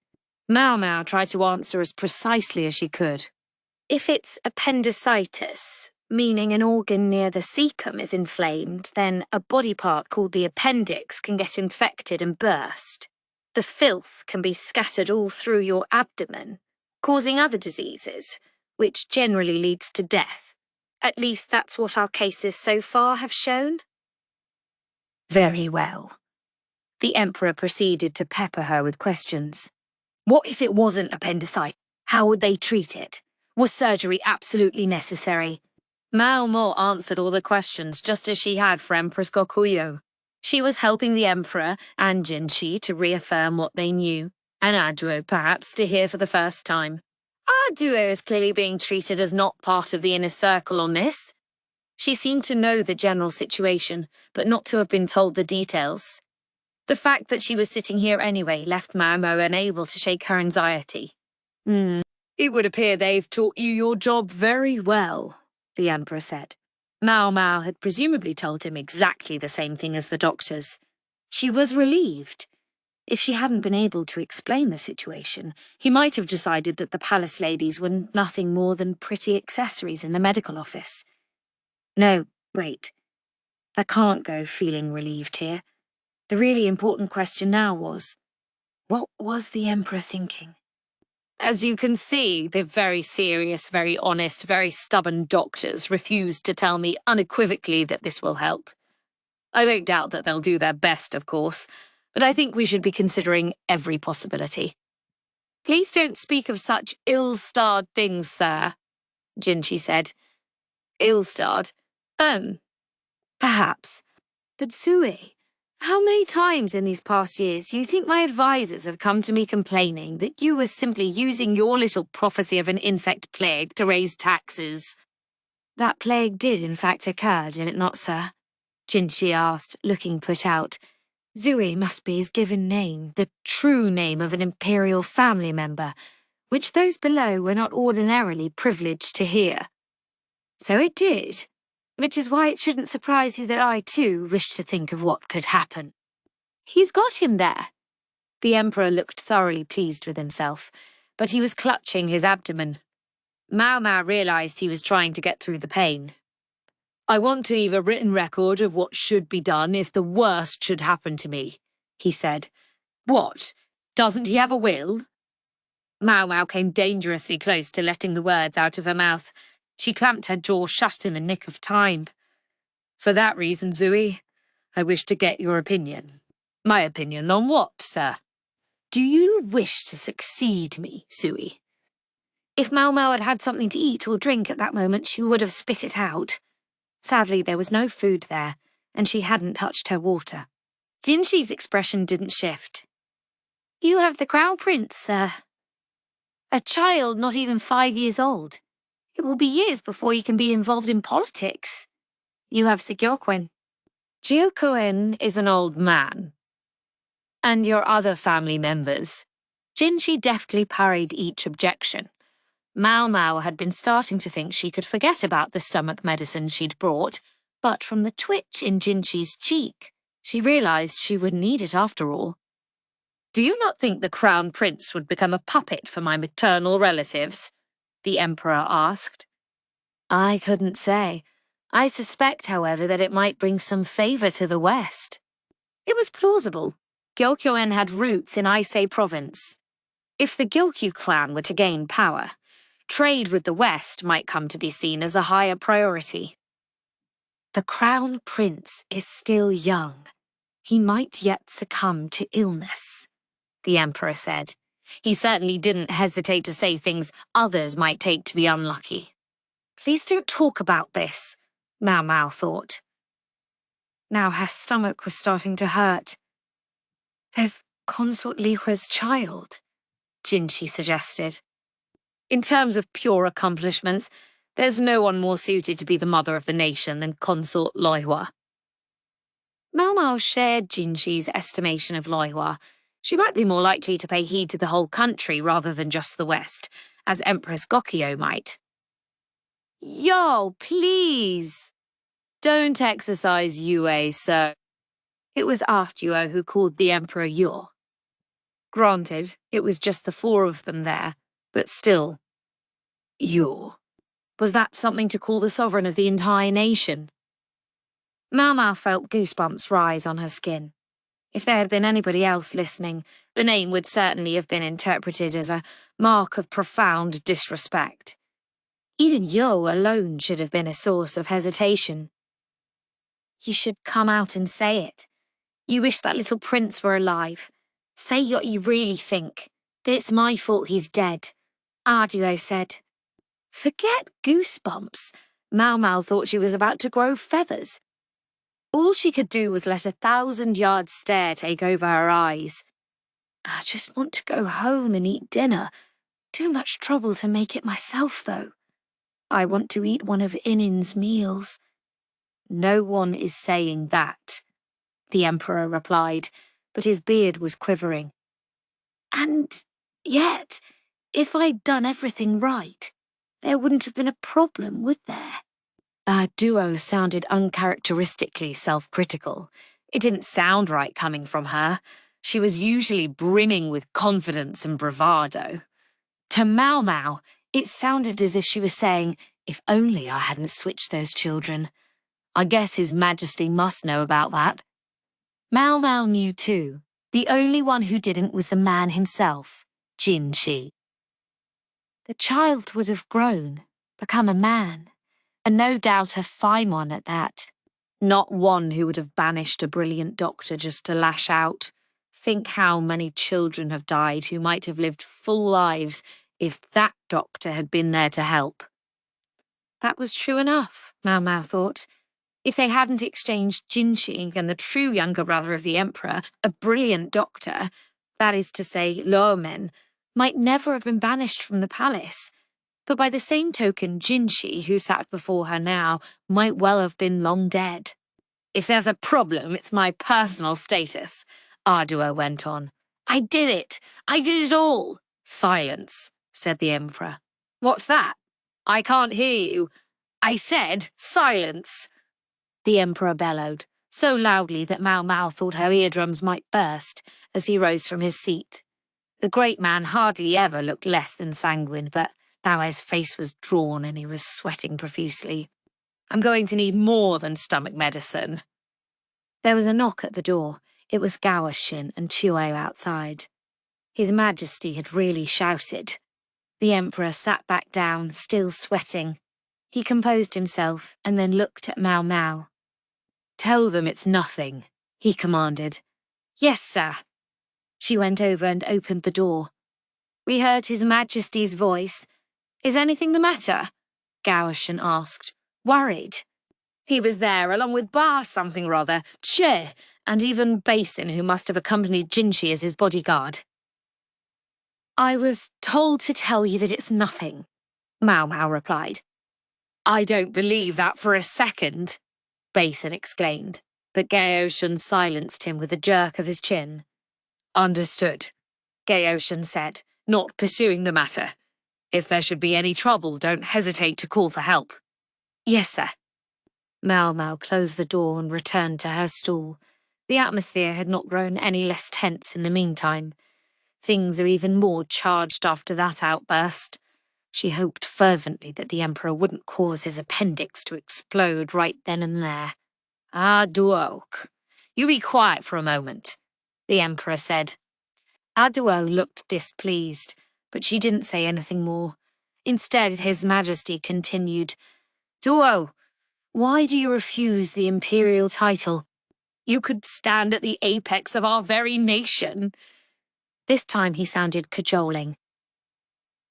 Mao Mao tried to answer as precisely as she could. If it's appendicitis, meaning an organ near the cecum is inflamed, then a body part called the appendix can get infected and burst. The filth can be scattered all through your abdomen, causing other diseases, which generally leads to death. At least that's what our cases so far have shown. Very well. The Emperor proceeded to pepper her with questions. What if it wasn't appendicitis? How would they treat it? Was surgery absolutely necessary? Mao Mo answered all the questions just as she had for Empress Gyouyoh. She was helping the Emperor and Jinshi to reaffirm what they knew, and Aduo perhaps to hear for the first time. Aduo is clearly being treated as not part of the inner circle on this. She seemed to know the general situation, but not to have been told the details. The fact that she was sitting here anyway left Mao Mo unable to shake her anxiety. It would appear they've taught you your job very well, the Emperor said. Mao Mao had presumably told him exactly the same thing as the doctors. She was relieved. If she hadn't been able to explain the situation, he might have decided that the palace ladies were nothing more than pretty accessories in the medical office. No, wait. I can't go feeling relieved here. The really important question now was, what was the Emperor thinking? As you can see, the very serious, very honest, very stubborn doctors refused to tell me unequivocally that this will help. I don't doubt that they'll do their best, of course, but I think we should be considering every possibility. Please don't speak of such ill-starred things, sir, Jinshi said. Ill-starred? Perhaps. But Sui, how many times in these past years do you think my advisors have come to me complaining that you were simply using your little prophecy of an insect plague to raise taxes? That plague did in fact occur, did it not, sir? Jinshi asked, looking put out. Zui must be his given name, the true name of an imperial family member, which those below were not ordinarily privileged to hear. So it did, which is why it shouldn't surprise you that I, too, wish to think of what could happen. He's got him there. The Emperor looked thoroughly pleased with himself, but he was clutching his abdomen. Mao Mao realized he was trying to get through the pain. I want to leave a written record of what should be done if the worst should happen to me, he said. What? Doesn't he have a will? Mao Mao came dangerously close to letting the words out of her mouth. She clamped her jaw shut in the nick of time. For that reason, Zui, I wish to get your opinion. My opinion on what, sir? Do you wish to succeed me, Zui? If Mao Mao had had something to eat or drink at that moment, she would have spit it out. Sadly, there was no food there, and she hadn't touched her water. Jinshi's expression didn't shift. You have the Crown Prince, sir. A child not even 5 years old. It will be years before you can be involved in politics. You have Gyouyoh. Gyouyoh is an old man. And your other family members. Jinshi deftly parried each objection. Mau Mau had been starting to think she could forget about the stomach medicine she'd brought, but from the twitch in Jinchi's cheek, she realized she would need it after all. "Do you not think the Crown Prince would become a puppet for my maternal relatives?" the Emperor asked. "I couldn't say. I suspect, however, that it might bring some favor to the West." It was plausible. Gyouyoh had roots in Aisei province. If the Gyouyoh clan were to gain power, trade with the West might come to be seen as a higher priority. "The Crown Prince is still young. He might yet succumb to illness," the Emperor said. He certainly didn't hesitate to say things others might take to be unlucky. "Please don't talk about this," Mau Mau thought. Now her stomach was starting to hurt. "There's Consort Lihua's child," Jinchi suggested. "In terms of pure accomplishments, there's no one more suited to be the mother of the nation than Consort Lihua." Mau Mau shared Jinchi's estimation of Lihua. She might be more likely to pay heed to the whole country rather than just the West, as Empress Gyouyoh might. "Yo, please! Don't exercise Yue, sir." It was Gyouyoh who called the Emperor Yo. Granted, it was just the four of them there, but still. Yo. Was that something to call the sovereign of the entire nation? Mau Mau felt goosebumps rise on her skin. If there had been anybody else listening, the name would certainly have been interpreted as a mark of profound disrespect. Even Yo alone should have been a source of hesitation. "You should come out and say it. You wish that little prince were alive. Say what you really think. It's my fault he's dead," Gyouyoh said. Forget goosebumps. Mau Mau thought she was about to grow feathers. All she could do was let 1,000-yard stare take over her eyes. "I just want to go home and eat dinner. Too much trouble to make it myself, though. I want to eat one of Inin's meals." "No one is saying that," the Emperor replied, but his beard was quivering. "And yet, if I'd done everything right, there wouldn't have been a problem, would there?" Duo sounded uncharacteristically self-critical. It didn't sound right coming from her. She was usually brimming with confidence and bravado. To Mau Mau, it sounded as if she was saying, "If only I hadn't switched those children. I guess His Majesty must know about that." Mau Mau knew too. The only one who didn't was the man himself, Jinchi. The child would have grown, become a man, and no doubt a fine one at that. Not one who would have banished a brilliant doctor just to lash out. Think how many children have died who might have lived full lives if that doctor had been there to help. That was true enough, Mau Mau thought. If they hadn't exchanged Jinchi and the true younger brother of the Emperor, a brilliant doctor, that is to say, Luomen, might never have been banished from the palace. But by the same token, Jinchi, who sat before her now, might well have been long dead. "If there's a problem, it's my personal status," Gyouyoh went on. "I did it! I did it all!" "Silence," said the Emperor. "What's that? I can't hear you. I said silence," the Emperor bellowed, so loudly that Mau Mau thought her eardrums might burst as he rose from his seat. The great man hardly ever looked less than sanguine, but now his face was drawn and he was sweating profusely. "I'm going to need more than stomach medicine." There was a knock at the door. It was Gyouyoh and Gyouyoh outside. His Majesty had really shouted. The Emperor sat back down, still sweating. He composed himself and then looked at Mau Mau. "Tell them it's nothing," he commanded. "Yes, sir." She went over and opened the door. We heard His Majesty's voice. "Is anything the matter?" Gyouyoh asked, worried. He was there, along with Bar something or other, Che, and even Basin, who must have accompanied Jinchi as his bodyguard. "I was told to tell you that it's nothing," Mau Mau replied. "I don't believe that for a second," Basin exclaimed, but Gyouyoh silenced him with a jerk of his chin. "Understood," Gyouyoh said, not pursuing the matter. If there should be any trouble, don't hesitate to call for help. Yes, sir. Mau Mau closed the door and returned to her stool. The atmosphere had not grown any less tense in the meantime. Things are even more charged after that outburst. She hoped fervently that the Emperor wouldn't cause his appendix to explode right then and there. Gyouyoh, you be quiet for a moment, the Emperor said. Gyouyoh looked displeased, but she didn't say anything more. Instead, His Majesty continued, Gyouyoh, why do you refuse the imperial title? you could stand at the apex of our very nation. This time he sounded cajoling.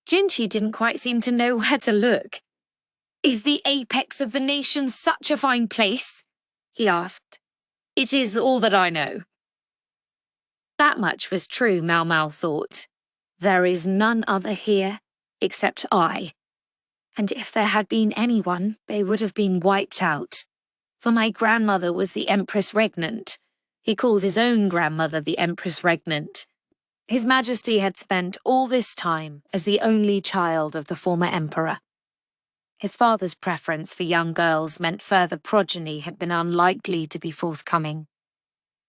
Jinshi didn't quite seem to know where to look. Is the apex of the nation such a fine place? He asked. It is all that I know. That much was true, Mau Mau thought. There is none other here except I. And if there had been anyone, they would have been wiped out. For my grandmother was the Empress Regnant. He called his own grandmother the Empress Regnant. His Majesty had spent all this time as the only child of the former emperor. His father's preference for young girls meant further progeny had been unlikely to be forthcoming.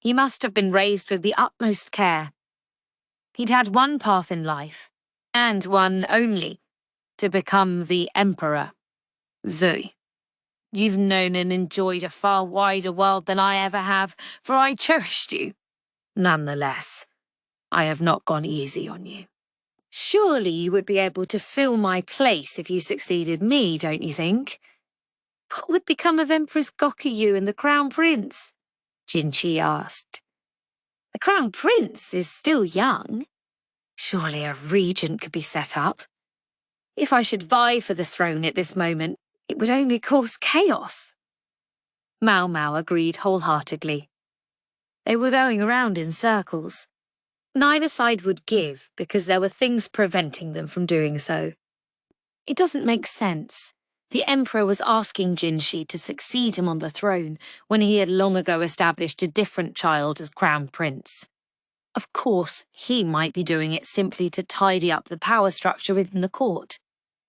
He must have been raised with the utmost care. He'd had one path in life, and one only, to become the emperor. Zoe, you've known and enjoyed a far wider world than I ever have, for I cherished you. Nonetheless, I have not gone easy on you. Surely you would be able to fill my place if you succeeded me, don't you think? What would become of Empress Gyouyoh and the Crown Prince? Jinshi asked. The Crown Prince is still young. Surely a regent could be set up. If I should vie for the throne at this moment, it would only cause chaos. Mau Mau agreed wholeheartedly. They were going around in circles. Neither side would give because there were things preventing them from doing so. It doesn't make sense. The Emperor was asking Jinshi to succeed him on the throne when he had long ago established a different child as Crown Prince. Of course, he might be doing it simply to tidy up the power structure within the court,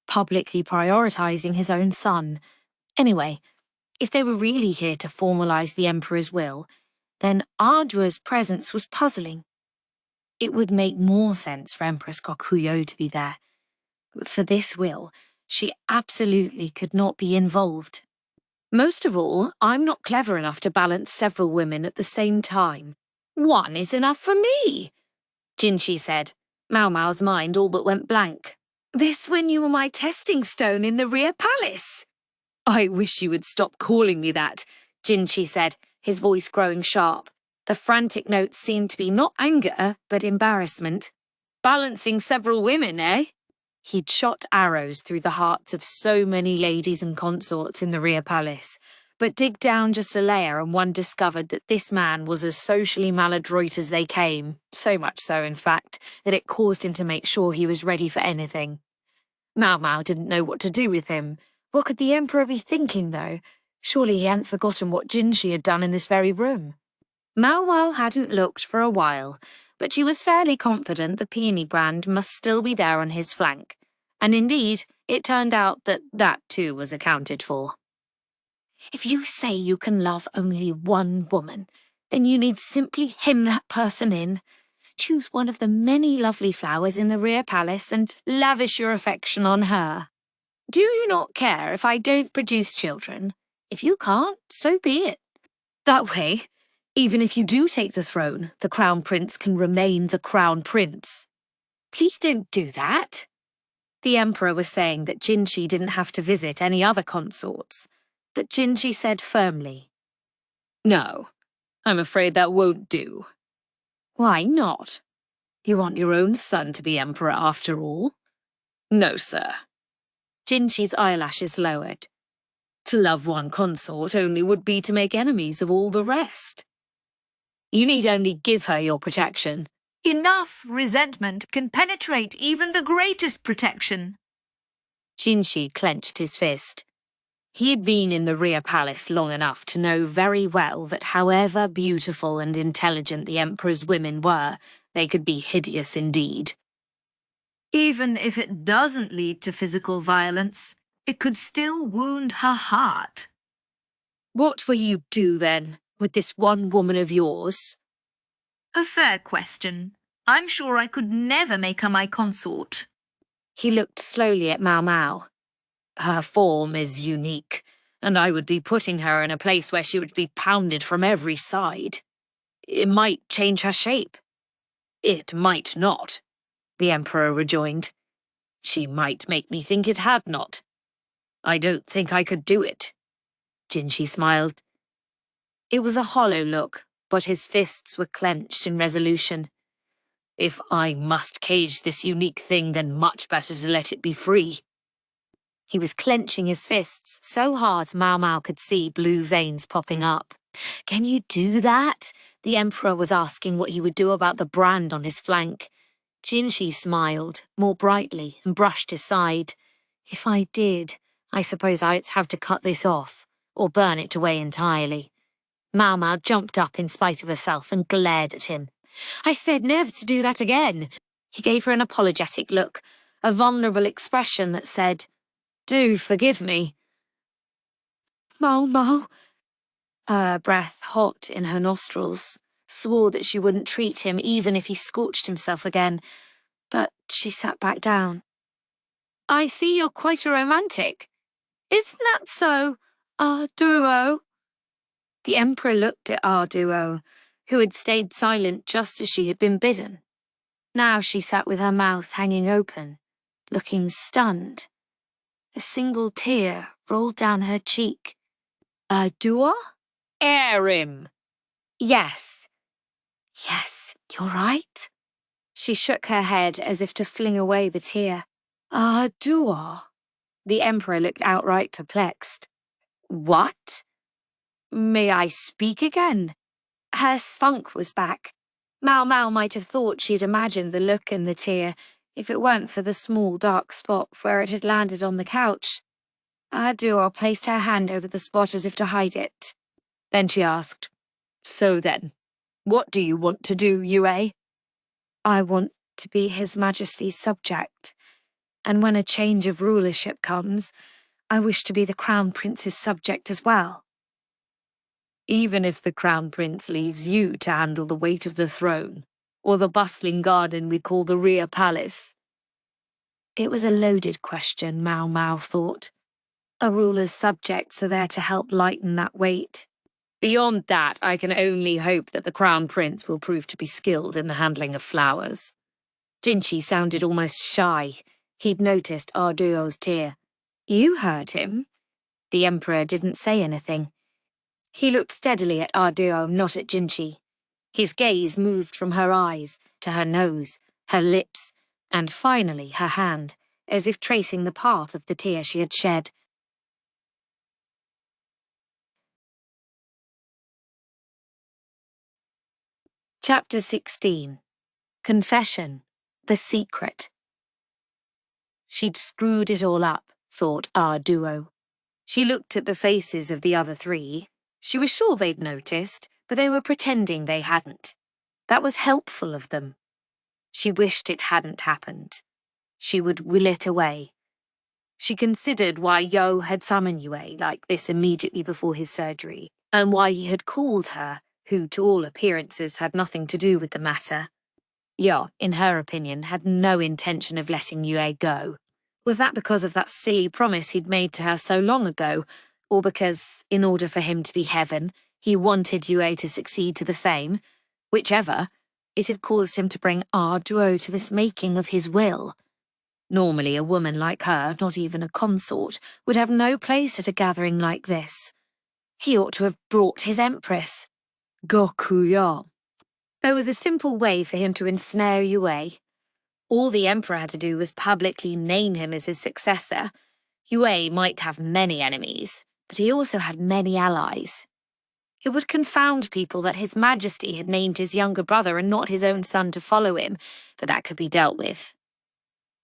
publicly prioritizing his own son. Anyway, if they were really here to formalize the Emperor's will, then Gyouyoh's presence was puzzling. It would make more sense for Empress Gyouyoh to be there. But for this will, she absolutely could not be involved. Most of all, I'm not clever enough to balance several women at the same time. One is enough for me, Jinshi said. Mau Mau's mind all but went blank. This when you were my testing stone in the rear palace. I wish you would stop calling me that, Jinshi said, his voice growing sharp. The frantic notes seemed to be not anger, but embarrassment. Balancing several women, eh? He'd shot arrows through the hearts of so many ladies and consorts in the rear palace, but dig down just a layer and one discovered that this man was as socially maladroit as they came, so much so, in fact, that it caused him to make sure he was ready for anything. Mau Mau didn't know what to do with him. What could the Emperor be thinking, though? Surely he hadn't forgotten what Jinshi had done in this very room. Mau Mau hadn't looked for a while, but she was fairly confident the peony brand must still be there on his flank. And indeed, it turned out that that too was accounted for. If you say you can love only one woman, then you need simply hymn that person in. Choose one of the many lovely flowers in the rear palace and lavish your affection on her. Do you not care if I don't produce children? If you can't, so be it. That way, even if you do take the throne, the Crown Prince can remain the Crown Prince. Please don't do that. The Emperor was saying that Jinshi didn't have to visit any other consorts, but Jinshi said firmly, No, I'm afraid that won't do. Why not? You want your own son to be Emperor after all? No, sir. Jinshi's eyelashes lowered. To love one consort only would be to make enemies of all the rest. You need only give her your protection. Enough resentment can penetrate even the greatest protection. Jinshi clenched his fist. He had been in the rear palace long enough to know very well that however beautiful and intelligent the Emperor's women were, they could be hideous indeed. Even if it doesn't lead to physical violence, it could still wound her heart. What will you do, then, with this one woman of yours? A fair question. I'm sure I could never make her my consort. He looked slowly at Mau Mau. Her form is unique, and I would be putting her in a place where she would be pounded from every side. It might change her shape. It might not, the Emperor rejoined. She might make me think it had not. I don't think I could do it. Jinshi smiled. It was a hollow look, but his fists were clenched in resolution. If I must cage this unique thing, then much better to let it be free. He was clenching his fists so hard Mau Mau could see blue veins popping up. Can you do that? The Emperor was asking what he would do about the brand on his flank. Jinshi smiled, more brightly, and brushed his side. If I did, I suppose I'd have to cut this off, or burn it away entirely. Mau Mau jumped up in spite of herself and glared at him. I said never to do that again. He gave her an apologetic look, a vulnerable expression that said, Do forgive me. Mau Mau, her breath hot in her nostrils, swore that she wouldn't treat him even if he scorched himself again, but she sat back down. I see you're quite a romantic. Isn't that so, Gyouyoh? The Emperor looked at Gyouyoh, who had stayed silent just as she had been bidden. Now she sat with her mouth hanging open, looking stunned. A single tear rolled down her cheek. Gyouyoh? Air him! Yes. Yes, you're right. She shook her head as if to fling away the tear. Gyouyoh? The Emperor looked outright perplexed. What? May I speak again? Her spunk was back. Mau Mau might have thought she'd imagined the look and the tear if it weren't for the small dark spot where it had landed on the couch. Gyouyoh placed her hand over the spot as if to hide it. Then she asked, So then, what do you want to do, Yue? I want to be His Majesty's subject, and when a change of rulership comes, I wish to be the Crown Prince's subject as well. Even if the Crown Prince leaves you to handle the weight of the throne, or the bustling garden we call the Rear Palace? It was a loaded question, Mau Mau thought. A ruler's subjects are there to help lighten that weight. Beyond that, I can only hope that the Crown Prince will prove to be skilled in the handling of flowers. Jinshi sounded almost shy. He'd noticed Gyouyoh's tear. You heard him? The Emperor didn't say anything. He looked steadily at Gyouyoh, not at Jinshi. His gaze moved from her eyes to her nose, her lips, and finally her hand, as if tracing the path of the tear she had shed. Chapter 16. Confession. The Secret. She'd screwed it all up, thought Gyouyoh. She looked at the faces of the other three. She was sure they'd noticed, but they were pretending they hadn't. That was helpful of them. She wished it hadn't happened. She would will it away. She considered why Yo had summoned Yue like this immediately before his surgery, and why he had called her, who to all appearances had nothing to do with the matter. Yo, in her opinion, had no intention of letting Yue go. Was that because of that silly promise he'd made to her so long ago, or because, in order for him to be heaven, he wanted Yue to succeed to the same? Whichever, it had caused him to bring Gyouyoh to this making of his will. Normally, a woman like her, not even a consort, would have no place at a gathering like this. He ought to have brought his empress. Gyouyoh. There was a simple way for him to ensnare Yue. All the Emperor had to do was publicly name him as his successor. Yue might have many enemies, but he also had many allies. It would confound people that His Majesty had named his younger brother and not his own son to follow him, but that could be dealt with.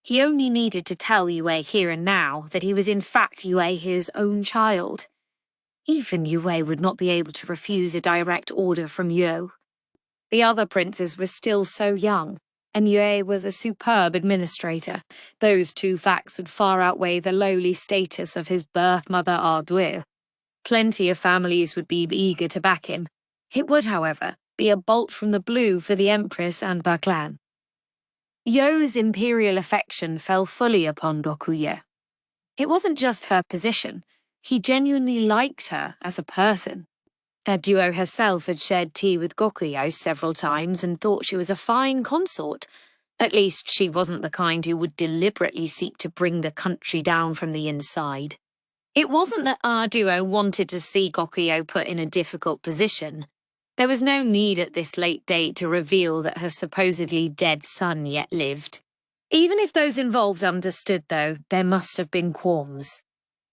He only needed to tell Yue here and now that he was in fact Yue, his own child. Even Yue would not be able to refuse a direct order from Yo. The other princes were still so young, and Gyouyoh was a superb administrator. Those two facts would far outweigh the lowly status of his birth mother Arduil. Plenty of families would be eager to back him. It would, however, be a bolt from the blue for the Empress and their clan. Gyouyoh's imperial affection fell fully upon Gyouyoh. It wasn't just her position. He genuinely liked her as a person. Gyouyoh herself had shared tea with Gyouyoh several times and thought she was a fine consort. At least she wasn't the kind who would deliberately seek to bring the country down from the inside. It wasn't that Gyouyoh wanted to see Gyouyoh put in a difficult position. There was no need at this late date to reveal that her supposedly dead son yet lived. Even if those involved understood, though, there must have been qualms.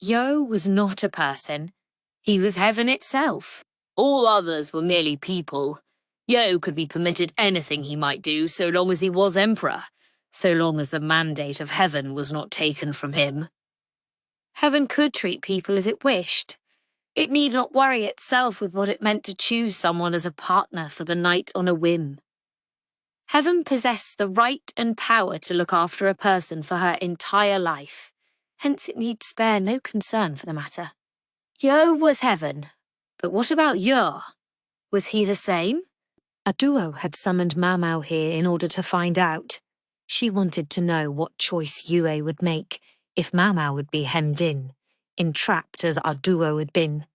Gyouyoh was not a person. He was heaven itself. All others were merely people. Gyouyoh could be permitted anything he might do so long as he was emperor, so long as the mandate of heaven was not taken from him. Heaven could treat people as it wished. It need not worry itself with what it meant to choose someone as a partner for the night on a whim. Heaven possessed the right and power to look after a person for her entire life, hence it need spare no concern for the matter. Gyouyoh was heaven, but what about Gyouyoh? Was he the same? Gyouyoh had summoned Mao Mao here in order to find out. She wanted to know what choice Gyouyoh would make if Mao Mao would be hemmed in, entrapped as Gyouyoh had been.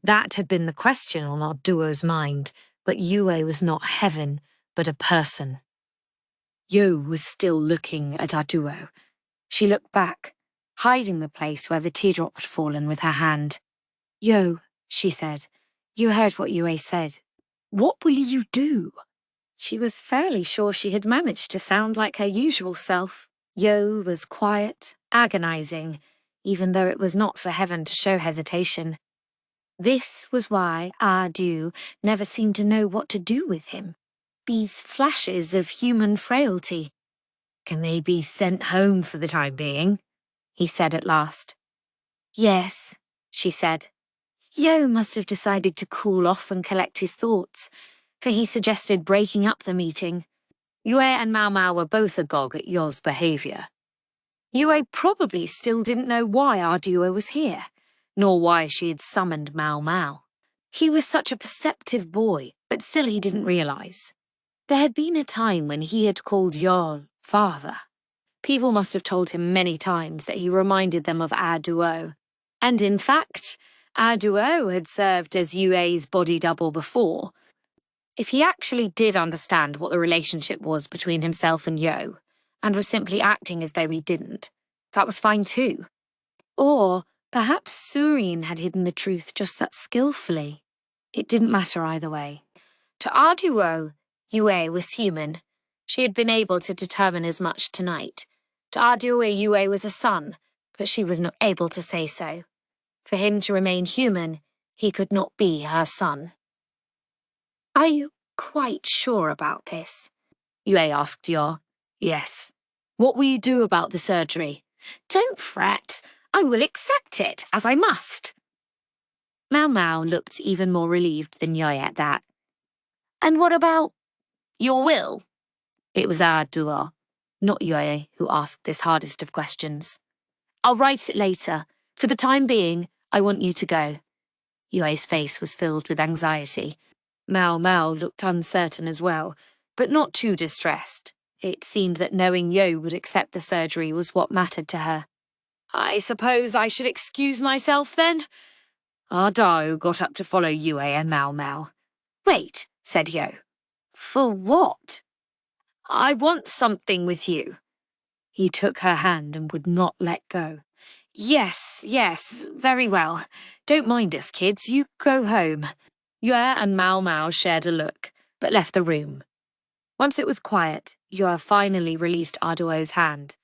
That had been the question on Gyouyoh's mind, but Gyouyoh was not heaven, but a person. Gyouyoh was still looking at Gyouyoh. She looked back, hiding the place where the teardrop had fallen with her hand. "Gyouyoh," she said, "you heard what Gyouyoh said. What will you do?" She was fairly sure she had managed to sound like her usual self. Gyouyoh was quiet, agonizing, even though it was not for heaven to show hesitation. This was why Gyouyoh never seemed to know what to do with him. These flashes of human frailty. "Can they be sent home for the time being?" he said at last. "Yes," she said. Gyouyoh must have decided to cool off and collect his thoughts, for he suggested breaking up the meeting. Gyouyoh and Mao Mao were both agog at Gyouyoh's behaviour. Gyouyoh probably still didn't know why Gyouyoh was here, nor why she had summoned Mao Mao. He was such a perceptive boy, but still he didn't realise. There had been a time when he had called Gyouyoh father. People must have told him many times that he reminded them of Gyouyoh, and in fact, Gyouyoh had served as Gyouyoh's body double before. If he actually did understand what the relationship was between himself and Gyouyoh, and was simply acting as though he didn't, that was fine too. Or perhaps Surin had hidden the truth just that skillfully. It didn't matter either way. To Gyouyoh, Gyouyoh was human. She had been able to determine as much tonight. To Gyouyoh was a son, but she was not able to say so. For him to remain human, he could not be her son. "Are you quite sure about this?" Gyouyoh asked Gyouyoh. "Yes. What will you do about the surgery?" "Don't fret. I will accept it, as I must." Mao Mao looked even more relieved than Gyouyoh at that. "And what about your will?" It was Gyouyoh, not Gyouyoh, who asked this hardest of questions. "I'll write it later. For the time being, I want you to go." Gyouyoh's face was filled with anxiety. Mao Mao looked uncertain as well, but not too distressed. It seemed that knowing Gyouyoh would accept the surgery was what mattered to her. "I suppose I should excuse myself then?" Gyouyoh got up to follow Gyouyoh and Mao Mao. "Wait," said Gyouyoh. "For what?" "I want something with you." He took her hand and would not let go. Yes, very well. Don't mind us, kids. You go home." Gyouyoh and Mao Mao shared a look, but left the room. Once it was quiet, Gyouyoh finally released Gyouyoh's hand.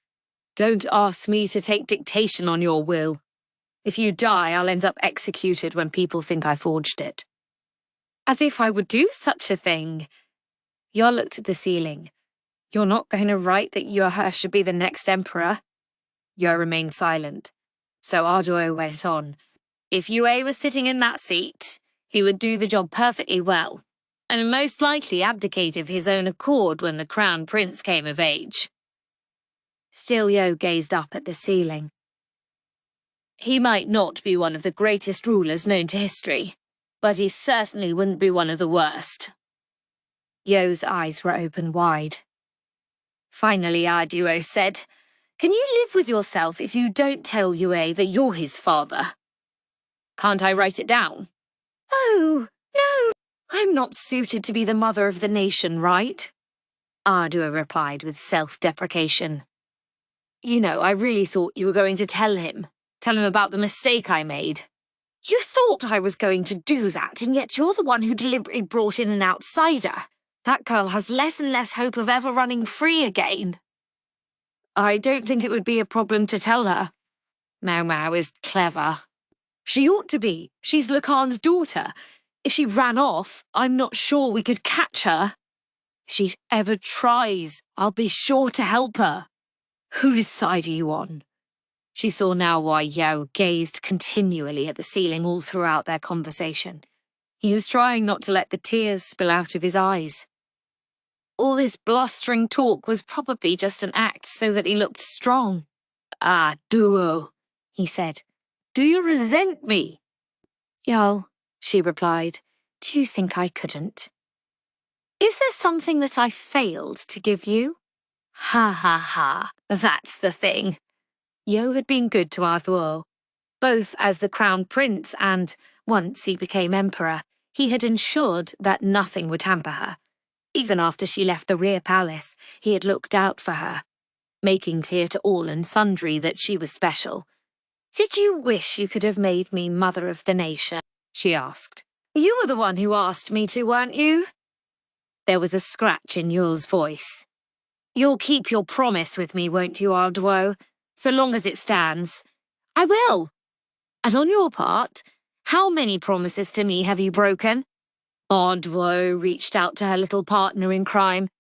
"Don't ask me to take dictation on your will. If you die, I'll end up executed when people think I forged it." "As if I would do such a thing." Gyouyoh looked at the ceiling. "You're not going to write that Gyouyoh should be the next emperor?" Gyouyoh remained silent. So Gyouyoh went on. "If Gyouyoh was sitting in that seat, he would do the job perfectly well. and most likely abdicated of his own accord when the crown prince came of age. Still Gyouyoh gazed up at the ceiling. He might not be one of the greatest rulers known to history, but he certainly wouldn't be one of the worst. Gyouyoh's eyes were open wide. Finally, Gyouyoh said, "Can you live with yourself if you don't tell Yue that you're his father?" "Can't I write it down?" "Oh, no, I'm not suited to be the mother of the nation, right?" Gyouyoh replied with self-deprecation. "You know, I really thought you were going to tell him about the mistake I made." "You thought I was going to do that, and yet you're the one who deliberately brought in an outsider. That girl has less and less hope of ever running free again." "I don't think it would be a problem to tell her. Mau Mau is clever." "She ought to be. She's Lacan's daughter. If she ran off, I'm not sure we could catch her. If she ever tries, I'll be sure to help her." "Whose side are you on?" She saw now why Gyouyoh gazed continually at the ceiling all throughout their conversation. He was trying not to let the tears spill out of his eyes. All this blustering talk was probably just an act so that he looked strong. "Ah, Gyouyoh," he said. "Do you resent me?" "Gyouyoh," she replied. "Do you think I couldn't? Is there something that I failed to give you?" "Ha ha ha, that's the thing." Gyouyoh had been good to Arthur, both as the crown prince and, once he became emperor, he had ensured that nothing would hamper her. Even after she left the rear palace, he had looked out for her, making clear to all and sundry that she was special. "Did you wish you could have made me mother of the nation?" she asked. "You were the one who asked me to, weren't you?" There was a scratch in Gyouyoh's voice. "You'll keep your promise with me, won't you, Arduo? So long as it stands." "I will." "And on your part, how many promises to me have you broken?" Arduo reached out to her little partner in crime,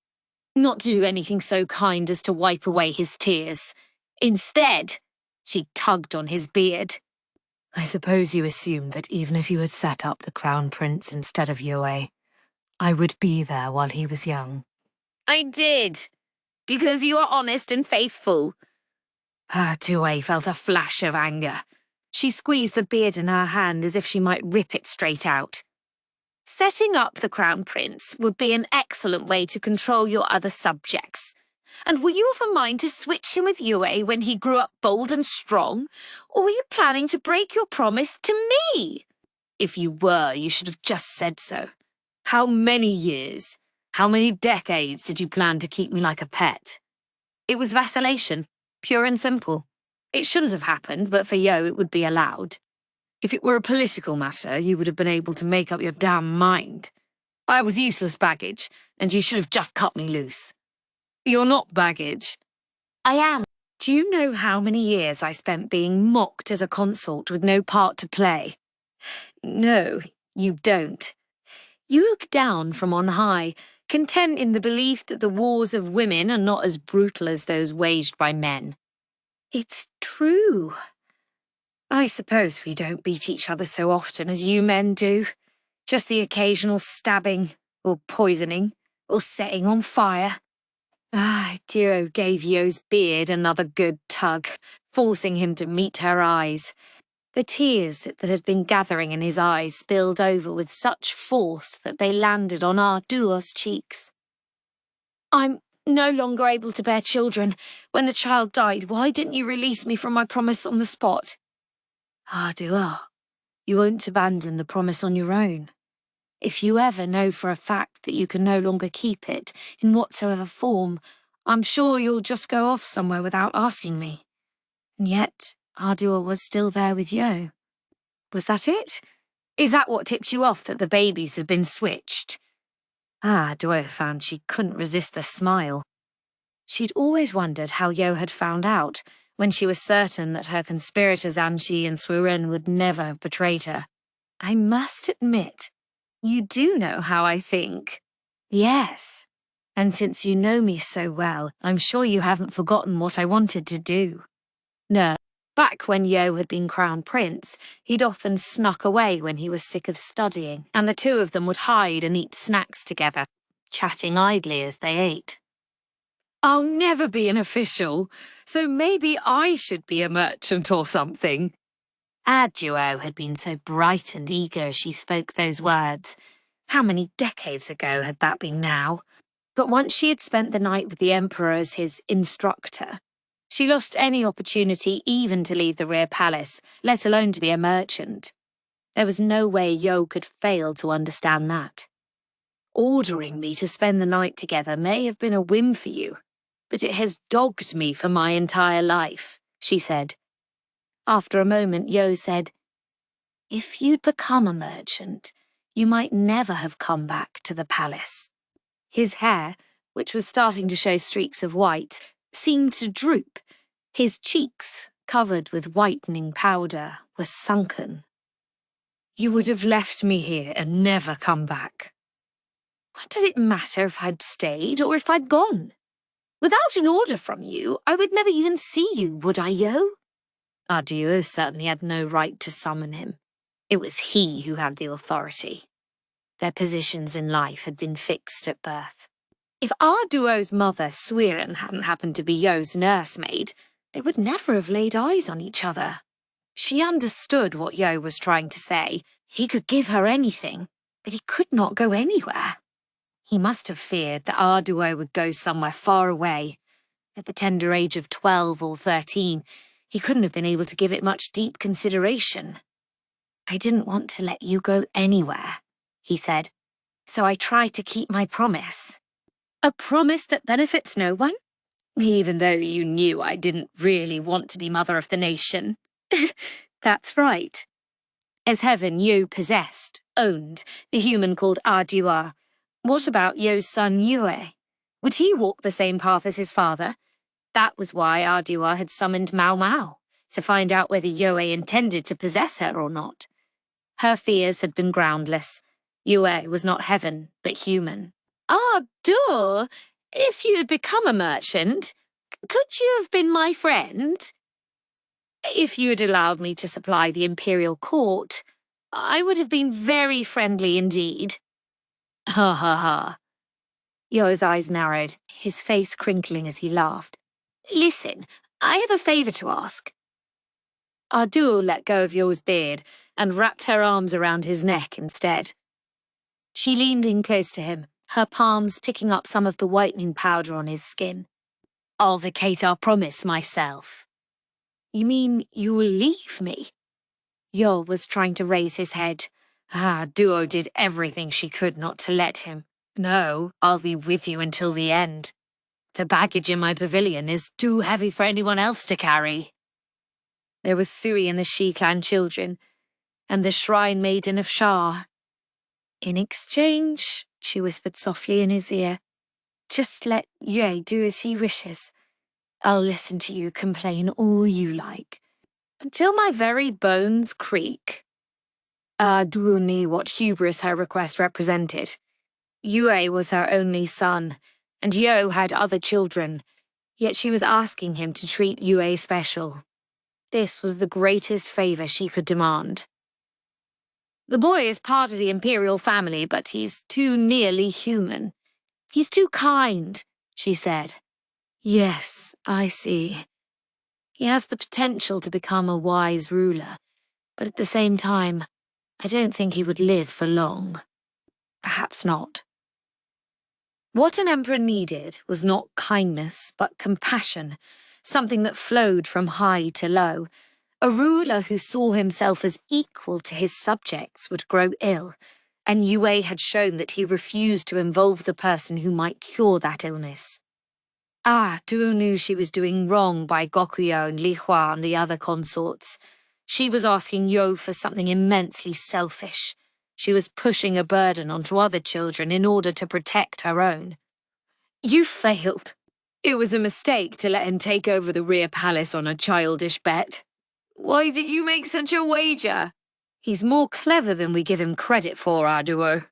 not to do anything so kind as to wipe away his tears. Instead, she tugged on his beard. "I suppose you assumed that even if you had set up the crown prince instead of Yue, I would be there while he was young." "I did, because you are honest and faithful." Due felt a flash of anger. She squeezed the beard in her hand as if she might rip it straight out. "Setting up the crown prince would be an excellent way to control your other subjects. And were you of a mind to switch him with Yue when he grew up bold and strong? Or were you planning to break your promise to me? If you were, you should have just said so. How many years, how many decades did you plan to keep me like a pet?" It was vacillation, pure and simple. It shouldn't have happened, but for Gyouyoh it would be allowed. If it were a political matter, you would have been able to make up your damn mind. I was useless baggage, and you should have just cut me loose. You're not baggage. I am. Do you know how many years I spent being mocked as a consort with no part to play? No, you don't. You look down from on high, content in the belief that the wars of women are not as brutal as those waged by men. It's true. I suppose we don't beat each other so often as you men do. Just the occasional stabbing, or poisoning, or setting on fire. Gyouyoh gave Gyouyoh's beard another good tug, forcing him to meet her eyes. The tears that had been gathering in his eyes spilled over with such force that they landed on Arduo's cheeks. "I'm no longer able to bear children. When the child died, why didn't you release me from my promise on the spot?" "Arduo, you won't abandon the promise on your own. If you ever know for a fact that you can no longer keep it, in whatsoever form, I'm sure you'll just go off somewhere without asking me." And yet, Arduo was still there with Gyouyoh. Was that it? Is that what tipped you off that the babies had been switched? Gyouyoh found she couldn't resist the smile. She'd always wondered how Gyouyoh had found out, when she was certain that her conspirators Anxi and Suiren would never have betrayed her. "I must admit, you do know how I think." "Yes. And since you know me so well, I'm sure you haven't forgotten what I wanted to do." "No, Back when Gyouyoh had been crown prince, he'd often snuck away when he was sick of studying, and the two of them would hide and eat snacks together, chatting idly as they ate. I'll never be an official, so maybe I should be a merchant or something. Gyouyoh had been so bright and eager as she spoke those words. How many decades ago had that been now? But once she had spent the night with the Emperor as his instructor, she lost any opportunity even to leave the rear palace, let alone to be a merchant. There was no way Gyouyoh could fail to understand that. Ordering me to spend the night together may have been a whim for you, but it has dogged me for my entire life, she said. After a moment, Gyouyoh said, "If you'd become a merchant, you might never have come back to the palace." His hair, which was starting to show streaks of white, seemed to droop. His cheeks, covered with whitening powder, were sunken. You would have left me here and never come back. What does it matter if I'd stayed or if I'd gone? Without an order from you, I would never even see you, would I, Gyouyoh? Gyouyoh certainly had no right to summon him. It was he who had the authority. Their positions in life had been fixed at birth. If Gyouyoh's mother, Sowing, hadn't happened to be Gyouyoh's nursemaid, they would never have laid eyes on each other. She understood what Gyouyoh was trying to say. He could give her anything, but he could not go anywhere. He must have feared that Gyouyoh would go somewhere far away. At the tender age of 12 or 13, he couldn't have been able to give it much deep consideration. "I didn't want to let you go anywhere," he said, "so I tried to keep my promise." "A promise that benefits no one?" "Even though you knew I didn't really want to be mother of the nation." "That's right." As heaven, Gyouyoh possessed, owned, the human called Gyouyoh. What about Gyouyoh's son Gyouyoh? Would he walk the same path as his father? That was why Gyouyoh had summoned Mao Mao, to find out whether Gyouyoh intended to possess her or not. Her fears had been groundless. Gyouyoh was not heaven, but human. "Duh! If you had become a merchant, could you have been my friend?" "If you had allowed me to supply the imperial court, I would have been very friendly indeed." Ha ha ha. Gyouyoh's eyes narrowed, his face crinkling as he laughed. "Listen, I have a favour to ask." Gyouyoh let go of Gyouyoh's beard and wrapped her arms around his neck instead. She leaned in close to him, her palms picking up some of the whitening powder on his skin. "I'll vacate our promise myself." "You mean you'll leave me?" Gyouyoh was trying to raise his head. Gyouyoh did everything she could not to let him. "No, I'll be with you until the end. The baggage in my pavilion is too heavy for anyone else to carry." There was Sui and the She-clan children, and the shrine maiden of Shah. "In exchange," she whispered softly in his ear, "just let Gyouyoh do as he wishes. I'll listen to you complain all you like, until my very bones creak." Gyouyoh knew what hubris her request represented. Gyouyoh was her only son, and Gyouyoh had other children, yet she was asking him to treat Gyouyoh special. This was the greatest favour she could demand. "The boy is part of the imperial family, but he's too nearly human. He's too kind," she said. "Yes, I see. He has the potential to become a wise ruler, but at the same time, I don't think he would live for long. Perhaps not." What an emperor needed was not kindness, but compassion, something that flowed from high to low. A ruler who saw himself as equal to his subjects would grow ill, and Gyouyoh had shown that he refused to involve the person who might cure that illness. Gyouyoh knew she was doing wrong by Gyouyoh and Li Hua and the other consorts. She was asking Gyouyoh for something immensely selfish. She was pushing a burden onto other children in order to protect her own. "You failed. It was a mistake to let him take over the rear palace on a childish bet. Why did you make such a wager? He's more clever than we give him credit for, Gyouyoh."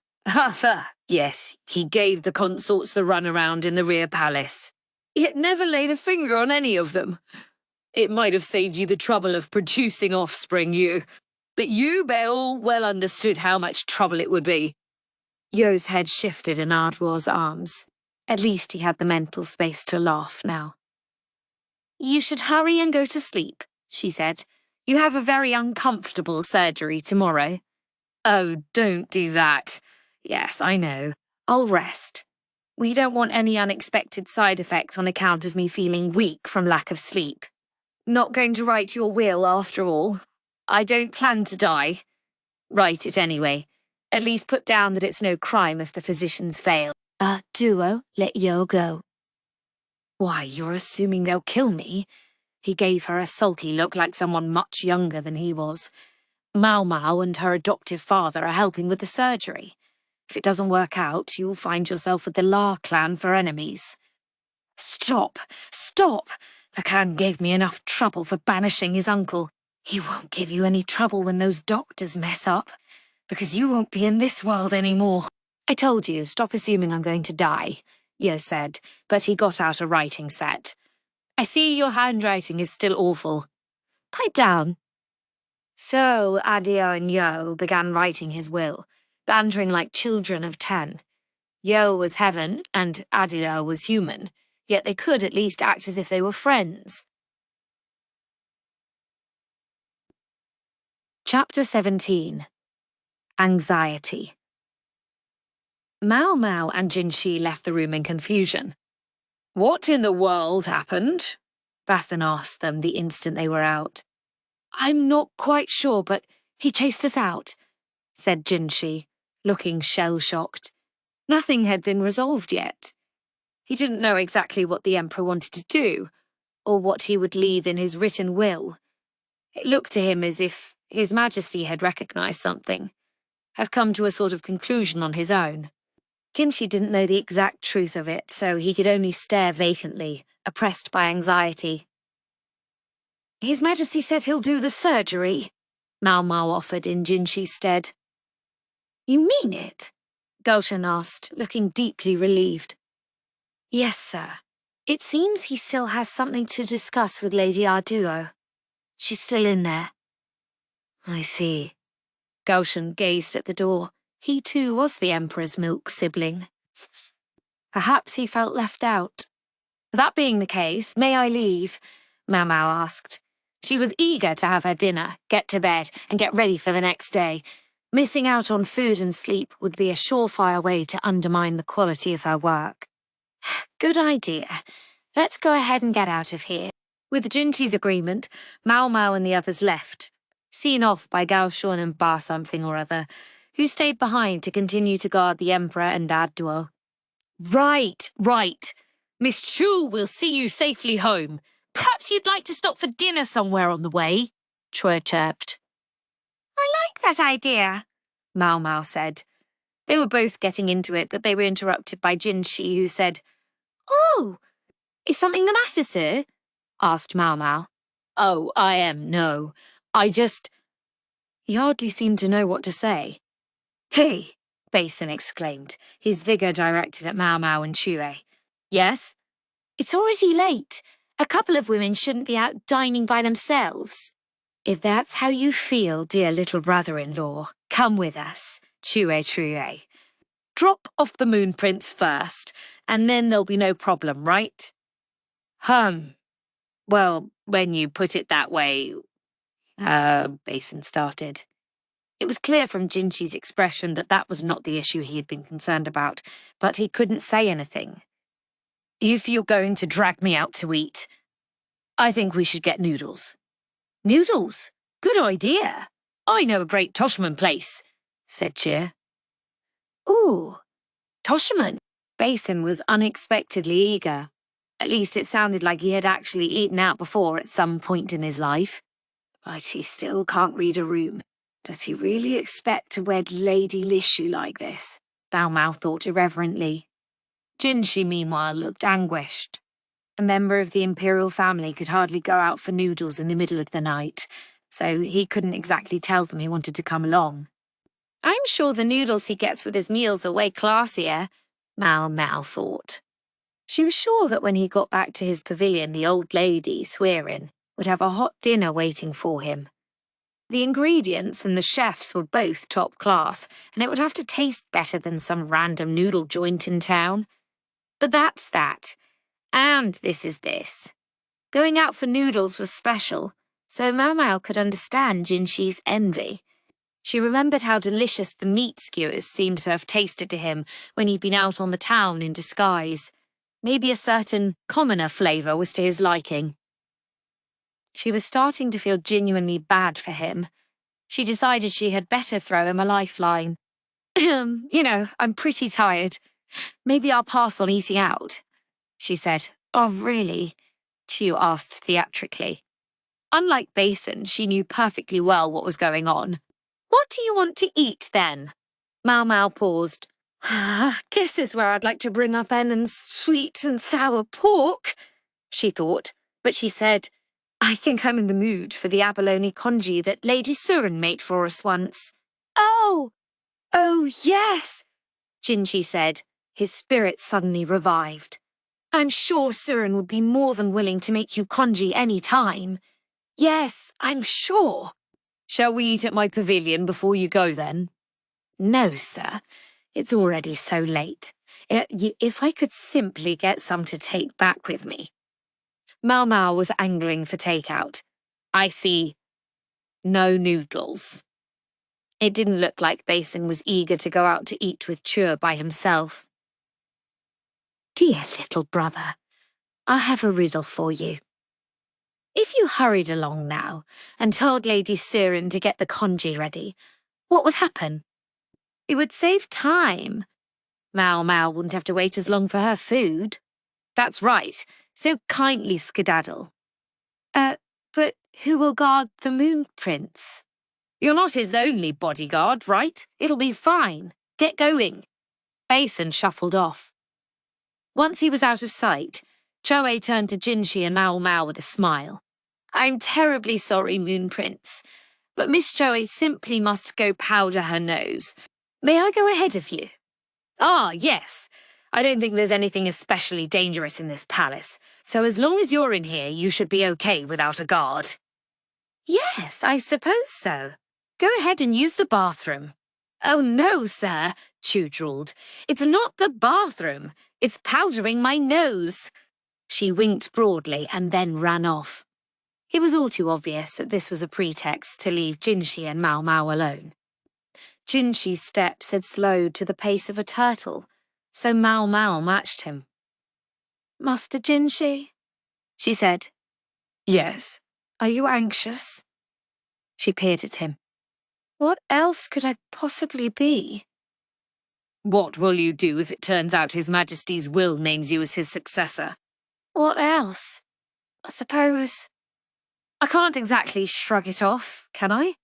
"Yes, he gave the consorts the runaround in the rear palace. Yet never laid a finger on any of them. It might have saved you the trouble of producing offspring, you. But you all well understood how much trouble it would be. Yo's head shifted in Ardwar's arms. At least he had the mental space to laugh now. You should hurry and go to sleep, she said. You have a very uncomfortable surgery tomorrow. Oh, don't do that. Yes, I know. I'll rest. We don't want any unexpected side effects on account of me feeling weak from lack of sleep. Not going to write your will after all. I don't plan to die. Write it anyway. At least put down that it's no crime if the physicians fail. Gyouyoh, let Yo go. Why, you're assuming they'll kill me? He gave her a sulky look like someone much younger than he was. Mao Mao and her adoptive father are helping with the surgery. If it doesn't work out, you'll find yourself with the La clan for enemies. Stop! Stop! Lacan gave me enough trouble for banishing his uncle. He won't give you any trouble when those doctors mess up, because you won't be in this world anymore. I told you, stop assuming I'm going to die, Yo said, but he got out a writing set. I see your handwriting is still awful. Pipe down. So Adio and Yo began writing his will, bantering like children of 10. Yo was heaven and Adio was human, yet they could at least act as if they were friends. Chapter 17. Anxiety. Mao Mao and Jinshi left the room in confusion. What in the world happened? Bassan asked them the instant they were out. I'm not quite sure, but he chased us out, said Jinshi, looking shell-shocked. Nothing had been resolved yet. He didn't know exactly what the Emperor wanted to do, or what he would leave in his written will. It looked to him as if His Majesty had recognized something, had come to a sort of conclusion on his own. Jinshi didn't know the exact truth of it, so he could only stare vacantly, oppressed by anxiety. His Majesty said he'll do the surgery, Mao Mao offered in Jinshi's stead. You mean it? Gulshan asked, looking deeply relieved. Yes, sir. It seems he still has something to discuss with Lady Arduo. She's still in there. I see. Gulshan gazed at the door. He too was the Emperor's milk sibling. Perhaps he felt left out. That being the case, may I leave? Mao Mao asked. She was eager to have her dinner, get to bed, and get ready for the next day. Missing out on food and sleep would be a surefire way to undermine the quality of her work. Good idea. Let's go ahead and get out of here. With Jinshi's agreement, Mao Mao and the others left, seen off by Gao Shun and Ba something or other, who stayed behind to continue to guard the Emperor and Arduo. Right. Miss Chu will see you safely home. Perhaps you'd like to stop for dinner somewhere on the way, Chua chirped. I like that idea, Mao Mao said. They were both getting into it, but they were interrupted by Jinshi, who said, Oh, is something the matter, sir? Asked Mao Mao. Oh, no. He hardly seemed to know what to say. Hey, Basin exclaimed, his vigour directed at Mao Mao and Chue. Yes? It's already late. A couple of women shouldn't be out dining by themselves. If that's how you feel, dear little brother-in-law, come with us, Chue True. Drop off the moon prince first, and then there'll be no problem, right? Well, when you put it that way, Basin started. It was clear from Jinshi's expression that that was not the issue he had been concerned about, but he couldn't say anything. If you're going to drag me out to eat, I think we should get noodles. Noodles? Good idea. I know a great Toshman place, said Cheer. Ooh, Toshman. Basin was unexpectedly eager. At least it sounded like he had actually eaten out before at some point in his life. But he still can't read a room. Does he really expect to wed Lady Lishu like this? Bao Mao thought irreverently. Jinshi, meanwhile, looked anguished. A member of the imperial family could hardly go out for noodles in the middle of the night, so he couldn't exactly tell them he wanted to come along. I'm sure the noodles he gets with his meals are way classier, Mao Mao thought. She was sure that when he got back to his pavilion, the old lady, Swearin, would have a hot dinner waiting for him. The ingredients and the chefs were both top class, and it would have to taste better than some random noodle joint in town. But that's that. And this is this. Going out for noodles was special, so Mau Mau could understand Jinxi's envy. She remembered how delicious the meat skewers seemed to have tasted to him when he'd been out on the town in disguise. Maybe a certain commoner flavour was to his liking. She was starting to feel genuinely bad for him. She decided she had better throw him a lifeline. I'm pretty tired. Maybe I'll pass on eating out, she said. Oh, really? Gyouyoh asked theatrically. Unlike Basin, she knew perfectly well what was going on. What do you want to eat, then? Mau Mau paused. Guess this is where I'd like to bring up Ennen's sweet and sour pork, she thought, but she said, I think I'm in the mood for the abalone congee that Lady Surin made for us once. Oh, yes, Jinchi said, his spirit suddenly revived. I'm sure Surin would be more than willing to make you congee any time. Yes, I'm sure. Shall we eat at my pavilion before you go, then? No, sir. It's already so late. If I could simply get some to take back with me. Mau Mau was angling for takeout. I see. No noodles. It didn't look like Basin was eager to go out to eat with Chur by himself. Dear little brother, I have a riddle for you. If you hurried along now and told Lady Surin to get the congee ready, what would happen? It would save time. Mau Mau wouldn't have to wait as long for her food. That's right, so kindly skedaddle. But who will guard the Moon Prince? You're not his only bodyguard, right? It'll be fine. Get going. Basin shuffled off. Once he was out of sight, Choe turned to Jinshi and Mau Mau with a smile. I'm terribly sorry, Moon Prince, but Miss Choe simply must go powder her nose. May I go ahead of you? Ah, yes. I don't think there's anything especially dangerous in this palace, so as long as you're in here, you should be okay without a guard. Yes, I suppose so. Go ahead and use the bathroom. Oh, no, sir, Chu drawled. It's not the bathroom. It's powdering my nose. She winked broadly and then ran off. It was all too obvious that this was a pretext to leave Jinshi and Mau Mau alone. Jinshi's steps had slowed to the pace of a turtle, so Mau Mau matched him. Master Jinshi, she said. Yes. Are you anxious? She peered at him. What else could I possibly be? What will you do if it turns out His Majesty's will names you as his successor? What else? I suppose... I can't exactly shrug it off, can I?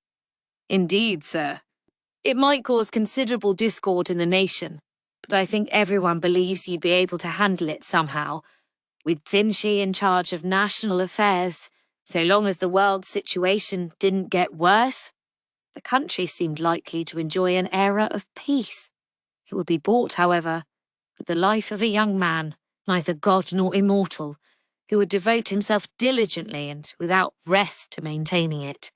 Indeed, sir. It might cause considerable discord in the nation, but I think everyone believes you'd be able to handle it somehow, with Jinshi in charge of national affairs. So long as the world situation didn't get worse, the country seemed likely to enjoy an era of peace. It would be bought, however, with the life of a young man, neither god nor immortal, who would devote himself diligently and without rest to maintaining it.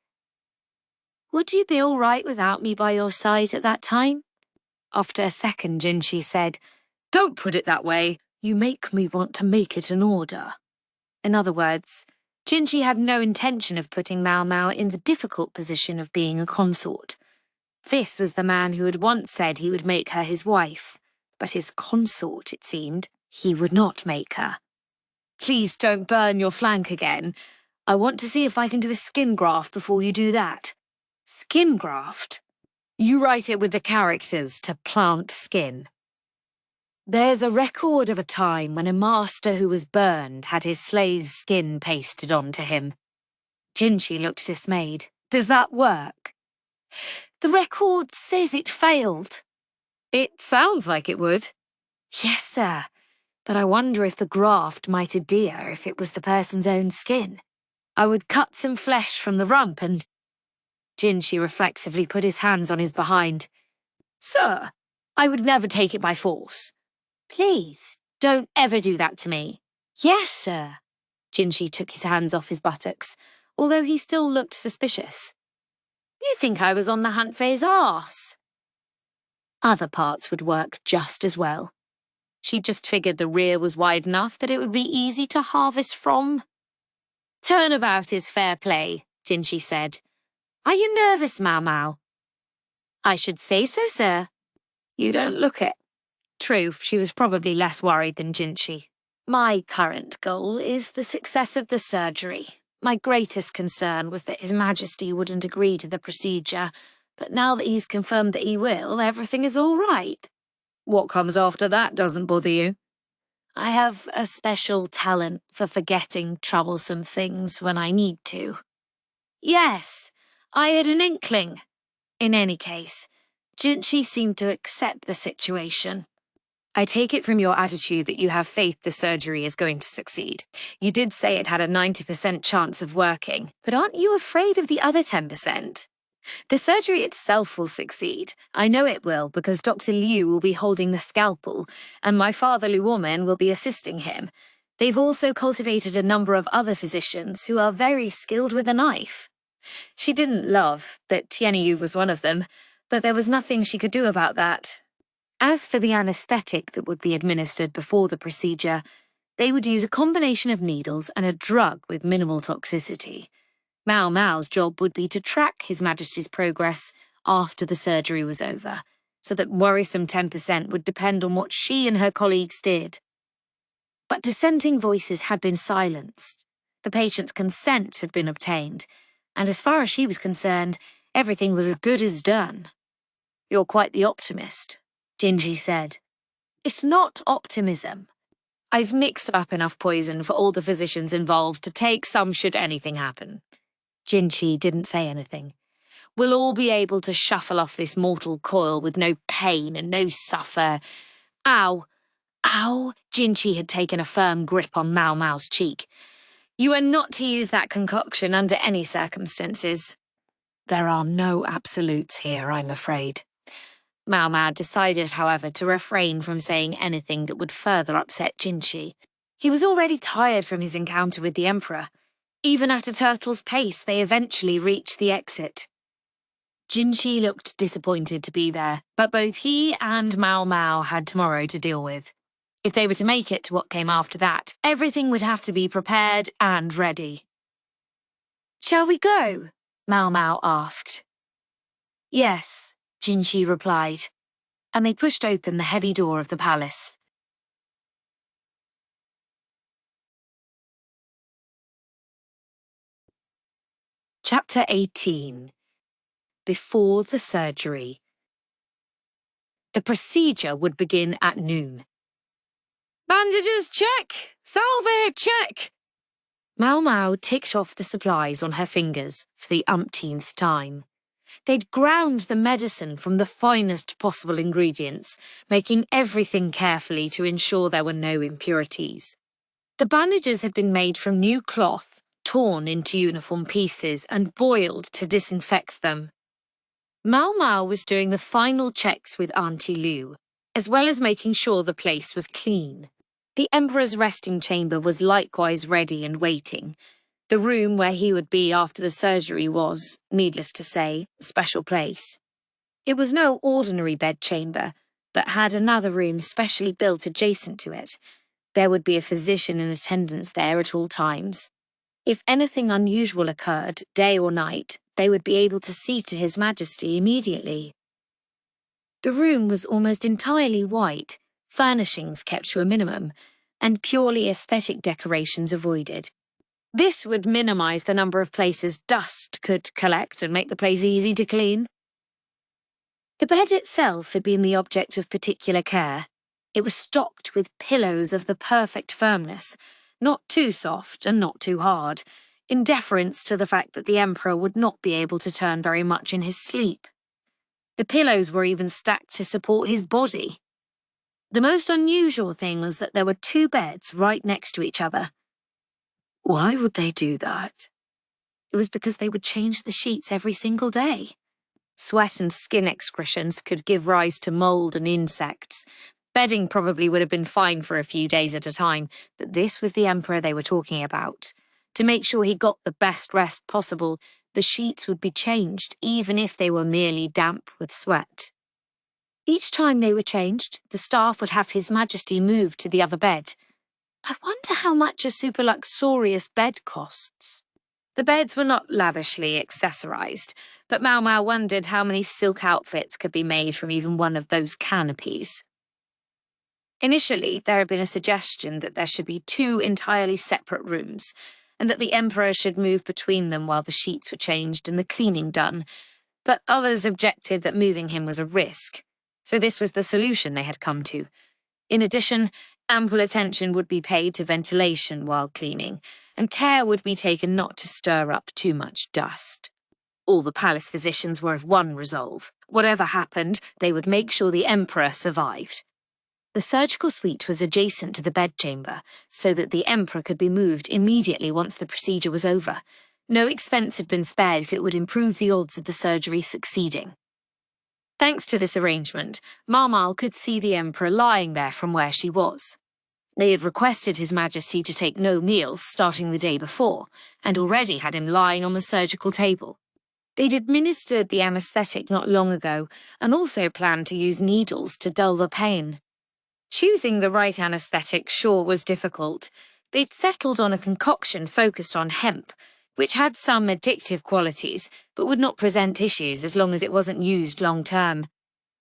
Would you be all right without me by your side at that time? After a second, Jinshi said, Don't put it that way. You make me want to make it an order. In other words, Jinshi had no intention of putting Mau Mau in the difficult position of being a consort. This was the man who had once said he would make her his wife, but his consort, it seemed, he would not make her. Please don't burn your flank again. I want to see if I can do a skin graft before you do that. Skin graft? You write it with the characters to plant skin. There's a record of a time when a master who was burned had his slave's skin pasted onto him. Jinshi looked dismayed. Does that work? The record says it failed. It sounds like it would. Yes, sir. But I wonder if the graft might adhere if it was the person's own skin. I would cut some flesh from the rump and... Jinshi reflexively put his hands on his behind. Sir, I would never take it by force. Please, don't ever do that to me. Yes, sir. Jinshi took his hands off his buttocks, although he still looked suspicious. You think I was on the hunt for his arse? Other parts would work just as well. She just figured the rear was wide enough that it would be easy to harvest from. Turnabout is fair play, Jinshi said. Are you nervous, Mau Mau? I should say so, sir. You don't look it. True, she was probably less worried than Jinshi. My current goal is the success of the surgery. My greatest concern was that His Majesty wouldn't agree to the procedure, but now that he's confirmed that he will, everything is all right. What comes after that doesn't bother you? I have a special talent for forgetting troublesome things when I need to. Yes, I had an inkling. In any case, Jinshi seemed to accept the situation. I take it from your attitude that you have faith the surgery is going to succeed. You did say it had a 90% chance of working, but aren't you afraid of the other 10%? The surgery itself will succeed. I know it will because Dr. Liu will be holding the scalpel, and my father Lu Woman will be assisting him. They've also cultivated a number of other physicians who are very skilled with a knife. She didn't love that Tianyu was one of them, but there was nothing she could do about that. As for the anesthetic that would be administered before the procedure, they would use a combination of needles and a drug with minimal toxicity. Mau Mau's job would be to track His Majesty's progress after the surgery was over, so that worrisome 10% would depend on what she and her colleagues did. But dissenting voices had been silenced. The patient's consent had been obtained, and as far as she was concerned, everything was as good as done. You're quite the optimist, Jinshi said. It's not optimism. I've mixed up enough poison for all the physicians involved to take some should anything happen. Jinshi didn't say anything. We'll all be able to shuffle off this mortal coil with no pain and no suffer. Ow! Ow! Jinshi had taken a firm grip on Mau Mau's cheek. You are not to use that concoction under any circumstances. There are no absolutes here, I'm afraid. Mau Mau decided, however, to refrain from saying anything that would further upset Jinshi. He was already tired from his encounter with the Emperor. Even at a turtle's pace, they eventually reached the exit. Jinshi looked disappointed to be there, but both he and Mau Mau had tomorrow to deal with. If they were to make it to what came after that, everything would have to be prepared and ready. Shall we go? Mau Mau asked. Yes, Jinshi replied, and they pushed open the heavy door of the palace. Chapter 18. Before the surgery. The procedure would begin at noon. Bandages, check! Salve, check! Mau Mau ticked off the supplies on her fingers for the umpteenth time. They'd ground the medicine from the finest possible ingredients, making everything carefully to ensure there were no impurities. The bandages had been made from new cloth, torn into uniform pieces and boiled to disinfect them. Mau Mau was doing the final checks with Auntie Liu, as well as making sure the place was clean. The Emperor's resting chamber was likewise ready and waiting. The room where he would be after the surgery was, needless to say, a special place. It was no ordinary bedchamber, but had another room specially built adjacent to it. There would be a physician in attendance there at all times. If anything unusual occurred, day or night, they would be able to see to His Majesty immediately. The room was almost entirely white, furnishings kept to a minimum, and purely aesthetic decorations avoided. This would minimize the number of places dust could collect and make the place easy to clean. The bed itself had been the object of particular care. It was stocked with pillows of the perfect firmness, not too soft and not too hard, in deference to the fact that the Emperor would not be able to turn very much in his sleep. The pillows were even stacked to support his body. The most unusual thing was that there were two beds right next to each other. Why would they do that? It was because they would change the sheets every single day. Sweat and skin excretions could give rise to mold and insects, Bedding probably would have been fine for a few days at a time, but this was the emperor they were talking about. To make sure he got the best rest possible, the sheets would be changed, even if they were merely damp with sweat. Each time they were changed, the staff would have His Majesty moved to the other bed. I wonder how much a super luxurious bed costs. The beds were not lavishly accessorized, but Mau Mau wondered how many silk outfits could be made from even one of those canopies. Initially, there had been a suggestion that there should be 2 entirely separate rooms, and that the Emperor should move between them while the sheets were changed and the cleaning done, but others objected that moving him was a risk, so this was the solution they had come to. In addition, ample attention would be paid to ventilation while cleaning, and care would be taken not to stir up too much dust. All the palace physicians were of one resolve. Whatever happened, they would make sure the Emperor survived. The surgical suite was adjacent to the bedchamber, so that the Emperor could be moved immediately once the procedure was over. No expense had been spared if it would improve the odds of the surgery succeeding. Thanks to this arrangement, Mau Mau could see the Emperor lying there from where she was. They had requested His Majesty to take no meals starting the day before, and already had him lying on the surgical table. They'd administered the anaesthetic not long ago, and also planned to use needles to dull the pain. Choosing the right anaesthetic sure was difficult. They'd settled on a concoction focused on hemp, which had some addictive qualities, but would not present issues as long as it wasn't used long-term.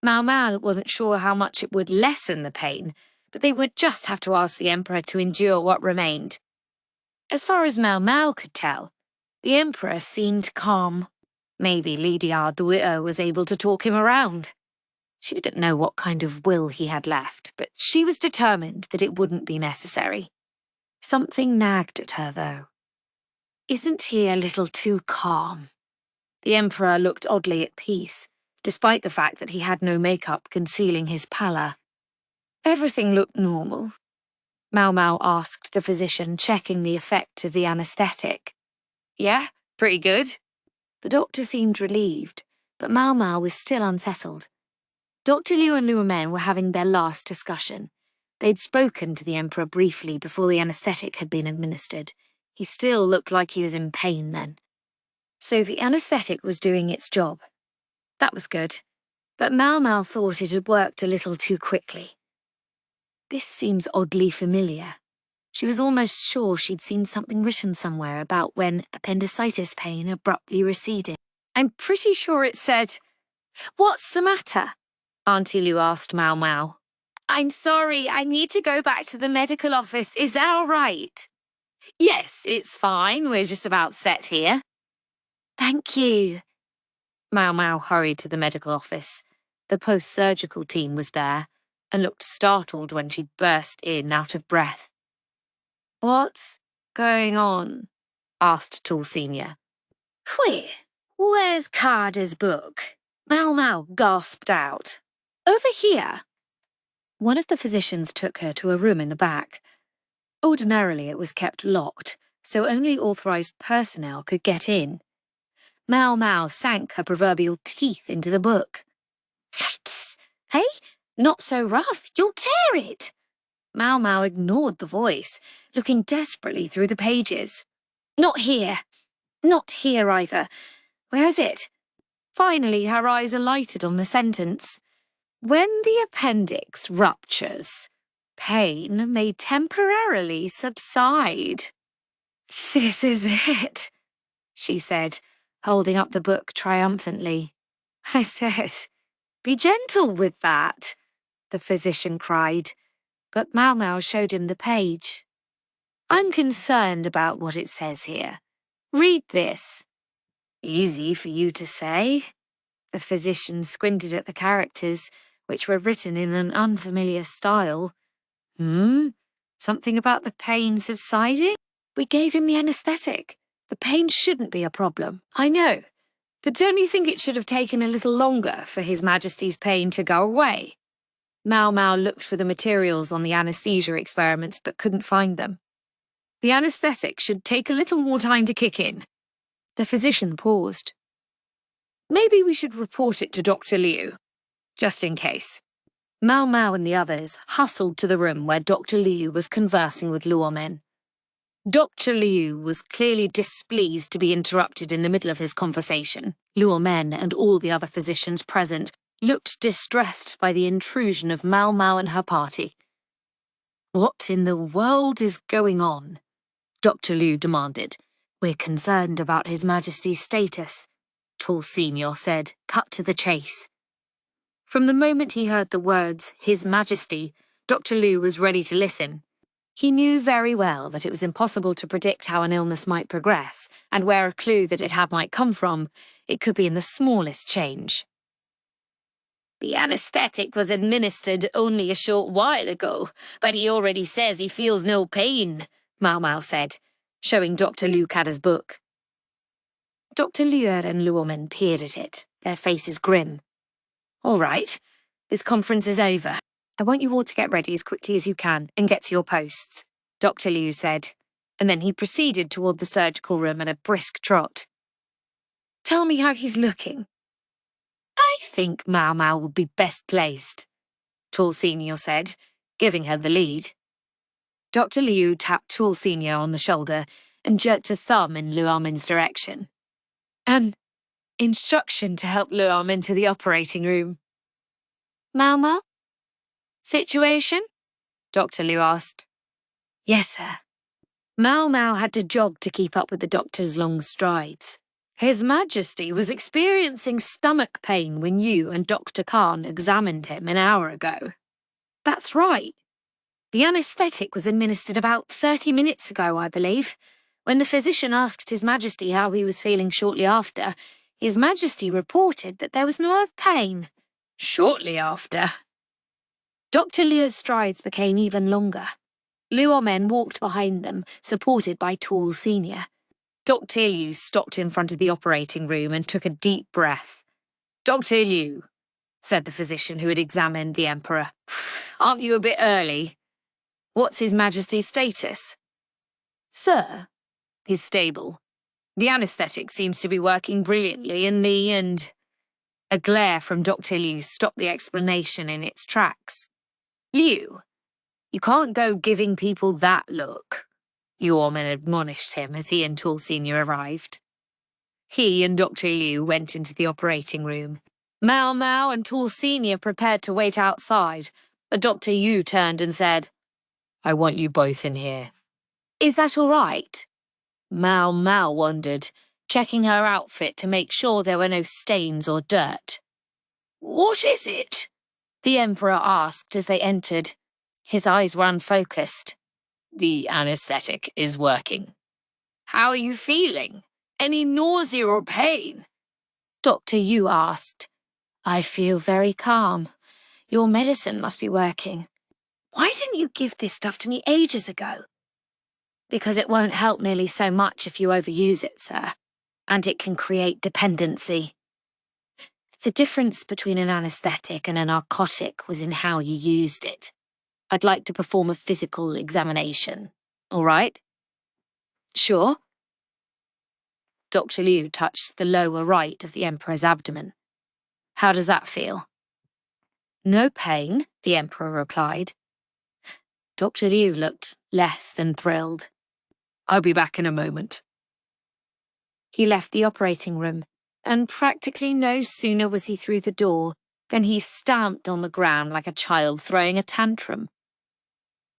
Mau Mau wasn't sure how much it would lessen the pain, but they would just have to ask the Emperor to endure what remained. As far as Mau Mau could tell, the Emperor seemed calm. Maybe Gyouyoh was able to talk him around. She didn't know what kind of will he had left, but she was determined that it wouldn't be necessary. Something nagged at her, though. Isn't he a little too calm? The Emperor looked oddly at peace, despite the fact that he had no makeup concealing his pallor. Everything looked normal. Mau Mau asked the physician, checking the effect of the anaesthetic. Yeah, pretty good. The doctor seemed relieved, but Mau Mau was still unsettled. Dr. Liu and Liu Men were having their last discussion. They'd spoken to the Emperor briefly before the anaesthetic had been administered. He still looked like he was in pain then. So the anaesthetic was doing its job. That was good, but Mau Mau thought it had worked a little too quickly. This seems oddly familiar. She was almost sure she'd seen something written somewhere about when appendicitis pain abruptly receded. I'm pretty sure it said, "What's the matter?" Auntie Lou asked Mau Mau. I'm sorry, I need to go back to the medical office. Is that all right? Yes, it's fine. We're just about set here. Thank you. Mau Mau hurried to the medical office. The post-surgical team was there and looked startled when she burst in out of breath. What's going on? Asked Tall Senior. Where's Carter's book? Mau Mau gasped out. Over here. One of the physicians took her to a room in the back. Ordinarily, it was kept locked, so only authorized personnel could get in. Mau Mau sank her proverbial teeth into the book. Hey, not so rough, you'll tear it. Mau Mau ignored the voice, looking desperately through the pages. Not here. Not here either. Where's it? Finally, her eyes alighted on the sentence. When the appendix ruptures, pain may temporarily subside. This is it, she said, holding up the book triumphantly. I said, be gentle with that, the physician cried, but Mau Mau showed him the page. I'm concerned about what it says here. Read this. Easy for you to say. The physician squinted at the characters, which were written in an unfamiliar style. Something about the pain subsiding? We gave him the anaesthetic. The pain shouldn't be a problem. I know, but don't you think it should have taken a little longer for His Majesty's pain to go away? Mau Mau looked for the materials on the anesthesia experiments but couldn't find them. The anaesthetic should take a little more time to kick in. The physician paused. Maybe we should report it to Dr. Liu, just in case. Mau Mau and the others hustled to the room where Dr. Liu was conversing with Luomen. Dr. Liu was clearly displeased to be interrupted in the middle of his conversation. Luomen and all the other physicians present looked distressed by the intrusion of Mau Mau and her party. "What in the world is going on?" Dr. Liu demanded. "We're concerned about His Majesty's status," Tall Senior said, cut to the chase. From the moment he heard the words, His Majesty, Dr. Liu was ready to listen. He knew very well that it was impossible to predict how an illness might progress, and where a clue that it had might come from, it could be in the smallest change. The anesthetic was administered only a short while ago, but he already says he feels no pain, Mau Mau said, showing Dr. Liu Kada's book. Dr. Liu and Luomen peered at it, their faces grim. "All right, this conference is over. I want you all to get ready as quickly as you can and get to your posts," Dr. Liu said, and then he proceeded toward the surgical room at a brisk trot. "Tell me how he's looking." "I think Mau Mau would be best placed," Tall Senior said, giving her the lead. Dr. Liu tapped Tall Senior on the shoulder and jerked a thumb in Luomen's direction. "An instruction to help Luom into the operating room." "Mau Mau? Situation?" Dr. Liu asked. "Yes, sir." Mau Mau had to jog to keep up with the doctor's long strides. "His Majesty was experiencing stomach pain when you and Dr. Khan examined him an hour ago." "That's right. The anaesthetic was administered about 30 minutes ago, I believe. When the physician asked His Majesty how he was feeling shortly after, His Majesty reported that there was no pain." "Shortly after?" Dr. Liu's strides became even longer. Luomen walked behind them, supported by Tall Senior. Dr. Liu stopped in front of the operating room and took a deep breath. "Dr. Liu," said the physician who had examined the Emperor, "aren't you a bit early? What's His Majesty's status?" "Sir, he's stable. The anaesthetic seems to be working brilliantly and A glare from Dr. Liu stopped the explanation in its tracks. "Liu, you can't go giving people that look," Luomen admonished him as he and Tall Senior arrived. He and Dr. Liu went into the operating room. Mau Mau and Tall Senior prepared to wait outside, but Dr. Yu turned and said, "I want you both in here." "Is that all right?" Mau Mau wondered, checking her outfit to make sure there were no stains or dirt. "What is it?" the Emperor asked as they entered. His eyes were unfocused. "The anesthetic is working." "How are you feeling? Any nausea or pain?" Dr. Yu asked. "I feel very calm. Your medicine must be working. Why didn't you give this stuff to me ages ago?" "Because it won't help nearly so much if you overuse it, sir. And it can create dependency. The difference between an anesthetic and a narcotic was in how you used it. I'd like to perform a physical examination. All right?" "Sure." Dr. Liu touched the lower right of the Emperor's abdomen. "How does that feel?" "No pain," the Emperor replied. Dr. Liu looked less than thrilled. "I'll be back in a moment." He left the operating room, and practically no sooner was he through the door than he stamped on the ground like a child throwing a tantrum.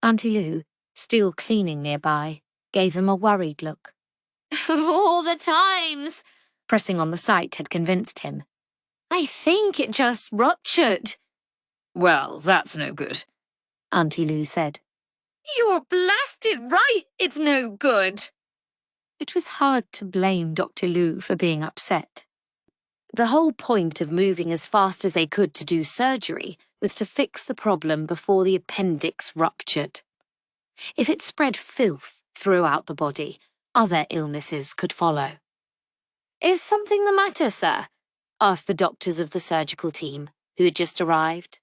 Auntie Lou, still cleaning nearby, gave him a worried look. "Of all the times," Pressing on the site had convinced him. "I think it just ruptured." "Well, that's no good," Auntie Lou said. "You're blasted right, it's no good." It was hard to blame Dr. Liu for being upset. The whole point of moving as fast as they could to do surgery was to fix the problem before the appendix ruptured. If it spread filth throughout the body, other illnesses could follow. "Is something the matter, sir?" asked the doctors of the surgical team, who had just arrived.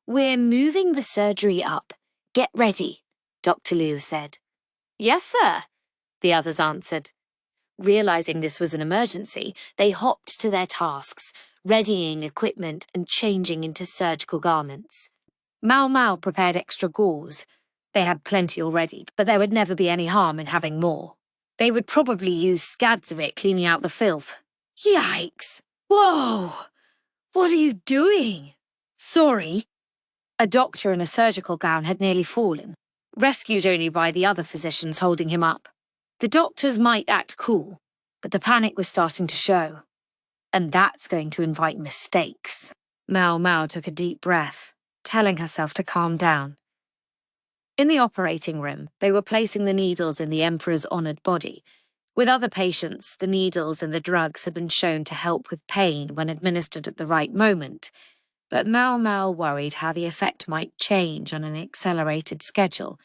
"We're moving the surgery up. Get ready," Dr. Liu said. "Yes, sir," the others answered. Realizing this was an emergency, they hopped to their tasks, readying equipment and changing into surgical garments. Mau Mau prepared extra gauze. They had plenty already, but there would never be any harm in having more. They would probably use scads of it cleaning out the filth. Yikes! Whoa! What are you doing? Sorry. A doctor in a surgical gown had nearly fallen, rescued only by the other physicians holding him up. The doctors might act cool, but the panic was starting to show. And that's going to invite mistakes. Mau Mau took a deep breath, telling herself to calm down. In the operating room, they were placing the needles in the Emperor's honoured body. With other patients, the needles and the drugs had been shown to help with pain when administered at the right moment, but Mau Mau worried how the effect might change on an accelerated schedule.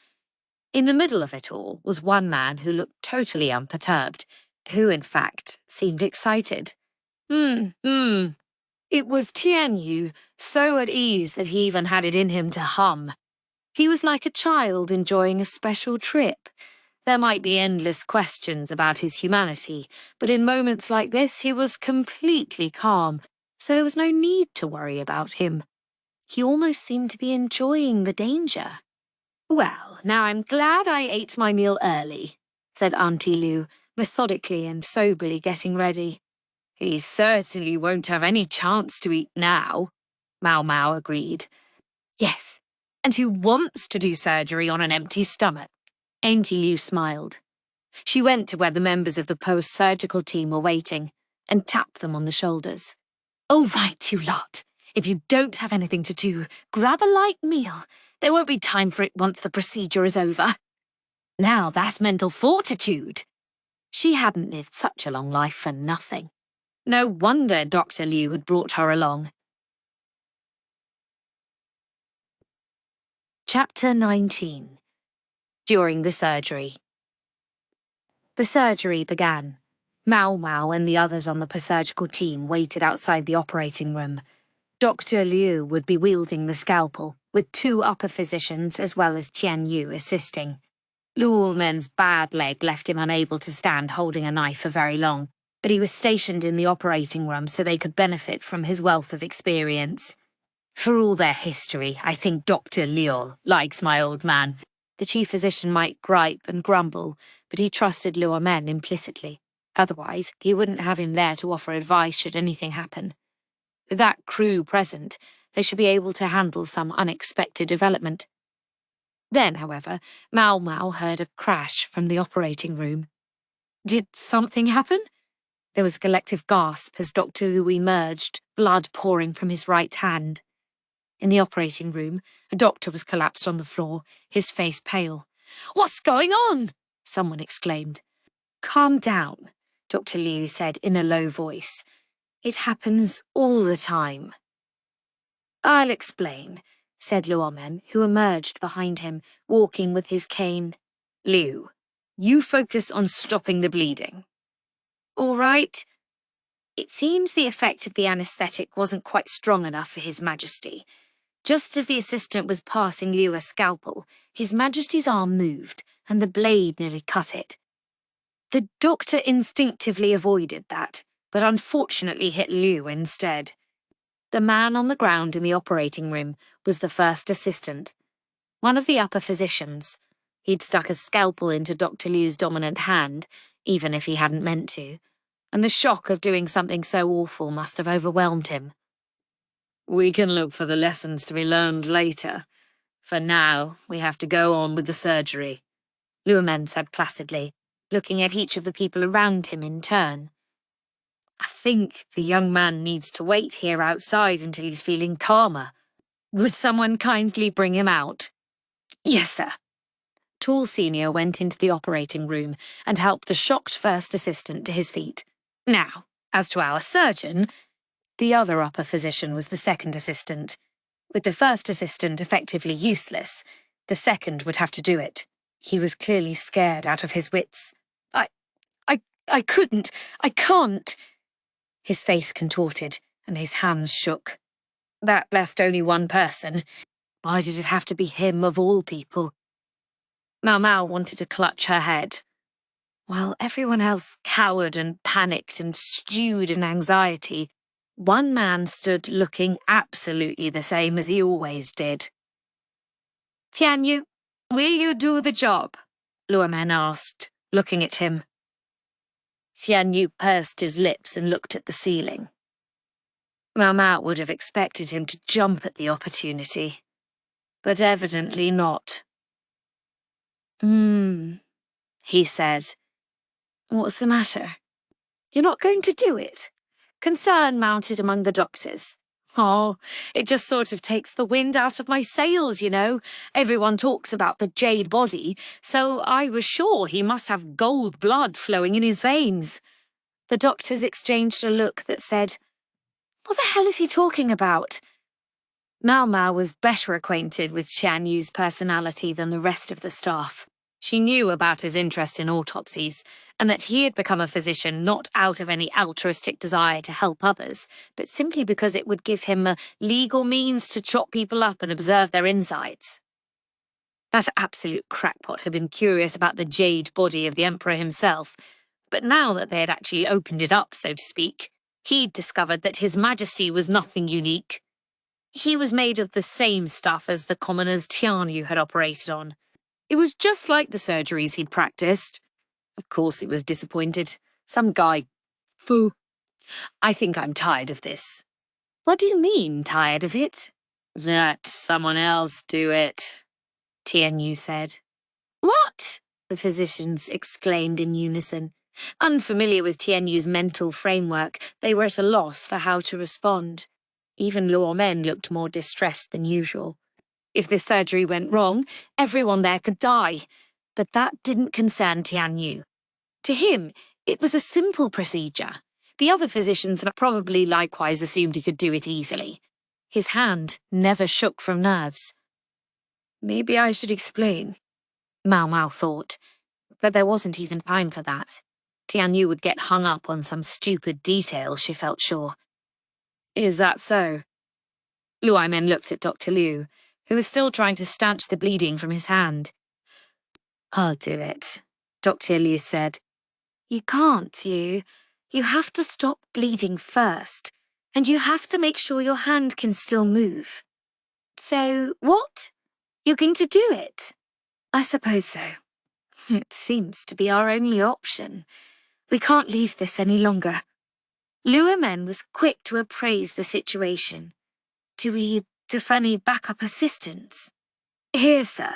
In the middle of it all was one man who looked totally unperturbed, who, in fact, seemed excited. It was Tianyu, so at ease that he even had it in him to hum. He was like a child enjoying a special trip. There might be endless questions about his humanity, but in moments like this he was completely calm, so there was no need to worry about him. He almost seemed to be enjoying the danger. Well, now I'm glad I ate my meal early, said Auntie Liu, methodically and soberly getting ready. He certainly won't have any chance to eat now, Mau Mau agreed. Yes, and who wants to do surgery on an empty stomach? Auntie Liu smiled. She went to where the members of the post-surgical team were waiting and tapped them on the shoulders. All right, you lot. If you don't have anything to do, grab a light meal. There won't be time for it once the procedure is over. Now that's mental fortitude. She hadn't lived such a long life for nothing. No wonder Dr. Liu had brought her along. Chapter 19. During the surgery. The surgery began. Mau Mau and the others on the surgical team waited outside the operating room. Dr. Liu would be wielding the scalpel, with 2 upper physicians as well as Tianyu assisting. Luo Men's bad leg left him unable to stand holding a knife for very long, but he was stationed in the operating room so they could benefit from his wealth of experience. For all their history, I think Dr. Liu likes my old man. The chief physician might gripe and grumble, but he trusted Luo Men implicitly. Otherwise, he wouldn't have him there to offer advice should anything happen. With that crew present, they should be able to handle some unexpected development. Then, however, Mau Mau heard a crash from the operating room. Did something happen? There was a collective gasp as Dr. Liu emerged, blood pouring from his right hand. In the operating room, a doctor was collapsed on the floor, his face pale. What's going on? Someone exclaimed. Calm down, Dr. Liu said in a low voice. It happens all the time. I'll explain, said Luomen, who emerged behind him, walking with his cane. Liu, you focus on stopping the bleeding. All right. It seems the effect of the anaesthetic wasn't quite strong enough for His Majesty. Just as the assistant was passing Liu a scalpel, His Majesty's arm moved, and the blade nearly cut it. The doctor instinctively avoided that, but unfortunately hit Liu instead. The man on the ground in the operating room was the first assistant, one of the upper physicians. He'd stuck a scalpel into Dr. Liu's dominant hand, even if he hadn't meant to, and the shock of doing something so awful must have overwhelmed him. We can look for the lessons to be learned later. For now, we have to go on with the surgery, Luomen said placidly, looking at each of the people around him in turn. I think the young man needs to wait here outside until he's feeling calmer. Would someone kindly bring him out? Yes, sir. Tall Senior went into the operating room and helped the shocked first assistant to his feet. Now, as to our surgeon, the other upper physician was the second assistant. With the first assistant effectively useless, the second would have to do it. He was clearly scared out of his wits. I couldn't. I can't. His face contorted, and his hands shook. That left only one person. Why did it have to be him of all people? Mau Mau wanted to clutch her head. While everyone else cowered and panicked and stewed in anxiety, one man stood looking absolutely the same as he always did. Tianyu, will you do the job? Luomen asked, looking at him. Tianyu pursed his lips and looked at the ceiling. Mao Mao would have expected him to jump at the opportunity, but evidently not. He said. What's the matter? You're not going to do it? Concern mounted among the doctors. Oh, it just sort of takes the wind out of my sails, you know. Everyone talks about the jade body, so I was sure he must have gold blood flowing in his veins. The doctors exchanged a look that said, what the hell is he talking about? Mao Mao was better acquainted with Xian Yu's personality than the rest of the staff. She knew about his interest in autopsies, and that he had become a physician not out of any altruistic desire to help others, but simply because it would give him a legal means to chop people up and observe their insides. That absolute crackpot had been curious about the jade body of the Emperor himself, but now that they had actually opened it up, so to speak, he'd discovered that His Majesty was nothing unique. He was made of the same stuff as the commoners Tianyu had operated on. It was just like the surgeries he'd practiced. Of course he was disappointed. Some guy. Foo. I think I'm tired of this. What do you mean, tired of it? Let someone else do it, Tianyu said. What? The physicians exclaimed in unison. Unfamiliar with Tianyu's mental framework, they were at a loss for how to respond. Even Luomen looked more distressed than usual. If this surgery went wrong, everyone there could die. But that didn't concern Tianyu. To him, it was a simple procedure. The other physicians had probably likewise assumed he could do it easily. His hand never shook from nerves. Maybe I should explain, Mao Mao thought. But there wasn't even time for that. Tianyu would get hung up on some stupid detail, she felt sure. Is that so? Luomen looked at Dr. Liu, who was still trying to stanch the bleeding from his hand. I'll do it, Dr. Liu said. You can't, you. You have to stop bleeding first, and you have to make sure your hand can still move. So, what? You're going to do it? I suppose so. It seems to be our only option. We can't leave this any longer. Luomen was quick to appraise the situation. Do we funny backup assistance? Here, sir.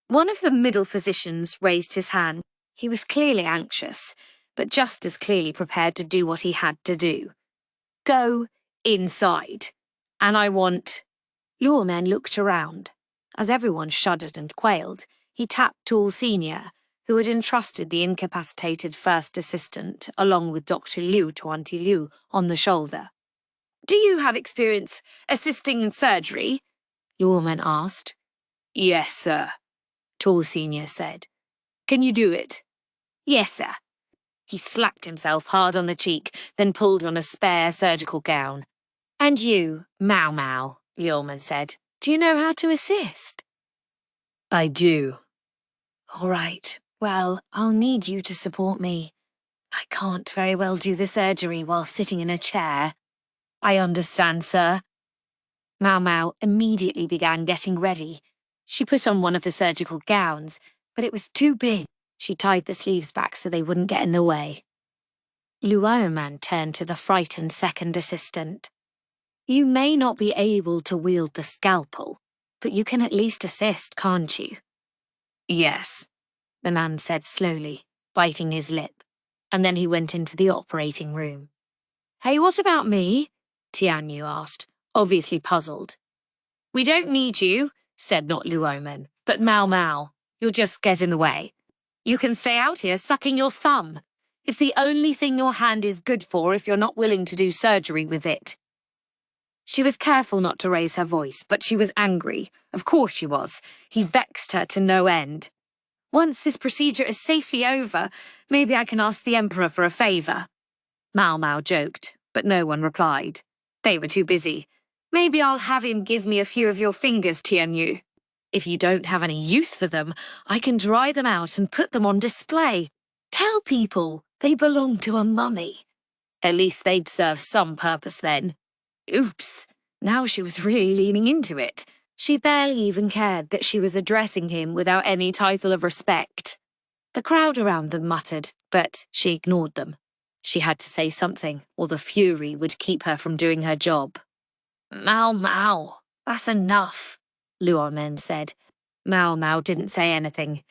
One of the middle physicians raised his hand. He was clearly anxious, but just as clearly prepared to do what he had to do. Go inside. And I want... Luomen looked around. As everyone shuddered and quailed, he tapped Tall Senior, who had entrusted the incapacitated first assistant, along with Dr. Liu to Auntie Liu, on the shoulder. Do you have experience assisting in surgery? Luomen asked. Yes, sir, Tall Senior said. Can you do it? Yes, sir. He slapped himself hard on the cheek, then pulled on a spare surgical gown. And you, Mao Mao, Luomen said, do you know how to assist? I do. All right. Well, I'll need you to support me. I can't very well do the surgery while sitting in a chair. I understand, sir. Mao Mao immediately began getting ready. She put on one of the surgical gowns, but it was too big. She tied the sleeves back so they wouldn't get in the way. Luomen turned to the frightened second assistant. You may not be able to wield the scalpel, but you can at least assist, can't you? Yes, the man said slowly, biting his lip, and then he went into the operating room. Hey, what about me? Tianyu asked, obviously puzzled. We don't need you, said not Luomen, but Mao Mao. You'll just get in the way. You can stay out here sucking your thumb. It's the only thing your hand is good for if you're not willing to do surgery with it. She was careful not to raise her voice, but she was angry. Of course she was. He vexed her to no end. Once this procedure is safely over, maybe I can ask the Emperor for a favour. Mao Mao joked, but no one replied. They were too busy. Maybe I'll have him give me a few of your fingers, Tianyu. If you don't have any use for them, I can dry them out and put them on display. Tell people they belong to a mummy. At least they'd serve some purpose then. Oops, now she was really leaning into it. She barely even cared that she was addressing him without any title of respect. The crowd around them muttered, but she ignored them. She had to say something, or the fury would keep her from doing her job. "Mao Mao, that's enough," Luo Men said. Mao Mao didn't say anything.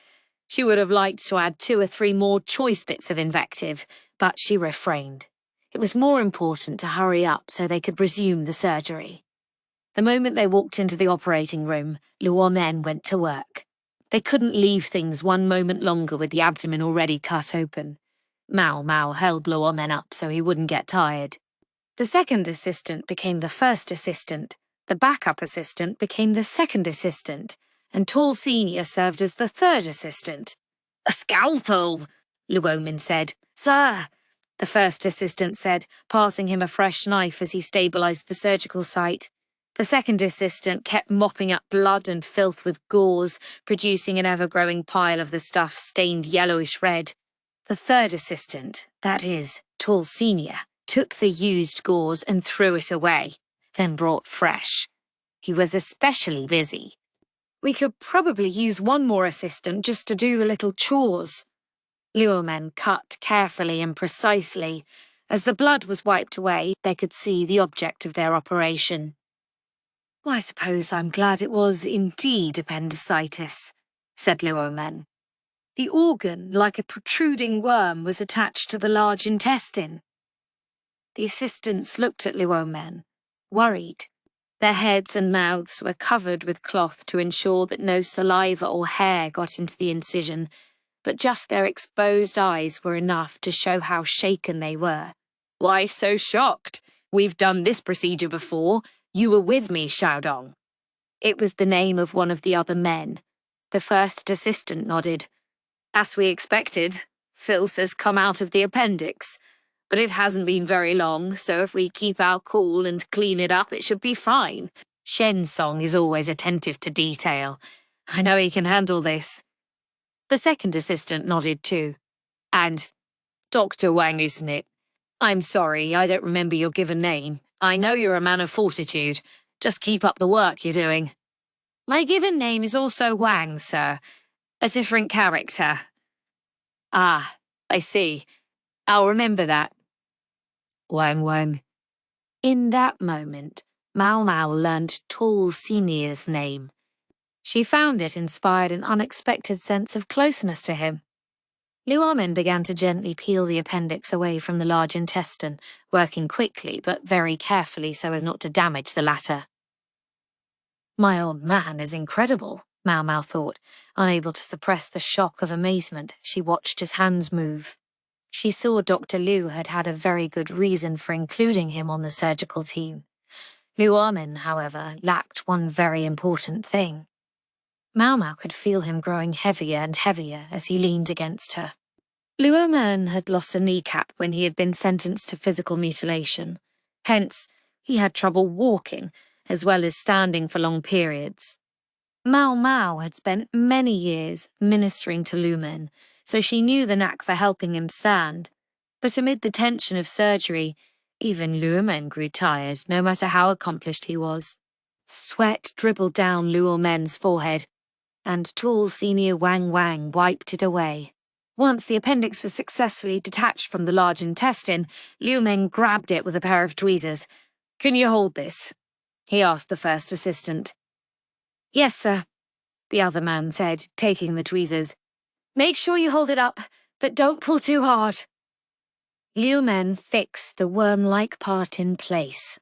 She would have liked to add 2 or 3 more choice bits of invective, but she refrained. It was more important to hurry up so they could resume the surgery. The moment they walked into the operating room, Luo Men went to work. They couldn't leave things one moment longer with the abdomen already cut open. Mao Mao held Luo Men up so he wouldn't get tired. The second assistant became the first assistant, the backup assistant became the second assistant, and Tall Senior served as the third assistant. "A scalpel," Luo Men said. "Sir," the first assistant said, passing him a fresh knife as he stabilized the surgical site. The second assistant kept mopping up blood and filth with gauze, producing an ever-growing pile of the stuff stained yellowish red. The third assistant, that is, Tall Senior, took the used gauze and threw it away, then brought fresh. He was especially busy. "We could probably use one more assistant just to do the little chores." Luo Men cut carefully and precisely. As the blood was wiped away, they could see the object of their operation. "I suppose I'm glad it was indeed appendicitis," said Luo Men. The organ, like a protruding worm, was attached to the large intestine. The assistants looked at Luo Men, worried. Their heads and mouths were covered with cloth to ensure that no saliva or hair got into the incision, but just their exposed eyes were enough to show how shaken they were. "Why so shocked? We've done this procedure before. You were with me, Xiaodong." It was the name of one of the other men. The first assistant nodded. "As we expected, filth has come out of the appendix. But it hasn't been very long, so if we keep our cool and clean it up, it should be fine. Shen Song is always attentive to detail. I know he can handle this." The second assistant nodded too. "And Dr. Wang, isn't it? I'm sorry, I don't remember your given name. I know you're a man of fortitude. Just keep up the work you're doing." "My given name is also Wang, sir. A different character." "Ah, I see. I'll remember that." "Wang Wang." In that moment, Mao Mao learned Tall Senior's name. She found it inspired an unexpected sense of closeness to him. Luo Men began to gently peel the appendix away from the large intestine, working quickly but very carefully so as not to damage the latter. "My old man is incredible," Mao Mao thought, unable to suppress the shock of amazement. She watched his hands move. She saw Dr. Liu had had a very good reason for including him on the surgical team. Luo Men, however, lacked one very important thing. Mao Mao could feel him growing heavier and heavier as he leaned against her. Luo Men had lost a kneecap when he had been sentenced to physical mutilation. Hence, he had trouble walking, as well as standing for long periods. Mao Mao had spent many years ministering to Lu Men, so she knew the knack for helping him stand. But amid the tension of surgery, even Lu Men grew tired, no matter how accomplished he was. Sweat dribbled down Luo Men's forehead, and Tall Senior Wang Wang wiped it away. Once the appendix was successfully detached from the large intestine, Luo Men grabbed it with a pair of tweezers. "Can you hold this?" he asked the first assistant. "Yes, sir," the other man said, taking the tweezers. "Make sure you hold it up, but don't pull too hard." Luo Men fixed the worm-like part in place.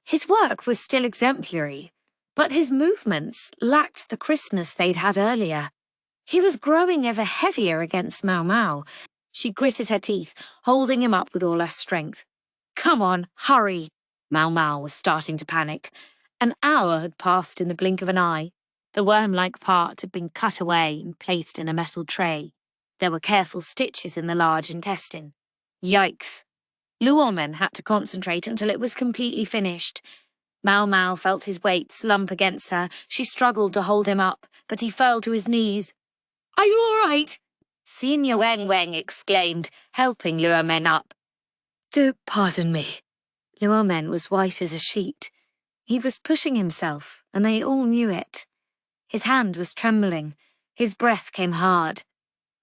His work was still exemplary, but his movements lacked the crispness they'd had earlier. He was growing ever heavier against Mao Mao. She gritted her teeth, holding him up with all her strength. "Come on, hurry." Mao Mao was starting to panic. An hour had passed in the blink of an eye. The worm-like part had been cut away and placed in a metal tray. There were careful stitches in the large intestine. Yikes. Luo Men had to concentrate until it was completely finished. Mao Mao felt his weight slump against her. She struggled to hold him up, but he fell to his knees. "Are you all right?" Senior Wang Wang exclaimed, helping Luo Men up. "Do pardon me." Luo Men was white as a sheet. He was pushing himself, and they all knew it. His hand was trembling. His breath came hard.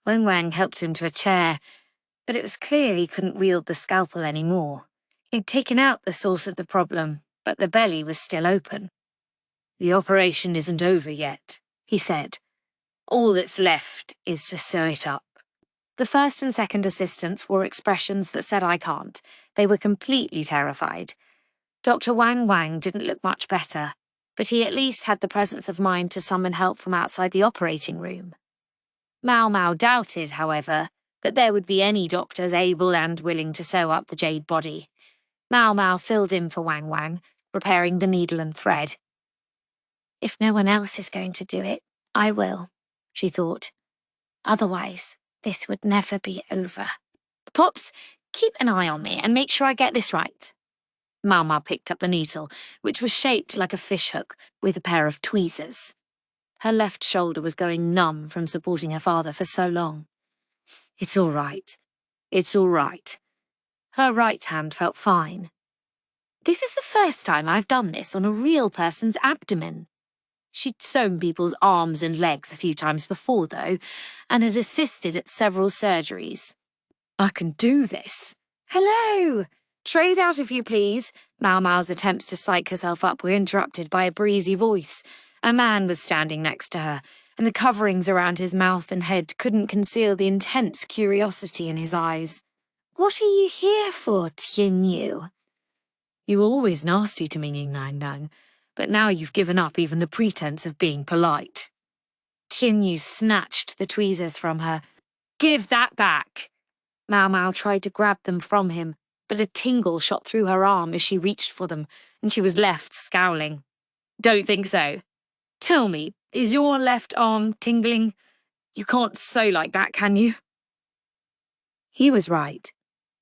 Wang Wang helped him to a chair, but it was clear he couldn't wield the scalpel anymore. He'd taken out the source of the problem, but the belly was still open. "The operation isn't over yet," he said. "All that's left is to sew it up." The first and second assistants wore expressions that said "I can't." They were completely terrified. Dr. Wang Wang didn't look much better, but he at least had the presence of mind to summon help from outside the operating room. Mao Mao doubted, however, that there would be any doctors able and willing to sew up the jade body. Mao Mao filled in for Wang Wang, preparing the needle and thread. "If no one else is going to do it, I will," she thought. "Otherwise, this would never be over. Pops, keep an eye on me and make sure I get this right." Mao Mao picked up the needle, which was shaped like a fishhook with a pair of tweezers. Her left shoulder was going numb from supporting her father for so long. "It's all right. It's all right." Her right hand felt fine. "This is the first time I've done this on a real person's abdomen." She'd sewn people's arms and legs a few times before, though, and had assisted at several surgeries. "I can do this." "Hello! Trade out if you please." Mao Mao's attempts to psych herself up were interrupted by a breezy voice. A man was standing next to her, and the coverings around his mouth and head couldn't conceal the intense curiosity in his eyes. "What are you here for, Tianyu?" "You were always nasty to me, Ning Nang Nang, but now you've given up even the pretense of being polite." Tianyu snatched the tweezers from her. "Give that back!" Mao Mao tried to grab them from him, but a tingle shot through her arm as she reached for them, and she was left scowling. "Don't think so. Tell me, is your left arm tingling? You can't sew like that, can you?" He was right,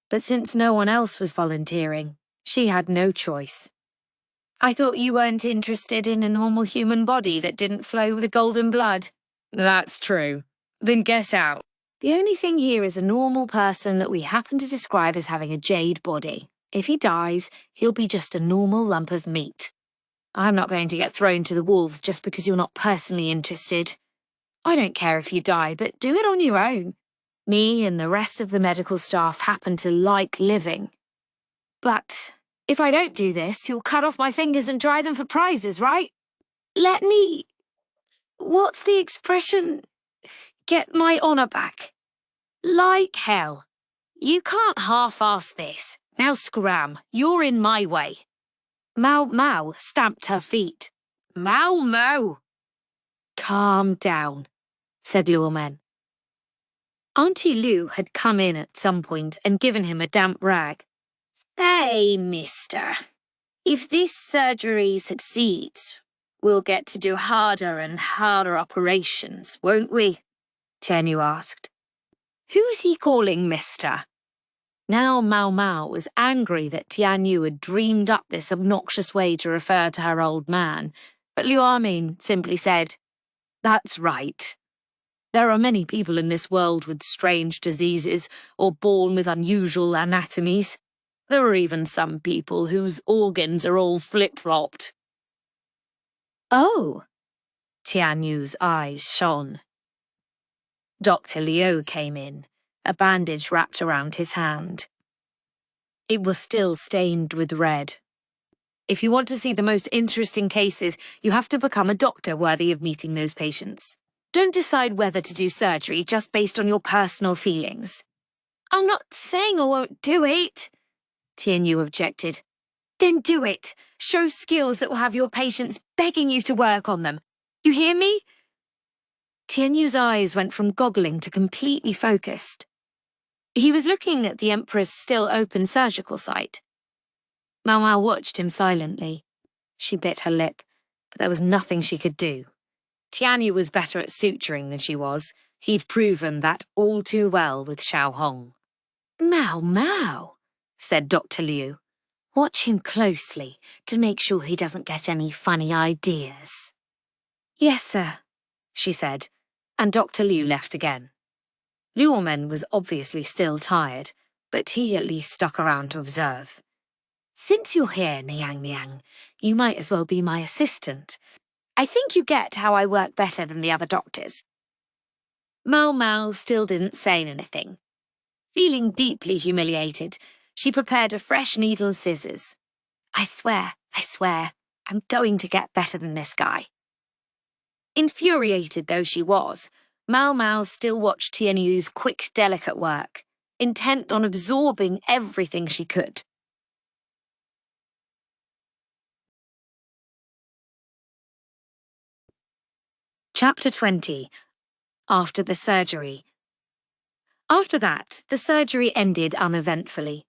but since no one else was volunteering, she had no choice. "I thought you weren't interested in a normal human body that didn't flow with the golden blood." "That's true. Then get out." "The only thing here is a normal person that we happen to describe as having a jade body. If he dies, he'll be just a normal lump of meat. I'm not going to get thrown to the wolves just because you're not personally interested. I don't care if you die, but do it on your own. Me and the rest of the medical staff happen to like living. But if I don't do this, you'll cut off my fingers and dry them for prizes, right? Let me... What's the expression? Get my honour back. Like hell. You can't half-ass this. Now scram, you're in my way." Mao Mao stamped her feet. "Mao Mao!" "Calm down," said Luo Men. Auntie Lu had come in at some point and given him a damp rag. "Say, mister, if this surgery succeeds, we'll get to do harder and harder operations, won't we?" Tianyu asked. "Who's he calling mister?" Now Mao Mao was angry that Tianyu had dreamed up this obnoxious way to refer to her old man, but Liu Armin simply said, "That's right. There are many people in this world with strange diseases or born with unusual anatomies. There are even some people whose organs are all flip-flopped." "Oh," Tianyu's eyes shone. Dr. Liu came in, a bandage wrapped around his hand. It was still stained with red. "If you want to see the most interesting cases, you have to become a doctor worthy of meeting those patients. Don't decide whether to do surgery just based on your personal feelings." "I'm not saying I won't do it," Tianyu objected. "Then do it. Show skills that will have your patients begging you to work on them. You hear me?" Tianyu's eyes went from goggling to completely focused. He was looking at the Emperor's still open surgical site. Mao Mao watched him silently. She bit her lip, but there was nothing she could do. Tianyu was better at suturing than she was. He'd proven that all too well with Xiao Hong. "Mao Mao," said Dr. Liu. "Watch him closely to make sure he doesn't get any funny ideas." "Yes, sir," she said, and Dr. Liu left again. Luomen was obviously still tired, but he at least stuck around to observe. Since you're here, Niang Niang, you might as well be my assistant. I think you get how I work better than the other doctors. Mao Mao still didn't say anything. Feeling deeply humiliated, she prepared a fresh needle and scissors. I swear, I'm going to get better than this guy. Infuriated though she was, Mao Mao still watched Tian Yu's quick, delicate work, intent on absorbing everything she could. Chapter 20. After the surgery. After that, the surgery ended uneventfully.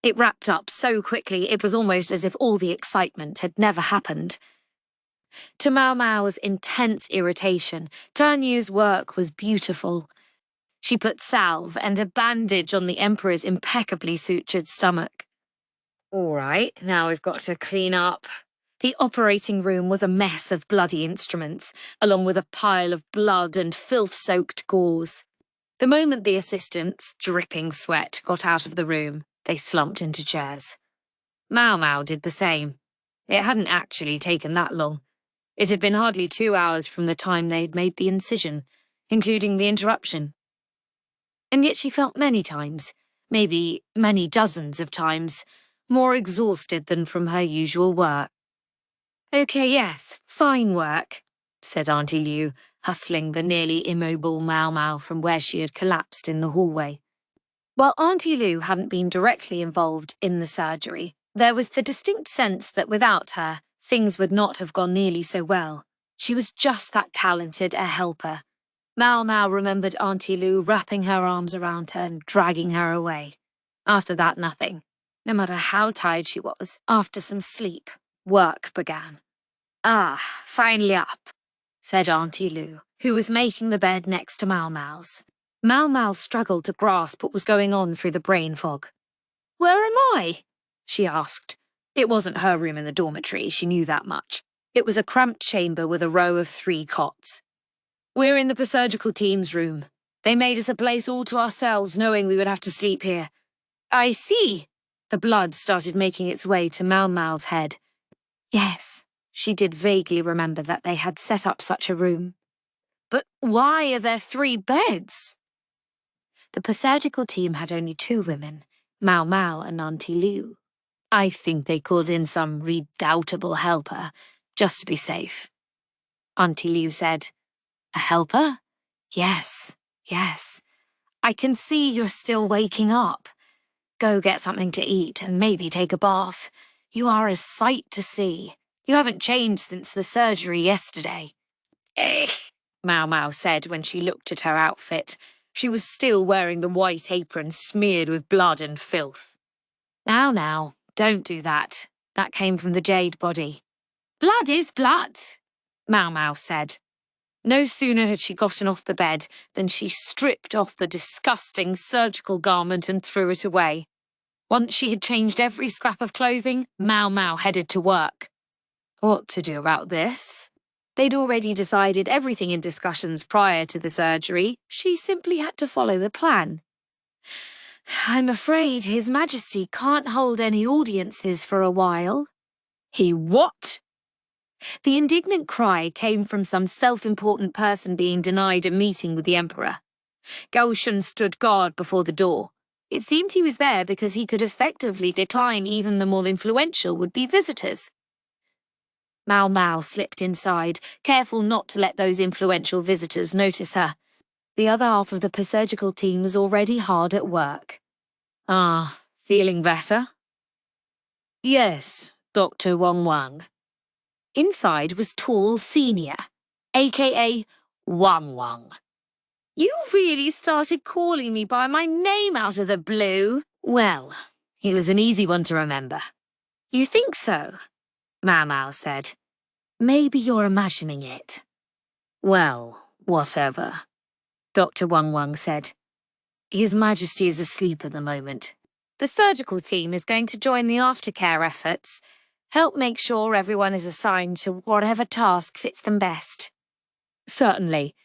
It wrapped up so quickly it was almost as if all the excitement had never happened. To Mao Mao's intense irritation, Tian Yu's work was beautiful. She put salve and a bandage on the Emperor's impeccably sutured stomach. All right, now we've got to clean up. The operating room was a mess of bloody instruments, along with a pile of blood and filth-soaked gauze. The moment the assistants, dripping sweat, got out of the room, they slumped into chairs. Mao Mao did the same. It hadn't actually taken that long. It had been hardly 2 hours from the time they'd made the incision, including the interruption. And yet she felt many times, maybe many dozens of times, more exhausted than from her usual work. Okay, yes, fine work, said Auntie Liu, hustling the nearly immobile Mao Mao from where she had collapsed in the hallway. While Auntie Liu hadn't been directly involved in the surgery, there was the distinct sense that without her, things would not have gone nearly so well. She was just that talented a helper. Mao Mao remembered Auntie Liu wrapping her arms around her and dragging her away. After that, nothing. No matter how tired she was, after some sleep, work began. Ah, finally up, said Auntie Liu, who was making the bed next to Mao Mao's. Mao Mao struggled to grasp what was going on through the brain fog. Where am I? She asked. It wasn't her room in the dormitory, she knew that much. It was a cramped chamber with a row of 3 cots. We're in the surgical team's room. They made us a place all to ourselves, knowing we would have to sleep here. I see. The blood started making its way to Mao Mao's head. Yes, she did vaguely remember that they had set up such a room. But why are there 3 beds? The surgical team had only 2 women, Mao Mao and Auntie Liu. I think they called in some redoubtable helper, just to be safe. Auntie Liu said, A helper? Yes. I can see you're still waking up. Go get something to eat and maybe take a bath. You are a sight to see. You haven't changed since the surgery yesterday. Mao Mao said when she looked at her outfit. She was still wearing the white apron smeared with blood and filth. Now, don't do that. That came from the jade body. Blood is blood, Mao Mao said. No sooner had she gotten off the bed than she stripped off the disgusting surgical garment and threw it away. Once she had changed every scrap of clothing, Mao Mao headed to work. What to do about this? They'd already decided everything in discussions prior to the surgery. She simply had to follow the plan. I'm afraid His Majesty can't hold any audiences for a while. He what? The indignant cry came from some self-important person being denied a meeting with the Emperor. Gyouyoh stood guard before the door. It seemed he was there because he could effectively decline even the more influential would-be visitors. Mao Mao slipped inside, careful not to let those influential visitors notice her. The other half of the surgical team was already hard at work. Feeling better? Yes, Dr. Wang Wang. Inside was tall Senior, a.k.a. Wang Wang. You really started calling me by my name out of the blue? Well, he was an easy one to remember. You think so? Mao Mao said. Maybe you're imagining it. Well, whatever, Dr. Wang Wang said. His Majesty is asleep at the moment. The surgical team is going to join the aftercare efforts. Help make sure everyone is assigned to whatever task fits them best. Certainly.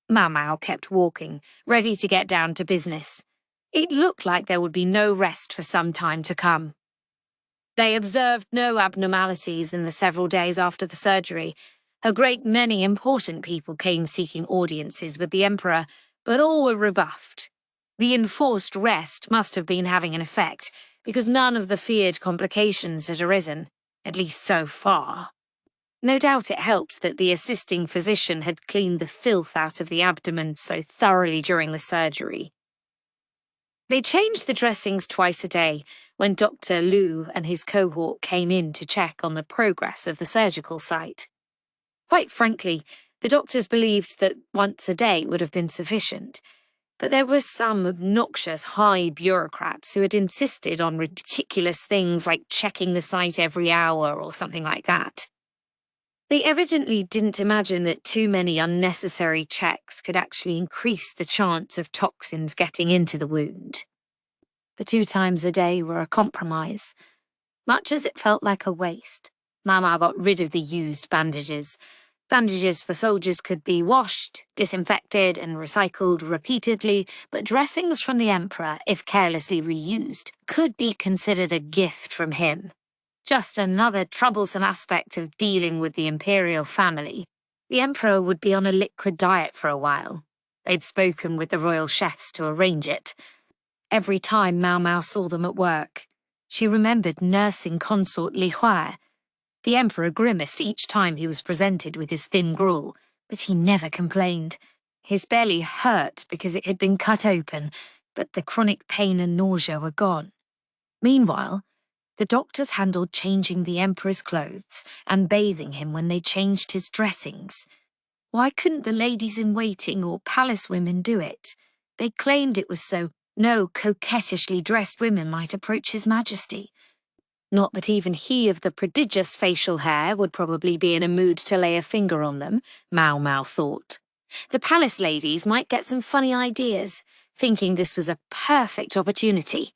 Mao Mao kept walking, ready to get down to business. It looked like there would be no rest for some time to come. They observed no abnormalities in the several days after the surgery. A great many important people came seeking audiences with the Emperor, but all were rebuffed. The enforced rest must have been having an effect, because none of the feared complications had arisen, at least so far. No doubt it helped that the assisting physician had cleaned the filth out of the abdomen so thoroughly during the surgery. They changed the dressings twice a day when Dr. Liu and his cohort came in to check on the progress of the surgical site. Quite frankly, the doctors believed that once a day would have been sufficient, but there were some obnoxious high bureaucrats who had insisted on ridiculous things like checking the site every hour or something like that. They evidently didn't imagine that too many unnecessary checks could actually increase the chance of toxins getting into the wound. The 2 times a day were a compromise. Much as it felt like a waste, Mama got rid of the used bandages. Bandages for soldiers could be washed, disinfected, and recycled repeatedly, but dressings from the Emperor, if carelessly reused, could be considered a gift from him. Just another troublesome aspect of dealing with the imperial family. The Emperor would be on a liquid diet for a while. They'd spoken with the royal chefs to arrange it. Every time Mao Mao saw them at work, she remembered nursing consort Li Hua. The Emperor grimaced each time he was presented with his thin gruel, but he never complained. His belly hurt because it had been cut open, but the chronic pain and nausea were gone. Meanwhile, the doctors handled changing the Emperor's clothes and bathing him when they changed his dressings. Why couldn't the ladies-in-waiting or palace women do it? They claimed it was so no coquettishly dressed women might approach His Majesty. Not that even he of the prodigious facial hair would probably be in a mood to lay a finger on them, Mao Mao thought. The palace ladies might get some funny ideas, thinking this was a perfect opportunity.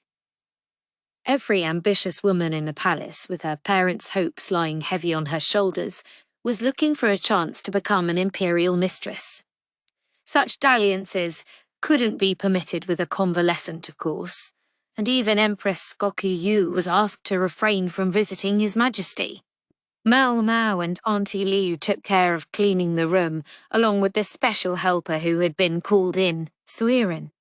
Every ambitious woman in the palace, with her parents' hopes lying heavy on her shoulders, was looking for a chance to become an imperial mistress. Such dalliances couldn't be permitted with a convalescent, of course, and even Empress Gyouyoh was asked to refrain from visiting His Majesty. Mao Mao and Auntie Liu took care of cleaning the room, along with the special helper who had been called in, Sowing.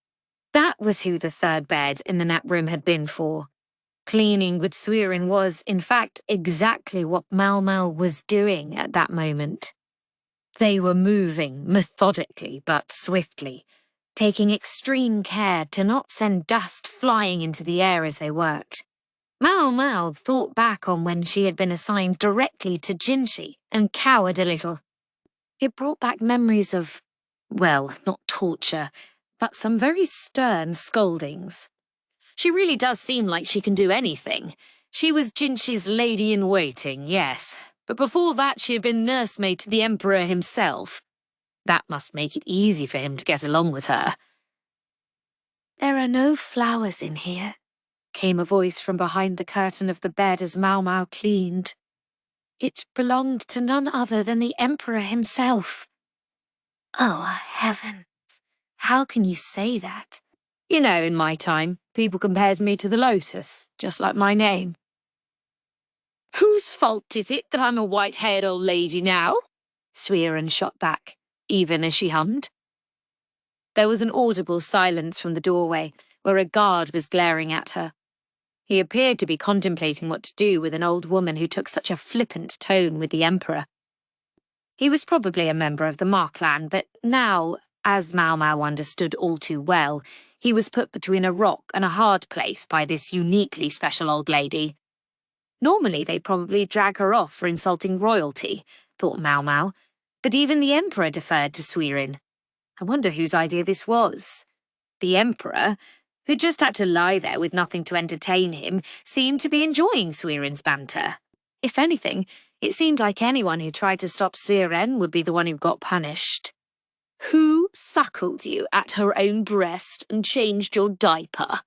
That was who the third bed in the nap room had been for. Cleaning with Sowing was, in fact, exactly what Mao Mao was doing at that moment. They were moving methodically but swiftly, taking extreme care to not send dust flying into the air as they worked. Mao Mao thought back on when she had been assigned directly to Jinshi and cowered a little. It brought back memories of, well, not torture, but some very stern scoldings. She really does seem like she can do anything. She was Jinshi's lady-in-waiting, yes, but before that she had been nursemaid to the Emperor himself. That must make it easy for him to get along with her. "There are no flowers in here," came a voice from behind the curtain of the bed as Mao Mao cleaned. It belonged to none other than the Emperor himself. "Oh, heavens, how can you say that?" "You know, in my time, people compared me to the lotus, just like my name." "Whose fault is it that I'm a white-haired old lady now?" Sowing shot back, even as she hummed. There was an audible silence from the doorway, where a guard was glaring at her. He appeared to be contemplating what to do with an old woman who took such a flippant tone with the Emperor. He was probably a member of the Ma clan, but now, as Mao Mao understood all too well, he was put between a rock and a hard place by this uniquely special old lady. Normally they'd probably drag her off for insulting royalty, thought Mao Mao, but even the Emperor deferred to Sowing. I wonder whose idea this was. The Emperor, who just had to lie there with nothing to entertain him, seemed to be enjoying Sowing's banter. If anything, it seemed like anyone who tried to stop Sowing would be the one who got punished. "Who suckled you at her own breast and changed your diaper?"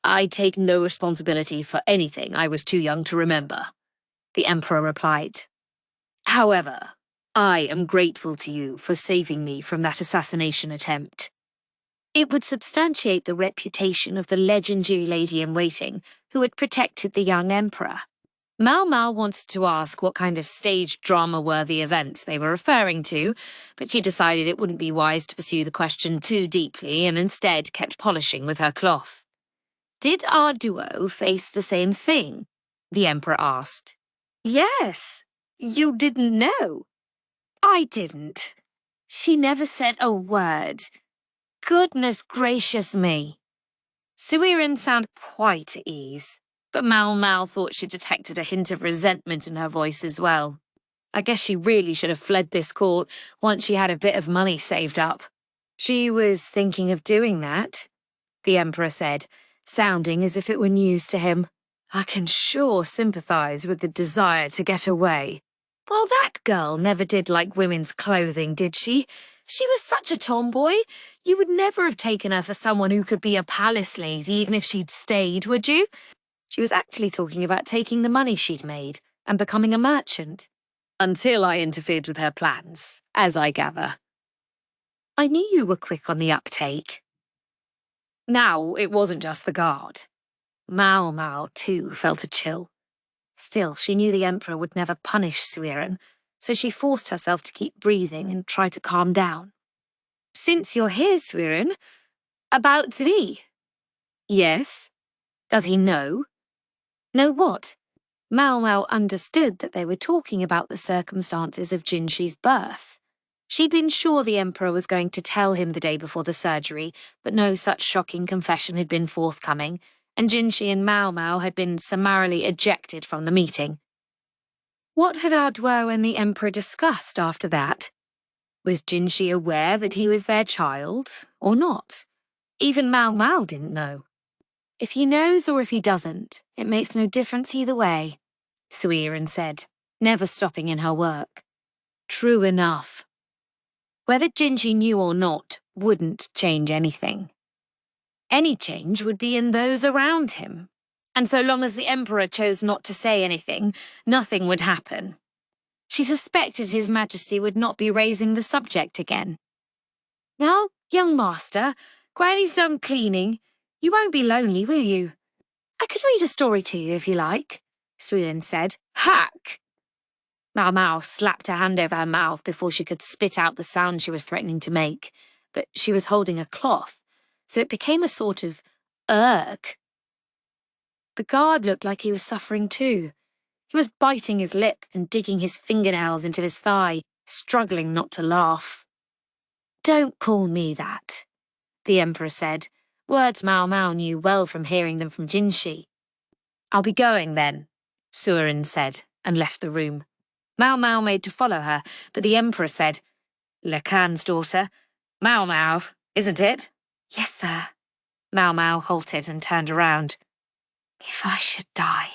"I take no responsibility for anything I was too young to remember," the Emperor replied. "However, I am grateful to you for saving me from that assassination attempt." It would substantiate the reputation of the legendary lady-in-waiting who had protected the young emperor. Mao Mao wanted to ask what kind of stage drama-worthy events they were referring to, but she decided it wouldn't be wise to pursue the question too deeply and instead kept polishing with her cloth. Did our duo face the same thing? The emperor asked. Yes. You didn't know? I didn't. She never said a word. Goodness gracious me. Suiren sounded quite at ease, but Mao Mao thought she detected a hint of resentment in her voice as well. I guess she really should have fled this court once she had a bit of money saved up. She was thinking of doing that, the emperor said, sounding as if it were news to him. I can sure sympathize with the desire to get away. Well, that girl never did like women's clothing, did she? She was such a tomboy. You would never have taken her for someone who could be a palace lady even if she'd stayed, would you? She was actually talking about taking the money she'd made and becoming a merchant. Until I interfered with her plans, as I gather. I knew you were quick on the uptake. Now, it wasn't just the guard. Mao Mao, too, felt a chill. Still, she knew the emperor would never punish Suiren, so she forced herself to keep breathing and try to calm down. Since you're here, Suiren, about me? Yes. Does he know? Know what? Mao Mao understood that they were talking about the circumstances of Jinshi's birth. She'd been sure the emperor was going to tell him the day before the surgery, but no such shocking confession had been forthcoming, and Jinshi and Mao Mao had been summarily ejected from the meeting. What had our duo and the emperor discussed after that? Was Jinshi aware that he was their child, or not? Even Mao Mao didn't know. If he knows or if he doesn't, it makes no difference either way, Suiren said, never stopping in her work. True enough. Whether Jinshi knew or not wouldn't change anything. Any change would be in those around him, and so long as the emperor chose not to say anything, nothing would happen. She suspected His Majesty would not be raising the subject again. Now, young master, Granny's done cleaning. You won't be lonely, will you? I could read a story to you if you like, Suiren said. Hack! Mao Mao slapped her hand over her mouth before she could spit out the sound she was threatening to make, but she was holding a cloth, so it became a sort of urg. The guard looked like he was suffering too. He was biting his lip and digging his fingernails into his thigh, struggling not to laugh. Don't call me that, the emperor said, words Mao Mao knew well from hearing them from Jinshi. I'll be going then, Suiren said, and left the room. Mao Mao made to follow her, but the emperor said, Lekan's daughter, Mao Mao, isn't it? Yes, sir. Mao Mao halted and turned around. If I should die,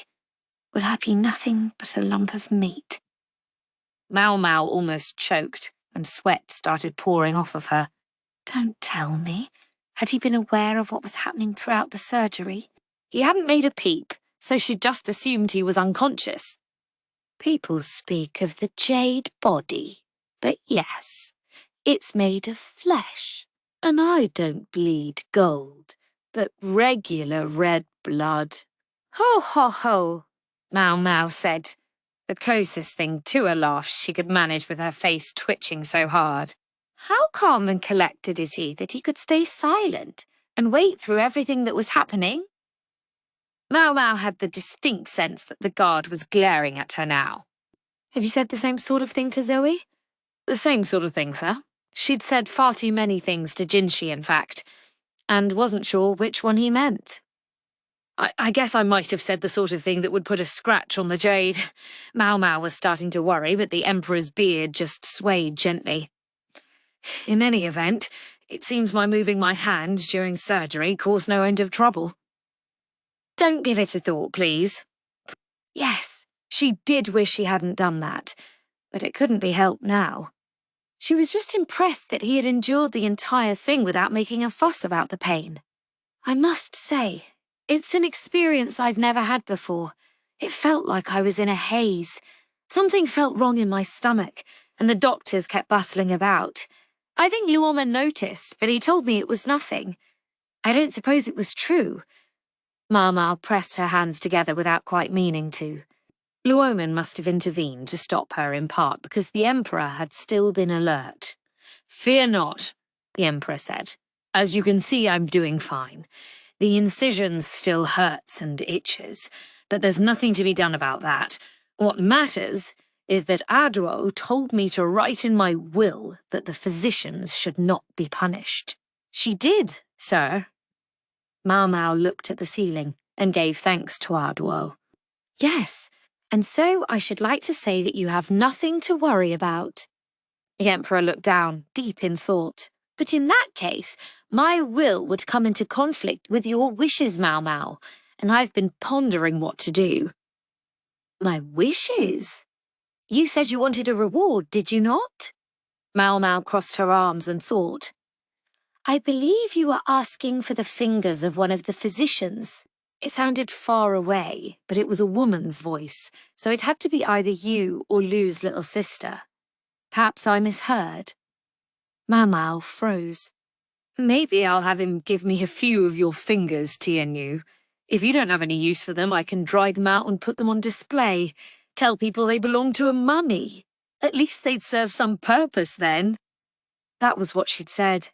would I be nothing but a lump of meat? Mao Mao almost choked, and sweat started pouring off of her. Don't tell me. Had he been aware of what was happening throughout the surgery? He hadn't made a peep, so she just assumed he was unconscious. People speak of the jade body, but yes, it's made of flesh. And I don't bleed gold, but regular red blood. Ho, ho, ho, Mao Mao said, the closest thing to a laugh she could manage with her face twitching so hard. How calm and collected is he that he could stay silent and wait through everything that was happening? Mao Mao had the distinct sense that the guard was glaring at her now. Have you said the same sort of thing to Zoe? The same sort of thing, sir. She'd said far too many things to Jinshi, in fact, and wasn't sure which one he meant. I guess I might have said the sort of thing that would put a scratch on the jade. Mao Mao was starting to worry, but the emperor's beard just swayed gently. In any event, it seems my moving my hand during surgery caused no end of trouble. Don't give it a thought, please. Yes, she did wish she hadn't done that, but it couldn't be helped now. She was just impressed that he had endured the entire thing without making a fuss about the pain. I must say, it's an experience I've never had before. It felt like I was in a haze. Something felt wrong in my stomach, and the doctors kept bustling about. I think Luomen noticed, but he told me it was nothing. I don't suppose it was true. Mao pressed her hands together without quite meaning to. Luomen must have intervened to stop her in part because the Emperor had still been alert. "Fear not," the Emperor said. "As you can see, I'm doing fine. The incision still hurts and itches, but there's nothing to be done about that. What matters is that Gyouyoh told me to write in my will that the physicians should not be punished." "She did, sir." Mao looked at the ceiling and gave thanks to Gyouyoh. "Yes, and so I should like to say that you have nothing to worry about." The Emperor looked down, deep in thought. "But in that case, my will would come into conflict with your wishes, Mao, and I've been pondering what to do." "My wishes? You said you wanted a reward, did you not?" Mao crossed her arms and thought. "I believe you were asking for the fingers of one of the physicians." It sounded far away, but it was a woman's voice, so it had to be either you or Lu's little sister. Perhaps I misheard. Mao froze. "Maybe I'll have him give me a few of your fingers, Tianyu. If you don't have any use for them, I can dry them out and put them on display. Tell people they belong to a mummy. At least they'd serve some purpose then." That was what she'd said.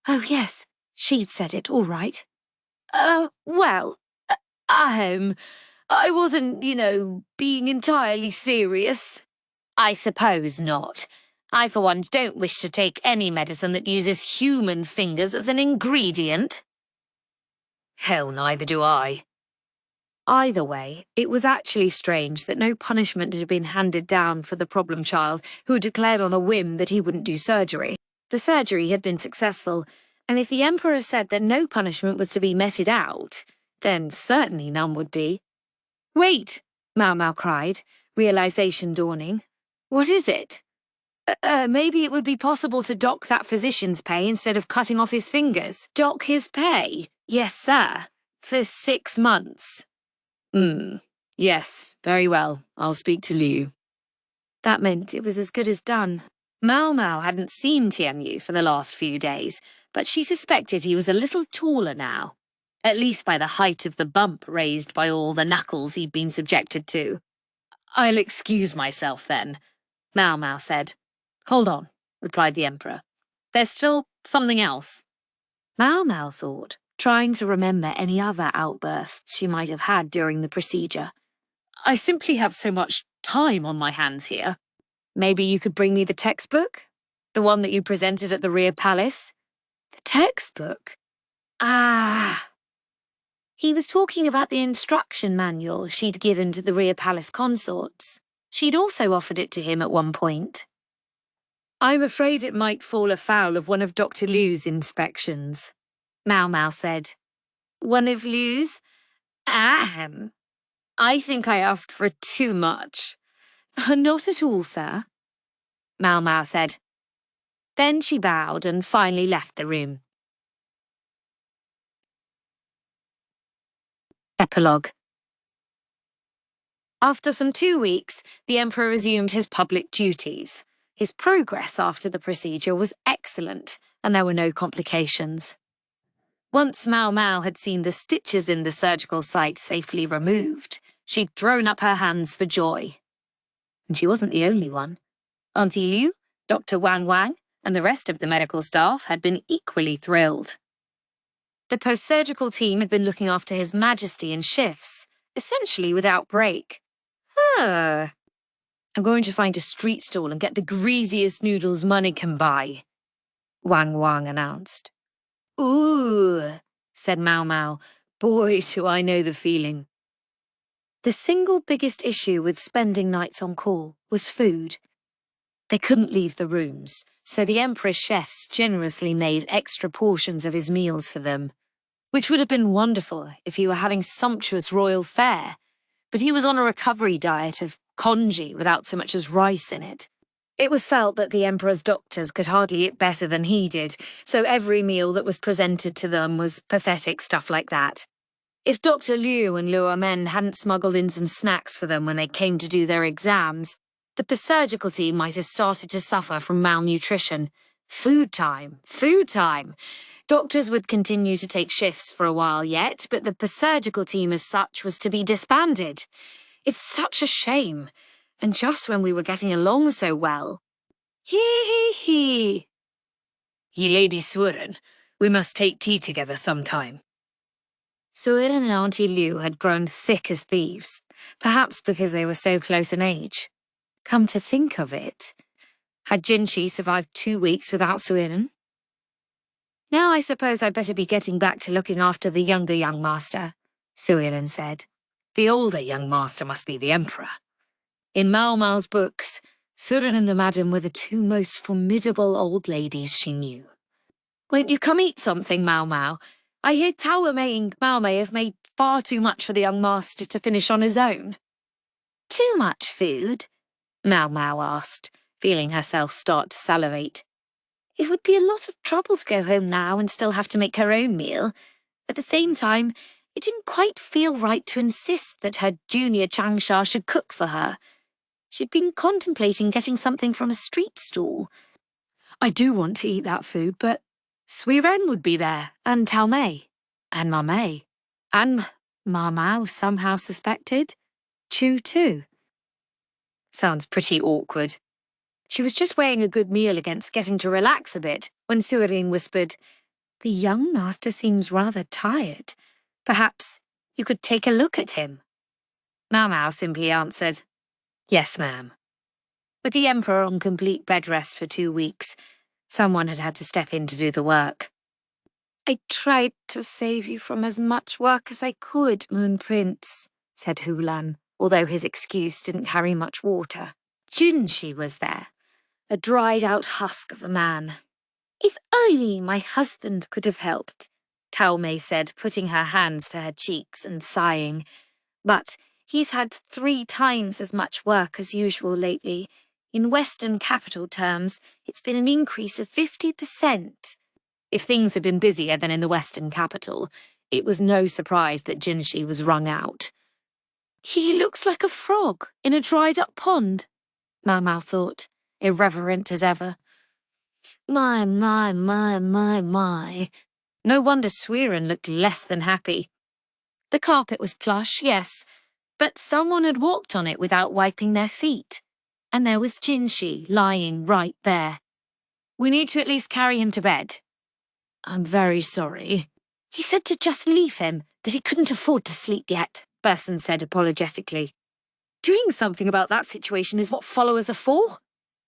Oh yes, she'd said it, all right. Well, I wasn't, being entirely serious." "I suppose not. I, for one, don't wish to take any medicine that uses human fingers as an ingredient." Hell, neither do I. Either way, it was actually strange that no punishment had been handed down for the problem child who declared on a whim that he wouldn't do surgery. The surgery had been successful, and if the Emperor said that no punishment was to be meted out, then certainly none would be. "Wait," Mao cried, realization dawning. "What is it?" Maybe it would be possible to dock that physician's pay instead of cutting off his fingers." "Dock his pay?" "Yes, sir. For 6 months." Yes, very well. I'll speak to Liu." That meant it was as good as done. Mao hadn't seen Tianyu for the last few days, but she suspected he was a little taller now, at least by the height of the bump raised by all the knuckles he'd been subjected to. "I'll excuse myself then," Mao said. "Hold on," replied the Emperor. "There's still something else." Mao thought, trying to remember any other outbursts she might have had during the procedure. "I simply have so much time on my hands here." "Maybe you could bring me the textbook? The one that you presented at the Rear Palace?" "The textbook? Ah." He was talking about the instruction manual she'd given to the Rear Palace consorts. She'd also offered it to him at one point. "I'm afraid it might fall afoul of one of Dr. Liu's inspections," Mao said. "One of Lu's? Ahem. I think I asked for too much." "Not at all, sir," Mao said. Then she bowed and finally left the room. Epilogue. After some 2 weeks, the Emperor resumed his public duties. His progress after the procedure was excellent, and there were no complications. Once Mao had seen the stitches in the surgical site safely removed, she'd thrown up her hands for joy. And she wasn't the only one. Auntie Liu, Dr. Wang, and the rest of the medical staff had been equally thrilled. The post-surgical team had been looking after His Majesty in shifts, essentially without break. I'm going to find a street stall and get the greasiest noodles money can buy, Wang announced. "Ooh," said Mao. "Boy, do I know the feeling." The single biggest issue with spending nights on call was food. They couldn't leave the rooms, so the Emperor's chefs generously made extra portions of his meals for them, which would have been wonderful if he were having sumptuous royal fare, but he was on a recovery diet of congee without so much as rice in it. It was felt that the Emperor's doctors could hardly eat better than he did, so every meal that was presented to them was pathetic stuff like that. If Dr. Liu and Luomen hadn't smuggled in some snacks for them when they came to do their exams, the surgical team might have started to suffer from malnutrition, Food time, food time. Doctors would continue to take shifts for a while yet, but the surgical team as such was to be disbanded. It's such a shame. And just when we were getting along so well. Hee. Ye Lady Surin, we must take tea together sometime. Surin and Auntie Liu had grown thick as thieves, perhaps because they were so close in age. Come to think of it, had Jinshi survived 2 weeks without Surin? Now I suppose I'd better be getting back to looking after the younger young master, Surin said. The older young master must be the emperor. In Mao Mao's books, Surin and the madam were the 2 most formidable old ladies she knew. Won't you come eat something, Mao Mao? I hear Tao Mei and Mao Mei have made far too much for the young master to finish on his own. Too much food? Mao Mao asked, feeling herself start to salivate. It would be a lot of trouble to go home now and still have to make her own meal. At the same time, it didn't quite feel right to insist that her junior Changsha should cook for her. She'd been contemplating getting something from a street stall. I do want to eat that food, but Sui Ren would be there, and Tao Mei, and Ma Mei, and Ma Mao somehow suspected Chu too. Sounds pretty awkward. She was just weighing a good meal against getting to relax a bit when Surin whispered, The young master seems rather tired. Perhaps you could take a look at him. Mao Mao simply answered, Yes, ma'am. With the emperor on complete bed rest for 2 weeks, someone had had to step in to do the work. I tried to save you from as much work as I could, Moon Prince, said Hulan, although his excuse didn't carry much water. Junshi was there, a dried-out husk of a man. If only my husband could have helped, Tao Mei said, putting her hands to her cheeks and sighing. But he's had 3 times as much work as usual lately. In Western capital terms, it's been an increase of 50%. If things had been busier than in the Western capital, it was no surprise that Jinshi was wrung out. He looks like a frog in a dried-up pond, Mao Mao thought, irreverent as ever. My. No wonder Suiren looked less than happy. The carpet was plush, yes, but someone had walked on it without wiping their feet. And there was Jinshi lying right there. We need to at least carry him to bed. I'm very sorry. He said to just leave him, that he couldn't afford to sleep yet, Berson said apologetically. Doing something about that situation is what followers are for.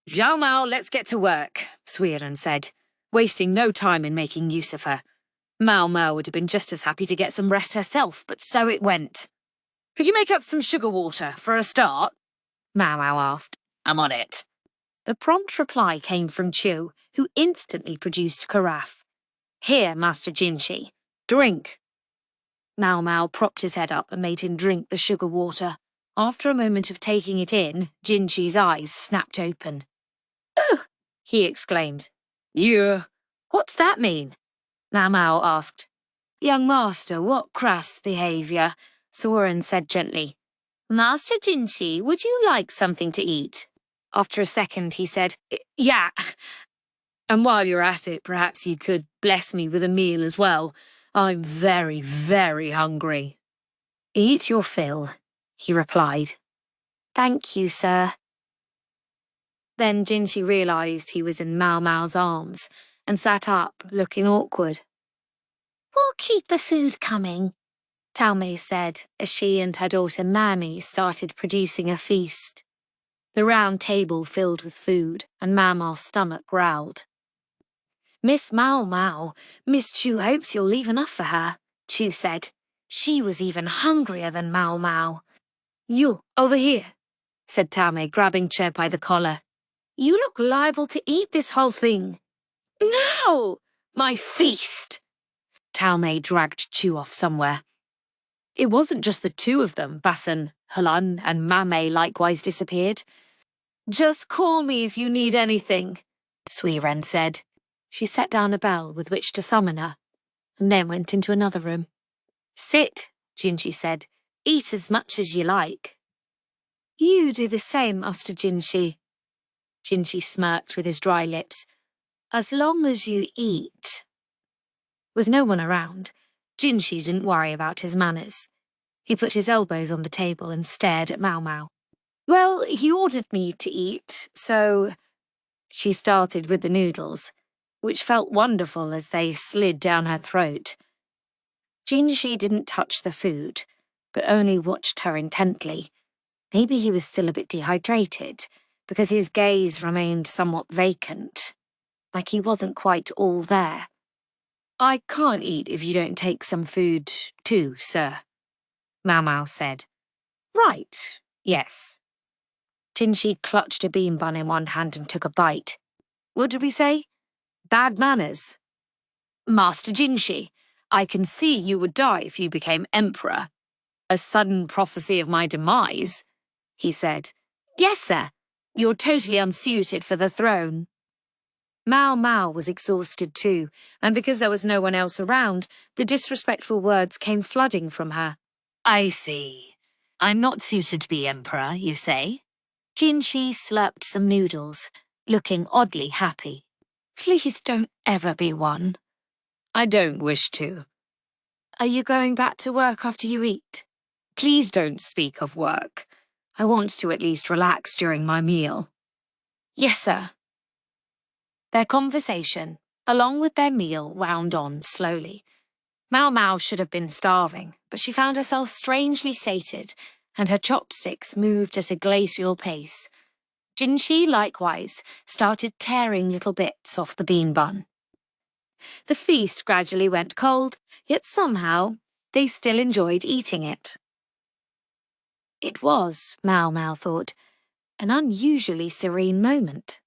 Zhao Mao, let's get to work, Suiren said, wasting no time in making use of her. Mao Mao would have been just as happy to get some rest herself, but so it went. Could you make up some sugar water for a start? Mao Mao asked. I'm on it. The prompt reply came from Chu, who instantly produced carafe. Here, Master Jinshi. Drink. Mao Mao propped his head up and made him drink the sugar water. After a moment of taking it in, Jinshi's eyes snapped open. Ugh! He exclaimed. Yeah. What's that mean? Mao Mao asked. Young master, what crass behaviour, Soren said gently. Master Jinshi, would you like something to eat? After a second, he said, Yeah. And while you're at it, perhaps you could bless me with a meal as well. I'm very, very hungry. Eat your fill, he replied. Thank you, sir. Then Jinshi realised he was in Mao Mao's arms and sat up, looking awkward. We'll keep the food coming, Tao Mei said as she and her daughter Mammy started producing a feast. The round table filled with food, and Mao Mao's stomach growled. Miss Mao Mao, Miss Chu hopes you'll leave enough for her, Chu said. She was even hungrier than Mao Mao. You, over here, said Tao Mei, grabbing Che by the collar. You look liable to eat this whole thing. No! My feast! Tao Mei dragged Chu off somewhere. It wasn't just the 2 of them, Basan, Helan, and Ma Mei likewise disappeared. Just call me if you need anything, Sui Ren said. She set down a bell with which to summon her, and then went into another room. Sit, Jinshi said. Eat as much as you like. You do the same, Master Jinshi. Jinshi smirked with his dry lips. As long as you eat. With no one around, Jinshi didn't worry about his manners. He put his elbows on the table and stared at Mau Mau. Well, he ordered me to eat, so... She started with the noodles, which felt wonderful as they slid down her throat. Jinshi didn't touch the food, but only watched her intently. Maybe he was still a bit dehydrated, because his gaze remained somewhat vacant, like he wasn't quite all there. I can't eat if you don't take some food too, sir, Mau Mau said. Right, yes. Jinshi clutched a bean bun in one hand and took a bite. What did we say? Bad manners. Master Jinshi, I can see you would die if you became emperor. A sudden prophecy of my demise, he said. Yes, sir. You're totally unsuited for the throne. Mau Mau was exhausted too, and because there was no one else around, the disrespectful words came flooding from her. I see. I'm not suited to be emperor, you say? Jinshi slurped some noodles, looking oddly happy. Please don't ever be one. I don't wish to. Are you going back to work after you eat? Please don't speak of work. I want to at least relax during my meal. Yes, sir. Their conversation, along with their meal, wound on slowly. Mau Mau should have been starving, but she found herself strangely sated, and her chopsticks moved at a glacial pace. Jinshi, likewise, started tearing little bits off the bean bun. The feast gradually went cold, yet somehow they still enjoyed eating it. It was, Mau Mau thought, an unusually serene moment.